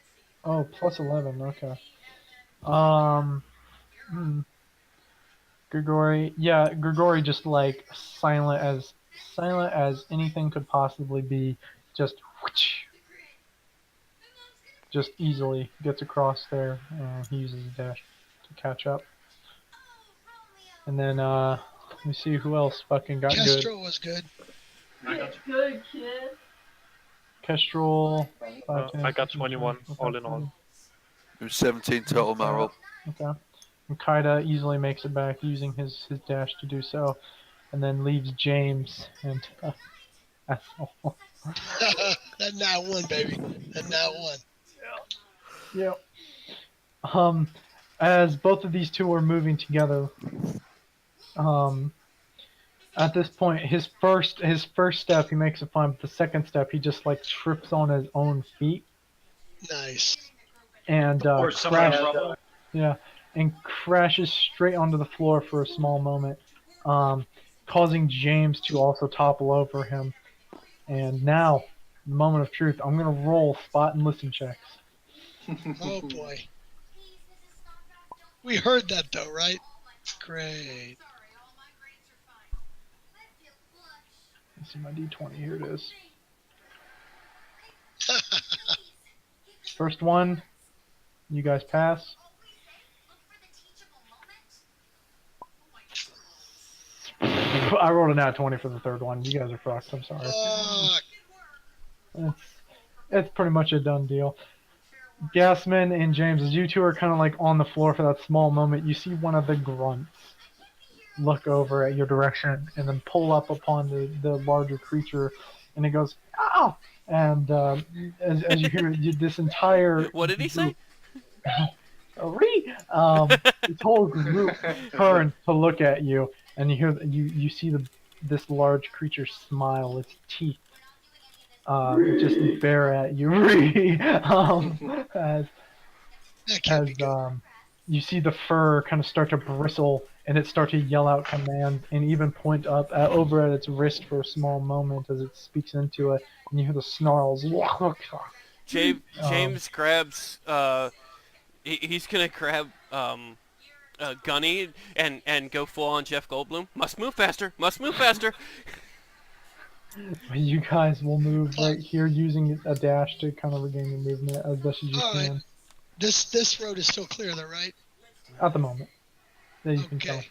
Oh, plus 11. Okay. Grigori. Yeah, Grigori just like silent as anything could possibly be. Just easily gets across there, and he uses a dash to catch up. And then let me see who else fucking got good. Kestrel was good. Good kid. Kestrel. 5, 10, I got 15, 21 20, all in all. 20. It was 17 total, my roll. Okay. And Kaida easily makes it back using his dash to do so, and then leaves James and asshole. That nat 1, baby. That nat 1. Yeah. As both of these two are moving together, at this point, his first step he makes it fine, but the second step he just like trips on his own feet Nice. and Or somebody rubble. yeah, and crashes straight onto the floor for a small moment, causing James to also topple over him. And now, the moment of truth, I'm gonna roll spot and listen checks. Oh, boy. We heard that, though, right? Great. see my D20. Here it is. First one, you guys pass. I rolled a nat 20 for the third one. You guys are fucked. I'm sorry. It's pretty much a done deal. Gasman and James, as you two are kind of like on the floor for that small moment, you see one of the grunts look over at your direction and then pull up upon the larger creature, and it goes, "Ow!" And as you hear this entire What did he say? This whole group turns to look at you, and you hear you see this large creature smile, its teeth just bare at you. As That can't be good. you see the fur kind of start to bristle, and it start to yell out commands, and even point up over at its wrist for a small moment as it speaks into it, and you hear the snarls. James grabs. He's gonna grab Gunny and go full on Jeff Goldblum. Must move faster. Must move faster. You guys will move right here using a dash to kind of regain your movement as best as you can. Right. This road is still clear, though, right? At the moment. That you can tell. Okay.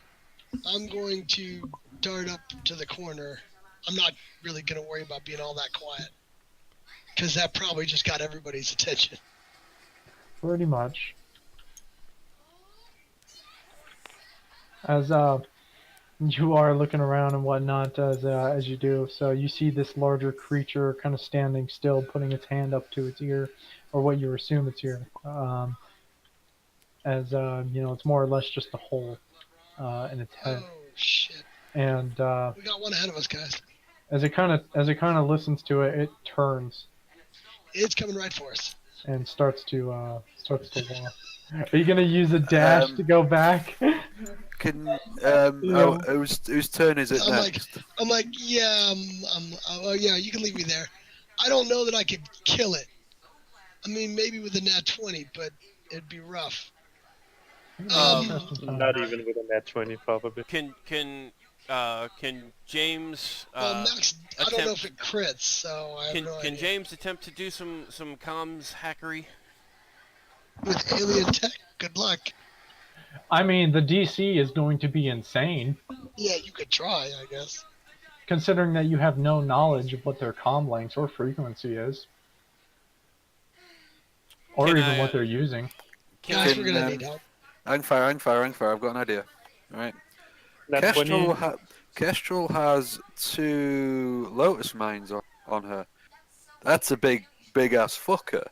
I'm going to dart up to the corner. I'm not really going to worry about being all that quiet. Because that probably just got everybody's attention. Pretty much. As you are looking around and whatnot as you do, so you see this larger creature kind of standing still, putting its hand up to its ear, or what you assume its ear. It's more or less just a hole in its head. Oh, shit. And We got one ahead of us, guys. as it kind of listens to it, it turns It's coming right for us. and starts to walk. Are you gonna use a dash to go back? Can Yeah. whose turn is it next? I'm like, yeah, oh yeah, you can leave me there. I don't know that I could kill it. I mean, maybe with a nat 20, but it'd be rough. Not even with a nat 20, probably. Can James Max, I don't know if it crits, so I have no can idea. James attempt to do some comms hackery? With alien tech, good luck. I mean, the DC is going to be insane, Yeah, you could try, I guess. considering that you have no knowledge of what their comm length or frequency is, or Can even I, what they're using. Guys, we're gonna need help. Hang fire. I've got an idea. All right. Nat 20. Kestrel has 2 Lotus Mines on her. That's a big ass fucker.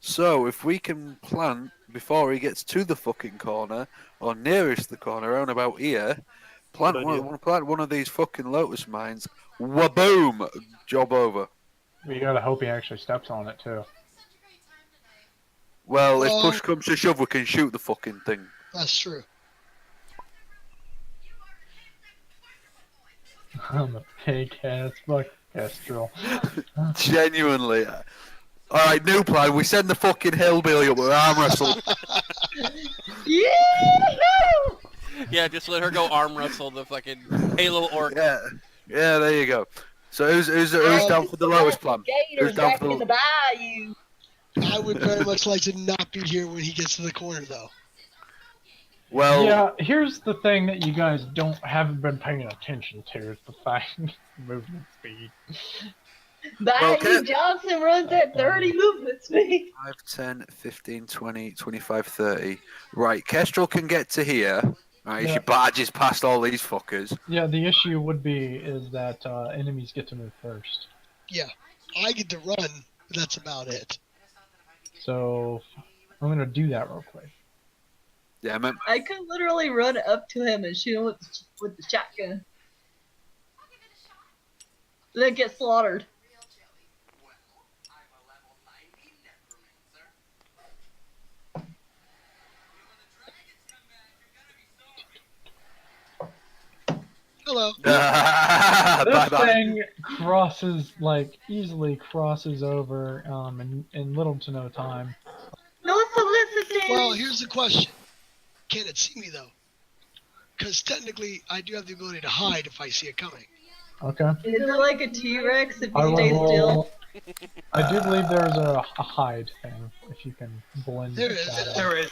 So if we can plant before he gets to the fucking corner or nearest the corner, around about here, plant one of these fucking Lotus Mines. Waboom! Job over. You gotta hope he actually steps on it too. Well, if push comes to shove, we can shoot the fucking thing. That's true. I'm a pig ass fuck Kestrel. Genuinely. Alright, new plan. We send the fucking hillbilly up with arm wrestle. Yeah! Yeah, just let her go arm wrestle the fucking Halo orc. Yeah, there you go. So who's down for the Lotus plan? Who's Gators down back for in the the... bayou. I would very much like to not be here when he gets to the corner, though. Well, Yeah, here's the thing that you guys haven't been paying attention to is the fact movement speed. Bayou Johnson runs at 30 movement speed. 5, 10, 15, 20, 25, 30. Right, Kestrel can get to here. Right, Yeah. she barges past all these fuckers. Yeah, the issue would be is that enemies get to move first. Yeah, I get to run, but that's about it. So I'm gonna do that real quick. Yeah, man. I could literally run up to him and shoot him with the shotgun. Then get slaughtered. Hello. This thing easily crosses over in little to no time. No soliciting! Well, here's the question. Can it see me, though? Because technically, I do have the ability to hide if I see it coming. Okay. Is it like a T-Rex if I you will stay still? roll. I do believe there's a hide thing, if you can blend There the is. shadow. There is.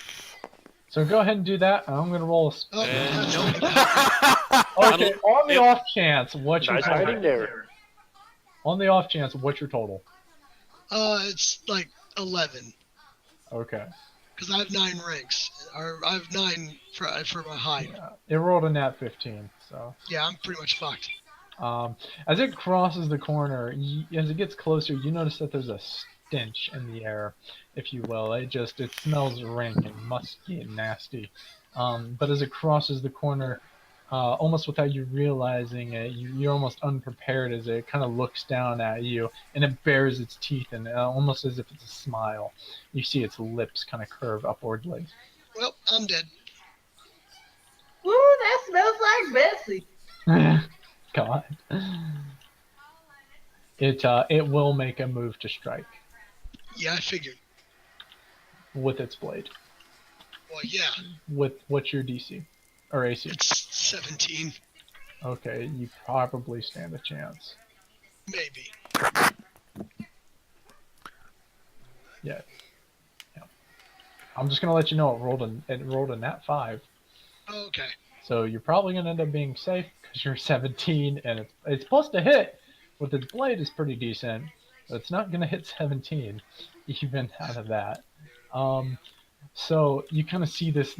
So go ahead and do that, and I'm gonna roll a Oh, And that's nope. Okay, on the Yep. off chance, what's your Nice total? hiding there. On the off chance, what's your total? It's like 11. Okay. Because I have 9 ranks. Or I have 9 for my hide. Yeah, it rolled a nat 15, so. Yeah, I'm pretty much fucked. As it crosses the corner, as it gets closer, you notice that there's a stench in the air, if you will. It smells rank and musky and nasty. But as it crosses the corner, almost without you realizing it, you're almost unprepared as it kind of looks down at you, and it bares its teeth, and almost as if it's a smile. You see its lips kind of curve upwardly. Well, I'm dead. Woo, that smells like Bessie. God. It will make a move to strike Yeah, I figured. with its blade. Well, yeah, What's your DC or AC? it's 17. Okay, you probably stand a chance. Maybe. Yeah. I'm just gonna let you know it rolled a nat 5. Oh, okay. So you're probably gonna end up being safe because you're 17, and it's supposed to hit with its blade is pretty decent, but it's not gonna hit 17 even out of that. So you kind of see this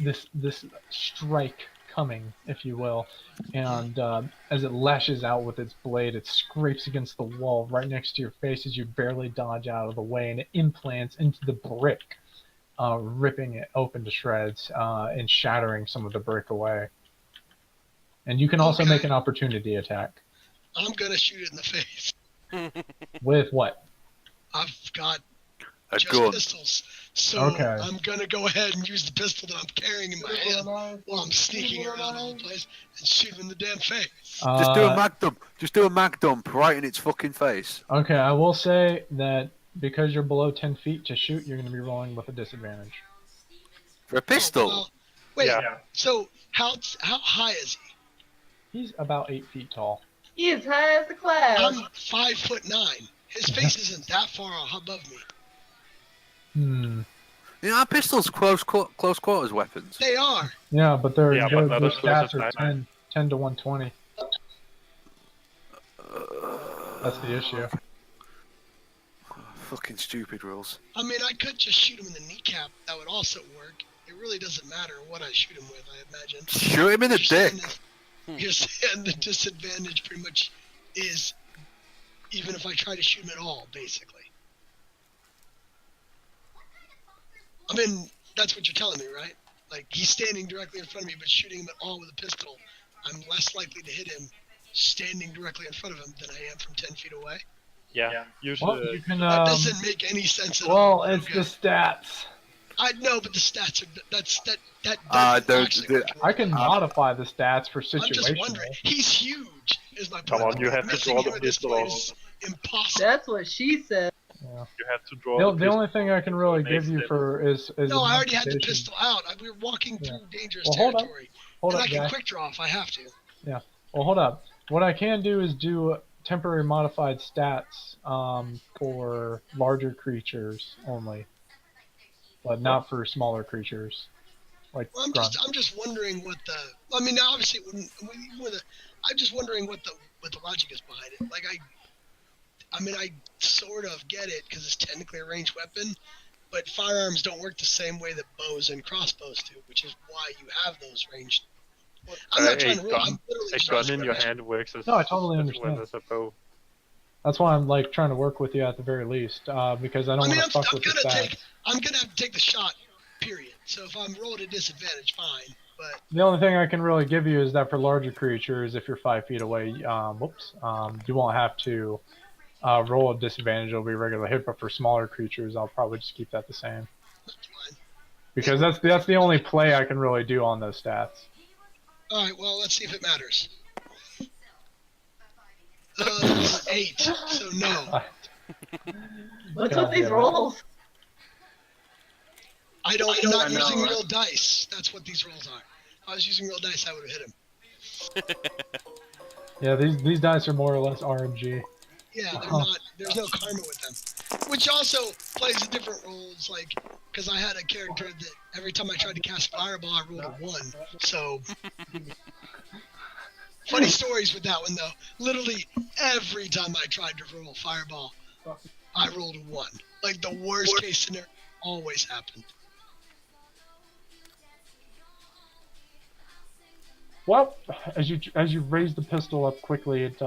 strike coming, if you will, and as it lashes out with its blade, it scrapes against the wall right next to your face as you barely dodge out of the way, and it implants into the brick, ripping it open to shreds and shattering some of the brick away. And you can also Okay. make an opportunity attack. I'm gonna shoot it in the face. With what? I've got A just gun. pistols. So Okay. I'm gonna go ahead and use the pistol that I'm carrying in my hand while I'm sneaking around all the place and shoot him in the damn face. Just do a mag dump. Just do a mag dump right in its fucking face. Okay, I will say that because you're below 10 feet to shoot, you're going to be rolling with a disadvantage. For a pistol. Oh, well, wait, Yeah. so how high is he? He's about 8 feet tall. He is high as the clouds. I'm 5'9". His face isn't that far above me. Hmm. You know, our pistols close quarters weapons. They are. Yeah, but their Yeah, but not their as close stats as are mine. 10 to 120. That's the issue. Fucking stupid rules. I mean, I could just shoot him in the kneecap. That would also work. It really doesn't matter what I shoot him with, I imagine. Shoot him in the You're saying dick. that- You're saying the disadvantage pretty much is even if I try to shoot him at all, basically. I mean, that's what you're telling me, right? Like, he's standing directly in front of me, but shooting him at all with a pistol, I'm less likely to hit him standing directly in front of him than I am from 10 feet away. Yeah. Use Well, you can. That doesn't make any sense at all. Well, it's Okay. the stats. I know, but the stats are that they're- actually they're- work. I can modify the stats for I'm just situational. wondering. He's huge. Is my point. Come on, you have to Missing draw the him at this pistol point out. is impossible. That's what she said. Yeah. You have to draw The only thing I can really Makes give you sense. for is No, a I already had the modification. pistol out. We were walking through dangerous Well, hold up. territory, Hold and up, I can Jack. quick draw if I have to. Well, hold up. What I can do is do temporary modified stats for larger creatures only, but not for smaller creatures. Like Well, grunts. I'm just wondering what the. I mean, obviously, it wouldn't. I'm just wondering what the logic is behind it. Like I mean, I sort of get it because it's technically a ranged weapon, but firearms don't work the same way that bows and crossbows do, which is why you have those ranged. I'm not trying to rule. I'm literally a just gun asking in your questions. hand works as, No, I totally as understand. well as a bow. That's why I'm like trying to work with you at the very least, because I don't I mean, want to fuck with the stats. I'm gonna have to take the shot. Period. So if I'm rolled at disadvantage, fine. But The only thing I can really give you is that for larger creatures, if you're 5 feet away, you won't have to roll a disadvantage. It'll be a regular hit. But for smaller creatures, I'll probably just keep that the same, that's fine. because that's the only play I can really do on those stats. All right. Well, let's see if it matters. That's 8. So no. What's God with these damn it. rolls? I'm I not know, using right? real dice. That's what these rolls are. If I was using real dice, I would have hit him. Yeah, these dice are more or less RNG. Yeah, they're not. There's no karma with them, which also plays a different roles. Like, because I had a character that every time I tried to cast Fireball, I rolled a 1. So, funny stories with that one though. Literally every time I tried to roll Fireball, I rolled a 1. Like the worst case scenario always happened. Well, as you raise the pistol up quickly, it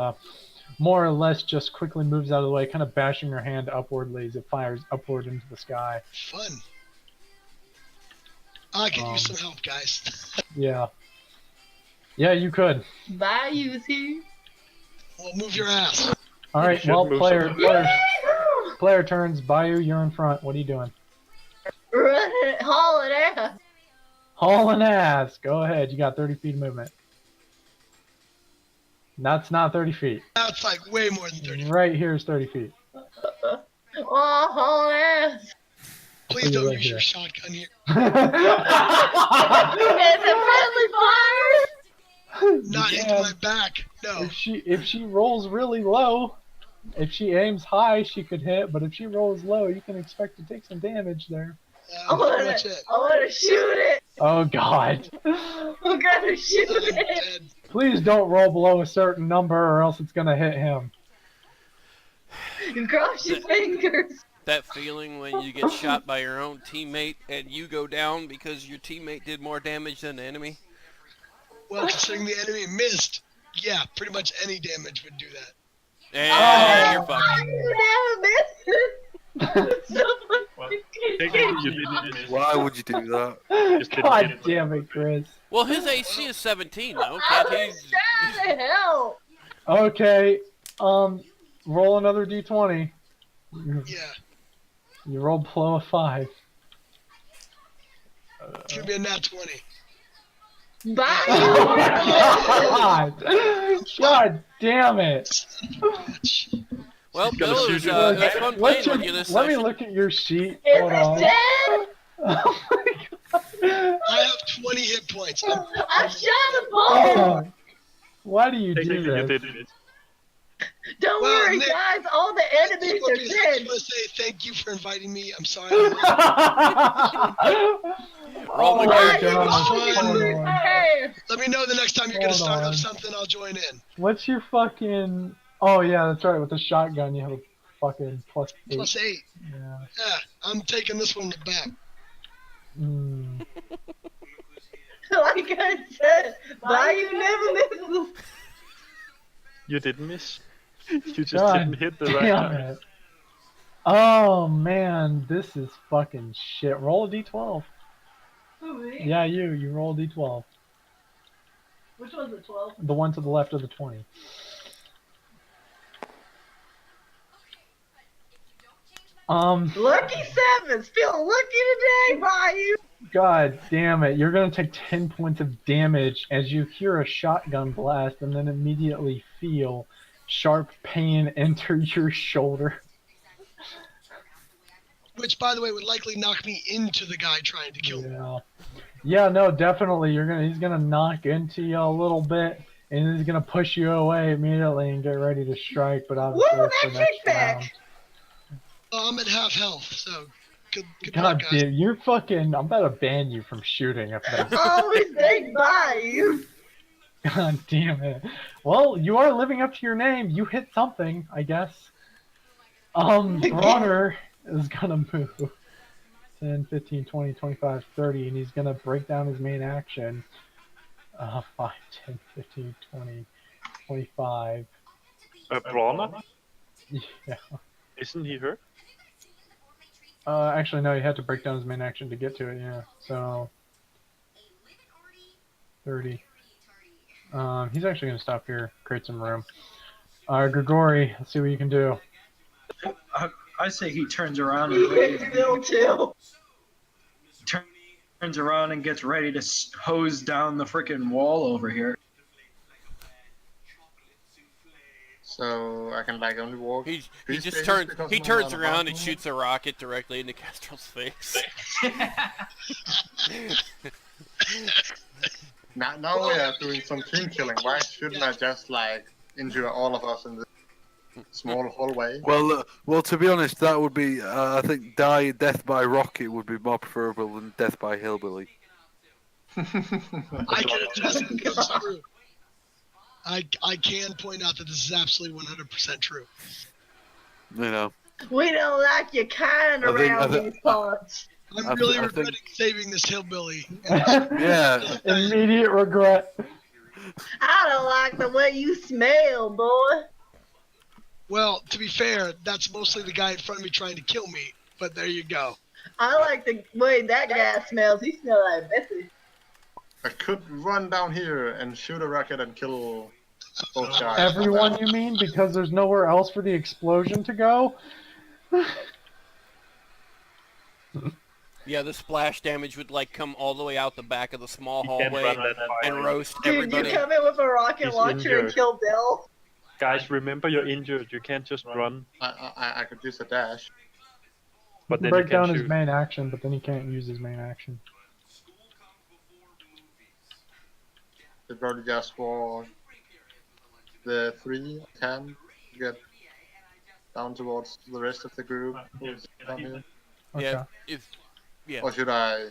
more or less just quickly moves out of the way, kind of bashing your hand upwardly as it fires upward into the sky. Fun. I could use some help, guys. Yeah. Yeah, you could. Bayou's here. Well, move your ass. All right. should Well, move player turns. Bayou, you're in front. What are you doing? Running, hauling ass. Hauling ass. Go ahead. You got 30 feet of movement. That's not 30 feet. That's like way more than 30. Right here is 30 feet. Oh, hauling ass. Please You're don't right use your here. shotgun here. It's a friendly fire. Not Yeah. into my back. No. If she rolls really low, if she aims high, she could hit. But if she rolls low, you can expect to take some damage there. I Pretty much wanna, it. I wanna shoot it. Oh God! I'm gonna shoot it. Dead. Please don't roll below a certain number, or else it's gonna hit him. You cross your fingers. That feeling when you get shot by your own teammate and you go down because your teammate did more damage than the enemy. Well, considering the enemy missed, yeah, pretty much any damage would do that. And you're fucked. You never missed it. Technically, you didn't miss. Why would you do that? Just didn't God hit it. damn it, Chris. Well, his AC is 17 though. I Can't he? was trying to help. Okay. Roll another d20. Yeah. You rolled below a 5. It's gonna be a nat 20. Bye. God! God damn it! Well, gonna Bill, shoot it you. was fun playing with you this Let me session. look at your sheet. Is Hold it on. dead? Oh my God. I have 20 hit points. I shot a ball. Oh. Why do you do Technically, you this? did it. Don't Well, worry, Nick, guys. All the enemies are I just dead. want to say thank you for inviting me. I'm sorry. Roll Oh my my Why God. you God. rolling Hold your on. ass? Let me know the next time you're gonna Hold start on. up something. I'll join in. What's your fucking... Oh yeah, that's right. With the shotgun, you have a fucking +8. Plus 8. Yeah. Yeah, I'm taking this one back. Mm. Like I said, Bayou never misses. You didn't miss. You just God didn't hit the right damn time. it. Oh man, this is fucking shit. Roll a d12. Who, me? Yeah, you roll a d12. Which one's the 12? The one to the left of the 20. Lucky sevens. Feel lucky today, Bayou. God damn it. You're gonna take 10 points of damage as you hear a shotgun blast and then immediately feel sharp pain enter your shoulder. Which, by the way, would likely knock me into the guy trying to kill me. Yeah. Yeah, no, definitely. He's gonna knock into you a little bit, and he's gonna push you away immediately and get ready to strike. But obviously, Woo, it's the that next kickback. round. I'm at half health, so good God luck, guys. damn, you're fucking. I'm about to ban you from shooting after that. Always think Bayou. God damn it. Well, you are living up to your name. You hit something, I guess. Runner is gonna move 10, 15, 20, 25, 30, and he's gonna break down his main action. 5, 10, 15, 20, 25. Brawler? Yeah. Isn't he hurt? Actually, no, he had to break down his main action to get to it, yeah. So, 30. He's actually gonna stop here, create some room. Grigori, let's see what you can do. I say he turns around He and hit Bill too. turns around and gets ready to hose down the freaking wall over here. So I can like only walk. He Three just spaces turns. because He I'm turns on a around and balcony? shoots a rocket directly into Castrol's face. Now we are doing some team killing. Why shouldn't I just like injure all of us in this small hallway. Well, to be honest, that would be. I think death by rocket would be more preferable than death by hillbilly. I can attest that this is true. I can point out that this is absolutely 100% true. You know. We don't like your kind around these parts. I'm really regretting saving this hillbilly. Yeah. Immediate regret. I don't like the way you smell, boy. Well, to be fair, that's mostly the guy in front of me trying to kill me. But there you go. I like the way that guy smells. He smells like Bessie. I could run down here and shoot a rocket and kill both guys. Everyone, you mean? Because there's nowhere else for the explosion to go? Yeah, the splash damage would like come all the way out the back of the small You can't hallway run that far. and roast Dude, everybody. you come in with a rocket He's launcher and injured. kill Bill. Guys, remember you're injured. You can't just run. I could use a dash. But then Break you can down his shoot. main action, but then he can't use his main action. They probably just for the 3 can get down towards the rest of the group. Down here. Yeah, Okay. Or should I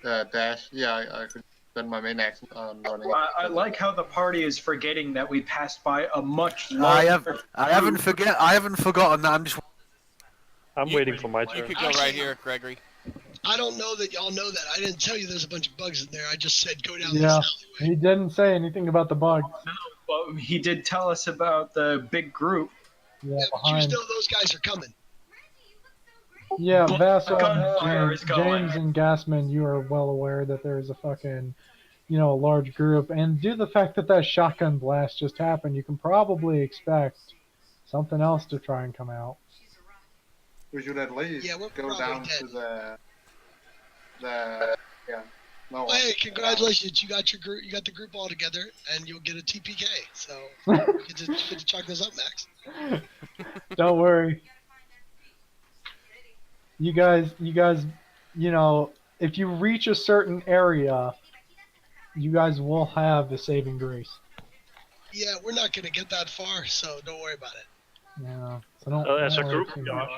dash? Yeah, I could spend my main action on running. I like how the party is forgetting that we passed by a much I larger. haven't forgotten that. I'm waiting for my You turn. could go right here, Gregory. I don't know that y'all know that. I didn't tell you there's a bunch of bugs in there. I just said go down this Yeah, alleyway. he didn't say anything about the bugs. Well, he did tell us about the big group. Yeah, Yeah, but you behind. know those guys are coming. Yeah, But Vassal, gunfire is going. James, and Gassman, you are well aware that there is a fucking, a large group. And due to the fact that that shotgun blast just happened, you can probably expect something else to try and come out. We should at least Yeah, we're go probably down dead. to no. Well, hey, congratulations! You got your group. You got the group all together, and you'll get a TPK. So you get to chalk those up, Max. Don't worry. You guys, if you reach a certain area, you guys will have the saving grace. Yeah, we're not gonna get that far, so don't worry about it. Yeah. So don't. As a don't worry group, too yeah. much.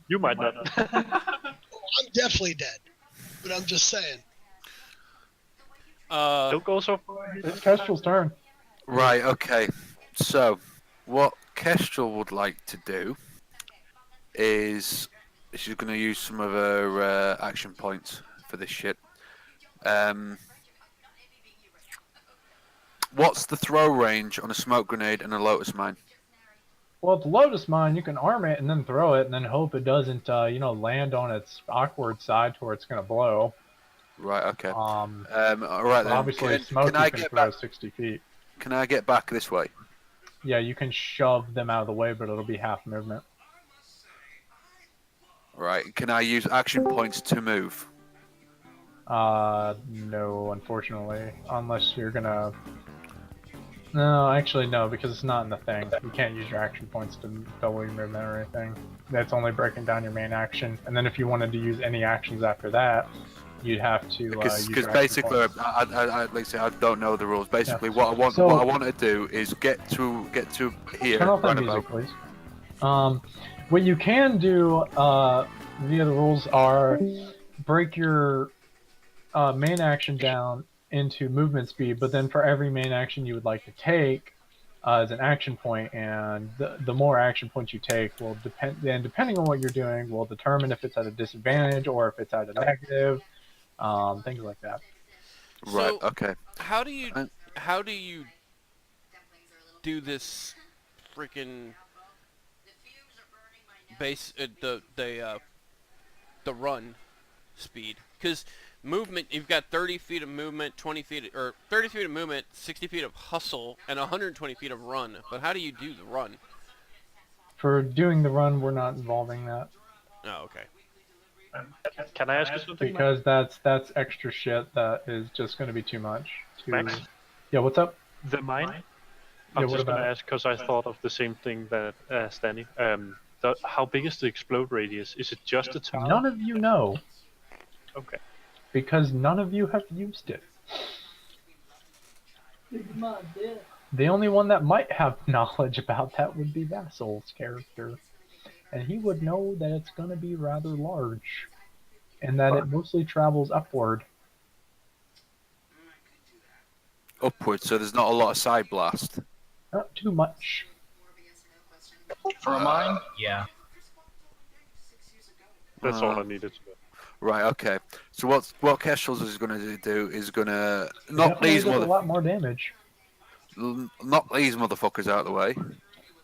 You might not. Oh, I'm definitely dead, but I'm just saying. Don't go so far. It's Kestrel's turn. Right. Okay. So, what Kestrel would like to do is she's going to use some of her action points for this shit. What's the throw range on a smoke grenade and a lotus mine? Well, the Lotus Mine, you can arm it and then throw it, and then hope it doesn't, land on its awkward side to where it's gonna blow. Right. Okay. All right But then. obviously, smoke Can I you can get throw back? 60 feet. Can I get back this way? Yeah, you can shove them out of the way, but it'll be half movement. Right. Can I use action points to move? No, unfortunately, unless you're gonna. No, actually no, because it's not in the thing. You can't use your action points to double your movement or anything. That's only breaking down your main action. And then if you wanted to use any actions after that, you'd have to use Because your action basically, points. like I say, I don't know the rules. Basically, what I want, So- what I want to do is get to here. Turn off that right music, about. please. What you can do via the rules are break your main action down into movement speed, but then for every main action you would like to take as an action point, and the more action points you take will depending on what you're doing, will determine if it's at a disadvantage or if it's at a negative, things like that. Right. So, Okay. How do you do this freaking base the run speed? Because movement, you've got 30 feet of movement, 20 feet or 30 feet of movement, 60 feet of hustle, and 120 feet of run. But how do you do the run? For doing the run, we're not involving that Oh, okay. Can I ask you something? because that's extra shit that is just going to be too much. Max? Yeah, what's up? The mine? Yeah, I'm what just gonna about it? ask because I thought of the same thing that Stanley. How big is the explode radius? Is it just a town? None of you know. Okay. Because none of you have used it. The only one that might have knowledge about that would be Vassal's character. And he would know that it's going to be rather large. And that it mostly travels upward. Upwards, so there's not a lot of side blast. Not too much. For a mine? Yeah. That's all I needed to know. Right, okay. So what Kestrels is going to do is going to knock Definitely these does a lot more damage. knock these motherfuckers out of the way.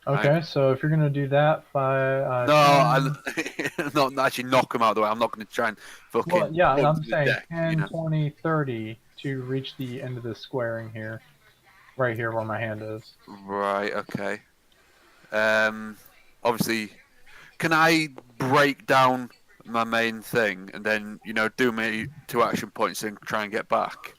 Okay, Right. so if you're going to do that by... No, 10... I not actually knock them out of the way. I'm not going to try and fucking... Well, yeah, run I'm to the saying deck, 10, you know? 20, 30 to reach the end of the squaring here. Right here where my hand is. Right, okay. Obviously, can I break down my main thing and then, do my 2 action points and try and get back?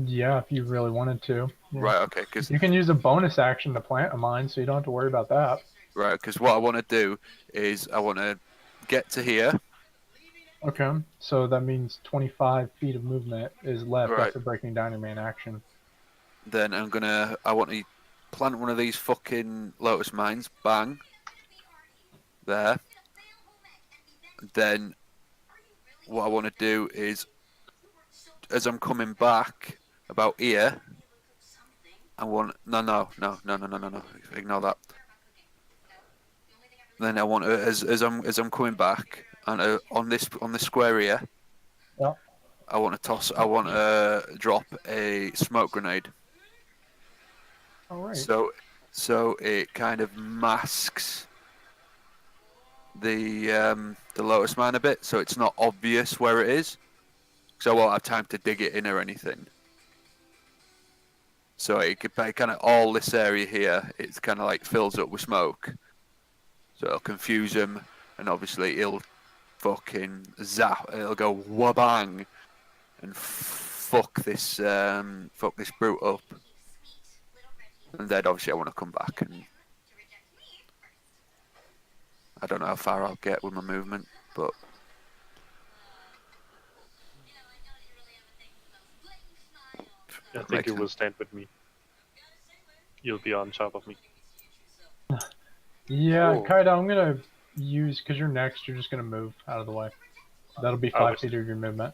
Yeah, if you really wanted to. Yeah. Right, okay, because... You can use a bonus action to plant a mine, so you don't have to worry about that. Right, because what I want to do is I want to get to here. Okay, so that means 25 feet of movement is left Right. after breaking down your main action. Then I want to plant one of these fucking lotus mines. Bang. There. Then what I want to do is, as I'm coming back about here, I want no. Ignore that. Then I want to, as I'm coming back and on this square here. Yeah. I want to drop a smoke grenade. All right. So it kind of masks the lotus mine a bit, so it's not obvious where it is. So I won't have time to dig it in or anything. So it could kind of all this area here. It's kind of like fills up with smoke. So it'll confuse him, and obviously he'll fucking zap. It'll go wabang, and fuck this brute up. And then obviously I want to come back, and I don't know how far I'll get with my movement, but I think you will stand with me. You'll be on top of me. Yeah, Oh. Kaida, I'm going to use, because you're next, you're just going to move out of the way. That'll be 5 feet of your movement.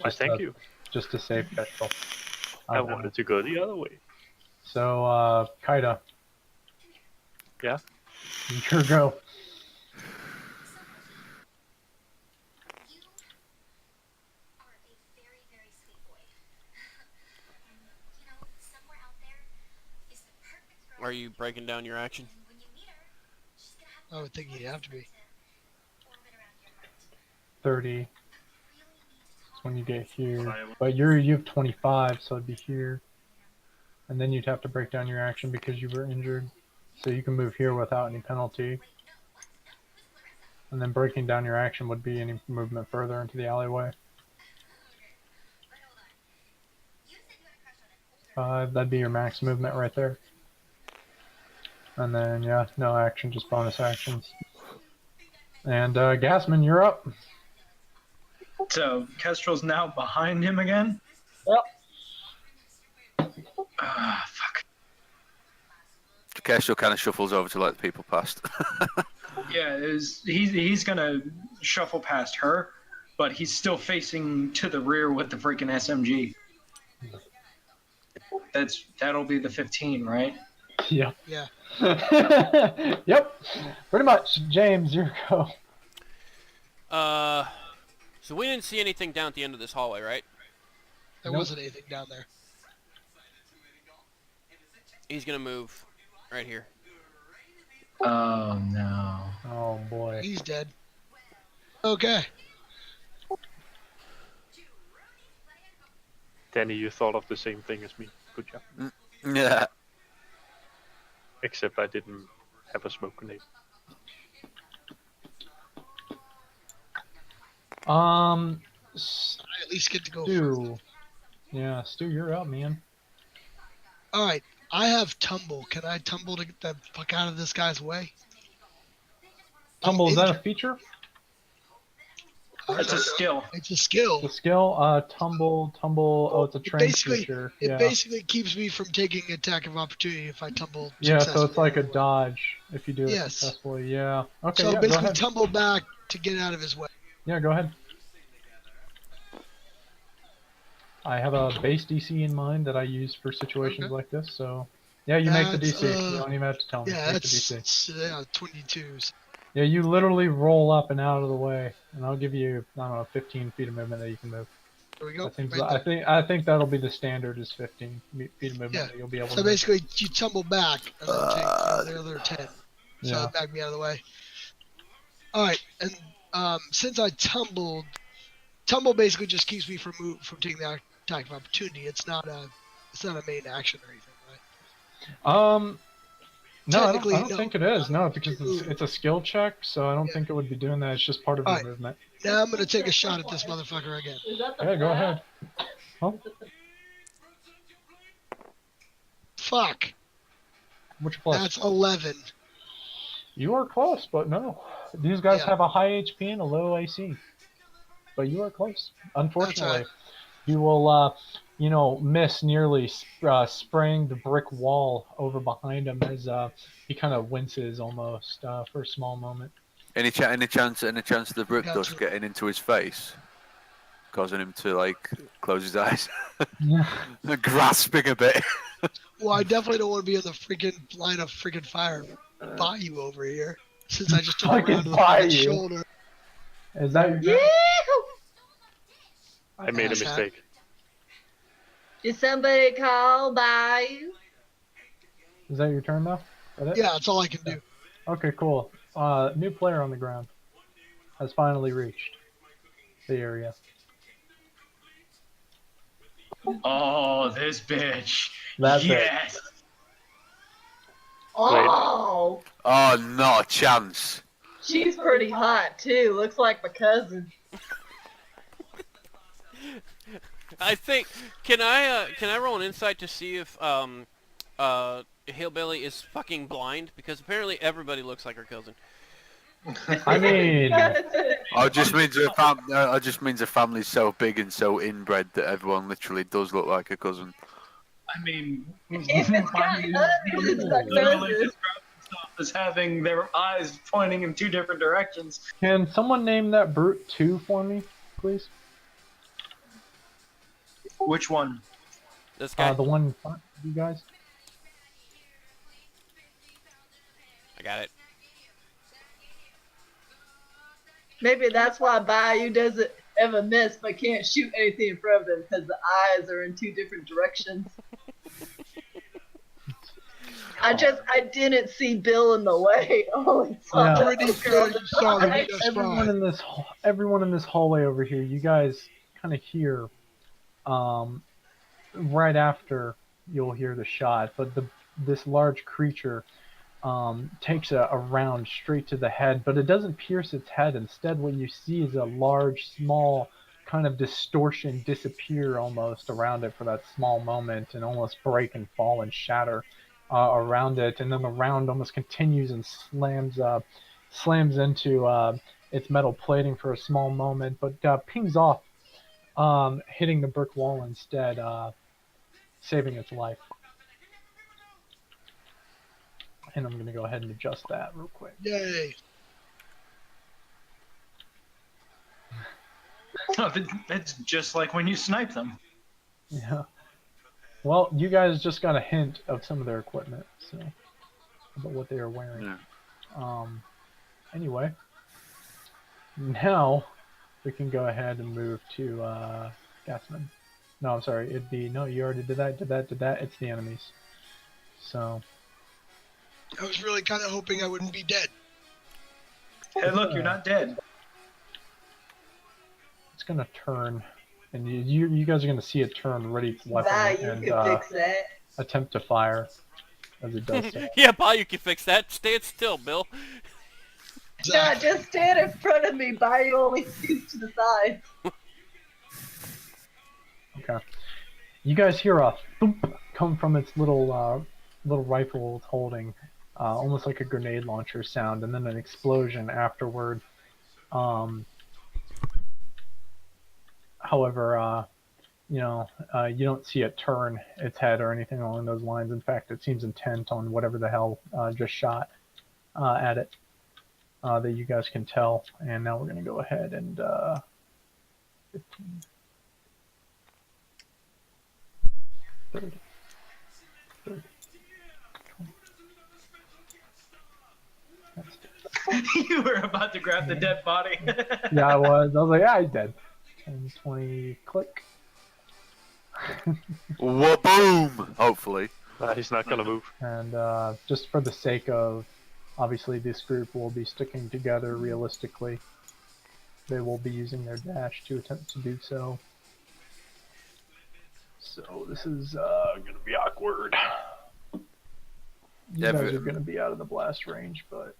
Why, thank you. Just to save Kestrel. I wanted to go the other way. So, Kaida. Yeah? Your go. Are you breaking down your action? I would think you'd have to be. 30. That's when you get here. But you have 25, so it'd be here. And then you'd have to break down your action because you were injured. So you can move here without any penalty. And then breaking down your action would be any movement further into the alleyway. That'd be your max movement right there. And then, yeah, no action, just bonus actions. And Gasman, you're up. So Kestrel's now behind him again? Yep. Fuck. Kestrel kind of shuffles over to let the people past. Yeah, he's gonna shuffle past her, but he's still facing to the rear with the freaking SMG. That'll be the 15, right? Yeah. Yeah. Yep. Pretty much. James, your go. So we didn't see anything down at the end of this hallway, right? There wasn't anything down there. He's gonna move right here. Oh no. Oh boy. He's dead. Okay. Danny, you thought of the same thing as me. Good job. Yeah. Except I didn't have a smoke grenade. I at least get to go first. Stu. Yeah, Stu, you're up, man. Alright, I have tumble. Can I tumble to get the fuck out of this guy's way? Tumble, is that a feature? It's a skill. It's a skill. The skill, tumble. Oh, it's a trained creature. It Yeah. basically keeps me from taking attack of opportunity if I tumble. Yeah, so it's successfully like a out of the way. dodge if you do it Yes. successfully. Yeah. Okay. So Yeah. Go basically, ahead. tumble back to get out of his way. Yeah. Go ahead. I have a base DC in mind that I use for situations Okay. like this. So, yeah, you make the That's, DC. You don't even have to tell me. Yeah, Make the DC. that's 22s. Yeah, you literally roll up and out of the way, and I'll give you, I don't know, 15 feet of movement that you can move. There we go. I think right there. I think that'll be the standard is 15 feet of movement Yeah. that you'll be able So to move. basically, you tumble back and then take the other 10. So Yeah. back me out of the way. All right, and since I tumble basically just keeps me from taking the attack of opportunity. It's not a main action or anything, right? No, I Technically, don't no. think it is. No, because it's a skill check, so I don't Yeah. think it would be doing that. It's just part of your Alright. movement. Now I'm gonna take a shot at this motherfucker again. Yeah, go ahead. Oh, Fuck. what's your plus? That's 11. You are close, but no. These guys Yeah. have a high HP and a low AC. But you are close. Unfortunately, right. you will, miss nearly spraying the brick wall over behind him as he kind of winces almost for a small moment. Any chance of the brick Got dust you. getting into his face, causing him to like close his eyes, grasping a bit. Well, I definitely don't want to be in the freaking line of freaking fire by you over here. Since I just took Fucking around to the by fucking you. shoulder. Is that your Yeehoo! I made a Nice, huh? mistake. Did somebody call by you? Is that your turn now? Is that it? Yeah, that's all I can do. Okay, cool. New player on the ground has finally reached the area. Oh, this bitch. That's it. yes. Oh, Oh, not a chance. she's pretty hot too. Looks like my cousin. I think can I roll an insight to see if Hillbilly is fucking blind, because apparently everybody looks like her cousin. I mean, Oh, it just means a family's so big and so inbred that everyone literally does look like a cousin. I mean, If it's got literally hunters, it's my cousin. describes itself as having their eyes pointing in two different directions. can someone name that brute 2 for me, please? Which one? This guy. The one in front, you guys? I got it. Maybe that's why Bayou doesn't ever miss, but can't shoot anything in front of him because the eyes are in two different directions. I didn't see Bill in the way. Oh, it's Yeah. Pretty good. You saw me just Everyone fine. everyone in this hallway over here, you guys kind of hear, right after you'll hear the shot, but this large creature takes a round straight to the head, but it doesn't pierce its head. Instead, what you see is a large, small kind of distortion disappear almost around it for that small moment, and almost break and fall and shatter around it, and then the round almost continues and slams into its metal plating for a small moment, but pings off, hitting the brick wall instead, saving its life. And I'm going to go ahead and adjust that real quick. Yay. That's just like when you snipe them. Yeah. Well, you guys just got a hint of some of their equipment, so about what they are wearing. Yeah. Anyway, now we can go ahead and move to Gasman. No, I'm sorry. It'd be no. You already did that. It's the enemies. So. I was really kind of hoping I wouldn't be dead. Hey, look, you're not dead. It's gonna turn, and you guys are gonna see it turn, ready weapon, Bayou and can fix that. attempt to fire as it does so. Yeah, Bayou can fix that. Stand still, Bill. No, just stand in front of me. Bayou only sees to the side. Okay. You guys hear a thump come from its little rifle it's holding, almost like a grenade launcher sound, and then an explosion afterward. However, you don't see it turn its head or anything along those lines. In fact, it seems intent on whatever the hell just shot at it that you guys can tell. And now we're going to go ahead and 15, 30, 30, 20. That's You were about to grab the dead body. yeah, I was. I was like, yeah, he's dead. 10, 20, click. Wa-boom! Hopefully. Nah, he's not gonna move. And just for the sake of, obviously, this group will be sticking together realistically. They will be using their dash to attempt to do so. So this is going to be awkward. You Yeah, guys but- are going to be out of the blast range, but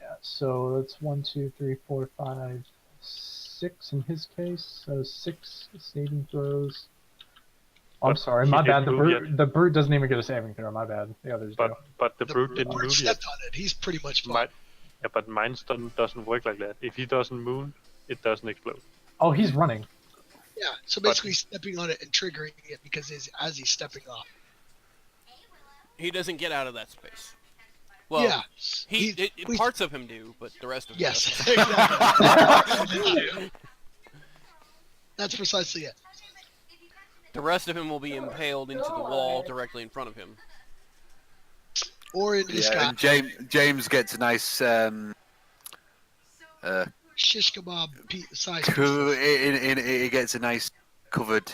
yeah. So that's 1, 2, 3, 4, 5, 6 in his case. So 6 saving throws. Oh, I'm But sorry, he my didn't bad. move The brute doesn't even get a saving throw. My bad. The others do. But the brute didn't Brute move yet. stepped on it. He's pretty much fine. Mine, yeah, but mine doesn't work like that. If he doesn't move, it doesn't explode. Oh, he's running. Yeah, so basically stepping on it and triggering it because as he's stepping off. He doesn't get out of that space. Well, Yeah. parts of him do, but the rest of him Yes, doesn't. exactly. That's precisely it. The rest of him will be impaled into the wall directly in front of him. Or in this Yeah, guy, and James gets a nice shish kebab size. he gets a nice covered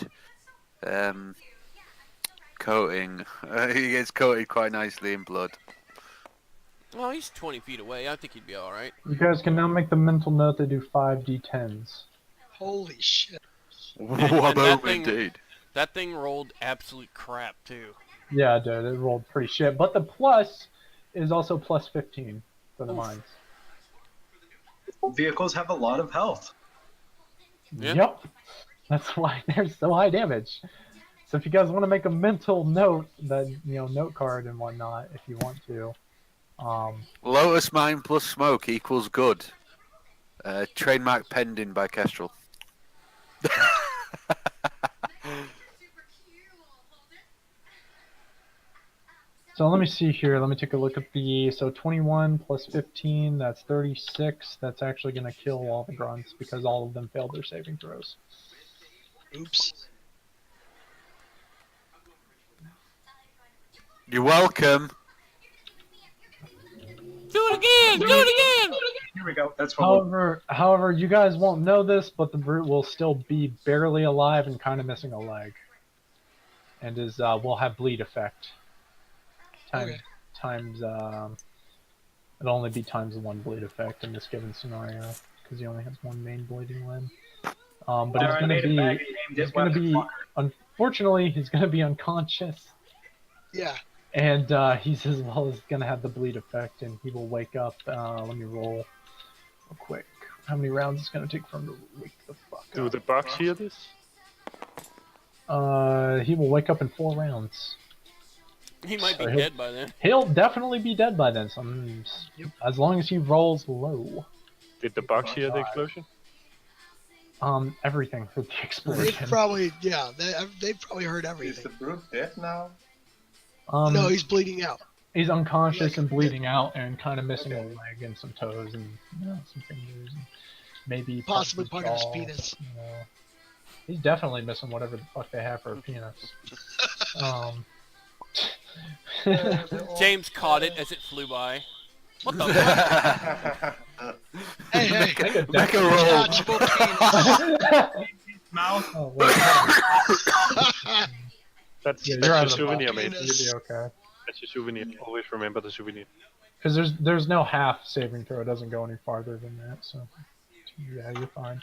coating. He gets coated quite nicely in blood. Well, he's 20 feet away. I think he'd be all right. You guys can now make the mental note to do 5 d10s. Holy shit. Wa-boom indeed. That thing rolled absolute crap too. Yeah, dude, it rolled pretty shit. But the plus is also plus 15 for the mines. Vehicles have a lot of health. Yeah. Yep. That's why they're so high damage. So if you guys want to make a mental note, that note card and whatnot, if you want to. Lotus Mine plus smoke equals good. Trademark pending by Kestrel. So let me see here. Let me take a look at so 21 plus 15, that's 36. That's actually going to kill all the grunts because all of them failed their saving throws. Oops. You're welcome. Do it again! Do it again! Here we go. That's what However, you guys won't know this, but the brute will still be barely alive and kind of missing a leg, and will have bleed effect. Times it'll only be times 1 bleed effect in this given scenario because he only has 1 main bleeding limb. But he's gonna be unfortunately he's gonna be unconscious. Yeah. And he's as well as going to have the bleed effect, and he will wake up. Let me roll real quick. How many rounds it's going to take for him to wake the fuck up? Do the bugs hear this? He will wake up in 4 rounds. He might be So dead by then. He'll definitely be dead by then, as long as he rolls low. Did the bugs hear the explosion? Everything for the They've explosion. probably, they've probably heard Is everything. the brute dead now? No, he's bleeding out. He's unconscious and bleeding out and kind of missing a leg and some toes and some fingers and maybe Possibly part of his jaw, penis. He's definitely missing whatever the fuck they have for a penis. James caught it as it flew by. What the fuck? Hey, Make a roll. detachable penis. mouth. Oh, wait, That's Yeah, you're out a of the souvenir, box. mate. Penis. you'll be okay. That's a souvenir. Always remember the souvenir. Because there's no half saving throw. It doesn't go any farther than that. So yeah, you're fine.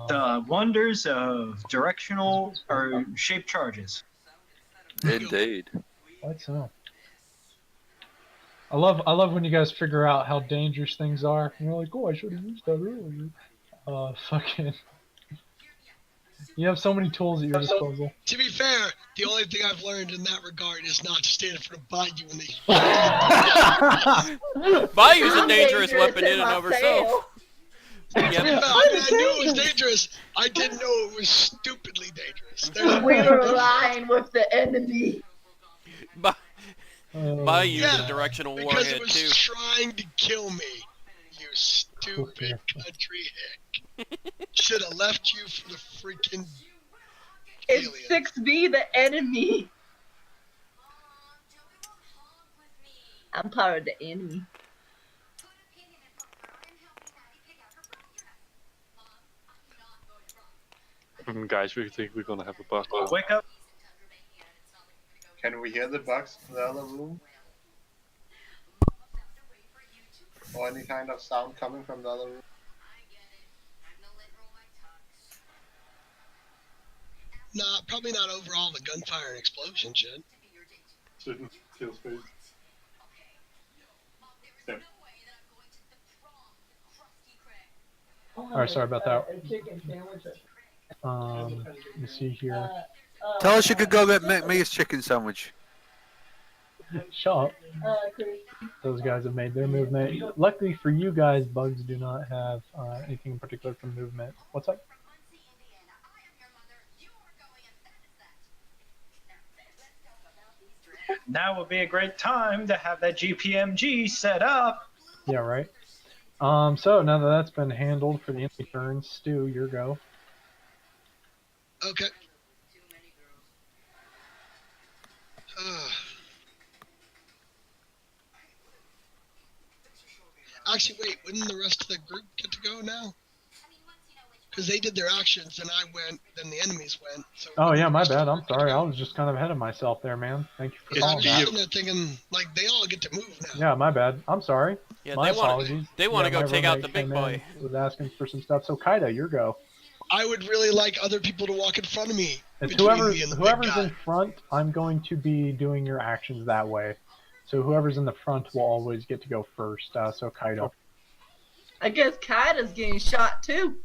The wonders of directional or shape charges. Indeed. Quite so. I love when you guys figure out how dangerous things are. And you're like, oh, I should have used that earlier. Fucking. You have so many tools at your disposal. To be fair, the only thing I've learned in that regard is not to stand in front of Bayou when they. Bayou's a dangerous weapon in and of herself. Yep. I mean, I knew it was dangerous. I didn't know it was stupidly dangerous. There's We were lying with the enemy. Bayou's Yeah, a directional because warhead it was too. trying to kill me. You stupid country hick. Should have left you for the freaking It's alien. 6B, the enemy. I'm part of the enemy. Guys, we think we're gonna have a bug. Wake up. Can we hear the bugs in the other room? Or any kind of sound coming from the other room? Nah, probably not overall the gunfire and explosion shit. Shouldn't kill space. Same. Alright, sorry about that. You see here. Tell us you could go make me a chicken sandwich. Shut up. Those guys have made their movement. Luckily for you guys, bugs do not have anything in particular for movement. What's up? Now would be a great time to have that GPMG set up. Yeah, right. So now that that's been handled for the enemy turn, Stu, your go. Okay. Actually, wait, wouldn't the rest of the group get to go now? Because they did their actions, and I went, then the enemies went. So Oh yeah, my bad. I'm sorry. I was just kind of ahead of myself there, man. Thank you for I calling was that. sitting there thinking, like, they all get to move now. Yeah, my bad. I'm sorry. Yeah, My they want apologies. they want to Yeah, go my take out roommate the big came in, boy. Was asking for some stuff. So Kaida, your go. I would really like other people to walk in front of me. It's between me and the big whoever's guy. in front, I'm going to be doing your actions that way. So whoever's in the front will always get to go first. So Kaido. I guess Kaida's getting shot too.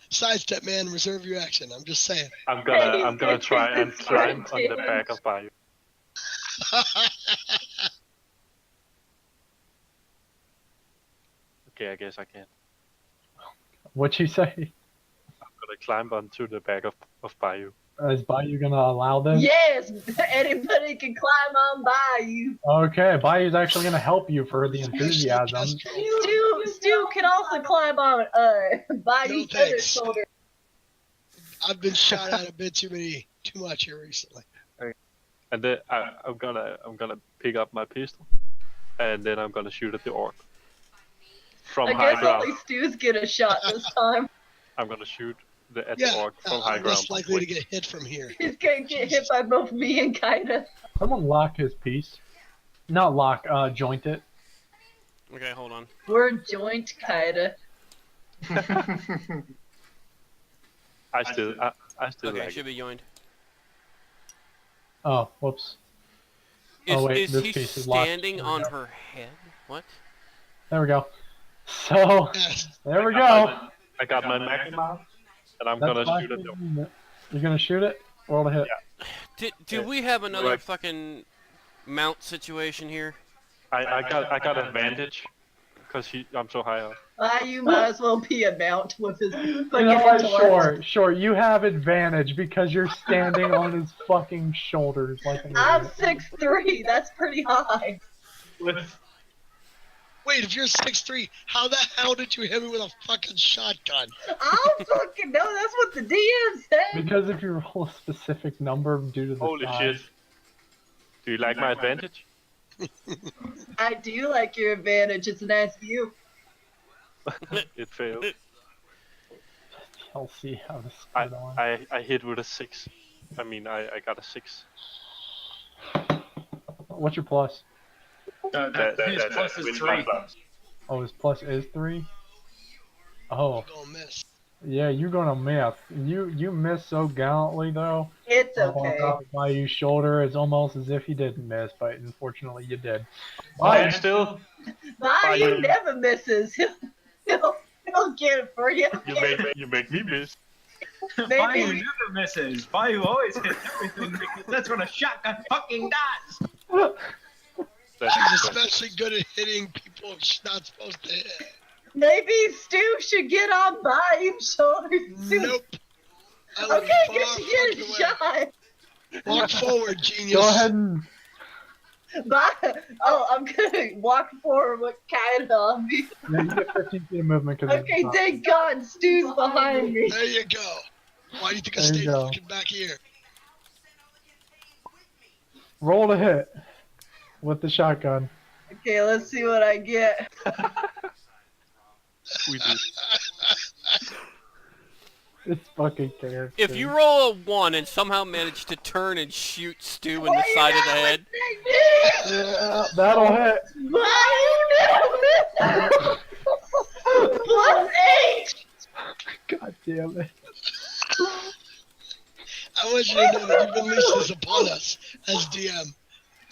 Sidestep, man. Reserve your action. I'm just saying. I'm gonna try and climb on the back of Bayou. Okay, I guess I can. What'd you say? I'm gonna climb onto the back of Bayou. Is Bayou gonna allow this? Yes, anybody can climb on by you. Okay, Bayou's actually gonna help you for the enthusiasm. Stu can also climb on Bayou's No other thanks. shoulder. I've been shot at a bit too much here recently. And then I'm gonna pick up my pistol, and then I'm gonna shoot at the orc from I high guess ground. only Stu's get a shot this time. I'm gonna shoot at Yeah, the orc from high I'm ground. less likely to get hit from here. He's gonna get hit by both me and Kaida. Someone lock his piece. Not lock, joint it. Okay, hold on. We're joint Kaida. I still Okay, like should it. be joined. Oh, whoops. Is, Oh, wait, is this he piece is locked. standing There we on go. her head? What? There we go. So, Yes. there we go. I got my magnum out, and I'm That's gonna shoot at the orc. fine. You're gonna shoot it? Roll to hit. Do we have another Right. fucking mount situation here? I got advantage because I'm so high up. You might as well be a mount with his fucking You know what? intellect. Sure. You have advantage because you're standing on his fucking shoulders like an I'm idiot. 6'3", that's pretty high. Wait, if you're 6'3", how the hell did you hit me with a fucking shotgun? I don't fucking know, that's what the DM said. Because if you roll a specific number due to the Holy size. shit! Do you like my advantage? I do like your advantage, it's a nice view. It failed. I'll see how this I, goes on. I hit with a 6. I mean, I got a 6. What's your plus? His plus is 3. Oh, his plus is 3? Oh, You're gonna miss. yeah, you're gonna miss. You missed so gallantly, though. It's On okay. top of Bayou's shoulder, it's almost as if you didn't miss, but unfortunately you did. And still, Bayou never misses. He'll get it for you. you make me miss. Bayou never misses. Bayou always hits everything because that's what a shotgun fucking does. She's especially good at hitting people she's not supposed to hit. Maybe Stu should get on Bayou's shoulders too. Nope. I live Okay, far, get far your away. shot. Walk forward, genius. Go ahead and Bye. Oh, I'm gonna walk forward with Kaida on me. yeah, you get 15 feet of movement. Cause Okay, thank God Stu's behind me. There you go. Why do you think I There you stayed go. fucking back here? Roll to hit with the shotgun. Okay, let's see what I get. We do. It's fucking character. If you roll a 1 and somehow manage to turn and shoot Stu in the side of the head, Yeah, that'll hit. Plus 8! God damn it. I want you to know that you've unleashed this upon us as DM.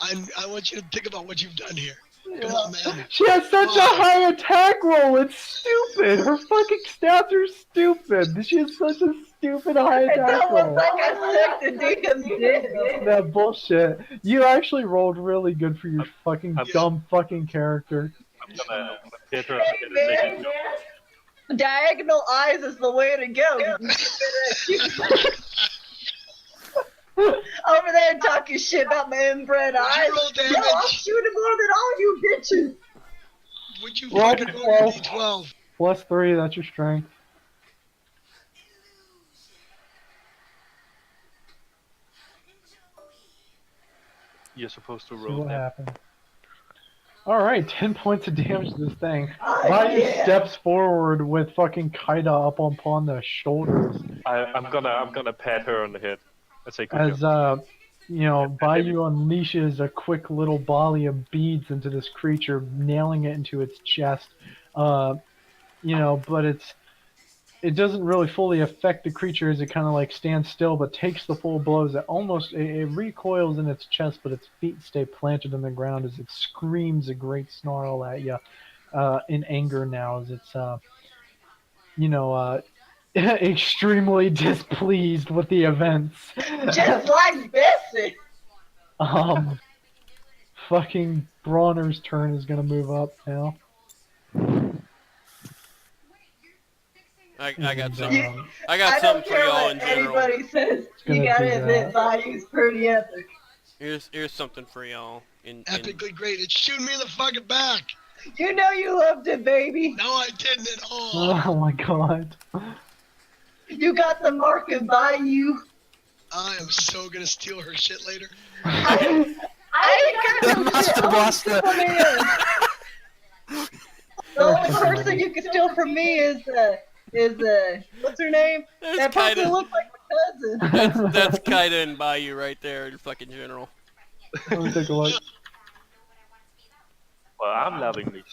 I want you to think about what you've done here. Come on, man. She has such a high attack roll. It's stupid. Her fucking stats are stupid. She has such a stupid high It's attack almost roll. like I sucked the DM dick. That bullshit. You actually rolled really good for your fucking I'm- dumb fucking character. I'm gonna hit her on the head and make it. Diagonal eyes is the way to go. Over there talking shit about my inbred Would eyes. you roll Yo, damage? I'm shooting more than all you bitches. Would you Roll fucking to roll a 12. D12? Plus 3, that's your strength. You're supposed to See roll what that. happens. Alright, 10 points of damage to this thing. Oh, Bayou yeah. steps forward with fucking Kaida up upon the shoulders. I'm gonna pat her on the head. That's a good As job. you know, Bayou unleashes a quick little volley of beads into this creature, nailing it into its chest. You know, but it doesn't really fully affect the creature as it kind of like stands still, but takes the full blows. It recoils in its chest, but its feet stay planted in the ground as it screams a great snarl at you in anger now, as it's you know extremely displeased with the events. Just like Bessie. Fucking Bronner's turn is gonna move up now. I got And, something. I I got don't something for care y'all what in general. anybody says. gonna You gotta do admit, that. Bayou's pretty epic. Here's something for y'all. In Epically great. It's shooting me in the fucking back. You know you loved it, baby. No, I didn't at all. Oh my god. You got the mark of Bayou. I am so gonna steal her shit later. I ain't got no Master shit. Blaster. The only person you can steal from me is what's her name? That's That person kinda- looks like my cousin. that's Kaida and Bayou right there, in fucking general. Let me take a look. Well, I'm loving this.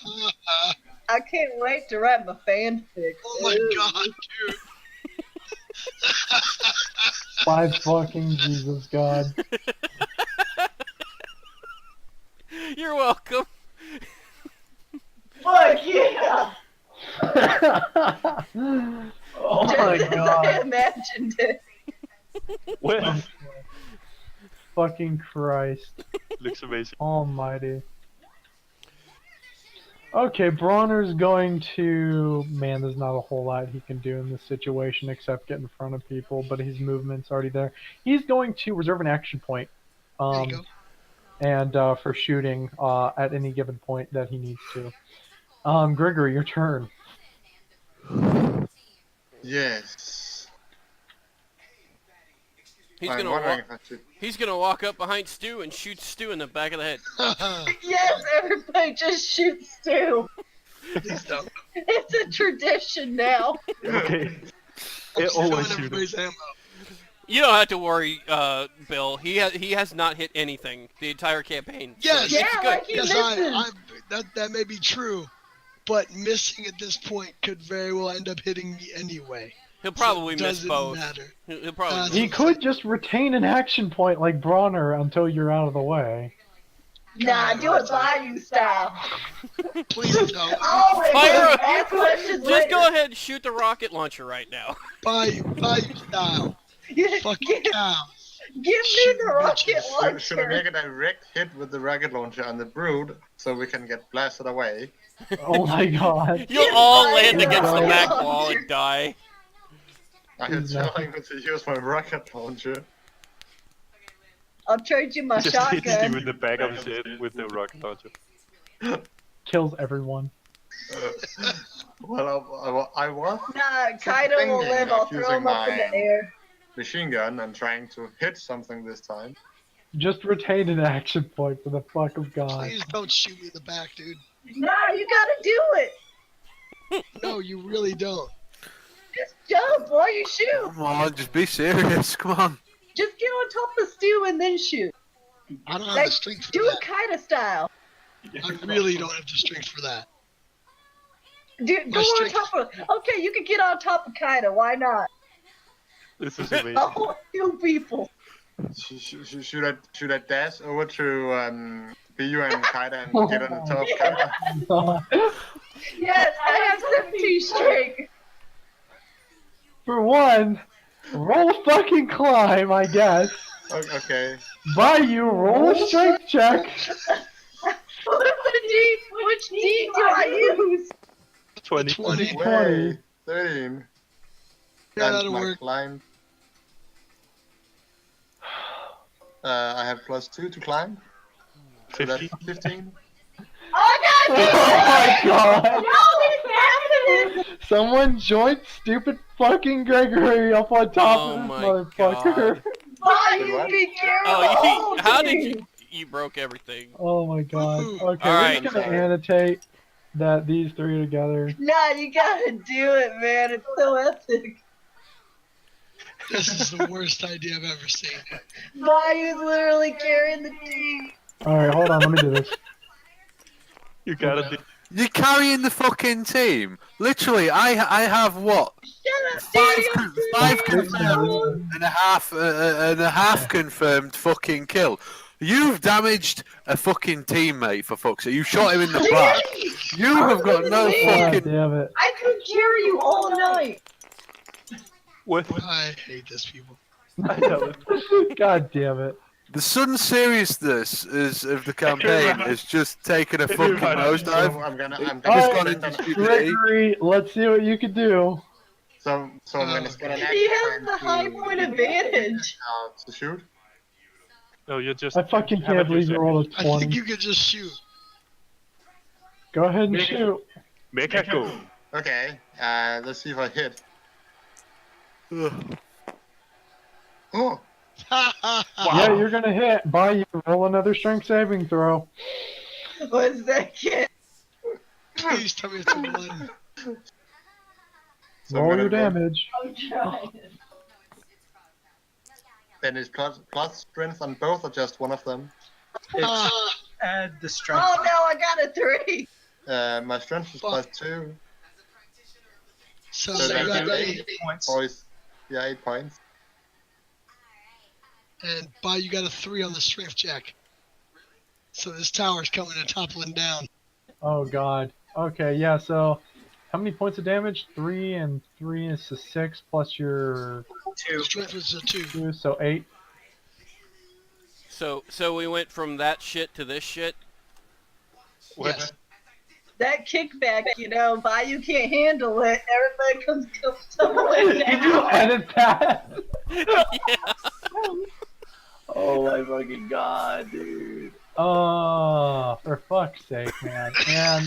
I can't wait to write my fanfic. Oh my god, dude. By fucking Jesus God. You're welcome. Fuck yeah! Oh Just my as I god. imagined it. Well, Fucking Christ. looks amazing. Almighty. Okay, Bronner's going to... Man, there's not a whole lot he can do in this situation except get in front of people, but his movement's already there. He's going to reserve an action point. There you go. And for shooting at any given point that he needs to. Gregory, your turn. Yes. He's I'm gonna wondering walk. if I should. He's gonna walk up behind Stu and shoot Stu in the back of the head. Yes, everybody just shoots Stu. Please don't. It's a tradition now. Okay. I'm It stealing always shoots. everybody's ammo. You don't have to worry, Bill. He has not hit anything the entire campaign. So Yes. it's Yeah, good. like he Yes, misses. that may be true, but missing at this point could very well end up hitting me anyway. He'll probably So it miss doesn't both. matter. He'll probably. Uh, miss He both. could just retain an action point like Bronner until you're out of the way. Nah, do it Bayou style. Please don't. Oh my Fire god, a- ask questions Just later. go ahead and shoot the rocket launcher right now. Bayou style. You, Fucking cow. Give me the rocket Should I launcher. make a direct hit with the rocket launcher on the brood so we can get blasted away? Oh my god. You'll all land the against the rocket back launcher. wall and die. Are you He's not- telling me to use my rocket launcher? I'll trade you my Just hits you shotgun. in the back of his head with the rocket launcher. Kills everyone. Well, I was Nah, Kaido will thinking live. I'll of throw using him up in my the air. machine gun and trying to hit something this time. Just retain an action point for the fuck of God. Please don't shoot me in the back, dude. No, you gotta do it. No, you really don't. Just jump while you shoot. Come on, just be serious. Come on. Just get on top of the stew and then shoot. I don't have Like, the strength for do that. it Kaido style. I really don't have the strength for that. Dude, go My on strength- top of. Okay, you can get on top of Kaido. Why not? This is amazing. A whole few people. Should I dash over to Biyu and Kaida and get on the top of Kaida? Yes, I have 17 strength. For one, roll a fucking climb, I guess. Okay. Bayou, roll a strength check. Which D do I use? 20. 20. Way, 13. Yeah, And that'll my work. climb. I have +2 to climb. So that's 15. Oh no! Oh my god! No, it's happening! Someone joined stupid fucking Gregory up on top Oh of this my motherfucker. God. Bayou, be careful! Oh, how did you broke everything? Oh my god. Woohoo. Okay, Alright. we're just gonna annotate that these three together. Nah, you gotta do it, man. It's so epic. This is the worst idea I've ever seen. Bayou's literally carrying the team. Alright, hold on, let me do this. You gotta do. You're carrying the fucking team. Literally, I have what? Shut up, Five, Daddy. con- five confirmed and a half confirmed fucking kill. You've damaged a fucking teammate for fuck's sake. You shot him in the back. You have got no God fucking. damn it. I could carry you all night. What? I hate this people. I know. God damn it. The sudden seriousness of the campaign has just taken a fucking So nosedive. I'm gonna It's Alright, gone into stupidity. Gregory, let's see what you can do. so I'm gonna spend an He has action the high point advantage. to shoot. No, you're just. I fucking can't believe you rolled a I think 20. you could just shoot. Go ahead and shoot. Make her go. Okay. Let's see if I hit. Oh. Yeah, you're gonna hit. Bayou, roll another strength saving throw. What's that kid? Please tell me it's a 1. So I'm Roll gonna your damage. I'm trying. Then it's plus strength on both or just one of them? Add the strength. Oh no, I got a 3. My strength is +2. So So you that's got 8 8. Points. points. Yeah, 8 points. And you got a 3 on the strength check. So this tower's coming and toppling down. Oh god. Okay, yeah, so how many points of damage? 3 and 3 is 6 plus your 2. Strength was a 2. 2, so 8. So we went from that shit to this shit. Yes. That kickback, you know, Bayou can't handle it. Everybody comes tumbling Did you down. edit that? Yeah. Oh my fucking god, dude. Oh, for fuck's sake, man. And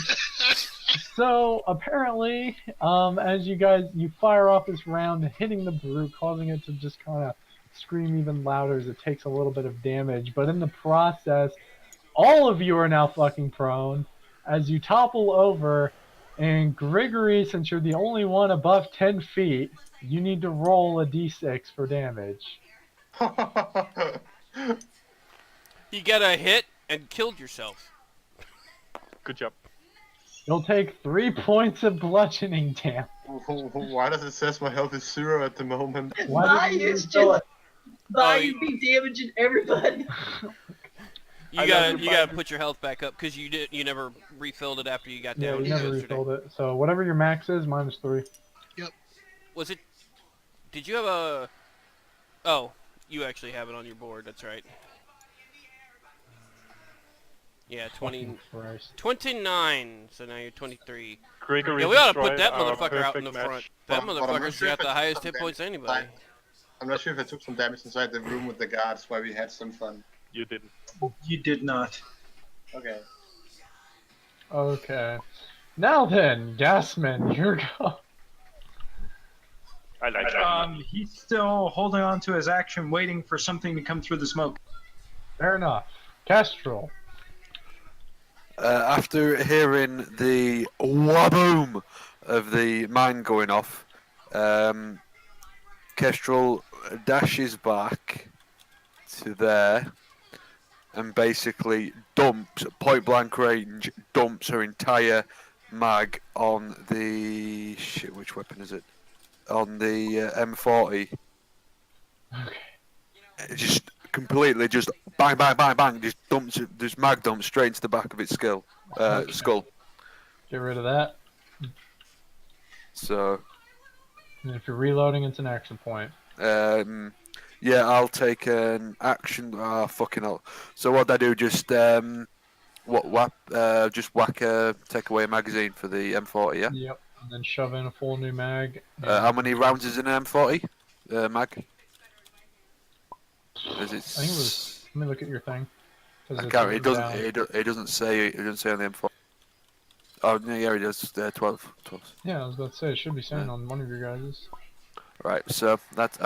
so apparently, as you fire off this round, hitting the brute, causing it to just kind of scream even louder as it takes a little bit of damage. But in the process, all of you are now fucking prone as you topple over. And Grigory, since you're the only one above 10 feet, you need to roll a d6 for damage. You got a hit and killed yourself. Good job. You'll take 3 points of bludgeoning damage. Why does it say my health is 0 at the moment? Why did you Bayou's refill just Bayou be damaging everybody. You gotta put your health back up because you never refilled it after you got Yeah, down you never yesterday. refilled it. So whatever your max is, -3. Was it? Did you have a? Oh, You actually have it on your board. That's right. Yeah, Fucking Christ. 29. So now you're 23. Gregory Yeah, we ought to put destroyed that our motherfucker out in perfect the front. match. That But I'm not motherfucker's sure got if I the took highest some hit points damage anybody. inside. I'm not sure if I took some damage inside the room with the guards where we had some fun. You didn't. You did not. Okay. Okay. Now then, Gasman, you're go. I like that. He's still holding on to his action, waiting for something to come through the smoke. Fair enough. Kestrel. After hearing the waboom of the mine going off, Kestrel dashes back to there and basically dumps, point blank range, dumps her entire mag on the... shit, which weapon is it? On the M40. Okay. Just completely just bang, bang, bang, bang, just dumps it, just mag dumps straight into the back of its skull. Skull. Get rid of that. So, And if you're reloading, it's an action point. yeah, I'll take an action. Ah, fucking hell. So what I do? Just just whack take away a magazine for the M40. Yeah. Yep. And then shove in a full new mag. How many rounds is in an M40 mag? Is it? I think it was. Let me look at your thing. 'Cause I it's can't. written down. It doesn't say. It doesn't say on the M40. Oh no, yeah, it does. 12. Yeah, I was about to say it should be saying on one of your guys's. Right. So that's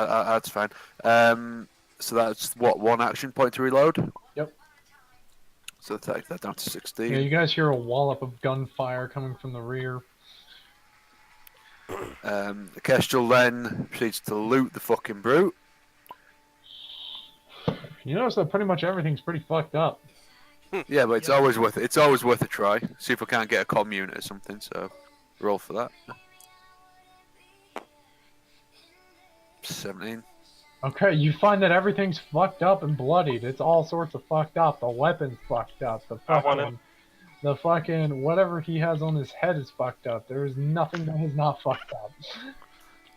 fine. So that's what, one action point to reload. Yep. So take that down to 16. Yeah, you guys hear a wallop of gunfire coming from the rear. Kestrel then proceeds to loot the fucking brute. You notice that pretty much everything's pretty fucked up. Yeah, but it's always worth it. It's always worth a try. See if we can't get a comm unit or something. So roll for that. 17. Okay, you find that everything's fucked up and bloodied. It's all sorts of fucked up. The weapon's fucked up. The fucking whatever he has on his head is fucked up. There is nothing that is not fucked up.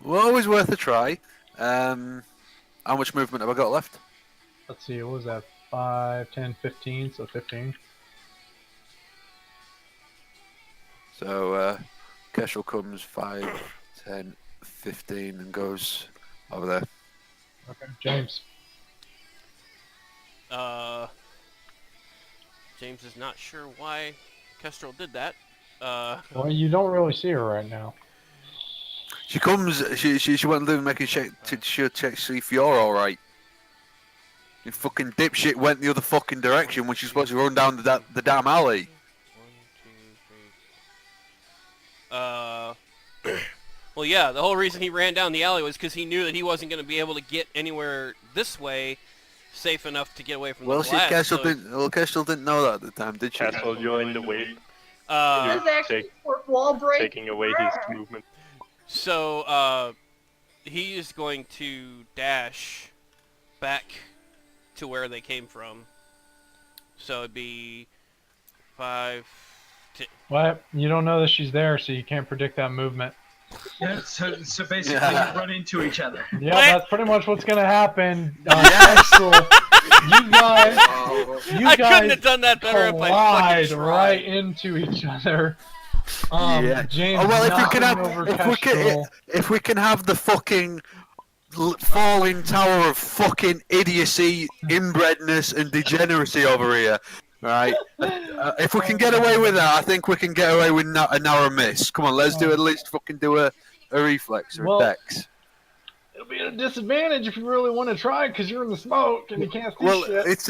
Well, always worth a try. How much movement have I got left? Let's see, what was that? 5, 10, 15, so 15. So Kestrel comes 5, 10, 15 and goes over there. Okay, James. James is not sure why Kestrel did that. Well, you don't really see her right now. She comes. She went to make a check to check see if you're all right. You fucking dipshit went the other fucking direction when she's supposed to run down the damn alley. 1, 2, 3. Well, yeah, the whole reason he ran down the alley was because he knew that he wasn't going to be able to get anywhere this way safe enough to get away from the blast. Kestrel didn't know that at the time, did she? Kestrel, you're in the way. This is actually for wall break. Taking away his movement. So, he is going to dash back to where they came from. So it'd be 5, 10. What? You don't know that she's there, so you can't predict that movement. Yeah, so basically you run into each other. Yeah, that's pretty much what's gonna happen. Kestrel, you guys I couldn't have done that better if I collide fucking tried. right into each other. Yeah. James, Oh well, if we can have the fucking falling tower of fucking idiocy, inbredness, and degeneracy over here, right? If we can get away with that, I think we can get away with a narrow miss. Come on, let's do at least fucking do a reflex or a dex. It'll be at a disadvantage if you really want to try, because you're in the smoke and you can't see shit. It's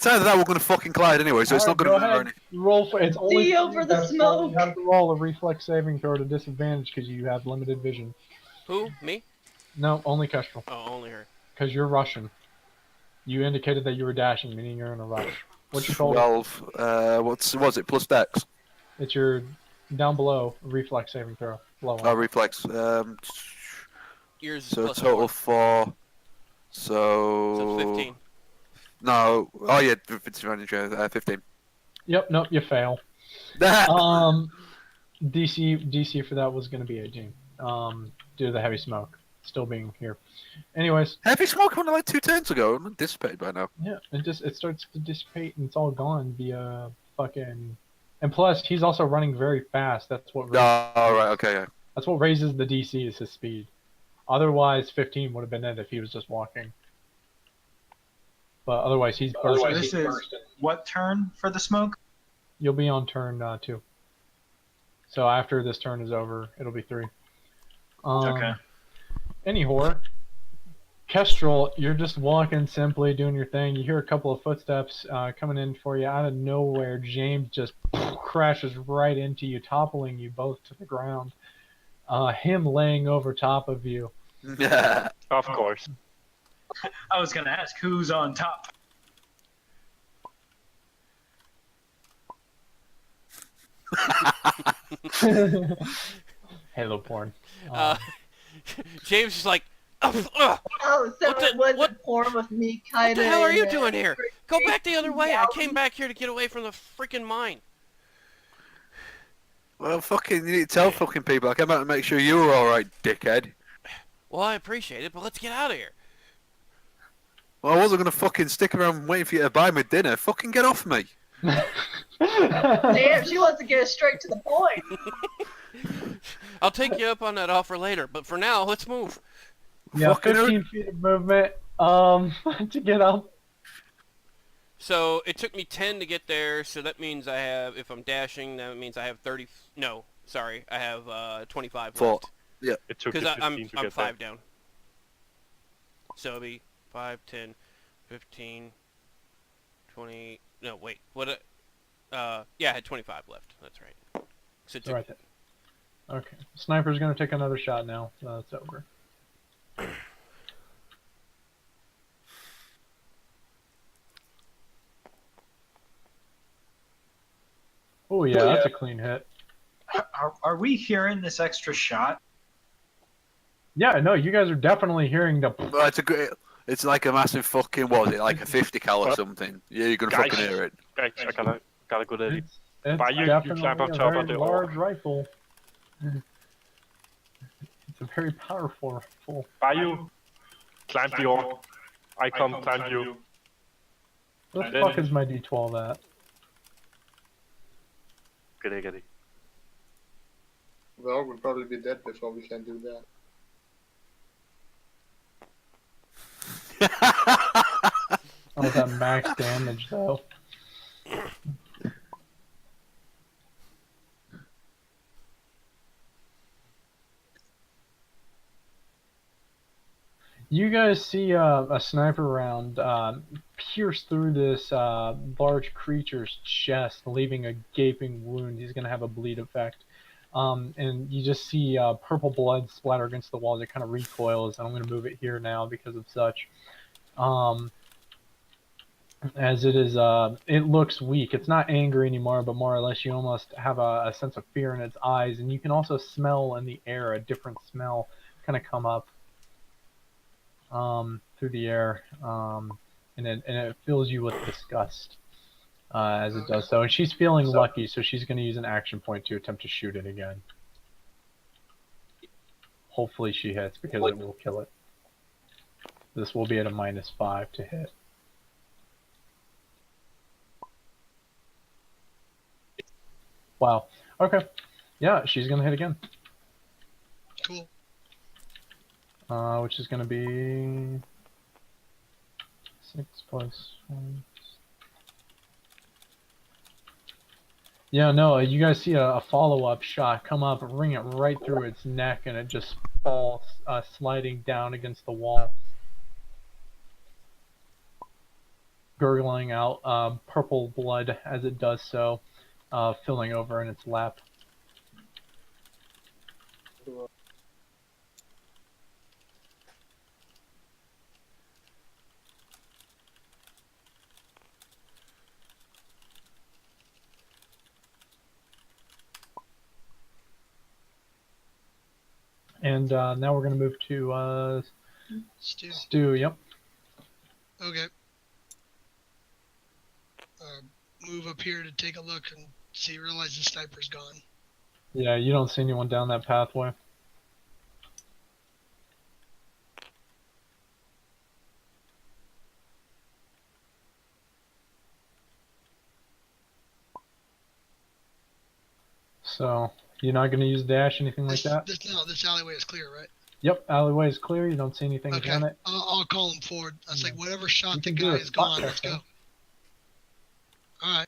either that or we're gonna fucking collide anyway, so it's not gonna matter anything. Roll for it's only See over the smoke. You have to roll a reflex saving throw at a disadvantage because you have limited vision. Who? Me? No, only Kestrel. Oh, only her. Because you're rushing. You indicated that you were dashing, meaning you're in a rush. What's your total? 12. Was it plus dex? It's your down below reflex saving throw. Low one. Oh, reflex. Yours is So plus total 4. 4. So 15. No. Oh yeah, 15. Yep. Nope. You fail. DC for that was going to be 18. Due to the heavy smoke. still being here. Anyways, Heavy smoke went like 2 turns ago. I'm dissipated by now. yeah, it starts to dissipate and it's all gone via fucking. And plus, he's also running very fast. That's what. Oh, right, okay, yeah. That's what raises the DC is his speed. Otherwise, 15 would have been it if he was just walking. But otherwise, he's bursting. So this is what turn for the smoke? You'll be on turn 2. So after this turn is over, it'll be 3. Okay. Anyhow, Kestrel, you're just walking simply, doing your thing. You hear a couple of footsteps coming in for you out of nowhere. James just crashes right into you, toppling you both to the ground. Him laying over top of you. Of course. I was gonna ask who's on top. Halo porn. James is like, Oh, so it wasn't porn with me kind what of. the hell are you doing here? Go back the other way. I came back here to get away from the freaking mine. Well, fucking, you need to tell fucking people. I came out to make sure you were alright, dickhead. Well, I appreciate it, but let's get out of here. Well, I wasn't gonna fucking stick around waiting for you to buy me dinner. Fucking get off me. Damn, she wants to get straight to the point. I'll take you up on that offer later, but for now, let's move. Yeah, Fucking 15 feet of movement to get up. So it took me 10 to get there, so that means I have, if I'm dashing, that means I have 30, no, sorry, I have 25 Four. left. Yeah. It took you Because 15 to I'm get 5 down. So it'll be 5, 10, 15, 20, no, wait, what, yeah, I had 25 left, that's right. So it took, Right there. Okay. Sniper's gonna take another shot now. It's over. Oh yeah, that's a clean hit. Are we hearing this extra shot? Yeah, no, you guys are definitely hearing the. Well, it's a great. It's like a massive fucking. What was it? Like a 50 cal or What? something. Yeah, you're gonna Guys. fucking hear it. Guys, I got a good idea. It's Why you definitely climb up a top very of the large orc? rifle. It's a very powerful rifle. Bayou, climb the orc. I come climb you. What the Then- fuck is my D12 at? Get it. The dog will probably be dead before we can do that. Oh, that max damage though. You guys see a sniper round pierce through this large creature's chest, leaving a gaping wound. He's going to have a bleed effect. And you just see purple blood splatter against the wall. It kind of recoils, and I'm going to move it here now because of such. As it is, it looks weak. It's not angry anymore, but more or less you almost have a sense of fear in its eyes. And you can also smell in the air a different smell kind of come up through the air, and it fills you with disgust as it does so. And she's feeling lucky, so she's going to use an action point to attempt to shoot it again. Hopefully she hits, because it will kill it. This will be at a -5 to hit. Wow. Okay. Yeah, she's going to hit again. Cool. Which is going to be 6 plus 1. Yeah, no, you guys see a follow-up shot come up, ring it right through its neck, and it just falls, sliding down against the wall, gurgling out purple blood as it does so, filling over in its lap. And now we're going to move to Stu. Stu. Yep. Okay. Move up here to take a look and see. Realize the sniper's gone. Yeah, you don't see anyone down that pathway. So, you're not going to use dash, anything like that? This alleyway is clear, right? Yep, alleyway is clear. You don't see anything Okay, on it. I'll call him forward. I was like, whatever shot You the can do guy a is spot gone, check, let's go. though. Alright.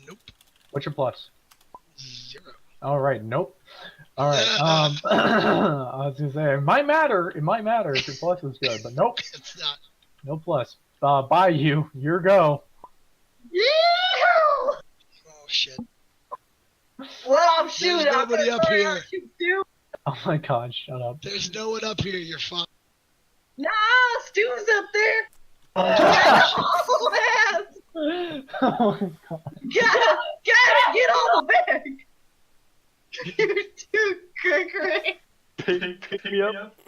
Nope. What's your plus? 0. All right, nope. All right. I was gonna say it might matter. It might matter if your plus is good, but nope. It's not. No plus. By you. Your go. Yeah! Oh shit. Well, I'm shooting. There's nobody up here. Stu. Oh my God! Shut up. There's no one up here. You're fine. Nah, Stu's up there. Oh Oh, my God. get on the back. You're too Gregory. Pick me up.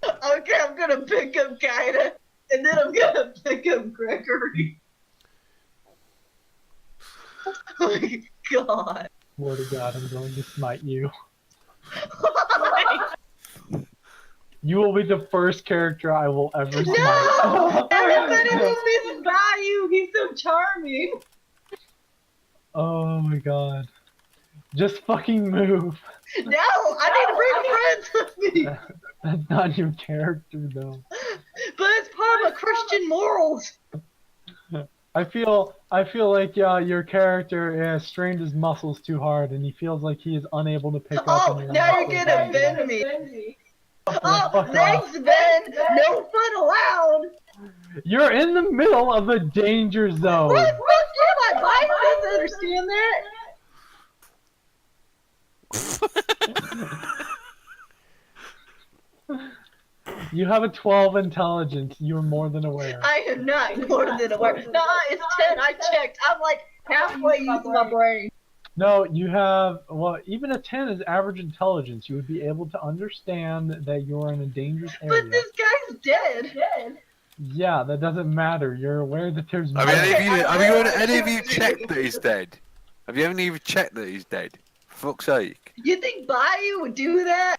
Okay, I'm gonna pick up Kaida, and then I'm gonna pick up Gregory. Oh my God. Swear to God, I'm going to smite you. You will be the first character I will ever smite. No! Everybody will be by you. He's so charming. Oh my God. Just fucking move. No, I need to bring friends with me. That's not your character though. But it's part of my Christian morals. I feel like your character has strained his muscles too hard, and he feels like he is unable to pick up. Oh, on your now you're muscles. gonna bend me. Oh, Fuck thanks, off. Ben. No fun allowed. You're in the middle of a danger zone. What? My bike doesn't understand that. You have a 12 intelligence. You're more than aware. I am not more than aware. Nah, it's 10. I checked. I'm like halfway using my brain. No, you have, well, even a 10 is average intelligence. You would be able to understand that you're in a dangerous area. But this guy's dead. Yeah, that doesn't matter. You're aware that there's... Have any of you checked that he's dead? Have you ever checked that he's dead? For fuck's sake. You think Bayou would do that?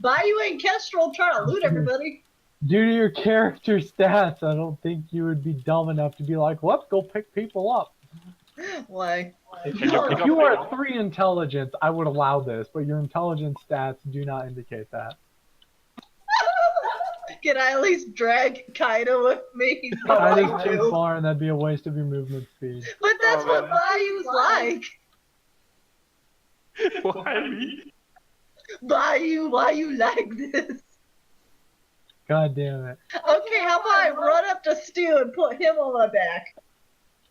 Bayou and Kestrel trying to loot everybody. Due to your character stats, I don't think you would be dumb enough to be like, let's go pick people up. Why? If you are at 3 intelligence, I would allow this, but your intelligence stats do not indicate that. Can I at least drag Kaida with me? He's That going is too to. far, and that'd be a waste of your movement speed. But that's what Bayou's like. Why me? Bayou, why you like this? God damn it. Okay, how about I run up to Stu and put him on my back?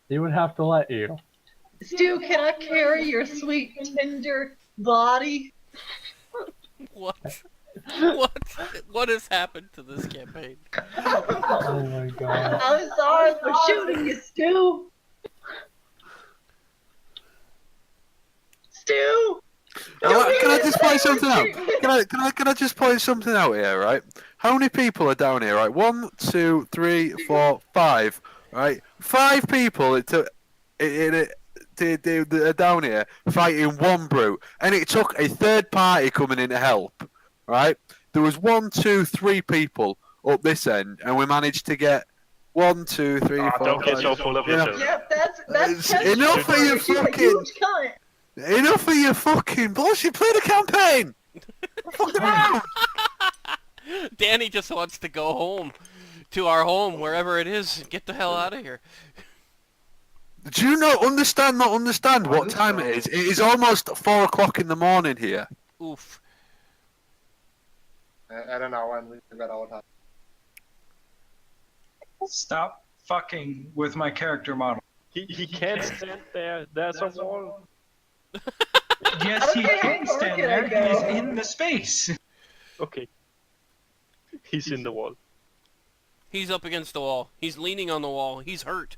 He would have to let you. Stu, can I carry your sweet, tender body? What? What has happened to this campaign? Oh my God. I'm sorry for shooting you, Stu. Stu! Can I just point something out? Can I just point something out here, right? How many people are down here, right? 1, 2, 3, 4, 5, right? 5 people are down here fighting one brute, and it took a third party coming in to help, right? There was 1, 2, 3 people up this end, and we managed to get 1, 2, 3, 4, Don't get 5. so full of yourself. Yep, that's Enough of your She's a fucking... huge cunt. Enough of your fucking bullshit. Play the campaign. Fuck around. Danny just wants to go home, to our home, wherever it is, and get the hell out of here. Do you not understand what time it is? It is almost 4 o'clock in the morning here. Oof. I don't know when we got our time. Stop fucking with my character model. He can't stand there. There's a wall. Yes, he Okay, can how stand far there. can I He's go? in the space. Okay. He's in the wall. He's up against the wall. He's leaning on the wall. He's hurt.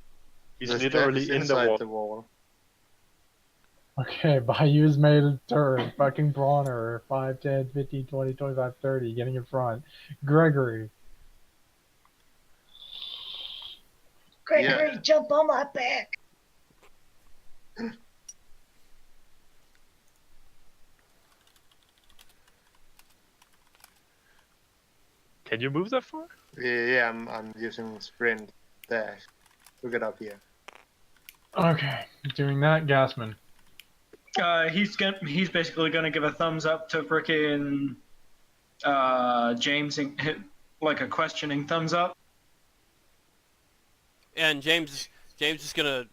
He's The literally step is in the inside wall. the wall. Okay, Bayou's made a turn. Fucking Bronner. 5, 10, 15, 20, 25, 30. Getting in front. Gregory. Gregory, jump on my back. Can you move that far? Yeah, I'm using sprint dash to get up here. Okay, doing that, Gasman. He's basically gonna give a thumbs up to frickin' James and like a questioning thumbs up. And James is gonna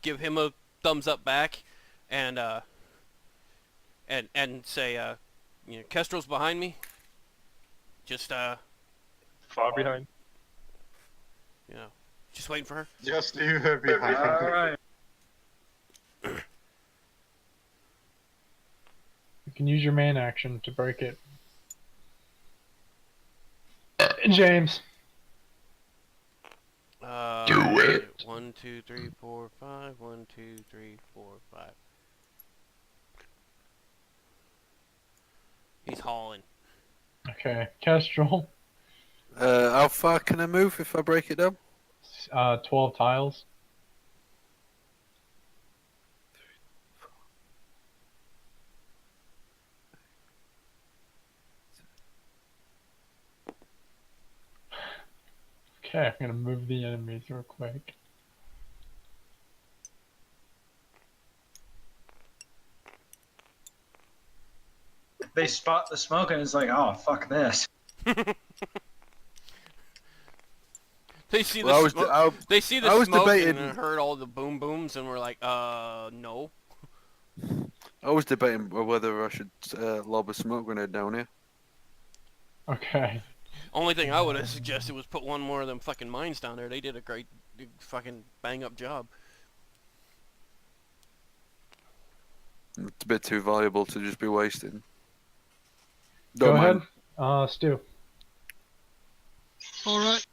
give him a thumbs up back, and say, you know, Kestrel's behind me. Just Far behind. you know, just waiting for her. Just leave her behind. All right. You can use your main action to break it. James. Do it. 1, 2, 3, 4, 5. 1, 2, 3, 4, 5. He's hauling. Okay, Kestrel. How far can I move if I break it down? 12 tiles. Okay, I'm gonna move the enemies real quick. They spot the smoke and it's like, oh fuck this. They see the Well, I was smoke. de- I- They see the I was smoke debating- and heard all the boom booms, and we're like, no. I was debating whether I should lob a smoke grenade down here. Okay. Only thing I would have suggested was put one more of them fucking mines down there. They did a great fucking bang up job. It's a bit too valuable to just be wasted. Go Don't ahead. mind. Stu. All right.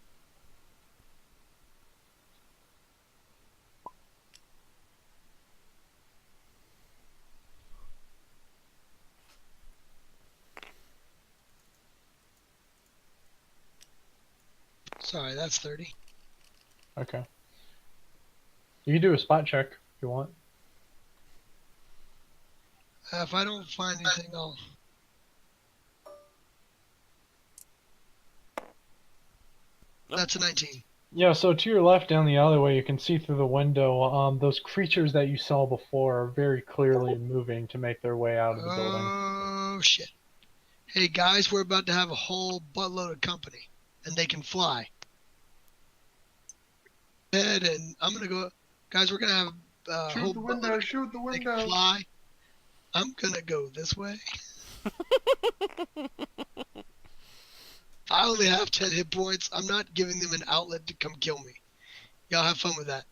Sorry, that's 30. Okay. You can do a spot check if you want. If I don't find anything, I'll. That's a 19. Yeah, so to your left down the alleyway, you can see through the window, those creatures that you saw before are very clearly moving to make their way out of the building. Oh, shit. Hey, guys, we're about to have a whole buttload of company, and they can fly. Ahead, and I'm going to go. Guys, we're going to have a whole Shoot the window, buttload shoot the they can window. fly. I'm going to go this way. I only have 10 hit points. I'm not giving them an outlet to come kill me. Y'all have fun with that.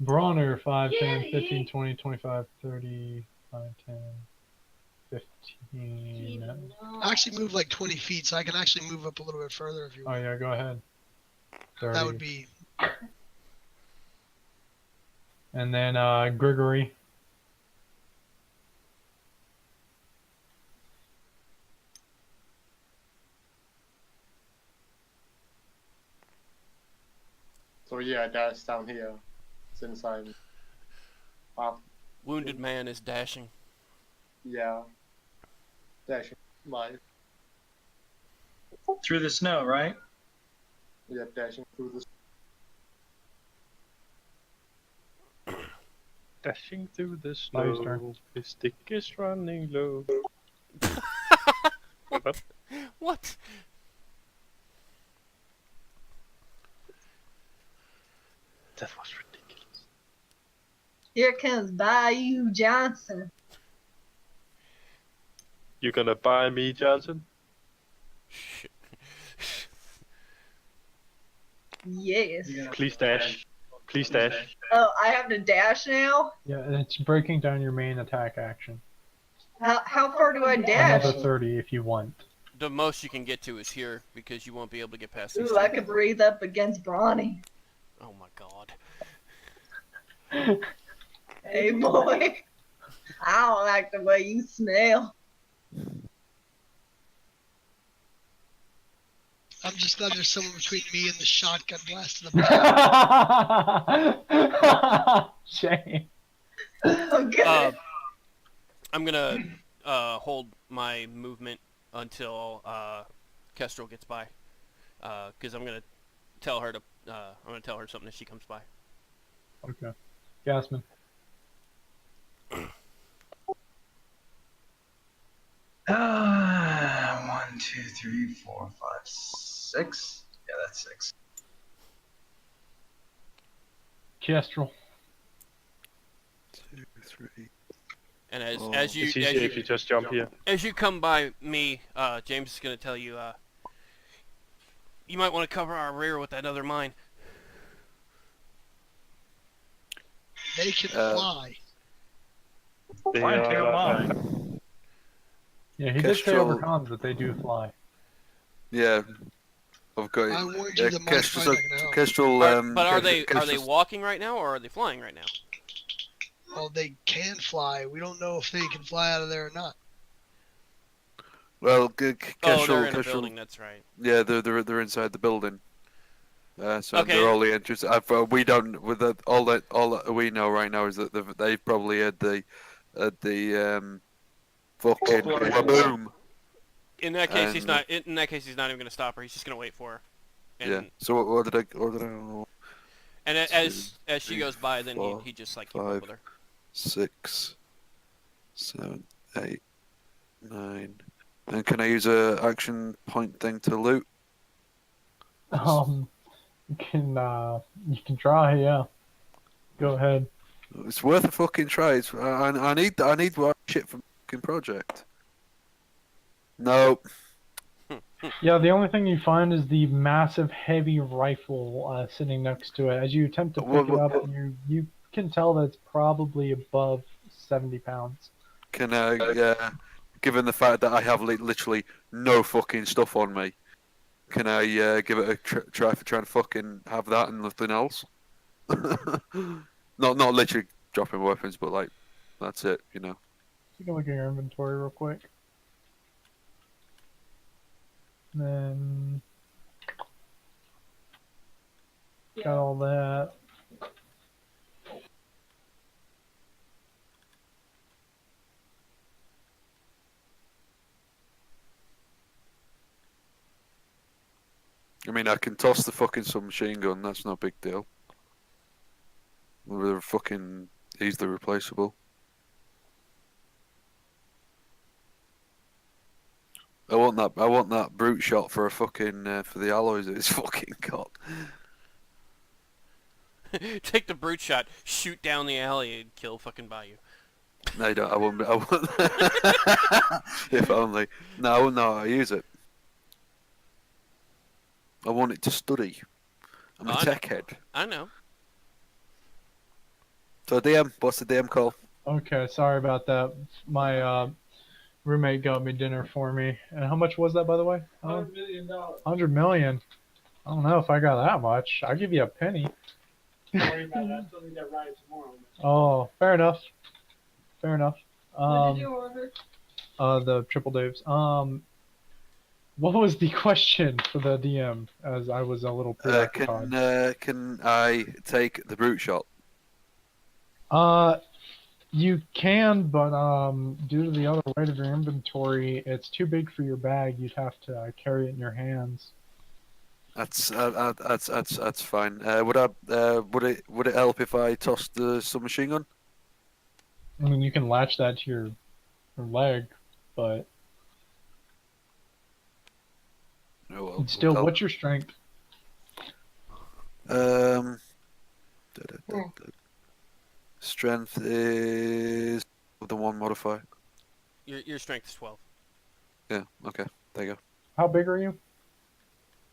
Bronner, 5, 10, 15, 20, 25, 30, 5, 10, 15. I actually move like 20 feet, so I can actually move up a little bit further if you Oh, want. yeah, go ahead. 30. That would be. And then Grigory. So yeah, dash down here, since I'm up. Wounded man is dashing. Yeah, dashing live. Through the snow, right? Yeah, dashing through the. Dashing through the Fire snow, turn. his stick is running low. What? What? That was ridiculous. Here comes Bayou Johnson. You gonna buy me, Johnson? Yes. Please dash. Please dash. Oh, I have to dash now? Yeah, and it's breaking down your main attack action. How far do I dash? Another 30 if you want. The most you can get to is here because you won't be able to get past these. Ooh, I could breathe up against Brawny. Oh my god. Hey, boy. I don't like the way you smell. I'm just glad there's someone between me and the shotgun blast of the Shame. Oh, good. I'm gonna hold my movement until Kestrel gets by, because I'm gonna tell her something as she comes by. Okay. Gasman. One, two, three, four, five, six. Yeah, that's 6. Kestrel. 2, 3. And as Oh. as you It's easier if you just jump here. as you come by me, James is gonna tell you, you might want to cover our rear with that other mine. They can fly. They Fly are, tail uh, mine. Yeah, he did say over Kestrel. comms that they do fly. Yeah, I've got it. I warned you the mine's Kestrel. probably not gonna help. Kestrel. But are they Kestrel- walking right now, or are they flying right now? Well, they can fly. We don't know if they can fly out of there or not. Well, Oh, Kestrel. they're in a Kestrel. building. That's right. Yeah, they're inside the building. So Okay. they're all the entrance. We don't. With that, all that we know right now is that they probably had the fucking boom. In that case, he's And- not. In that case, he's not even gonna stop her. He's just gonna wait for her. And, Yeah. So what did I? And as she three, goes by, then four, he just like keep up five. with her. 6, 7, 8, 9. And can I use a action point thing to loot? You can try, yeah. Go ahead. It's worth a fucking try. I need more shit from fucking project. No. Yeah, the only thing you find is the massive heavy rifle sitting next to it. As you attempt to pick it up, you can tell that it's probably above 70 pounds. Can I, given the fact that I have literally no fucking stuff on me, can I give it a try for trying to fucking have that and nothing else? not literally dropping weapons, but like that's it, you know. Take a look at your inventory real quick. Then got all that. I mean, I can toss the fucking submachine gun. That's no big deal. They're fucking easily replaceable. I want that brute shot for a fucking for the alloys that it's fucking got. Take the brute shot, shoot down the alley, and kill fucking Bayou. No, you don't. I won't. If only. No, I use it. I want it to study. I'm a tech head. I know. So DM, what's the DM call? Okay, sorry about that. My roommate got me dinner for me. And how much was that, by the way? $100 million. 100 million. I don't know if I got that much. I'll give you a penny. Don't worry about that. I still need that ride tomorrow. Oh, fair enough. Fair enough. What did you order? The triple Daves. What was the question for the DM? As I was a little preoccupied. Can I take the brute shot? You can, but due to the other weight of your inventory, it's too big for your bag. You'd have to carry it in your hands. That's fine. Would it help if I tossed the submachine gun? I mean, you can latch that to your leg, but Oh, well, still, what's your strength? Strength is the one modifier. Your strength is 12. Yeah. Okay. There you go. How big are you?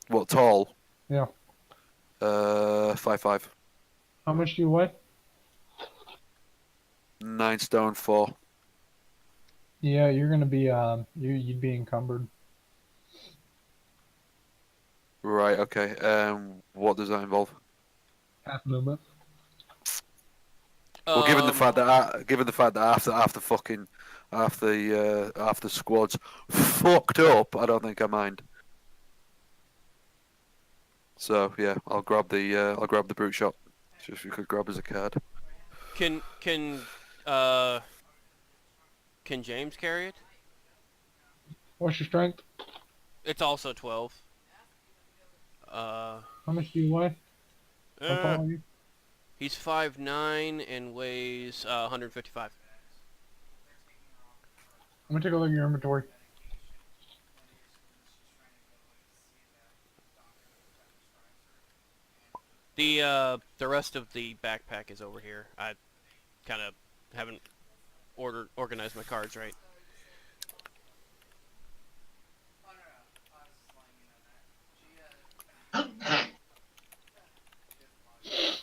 What, tall? Yeah. 5'5". How much do you weigh? 9 stone 4. Yeah, you're gonna be you'd be encumbered. Right. Okay. What does that involve? Half movement. Well, given the fact that after squads fucked up, I don't think I mind. So yeah, I'll grab the brute shot. So if you could grab as a card. Can Can James carry it? What's your strength? It's also 12. How much do you weigh? How tall are you? He's 5'9" and weighs 155. I'm gonna take a look at your inventory. The rest of the backpack is over here. I kind of haven't organized my cards right.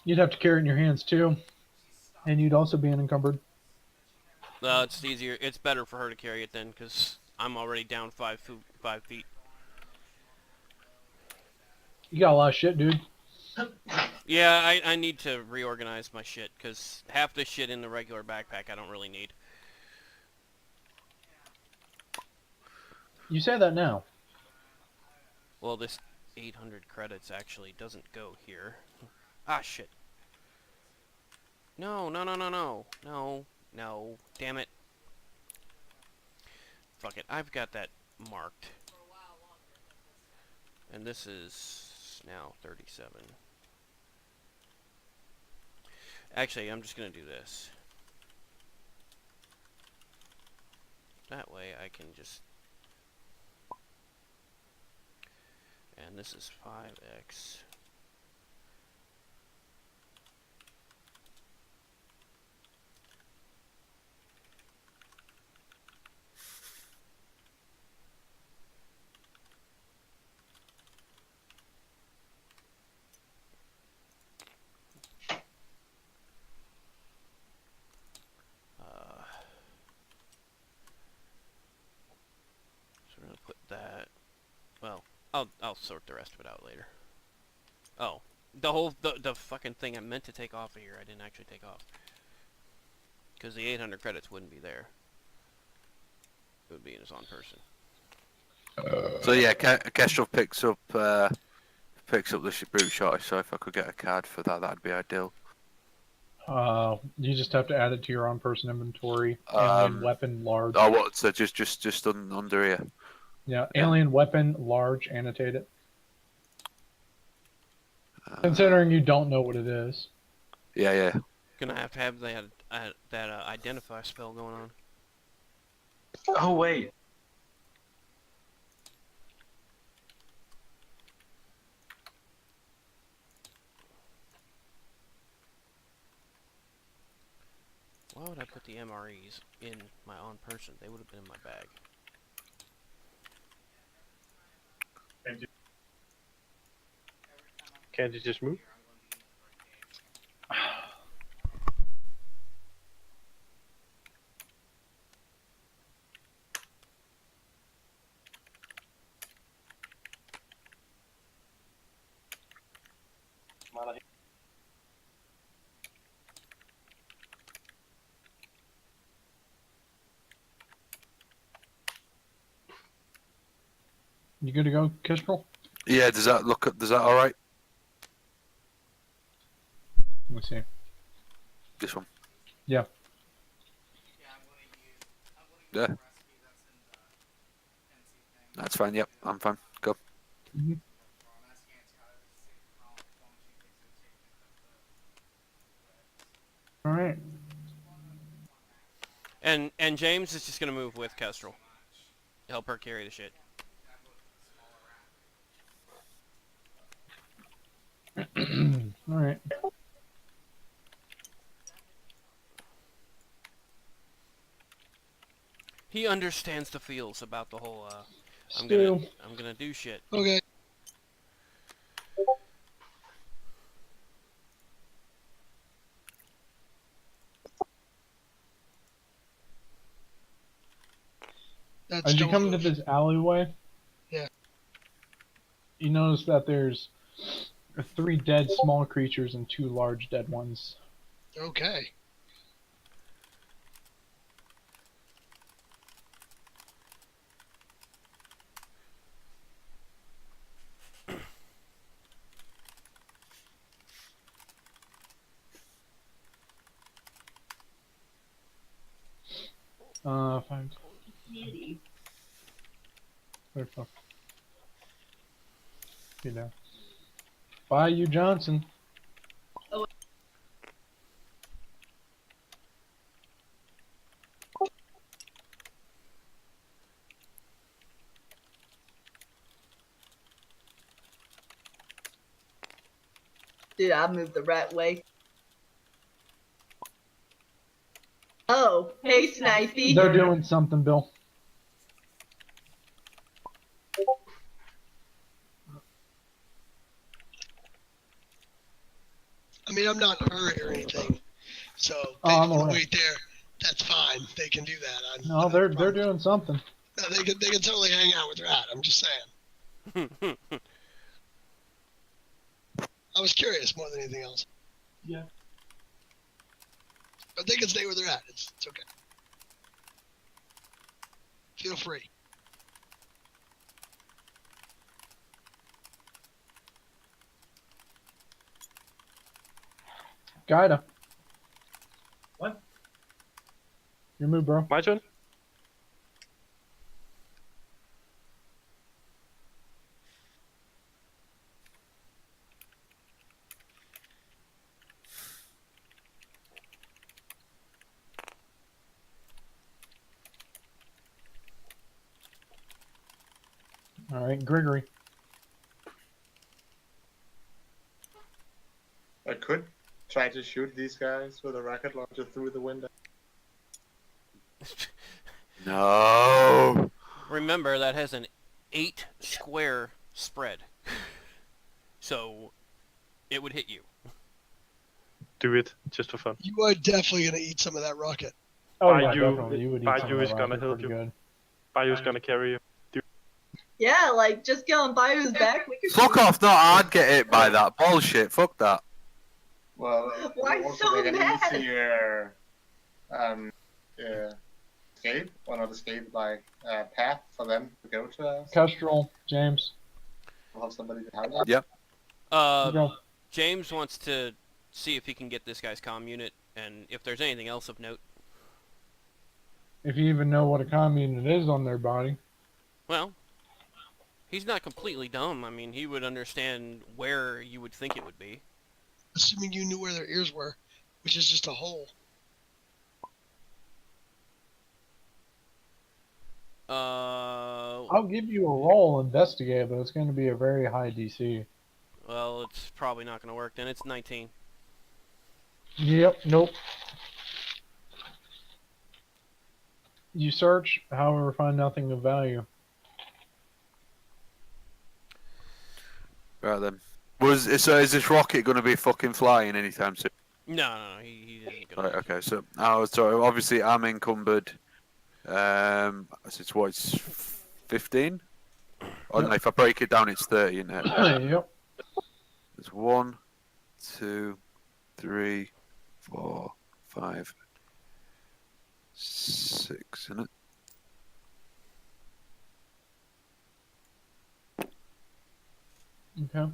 You'd have to carry it in your hands too, and you'd also be unencumbered. It's easier. It's better for her to carry it then, because I'm already down 5 feet. You got a lot of shit, dude. Yeah, I need to reorganize my shit, because half the shit in the regular backpack I don't really need. You say that now. Well, this 800 credits actually doesn't go here. Ah, shit. No. No. Damn it. Fuck it. I've got that marked. And this is now 37. Actually, I'm just going to do this. That way I can just... And this is 5x. So we're gonna put that. Well, I'll sort the rest of it out later. Oh, the fucking thing I meant to take off of here, I didn't actually take off. Because the 800 credits wouldn't be there. It would be in his own person. So yeah, Kestrel picks up the brute shot. So if I could get a card for that, that'd be ideal. You just have to add it to your own person inventory. Alien weapon large. Oh, what? So just under here. Yeah, alien weapon large. Annotate it. Considering you don't know what it is. Yeah. Gonna have to have that identify spell going on. Oh wait. Why would I put the MREs in my own person? They would have been in my bag. Can't you just move? You good to go, Kestrel? Yeah. Does that all right? Let me see. This one. Yeah. Yeah. That's fine. Yep, I'm fine. Go. Mm-hmm. All right. And James is just gonna move with Kestrel. Help her carry the shit. All right. He understands the feels about the whole I'm gonna do shit. Okay. That's As you don't come move. into this alleyway, Yeah. you notice that there's 3 dead small creatures and 2 large dead ones. Okay. 5. Where the fuck? You know. Bye, you Johnson. Dude, I moved the right way. Oh, hey, Snipey. They're doing something, Bill. I mean, I'm not in a hurry or anything, so Oh, they I'm want to aware. wait there. That's fine. They can do that. No, they're doing something. No, they can totally hang out with Rat. I'm just saying. I was curious more than anything else. Yeah. But they can stay where they're at. It's okay. Feel free. Gaida. What? Your move, bro. My turn? All right, Gregory. I could try to shoot these guys with a rocket launcher through the window. No. Remember, that has an 8 square spread. So, it would hit you. Do it, just for fun. You are definitely going to eat some of that rocket. Oh, Bayou- yeah, definitely. You would eat Bayou some of is that gonna rocket help pretty you. good. Bayou's gonna carry you. Yeah, like, just get on Bayou's back. We could Fuck shoot. off! No, I'd get hit by that bullshit. Fuck that. Well, Why it will also so make an mad? easier escape, or not escape, like path for them to go to us. Kestrel, James. We'll have somebody behind us. Yep. Go. James wants to see if he can get this guy's comm unit, and if there's anything else of note. If you even know what a comm unit is on their body. Well, he's not completely dumb. I mean, he would understand where you would think it would be. Assuming you knew where their ears were, which is just a hole. I'll give you a roll, investigate, but it's going to be a very high DC. Well, it's probably not going to work then. It's 19. Yep, nope. You search, however, find nothing of value. Right then. Is this rocket going to be fucking flying anytime soon? No, he isn't going Right. Okay. So obviously I'm encumbered. It's what, it's 15. Oh no, if I break it down, it's 30, isn't it? Yep. There's 1, 2, 3, 4, 5, 6, isn't it? Okay.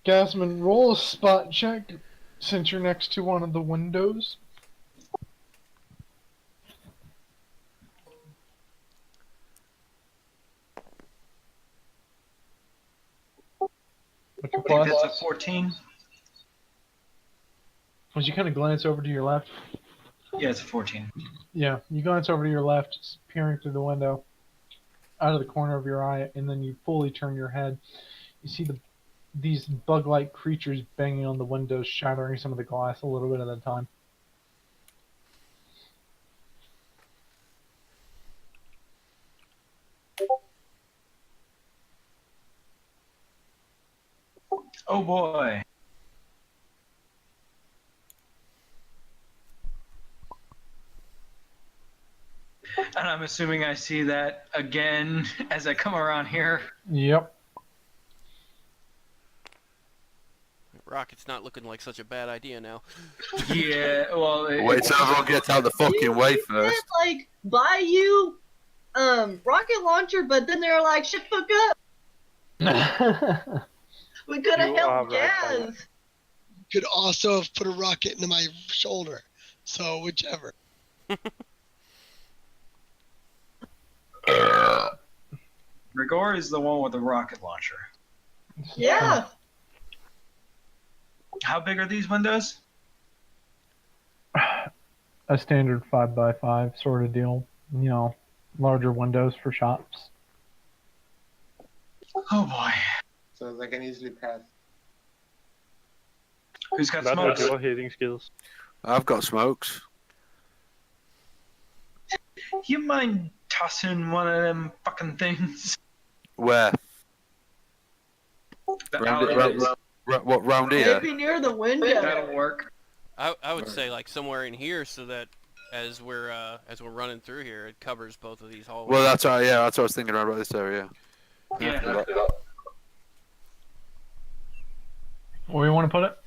Gasman, roll a spot check since you're next to one of the windows. What's your I think plus? that's a 14. As you kind of glance over to your left. Yeah, it's a 14. Yeah, you glance over to your left, peering through the window, out of the corner of your eye, and then you fully turn your head. You see these bug-like creatures banging on the windows, shattering some of the glass a little bit at a time. Oh boy. And I'm assuming I see that again as I come around here. Yep. Rocket's not looking like such a bad idea now. Yeah, well... Wait till everyone gets out of the fucking way You first. said, like, Bayou, rocket launcher, but then they're like, shit, fuck up. We could have You are helped right, Gaz. Could also have put a rocket into my shoulder. So whichever. Rigor is the one with the rocket launcher. Yeah. How big are these windows? A standard 5x5 sort of deal. You know, larger windows for shops. Oh boy. So they can easily pass. Who's got Not with smokes? your hitting skills. I've got smokes. You mind tossing one of them fucking things? Where? What round here? Maybe near the window. That'll work. I would say like somewhere in here so that as we're running through here, it covers both of these hallways. Well, that's right. Yeah, that's what I was thinking about this area. Yeah. Where do you want to put it?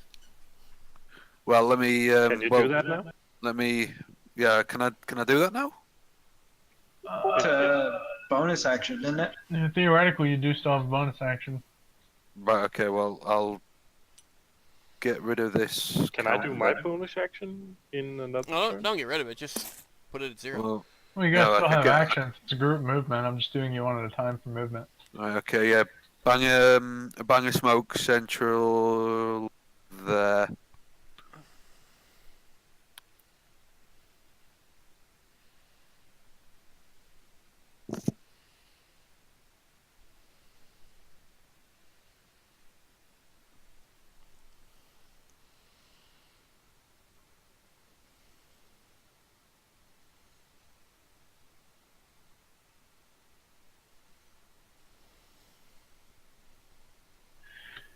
Well, let me. Can you well, do that now? Let me. Yeah, can I do that now? It's a bonus action, isn't it? Yeah, theoretically, you do still have a bonus action. Right. Okay. Well, I'll get rid of this. Can I do my bonus action in another No, turn? don't get rid of it. Just put it at 0. Well, you guys No, still I have got- actions. It's a group movement. I'm just doing you one at a time for movement. Right, okay. Yeah. Bang a smoke central there.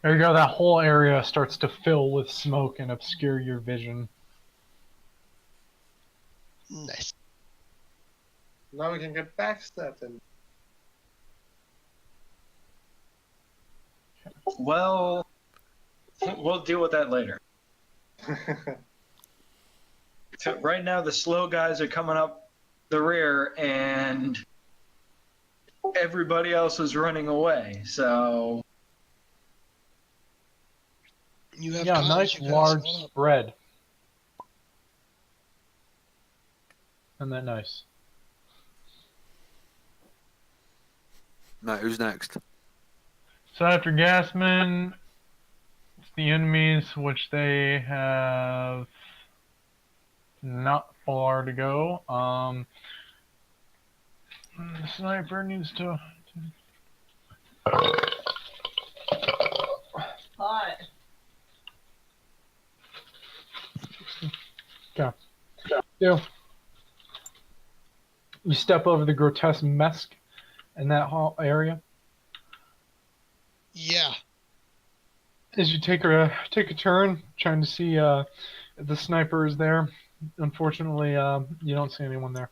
There you go. That whole area starts to fill with smoke and obscure your vision. Nice. Now we can get backstabbed and Well, we'll deal with that later. So right now, the slow guys are coming up the rear, and everybody else is running away. So You have Yeah, cons, nice you guys large hold up. spread. Isn't that nice? Now, who's next? So after Gasman, it's the enemies, which they have not far to go. The sniper needs to. Hot. Yeah. You step over the grotesque mess in that hall area. Yeah. As you take a turn, trying to see if the sniper is there. Unfortunately, you don't see anyone there.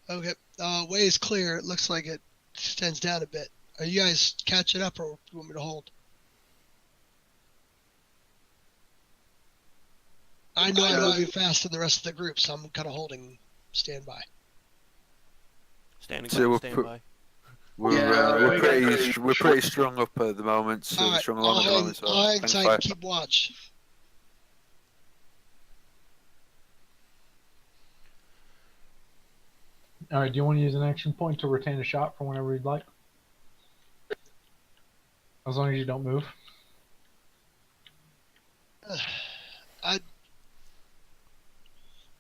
Okay. Way is clear. It looks like it extends down a bit. Are you guys catching up, or do you want me to hold? I know I'm moving faster than the rest of the group, so I'm kind of holding standby. Standing So by, we're stand pr- by. We're pretty strong up at the moment. So All we're right, strong I'll along at the hang, moment. So I'll hang thanks, tight bye. and keep watch. All right. Do you want to use an action point to retain a shot for whenever you'd like? As long as you don't move.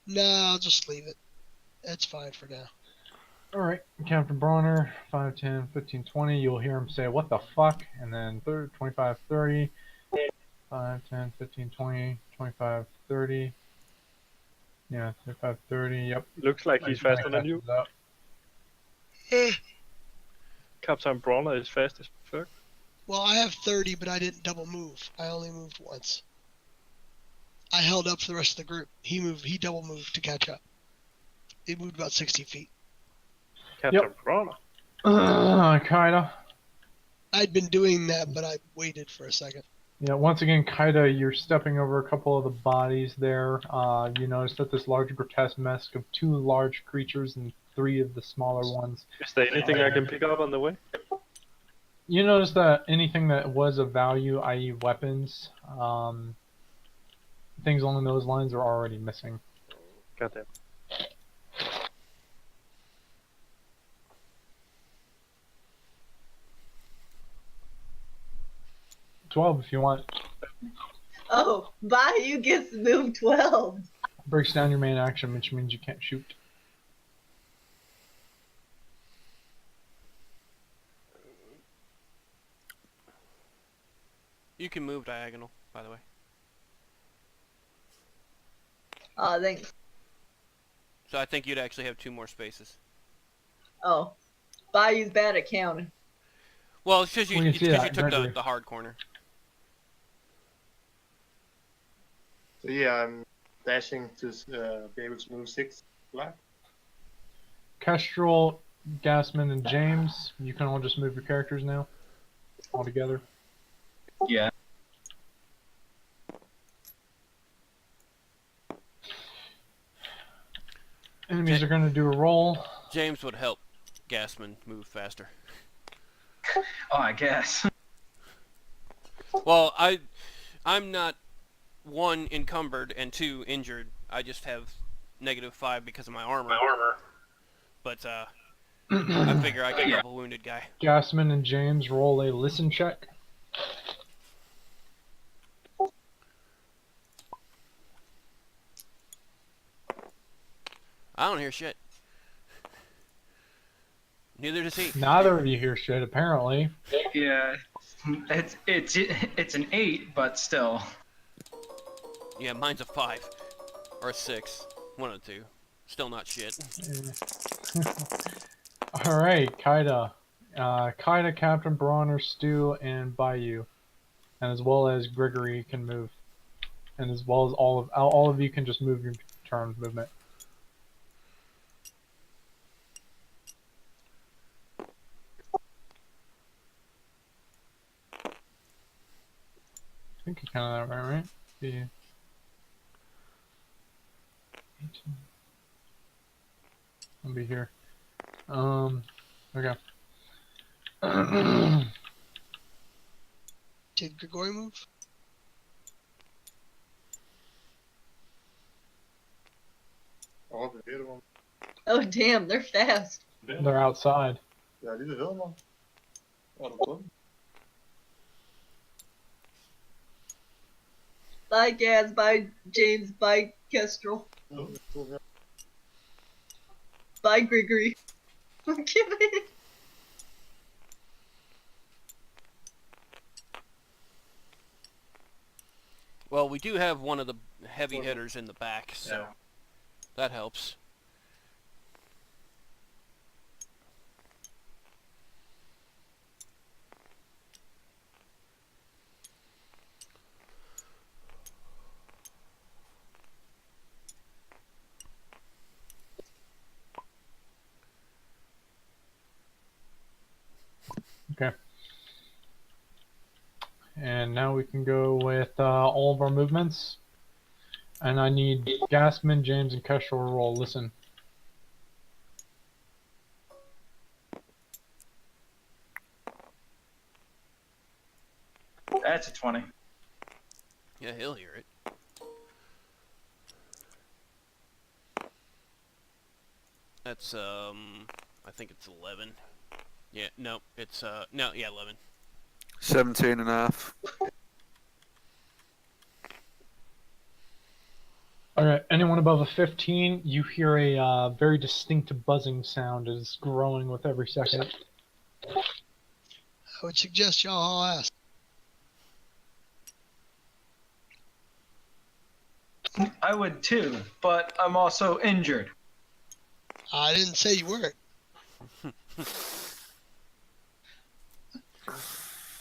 No, I'll just leave it. It's fine for now. All right, Captain Bronner, 5, 10, 15, 20. You'll hear him say, "What the fuck?" And then 30, 25, 30. 5, 10, 15, 20, 25, 30. Yeah, 25, 30. Yep. Looks like he's faster than you. Up. Captain Brawler is fast as fuck. Well, I have 30, but I didn't double move. I only moved once. I held up for the rest of the group. He double moved to catch up. He moved about 60 feet. Captain Brawler. Kaida. I'd been doing that, but I waited for a second. Yeah, once again, Kaida, you're stepping over a couple of the bodies there. You notice that this large grotesque mess of 2 large creatures and 3 of the smaller ones. Is there anything I can pick up on the way? You notice that anything that was of value, i.e. weapons, things along those lines are already missing. Goddamn. 12 if you want. Oh, Bayou gets moved 12. Breaks down your main action, which means you can't shoot. You can move diagonal, by the way. Thanks. So I think you'd actually have 2 more spaces. Oh, Bayou's bad at counting. Well, it's because you, We can it's see 'cause that, you took Gregory. the hard corner. So yeah, I'm dashing to be able to move 6 black. Kestrel, Gasman, and James, you can all just move your characters now. All together. Yeah. Enemies are going to do a roll. James would help Gasman move faster. Oh, I guess. Well, I'm not 1 encumbered and 2 injured. I just have -5 because of my armor. But I figure I can help a wounded guy. Gasman and James roll a listen check. I don't hear shit. Neither does he. Neither of you hear shit, apparently. Yeah. It's an 8, but still. Yeah, mine's a 5 or a 6, 1 of the 2. Still not shit. Alright, Kaida. Kaida, Captain Bronner, Stu, and Bayou. And as well as Gregory can move. And as well as all of you can just move your turn movement. I think you counted that right? Yeah. 18. I'll be here. Okay. Did Grigori move? Oh, det ved man. Oh, damn, they're fast. They're outside. Jeg har lige hørt mig. Er du på den? Bye, Gaz. Bye, James. Bye, Kestrel. Bye, Gregory. I'm kidding. Well, we do have one of the heavy hitters in the back, so that helps. Okay. And now we can go with all of our movements. And I need Gasman, James, and Kestrel to roll. Listen. That's a 20. Yeah, he'll hear it. That's, I think it's 11. Yeah, no, it's, no, yeah, 11. 17 and a half. Alright, anyone above a 15, you hear a very distinct buzzing sound. It is growing with every second. I would suggest y'all all ask. I would too, but I'm also injured. I didn't say you weren't.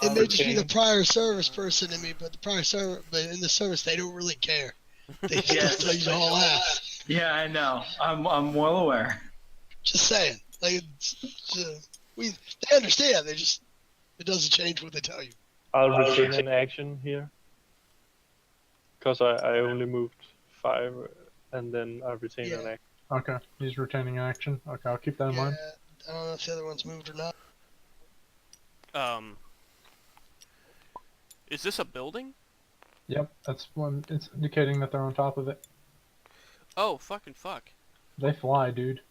It may just be the prior service person in me, but but in the service they don't really care. They just tell you to all ask. Yeah, I know. I'm well aware. Just saying. Like they understand. It doesn't change what they tell you. I'll retain an action here. Because I only moved 5, and then I retain an action. Okay, he's retaining action. Okay, I'll keep that in mind. I don't know if the other one's moved or not. Is this a building? Yep, that's one. It's indicating that they're on top of it. Oh, fucking fuck. They fly, dude.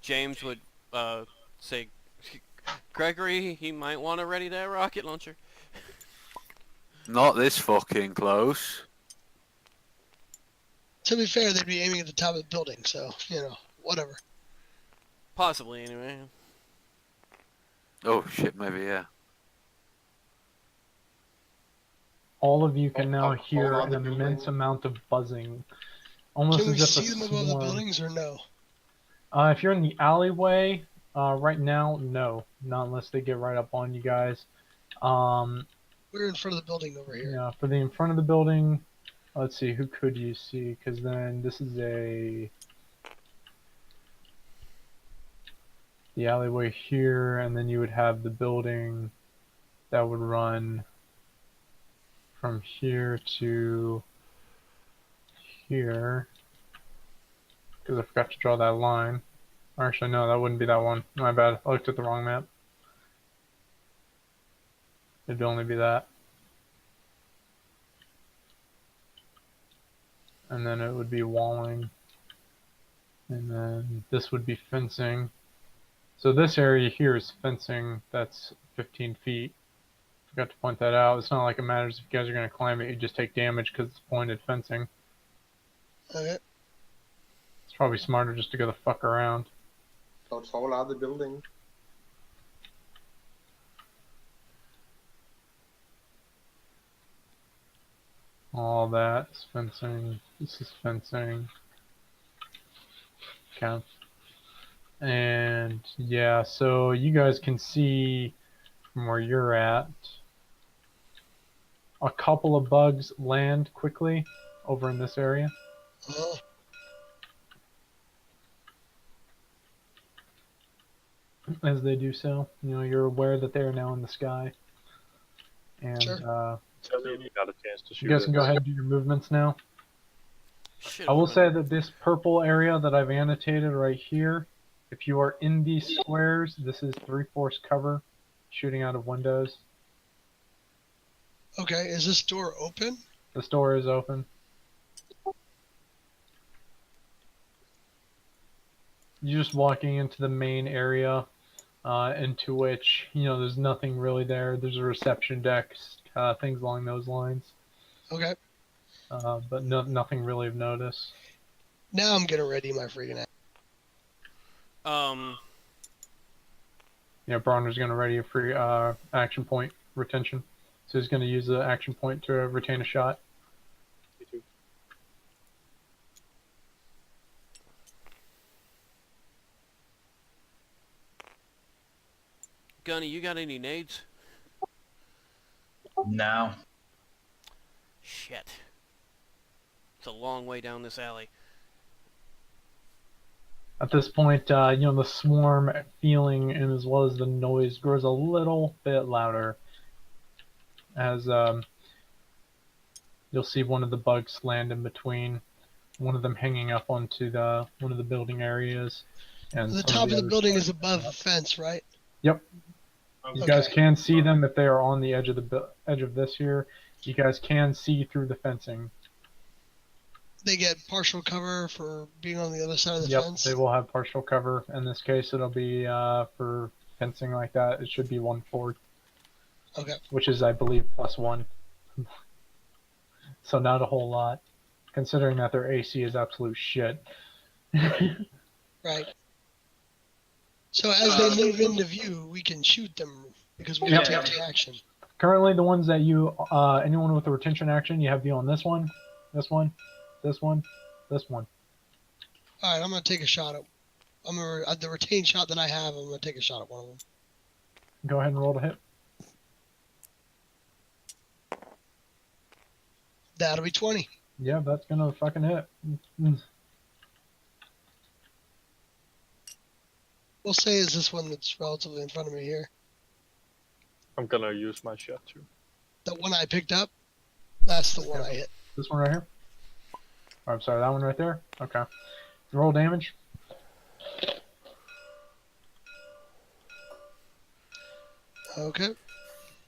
James would say, Gregory, he might want to ready that rocket launcher. Not this fucking close. To be fair, they'd be aiming at the top of the building, so, whatever. Possibly, anyway. Oh shit, maybe yeah. All of you can now Hold hear on, an the immense building. amount of buzzing. Almost Can we as if see a them above the swarm. buildings or no? If you're in the alleyway, right now, no. Not unless they get right up on you guys. We're in front of the building over here. Yeah, for the in front of the building, let's see, who could you see? Because then this is the alleyway here, and then you would have the building that would run from here to here. Because I forgot to draw that line. Actually, no, that wouldn't be that one. My bad. I looked at the wrong map. It'd only be that. And then it would be walling. And then this would be fencing. So this area here is fencing. That's 15 feet. Forgot to point that out. It's not like it matters if you guys are going to climb it. You just take damage because it's pointed fencing. Okay. It's probably smarter just to go the fuck around. How tall are the buildings? All that is fencing. This is fencing. Okay. And yeah, so you guys can see from where you're at a couple of bugs land quickly over in this area. Oh, As they do so, you're aware that they are now in the sky. And Sure. Tell me if you got a chance to shoot you guys can it. go ahead and do your movements now. Shit, I will what say am that this purple area that I've annotated right here, if you are in these squares, this is 3/4 cover shooting out of windows. okay. Is this door open? This door is open. You're just walking into the main area, into which, there's nothing really there. There's a reception deck, things along those lines. Okay. But nothing really of notice. Now I'm gonna ready my freaking ass. Yeah, Bronner's going to ready a free action point retention. So he's going to use the action point to retain a shot. Me too. Gunny, you got any nades? No. Shit. It's a long way down this alley. At this point, the swarm feeling and as well as the noise grows a little bit louder as you'll see one of the bugs land in between, one of them hanging up onto one of the building areas. And The some top of the others building going is up. above the fence, right? Yep. You guys can see them if they are on the edge of edge of this here. You guys can see through the fencing. They get partial cover for being on the other side of the Yep, fence. they will have partial cover. In this case, it'll be for fencing like that. It should be 1/4. Okay. Which is, I believe, +1. So not a whole lot, considering that their AC is absolute shit. Right. So as they move into view, we can shoot them because we Yep. can take the action. Currently, the ones that anyone with a retention action, you have view on this one, this one, this one, this one. All right, I'm gonna take a shot at. The retained shot that I have. I'm gonna take a shot at one of them. Go ahead and roll to hit. That'll be 20. Yeah, that's gonna fucking hit. We'll say is this one that's relatively in front of me here. I'm gonna use my shot too. The one I picked up, that's the one I hit. This one right here. Oh, I'm sorry, that one right there. Okay. Roll damage. Okay.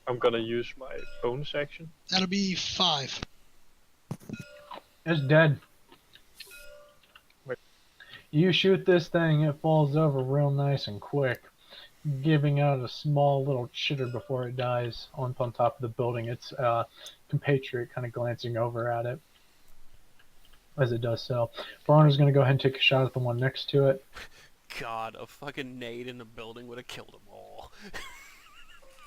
I'm gonna use my bonus action. That'll be 5. It's dead. Wait. You shoot this thing, it falls over real nice and quick, giving out a small little chitter before it dies on top of the building. Its compatriot kind of glancing over at it as it does so. Bronner's going to go ahead and take a shot at the one next to it. God, a fucking nade in the building would have killed them all.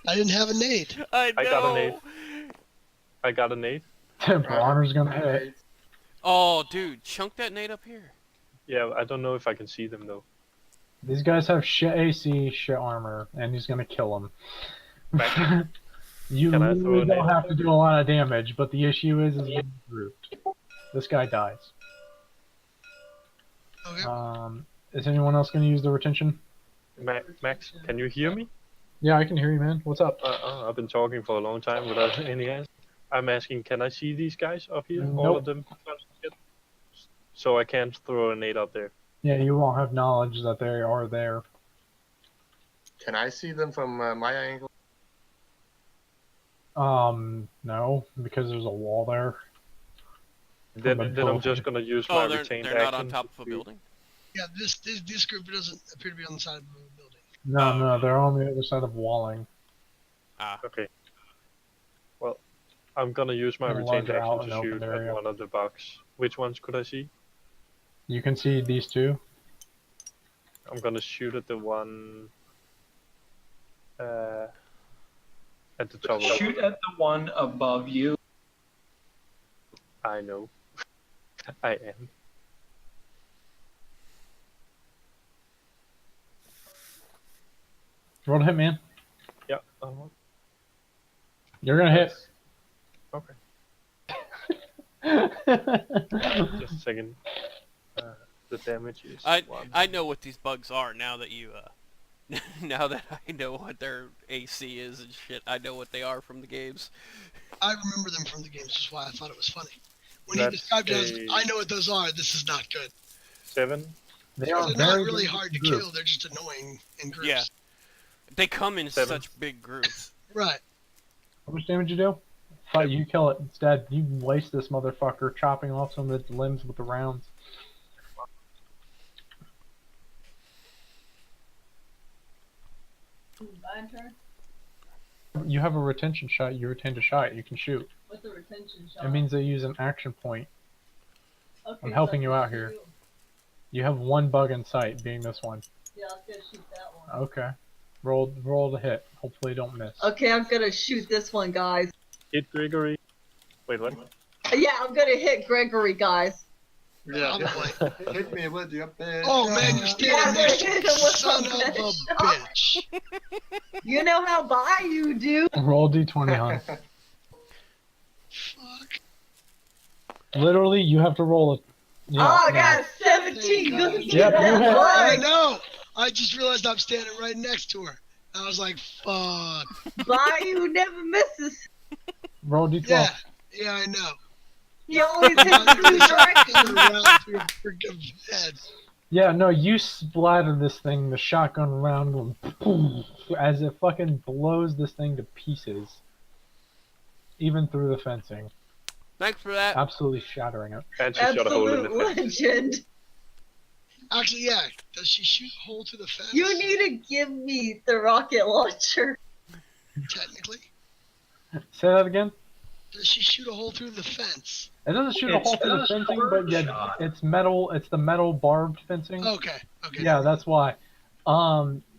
I didn't have a nade. I know. I got a nade. I got a nade. Bronner's going to hit. Oh, dude, chunk that nade up here. Yeah, I don't know if I can see them though. These guys have shit AC, shit armor, and he's going to kill them. Back. You Can I throw really a don't nade? have to do a lot of damage, but the issue is we're grouped. This guy dies. Okay. Is anyone else going to use the retention? Max, can you hear me? Yeah, I can hear you, man. What's up? I've been talking for a long time without any answer. I'm asking, can I see these guys up here? All Nope. of them? So I can't throw a nade up there. Yeah, you won't have knowledge that they are there. Can I see them from my angle? No, because there's a wall there. Then I'm just gonna use my Oh, retained they're not on action top to of a building? Yeah, this group doesn't appear to be on the side of a building. No, Oh, no, okay. they're on the other side of walling. Ah. Okay. Well, I'm gonna use my In a retained larger action out to and shoot open at area. one of the bugs. Which ones could I see? You can see these two. I'm gonna shoot at the one at the top of the Shoot at the one above you. I know. I am. Roll to hit, man. Yeah. You're gonna hit. Okay. Just a second. The damage is one. I know what these bugs are now that you now that I know what their AC is and shit. I know what they are from the games. I remember them from the games, which is why I thought it was funny. When That's he described it as, a- I know what those are, this is not good. 7. They are They're not very really good hard to group. kill, they're just annoying in groups. Yeah. They come in 7. such big groups. Right. How much damage you do? Fight, you kill it instead. You waste this motherfucker chopping off some of its limbs with the rounds. My turn? You have a retention shot. You retained a shot. You can shoot. What's the retention shot? It means they use an action point. Okay, I'm helping so you out shoot. here. You have one bug in sight, being this one. Yeah, I was gonna shoot that one. Okay. Roll the hit. Hopefully, don't miss. Okay, I'm gonna shoot this one, guys. Hit Gregory. Wait, what? Yeah, I'm gonna hit Gregory, guys. Yeah. Probably. Hit me with your bitch. Oh man, you're standing Yeah, next to hit him the with son some of a bitch. bitch. You know how Bayou do. Roll d20, hon. Fuck. Literally, you have to roll it. Yeah, Oh, I yeah. got 17. Good Yep, you hit. I know! I just realized I'm standing right next to her. I was like, fuck. Bayou never misses. Roll d12. Yeah, yeah, I know. He always hits I'm the two just directions. around through her freaking head. Yeah, no, you splatter this thing, the shotgun round, going boom, as it fucking blows this thing to pieces. Even through the fencing. Thanks for that. Absolutely shattering it. And she shot a hole in the Absolute fence. legend. Actually, yeah. Does she shoot a hole through the fence? You need to give me the rocket launcher. Technically. Say that again? Does she shoot a hole through the fence? It doesn't shoot a It's hole through the a fencing, bird but yeah, shot. it's metal. It's the metal barbed fencing. Okay, okay. Yeah, that's why.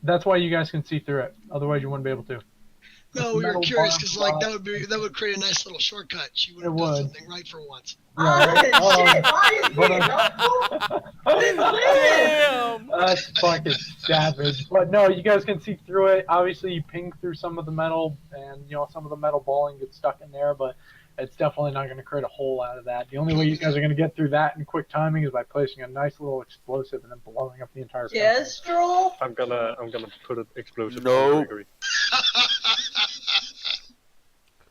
That's why you guys can see through it. Otherwise, you wouldn't be able to. No, we were Metal curious barbed because like wire. that would create a nice little shortcut. She would have It done would. something right for once. Yeah, Oh, shit. Why is but, being helpful? Damn. That's fucking savage. But no, you guys can see through it. Obviously, you ping through some of the metal, and some of the metal balling gets stuck in there, but it's definitely not going to create a hole out of that. The only way you guys are going to get through that in quick timing is by placing a nice little explosive and then blowing up the entire fence. Yes, Stroll. I'm gonna put an explosive No. on Gregory.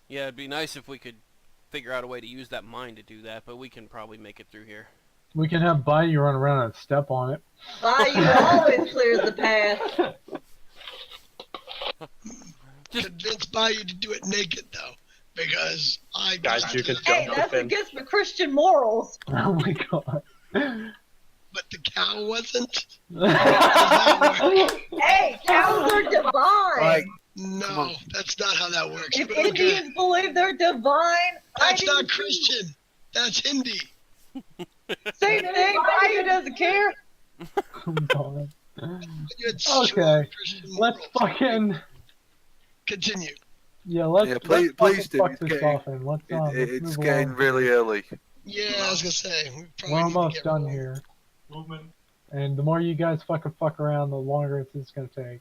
Yeah, it'd be nice if we could figure out a way to use that mine to do that, but we can probably make it through here. We can have Bayou run around and step on it. Bayou always clears the path. Convince Bayou to do it naked though, because I Guys, got you can to- Hey, jump the that's fence. against my Christian morals. Oh my god. But the Cow wasn't? Hey, cows are divine. Right. No, that's not how that works. If Okay. Indians believe they're divine, That's I not do. Christian. That's Hindi. Same thing. Bayou doesn't care. Come on. You had strong Okay, Christian let's morals. fucking Continue. let's Yeah, please fucking do. fuck It's this getting, off and let's it's move getting along. really early. Yeah, I was gonna say we probably We're need to almost get done rolling. here, Movement. and the more you guys fucking fuck around, the longer it's gonna take.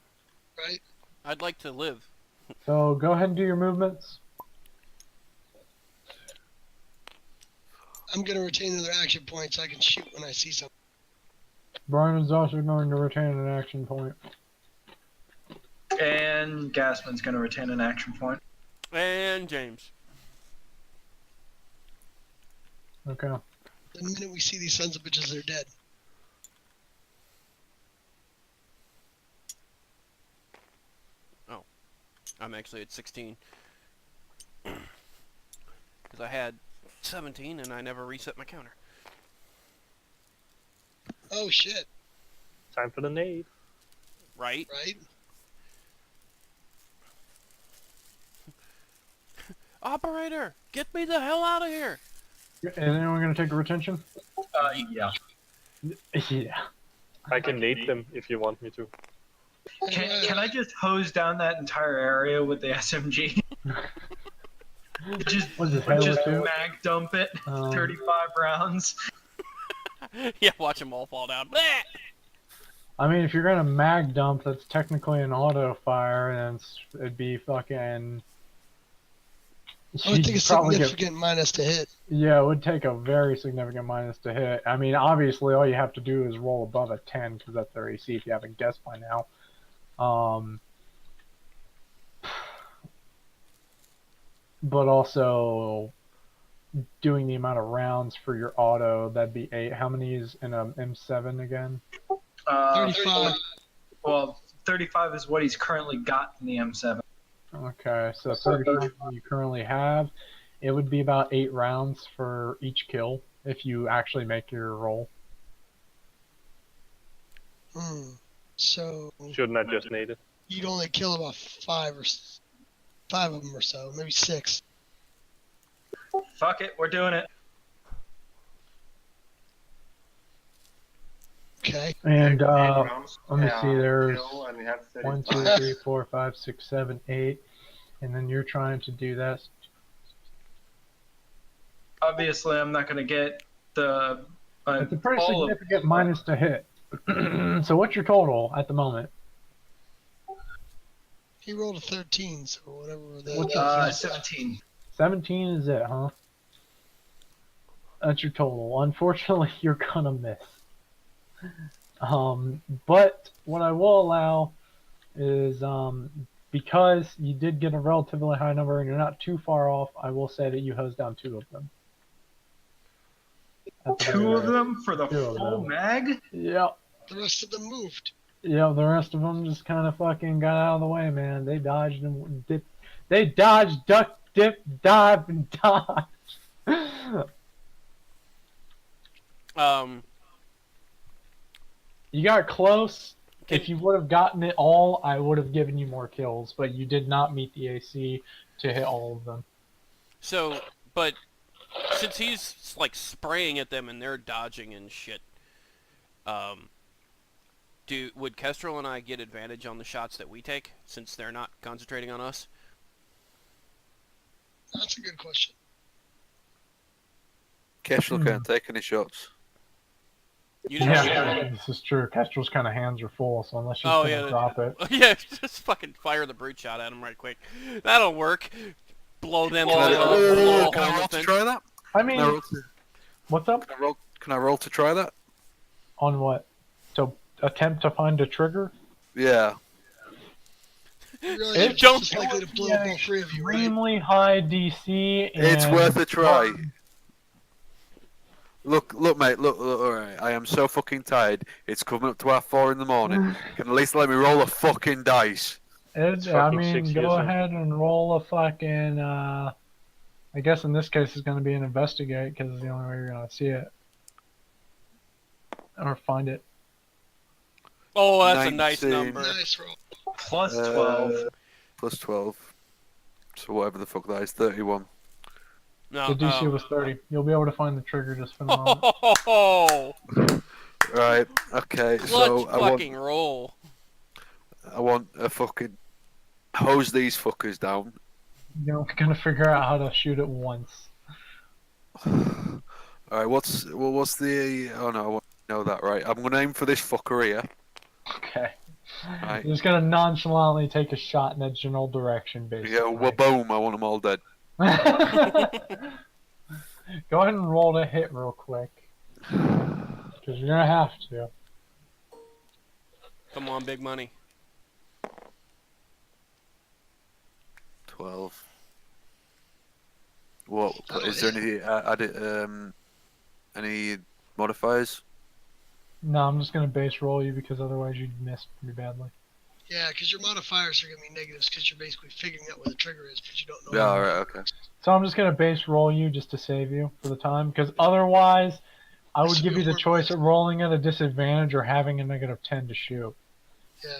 Right? I'd like to live. So go ahead and do your movements. I'm gonna retain another action point so I can shoot when I see something. Brian is also going to retain an action point. And Gasman's gonna retain an action point. And James. Okay. The minute we see these sons of bitches, they're dead. I'm actually at 16. Because I had 17 and I never reset my counter. Oh shit! Time for the nade. Right? Right? Operator! Get me the hell out of here! Is anyone going to take a retention? Yeah. Yeah. I can nade them if you want me to. Can I just hose down that entire area with the SMG? just Was it hell just or two? mag dump it. 35 rounds. Yeah, watch them all fall down. Bleh! I mean, if you're going to mag dump, that's technically an auto fire, and it'd be fucking... I would think a You'd probably get- significant minus to hit. Yeah, it would take a very significant minus to hit. I mean, obviously, all you have to do is roll above a 10, because that's their AC, if you haven't guessed by now. But also, doing the amount of rounds for your auto, that'd be 8. How many is in a M7 again? 35. Well, 35 is what he's currently got in the M7. Okay, so 35 you currently have. It would be about 8 rounds for each kill, if you actually make your roll. So Shouldn't I just nade it? you'd only kill about 5 of them or so, maybe 6. Fuck it, we're doing it. Okay. And, 8 rounds. let me see, there's Kill, and we have 1, 2, 35. 3, 4, 5, 6, 7, 8. And then you're trying to do that. Obviously, I'm not gonna get the. It's a pretty all of- significant minus to hit. So what's your total at the moment? He rolled a 13, so whatever What's that 17. 17 is it, huh? That's your total. Unfortunately, you're gonna miss. But what I will allow is, because you did get a relatively high number and you're not too far off, I will say that you hose down 2 of them. At the 2 very of least. them for the 2 of full them. mag? Yep. The rest of them moved. Yeah, the rest of them just kind of fucking got out of the way, man. They dodged and dipped. They dodged, duck, dip, dive, and dodge. You got close. If you would have gotten it all, I would have given you more kills, but you did not meet the AC to hit all of them. So, but since he's like spraying at them and they're dodging and shit, would Kestrel and I get advantage on the shots that we take since they're not concentrating on us? That's a good question. Kestrel can't take any shots. You didn't Yeah, this is true. Kestrel's kind of hands are full, so unless she's Oh, gonna yeah. drop it. Yeah, just fucking fire the brute shot at him right quick. That'll work. Blow them all Can up. blow a I hole in roll the to fence. try that? I mean, Can I roll to, what's up? can I roll to try that? On what? To attempt to find a trigger? Yeah. You realize It's you're just as likely to blow yeah, up all 3 of you, right? Extremely high DC. And It's worth a try. Look, mate, look, alright. I am so fucking tired. It's coming up to our 4 in the morning. You can at least let me roll a fucking dice. I fucking mean, 6 years go old. ahead and roll a fucking. I guess in this case it's going to be an investigate because it's the only way you're going to see it. or find it. Oh, that's a nice 19. number. Nice roll. Plus 12. Plus 12. So whatever the fuck that is, 31. No. The DC was 30. You'll be able to find the trigger just for the moment. Oh, Right. Okay. clutch So fucking roll. I want a fucking hose these fuckers down. You're gonna figure out how to shoot it once. Alright, what's the... Oh no, I want to know that, right. I'm gonna aim for this fucker here. Okay. Right. You're just gonna nonchalantly take a shot in that general direction, basically. Yeah, well, boom, I want them all dead. Go ahead and roll to hit real quick. Because you're gonna have to. Come on, big money. 12. What, That'll is there hit. any modifiers? No, I'm just gonna base roll you because otherwise you'd miss pretty badly. Yeah, because your modifiers are going to be negatives because you're basically figuring out where the trigger is, but you don't know. Yeah, alright, okay. So I'm just gonna base roll you just to save you for the time, because otherwise I would give you the choice of rolling at a disadvantage or having a -10 to shoot.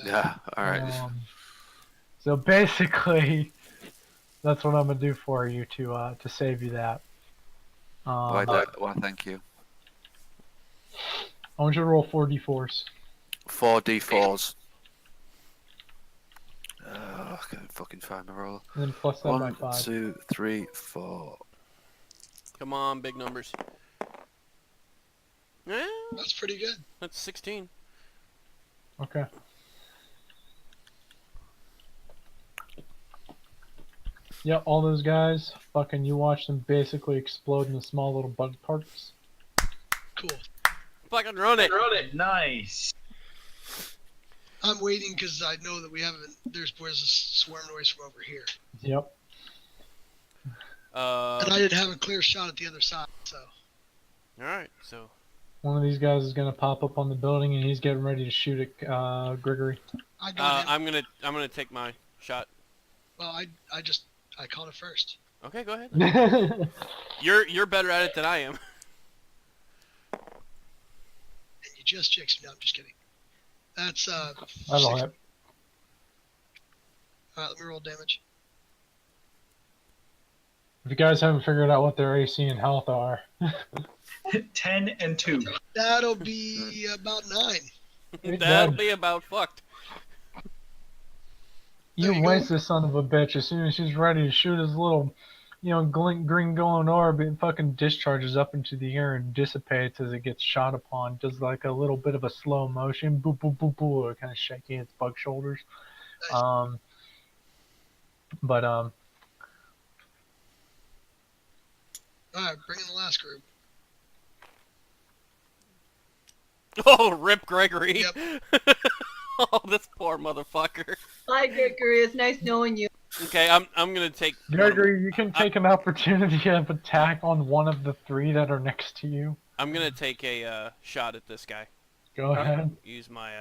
Yeah, alright. So basically, that's what I'm gonna do for you to save you that. Why, thank you. I want you to roll 4d4s. 4d4s. I can't fucking find my roller. And then plus that by 1, 5. 2, 3, 4. Come on, big numbers. Yeah, That's pretty good. that's 16. Okay. Yeah, all those guys, fucking, you watch them basically explode into small little bug parts. Cool. Fucking run it. Nice. I'm waiting because I know that we haven't. Where's a swarm noise from over here, Yep. and I didn't have a clear shot at the other side. So All right, so One of these guys is gonna pop up on the building and he's getting ready to shoot at Gregory. I got him. I'm gonna take my shot. Well, I called it first. Okay, go ahead. You're better at it than I am. And you just jinxed me. No, I'm just kidding. That's That'll hit. Alright, let me roll damage. If you guys haven't figured out what their AC and health are, 10 and 2. That'll be about 9. That'll be about fucked. you you waste go. this son of a bitch as soon as she's ready to shoot his little, green glowing orb. It fucking discharges up into the air and dissipates as it gets shot upon. Does like a little bit of a slow motion, boop boop boop boop, kind of shaking its bug shoulders. Nice. Alright, bring in the last group. Oh, rip Gregory. Yep. Oh, this poor motherfucker. Hi, Gregory. It's nice knowing you. Okay, I'm gonna take. Gregory, you can take an opportunity of attack on one of the 3 that are next to you. I'm gonna take a shot at this guy. Go ahead. Use my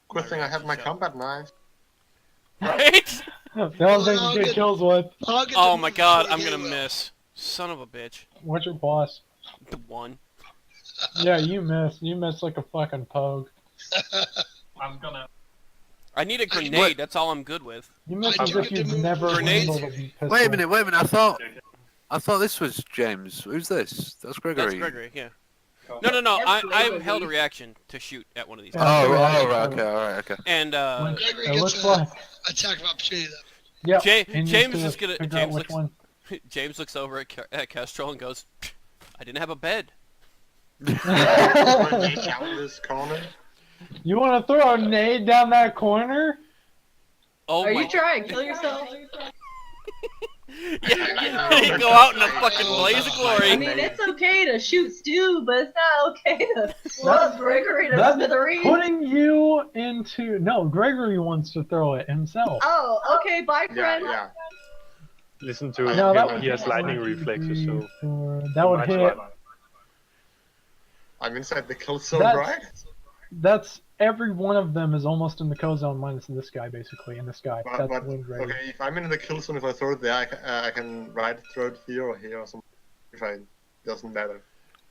Good thing I have my shot. combat knife. Right? That was I'll get get- kills with. I'll get Oh the my move god, before I'm you gonna will. miss. Son of a bitch. What's your boss? The 1. Yeah, you miss. You miss like a fucking pogue. I'm gonna. I need a grenade. That's all I'm good with. You miss I as do if get to you've move never grenades. handled a pistol. Wait a minute, I thought this was James. Who's this? That's Gregory. That's Gregory. Yeah. No. I held a reaction to shoot at one of these Yeah. guys. Oh, right, okay. And Gregory It gets looks a like. attack of opportunity though. Yeah. James is gonna. Figure out which one. James looks over at Kestrel and goes, "I didn't have a bed." Grenade down this corner. You want to throw a nade down that corner? Oh Are my! you trying to kill yourself? Yeah, you go out in a fucking blaze of glory. I mean, it's okay to shoot Stu, but it's not okay to love Gregory to That's smithereens. putting you into. No, Gregory wants to throw it himself. Oh, okay, bye, Yeah, friend. yeah. Listen to No, him. that He has lightning reflexes, so that would might hit. try. I'm inside the kill zone, That's- right? That's every one of them is almost in the kill zone minus this guy basically, and this guy. But, That's but Wind Raider. okay, if I'm in the kill zone, if I throw it there, I can right throw it here or here or something. If I doesn't matter.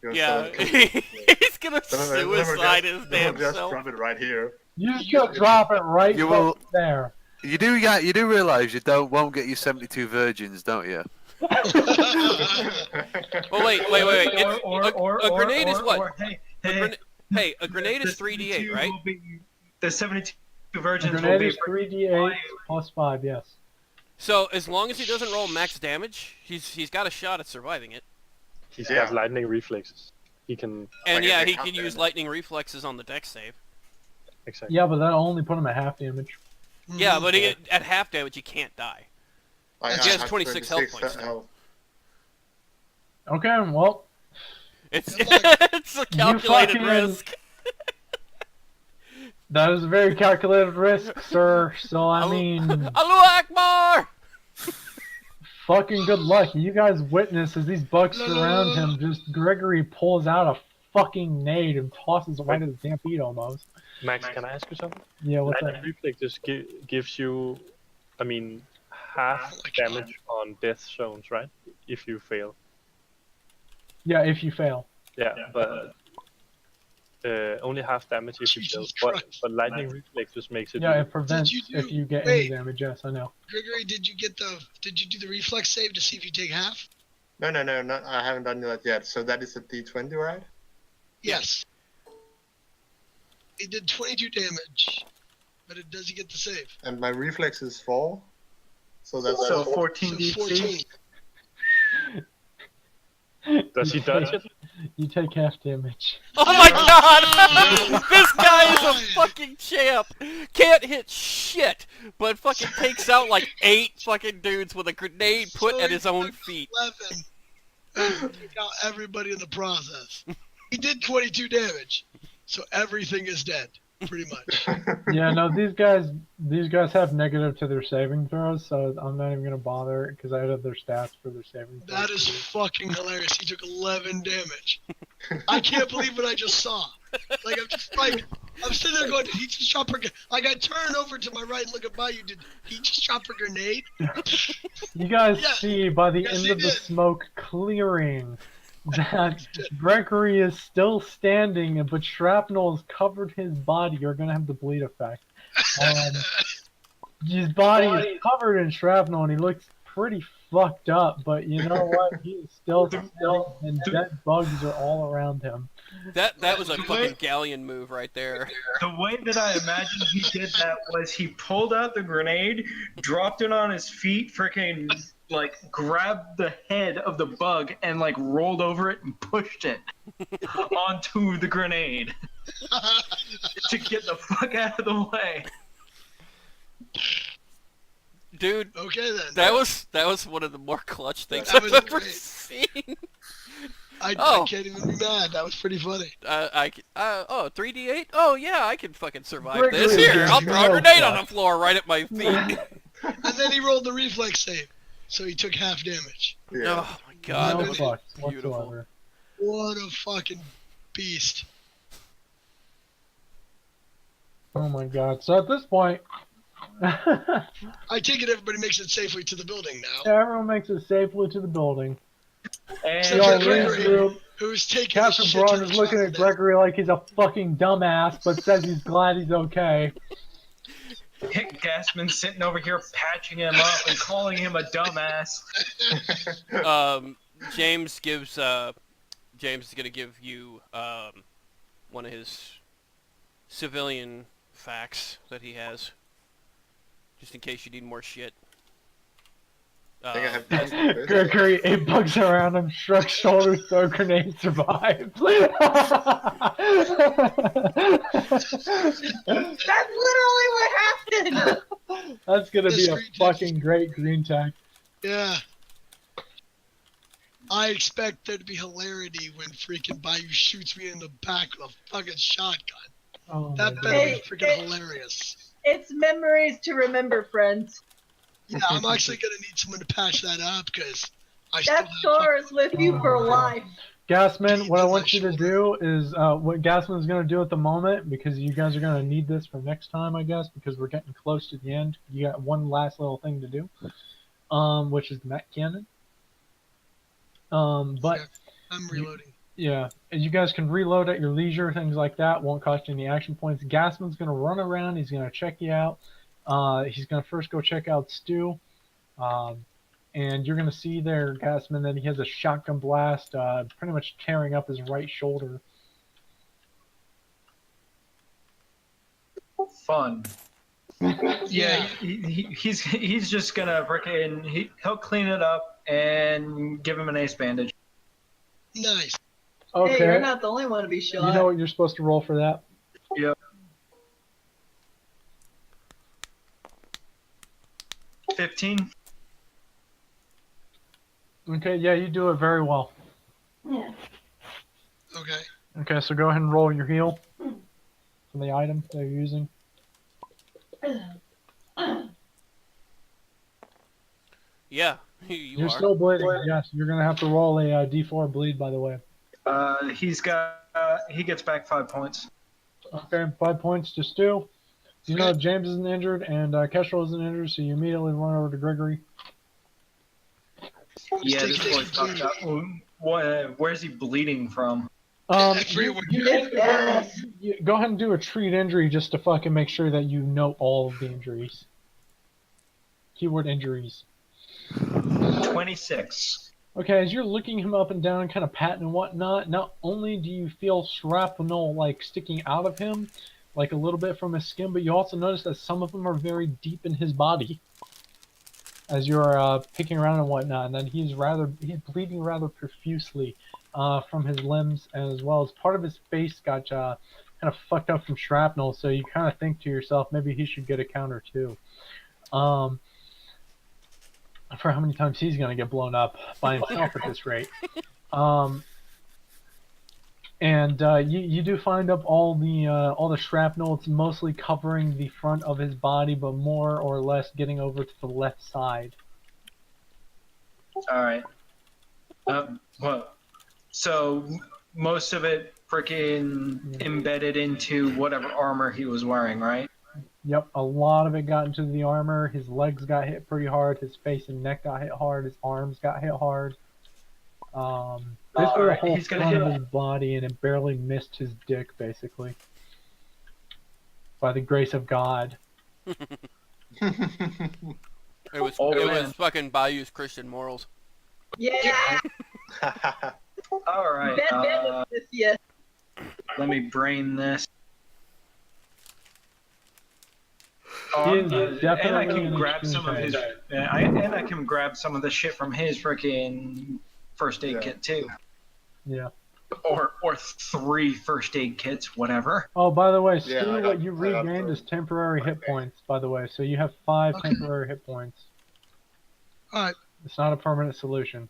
You're Yeah, sort of he's gonna suicide his damn just self. drop it right here. You just drop it right You will- there. You do realise you won't get your 72 virgins, don't you? Oh wait. A grenade is what? Hey, A grenade is 3d8, right? The 72 The virgins will grenade be is 3d8 plus 5, yes. So as long as he doesn't roll max damage, he's got a shot at surviving it. He's got lightning reflexes. He can. And Like yeah, a he half can use damage. lightning reflexes on the dex save. Exactly. Yeah, but that'll only put him at half damage. Yeah, but at half damage he can't die. I He has have 26 health points now. health. Okay, well, It's it's a calculated fucking- risk. that is a very calculated risk, sir. So, I mean, Allahu Akbar! fucking good luck. You guys witness as these bugs surround him, just Gregory pulls out a fucking nade and tosses it right at his damn feet almost. Max, can I ask you something? Yeah, what's Lightning that? reflexes gives you, I mean, half damage on death zones, right? If you fail. Yeah, if you fail. Yeah, but only half damage if you fail. Jesus But Christ. lightning reflexes makes it. Yeah, it prevents you do- if you get any wait. damage, yes, I know. Gregory, did you do the reflex save to see if you take half? No, I haven't done that yet. So that is a D20, right? Yes. It did 22 damage, but does he get the save? And my reflex is 4. So that's So So 14 DC. 14. Does he dodge it? You take half damage. Oh my god! This guy is a fucking champ! Can't hit shit, but fucking takes out like 8 fucking dudes with a grenade put So at he his own took feet. 11 and took out everybody in the process. He did 22 damage, so everything is dead, pretty much. Yeah, no, these guys have negative to their saving throws, so I'm not even gonna bother because I have their stats for their saving throws. That is fucking hilarious. He took 11 damage. I can't believe what I just saw. Like, I'm sitting there going, did he just drop a grenade? Like, I turn over to my right and look at you. Did he just drop a grenade? You guys Yeah. see by the Yes, end he of the did. smoke clearing that Gregory is still standing, but shrapnel has covered his body. You're gonna have the bleed effect. His body is covered in shrapnel, and he looks pretty fucked up. But you know what? He is still standing, and dead bugs are all around him. That was a fucking galleon move right there. The way that I imagined he did that was he pulled out the grenade, dropped it on his feet, freaking like grabbed the head of the bug and like rolled over it and pushed it onto the grenade to get the fuck out of the way. Dude, Okay, then. that was one of the more clutch things That I've was ever great. seen. I Oh. can't even be mad. That was pretty funny. 3d8? Oh yeah, I can fucking survive Gregory this. is Here, getting I'll throw a no grenade on fuck. the floor right at my feet. And then he rolled the reflex save, so he took half damage. Yeah. Oh my god, no that was fucks beautiful. whatsoever. What a fucking beast. Oh my god. So at this point, I take it everybody makes it safely to the building now. everyone makes it safely to the building. And Except Y'all for leave Gregory, the room. who's taking Captain a shit Braun ton is of looking at chocolate. Gregory like he's a fucking dumbass, but says he's glad he's okay. Hick Gassman sitting over here patching him up and calling him a dumbass. James is gonna give you one of his civilian facts that he has, just in case you need more shit. I think I have passed this. Gregory, 8 bugs around him, shrugs shoulders, throw grenade, survives. That's literally what happened. That's gonna The be a screen text. fucking great green tag. Yeah. I expect there to be hilarity when freaking Bayou shoots me in the back with a fucking shotgun. Oh my That god. better Hey, be freaking hilarious. It's memories to remember, friends. Yeah, I'm actually gonna need someone to patch that up because I still That have scar is with you for life. Gasman, what I Into want my you to do is what Gasman's going to do at the moment, because you guys are going to need this for next time, I guess, because we're getting close to the end. You got one last little thing to do, which is the Mac Cannon. But I'm reloading. Yeah, and you guys can reload at your leisure, things like that. Won't cost you any action points. Gasman's gonna run around. He's gonna check you out. He's gonna first go check out Stu, and you're gonna see there, Gasman, that he has a shotgun blast, pretty much tearing up his right shoulder. Fun. Yeah, he's just gonna frickin' he'll clean it up and give him an ace bandage. Nice. Okay. Hey, you're not the only one to be shot. You know what you're supposed to roll for that? Yep. 15. Okay, yeah, you do it very well. Yeah. Okay. Okay, so go ahead and roll your heal for the item that you're using. Yeah, you You're are. still bleeding. Yes, you're gonna have to roll a D4 bleed, by the way. He gets back 5 points. Okay, 5 points to Stu. You know James isn't injured and Kestrel isn't injured, so you immediately run over to Gregory. Yeah, this boy's fucked up. Where's he bleeding from? Everywhere. Go ahead and do a treat injury just to fucking make sure that you note all of the injuries. Keyword injuries. 26. Okay, as you're looking him up and down, kind of patting and whatnot, not only do you feel shrapnel like sticking out of him, like a little bit from his skin, but you also notice that some of them are very deep in his body. As you're picking around and whatnot, and then he's bleeding rather profusely from his limbs, as well as part of his face got kind of fucked up from shrapnel. So you kind of think to yourself, maybe he should get a counter too. For how many times he's gonna get blown up by himself at this rate. You do find up all the shrapnel. It's mostly covering the front of his body, but more or less getting over to the left side. All right. Well, so most of it freaking embedded into whatever armor he was wearing, right? Yep, a lot of it got into the armor. His legs got hit pretty hard. His face and neck got hit hard. His arms got hit hard. Basically the whole front of his body, and it barely missed his dick, basically. By the grace of God. It was fucking Bayou's Christian morals. Yeah. All right. Yeah. Let me brain this. He is And definitely I an can grab extreme some of his. fan. And I can grab some of the shit from his freaking first aid kit too. Yeah. Or 3 first aid kits, whatever. Oh, by the way, Stu, Yeah, what you regained is temporary hit points, by the way. So you have 5 temporary hit points. Alright. It's not a permanent solution.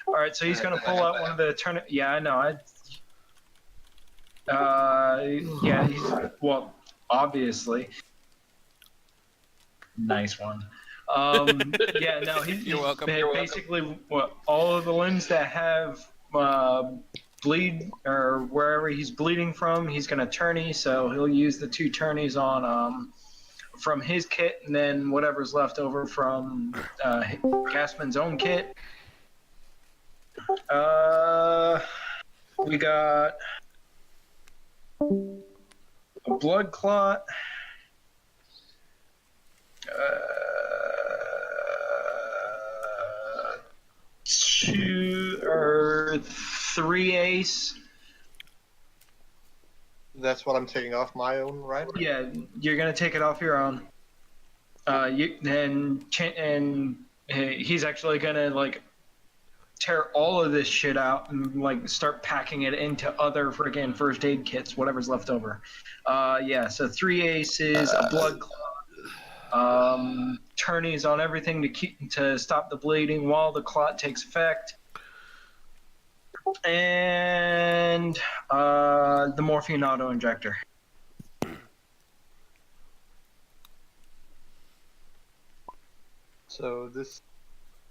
All right, so he's gonna pull out one of the turn. Yeah, I know. Yeah, well, obviously. Nice one. Yeah, no, You're welcome. Basically, all of the limbs that have bleed or wherever he's bleeding from, he's gonna tourney. So he'll use the 2 tourneys on from his kit, and then whatever's left over from Gasman's own kit. We got a blood clot. 2 or 3 ace. That's what I'm taking off my own, right? Yeah, you're gonna take it off your own. He's actually gonna like tear all of this shit out and like start packing it into other friggin' first aid kits, whatever's left over. Yeah, so 3 aces, a blood clot, tourneys on everything to stop the bleeding while the clot takes effect, and the morphine auto injector. So this,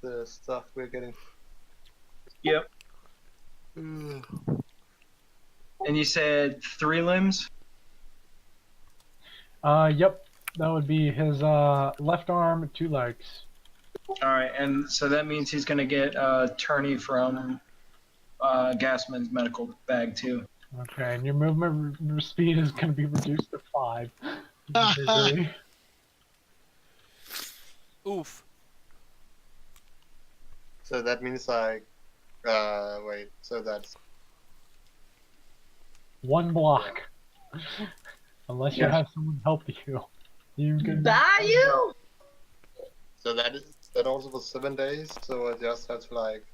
the stuff we're getting. Yep. And you said 3 limbs? Yep. That would be his left arm, 2 legs. Alright, and so that means he's gonna get Turney from Gasman's medical bag too. Okay, and your movement speed is going to be reduced to 5. Gregory. Oof. So that means like, wait. So that's 1 block. Unless you have someone help you. You can. Bayou? so that also was 7 days. So I just have to like,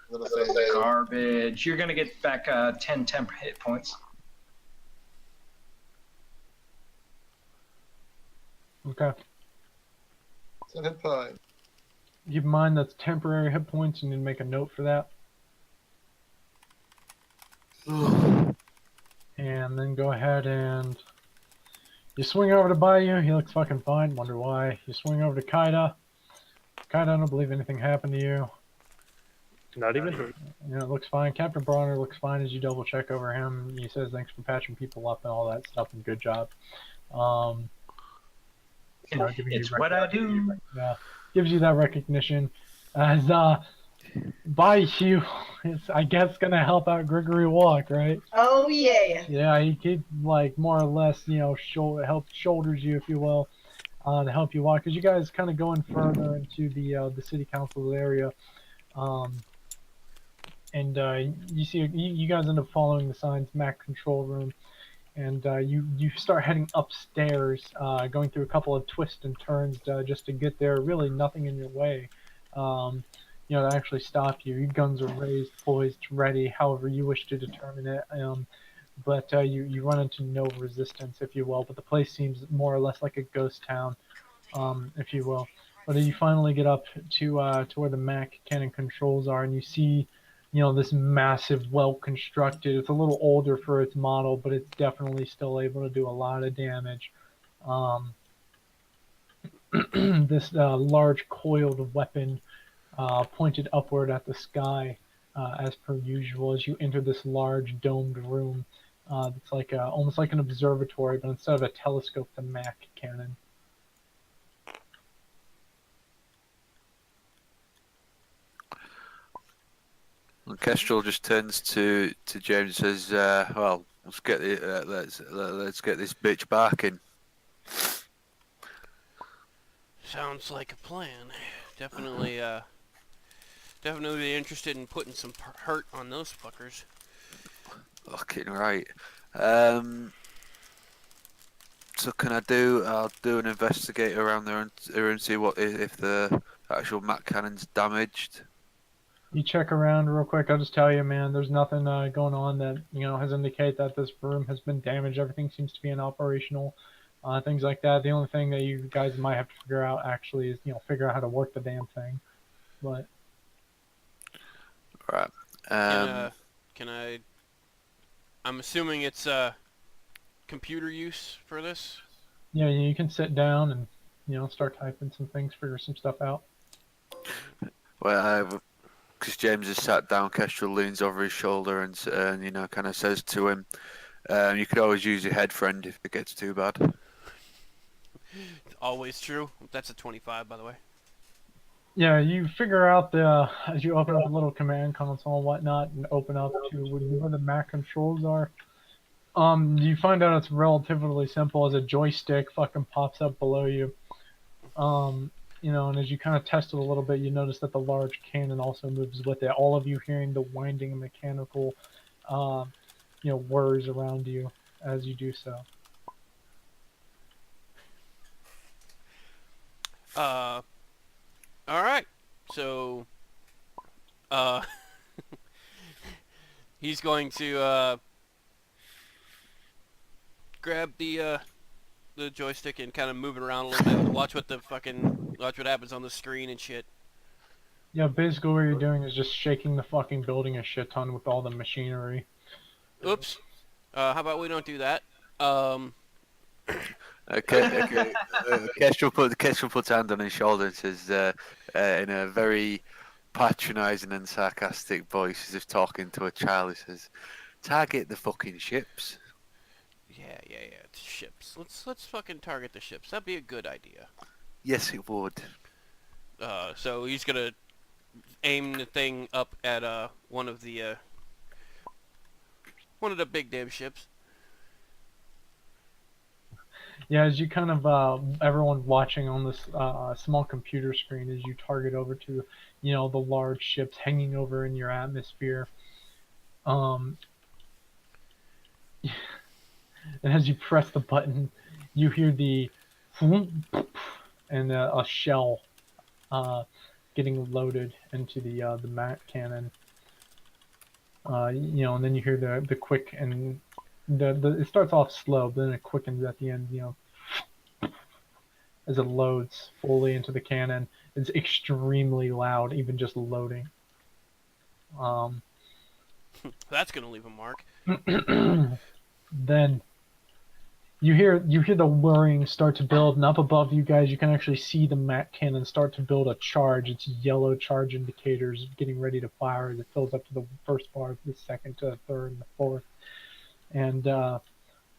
I'm gonna say Garbage. You're gonna get back 10 temp hit points. Okay. 10 hit point. Keep in mind that's temporary hit points. You need to make a note for that. And then go ahead and you swing over to Bayou. He looks fucking fine. Wonder why. You swing over to Kaida. Kaida, I don't believe anything happened to you. Not even hurt. You know, it looks fine. Captain Bronner looks fine as you double check over him. He says thanks for patching people up and all that stuff and good job. You know, giving It's you what I do. Yeah, gives you that recognition. As Bayou is, I guess, gonna help out Gregory walk, right? Oh yeah. Yeah, he keep like more or less, you know, shoulders you, if you will, to help you walk. Cause you guys kind of going further into the city council's area, and you see you guys end up following the signs, Mac control room, and you start heading upstairs, going through a couple of twists and turns just to get there. Really, nothing in your way. You know, to actually stop you. Your guns are raised, poised, ready, however you wish to determine it. But you run into no resistance, if you will. But the place seems more or less like a ghost town, if you will. But you finally get up to where the Mac cannon controls are, and you see, you know, this massive, well-constructed. It's a little older for its model, but it's definitely still able to do a lot of damage. This large coiled weapon pointed upward at the sky, as per usual, as you enter this large domed room. It's like almost like an observatory, but instead of a telescope, the Mac cannon. And Kestrel just turns to James and says, "Well, let's get let's get this bitch barking." Sounds like a plan. Definitely, definitely interested in putting some hurt on those fuckers. Fucking right. So can I do? I'll do an investigate around there and see what if the actual Mac cannon's damaged. You check around real quick. I'll just tell you, man, there's nothing going on that, you know, has indicate that this room has been damaged. Everything seems to be inoperational, things like that. The only thing that you guys might have to figure out actually is, you know, figure out how to work the damn thing. But Right. Can I? I'm assuming it's computer use for this. yeah, you can sit down and, you know, start typing some things, figure some stuff out. Well, because James has sat down, Kestrel leans over his shoulder and you know, kind of says to him, "You could always use your head, friend, if it gets too bad." Always true. That's a 25, by the way. Yeah, you figure out as you open up a little command console and whatnot and open up to where the Mac controls are. You find out it's relatively simple as a joystick fucking pops up below you. You know, and as you kind of test it a little bit, you notice that the large cannon also moves with it. All of you hearing the winding mechanical, you know, whirs around you as you do so. All right. So, he's going to grab the joystick and kind of move it around a little bit. Watch what happens on the screen and shit. Yeah, basically what you're doing is just shaking the fucking building a shit ton with all the machinery. Oops. How about we don't do that? Okay. Kestrel puts hand on his shoulder and says, in a very patronising and sarcastic voice, as if talking to a child, he says, "Target the fucking ships." Yeah. It's ships. Let's fucking target the ships. That'd be a good idea. Yes, it would. So he's gonna aim the thing up at one of the big damn ships. Yeah, as you kind of everyone watching on this small computer screen as you target over to, the large ships hanging over in your atmosphere. Um, and as you press the button, you hear the and a shell getting loaded into the mat cannon. And then you hear the quick and the it starts off slow, but then it quickens at the end. As it loads fully into the cannon. It's extremely loud, even just loading. That's gonna leave a mark. Then you hear the whirring start to build, and up above you guys, you can actually see the mat cannon start to build a charge. It's yellow charge indicators getting ready to fire as it fills up to the first bar, the second to the third, and the fourth. And the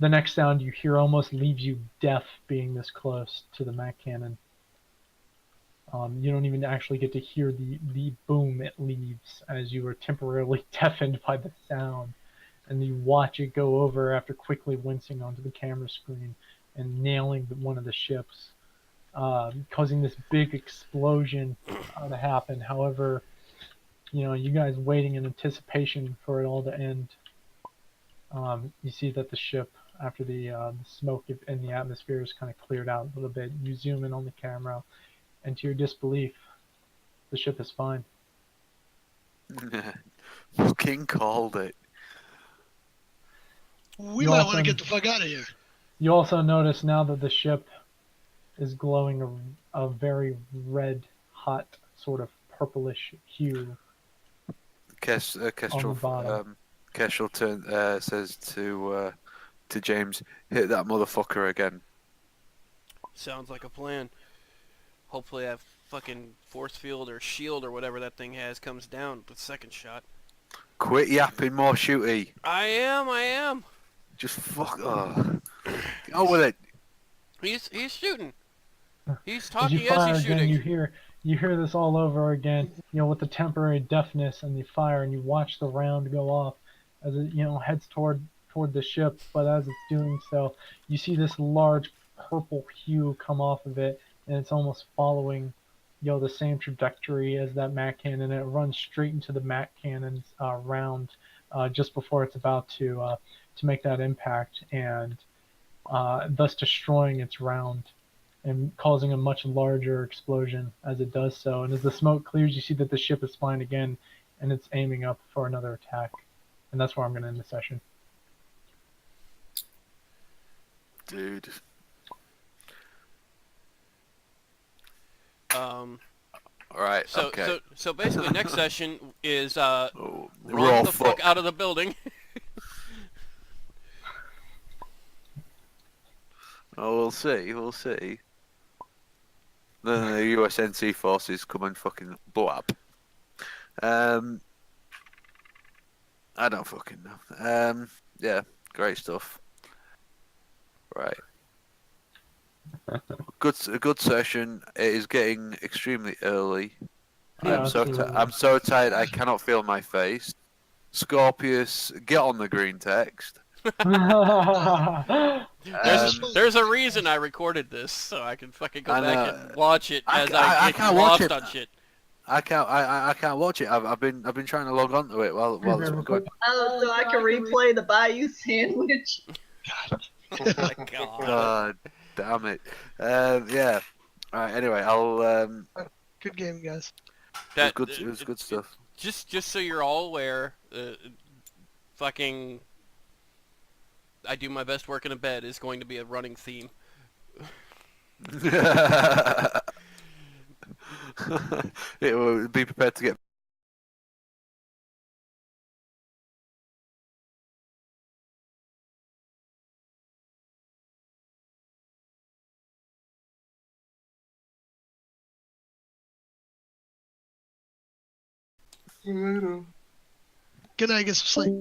next sound you hear almost leaves you deaf, being this close to the mat cannon. You don't even actually get to hear the boom it leaves, as you are temporarily deafened by the sound. And you watch it go over after quickly wincing onto the camera screen and nailing one of the ships, causing this big explosion to happen. However, you guys waiting in anticipation for it all to end. You see that the ship, after the smoke in the atmosphere is kind of cleared out a little bit, you zoom in on the camera, and to your disbelief, the ship is fine. Fucking called it. We You might also- want to get the fuck out of here. You also notice now that the ship is glowing a very red, hot, sort of purplish hue. Kestrel, On the bottom. Kestrel says to James, hit that motherfucker again. Sounds like a plan. Hopefully that fucking force field or shield or whatever that thing has comes down with the second shot. Quit yapping, more shooty. I am. Just fuck. Oh. Get on with it. He's shooting. He's As talking you as fire he's again, shooting. you hear this all over again, with the temporary deafness and the fire, and you watch the round go off as it, heads toward the ship. But as it's doing so, you see this large purple hue come off of it, and it's almost following, the same trajectory as that mat cannon. And it runs straight into the mat cannon's round just before it's about to make that impact, and thus destroying its round and causing a much larger explosion as it does so. And as the smoke clears, you see that the ship is flying again, and it's aiming up for another attack. And that's where I'm going to end the session. Dude. Alright, So, okay. so basically, next session is Raw run the fuck fuck. out of the building. Oh, we'll see. Then the USNC forces come and fucking blow up. I don't fucking know. Yeah, great stuff. Right. A good session. It is getting extremely early. Yeah, I'm so tired I cannot feel my face. Scorpious, get on the green text. There's a reason I recorded this, so I can fucking go back and watch it as I get can't watch lost it. on shit. I can't watch it. I've been trying to log on to it while it's been going. Oh, so I can replay the Bayou sandwich. Oh my god. God damn it. Yeah. Alright, anyway, I'll Good game, guys. it was good stuff. Just so you're all aware, fucking I do my best work in a bed is going to be a running theme. It will be prepared to get Later. Good night, get some sleep.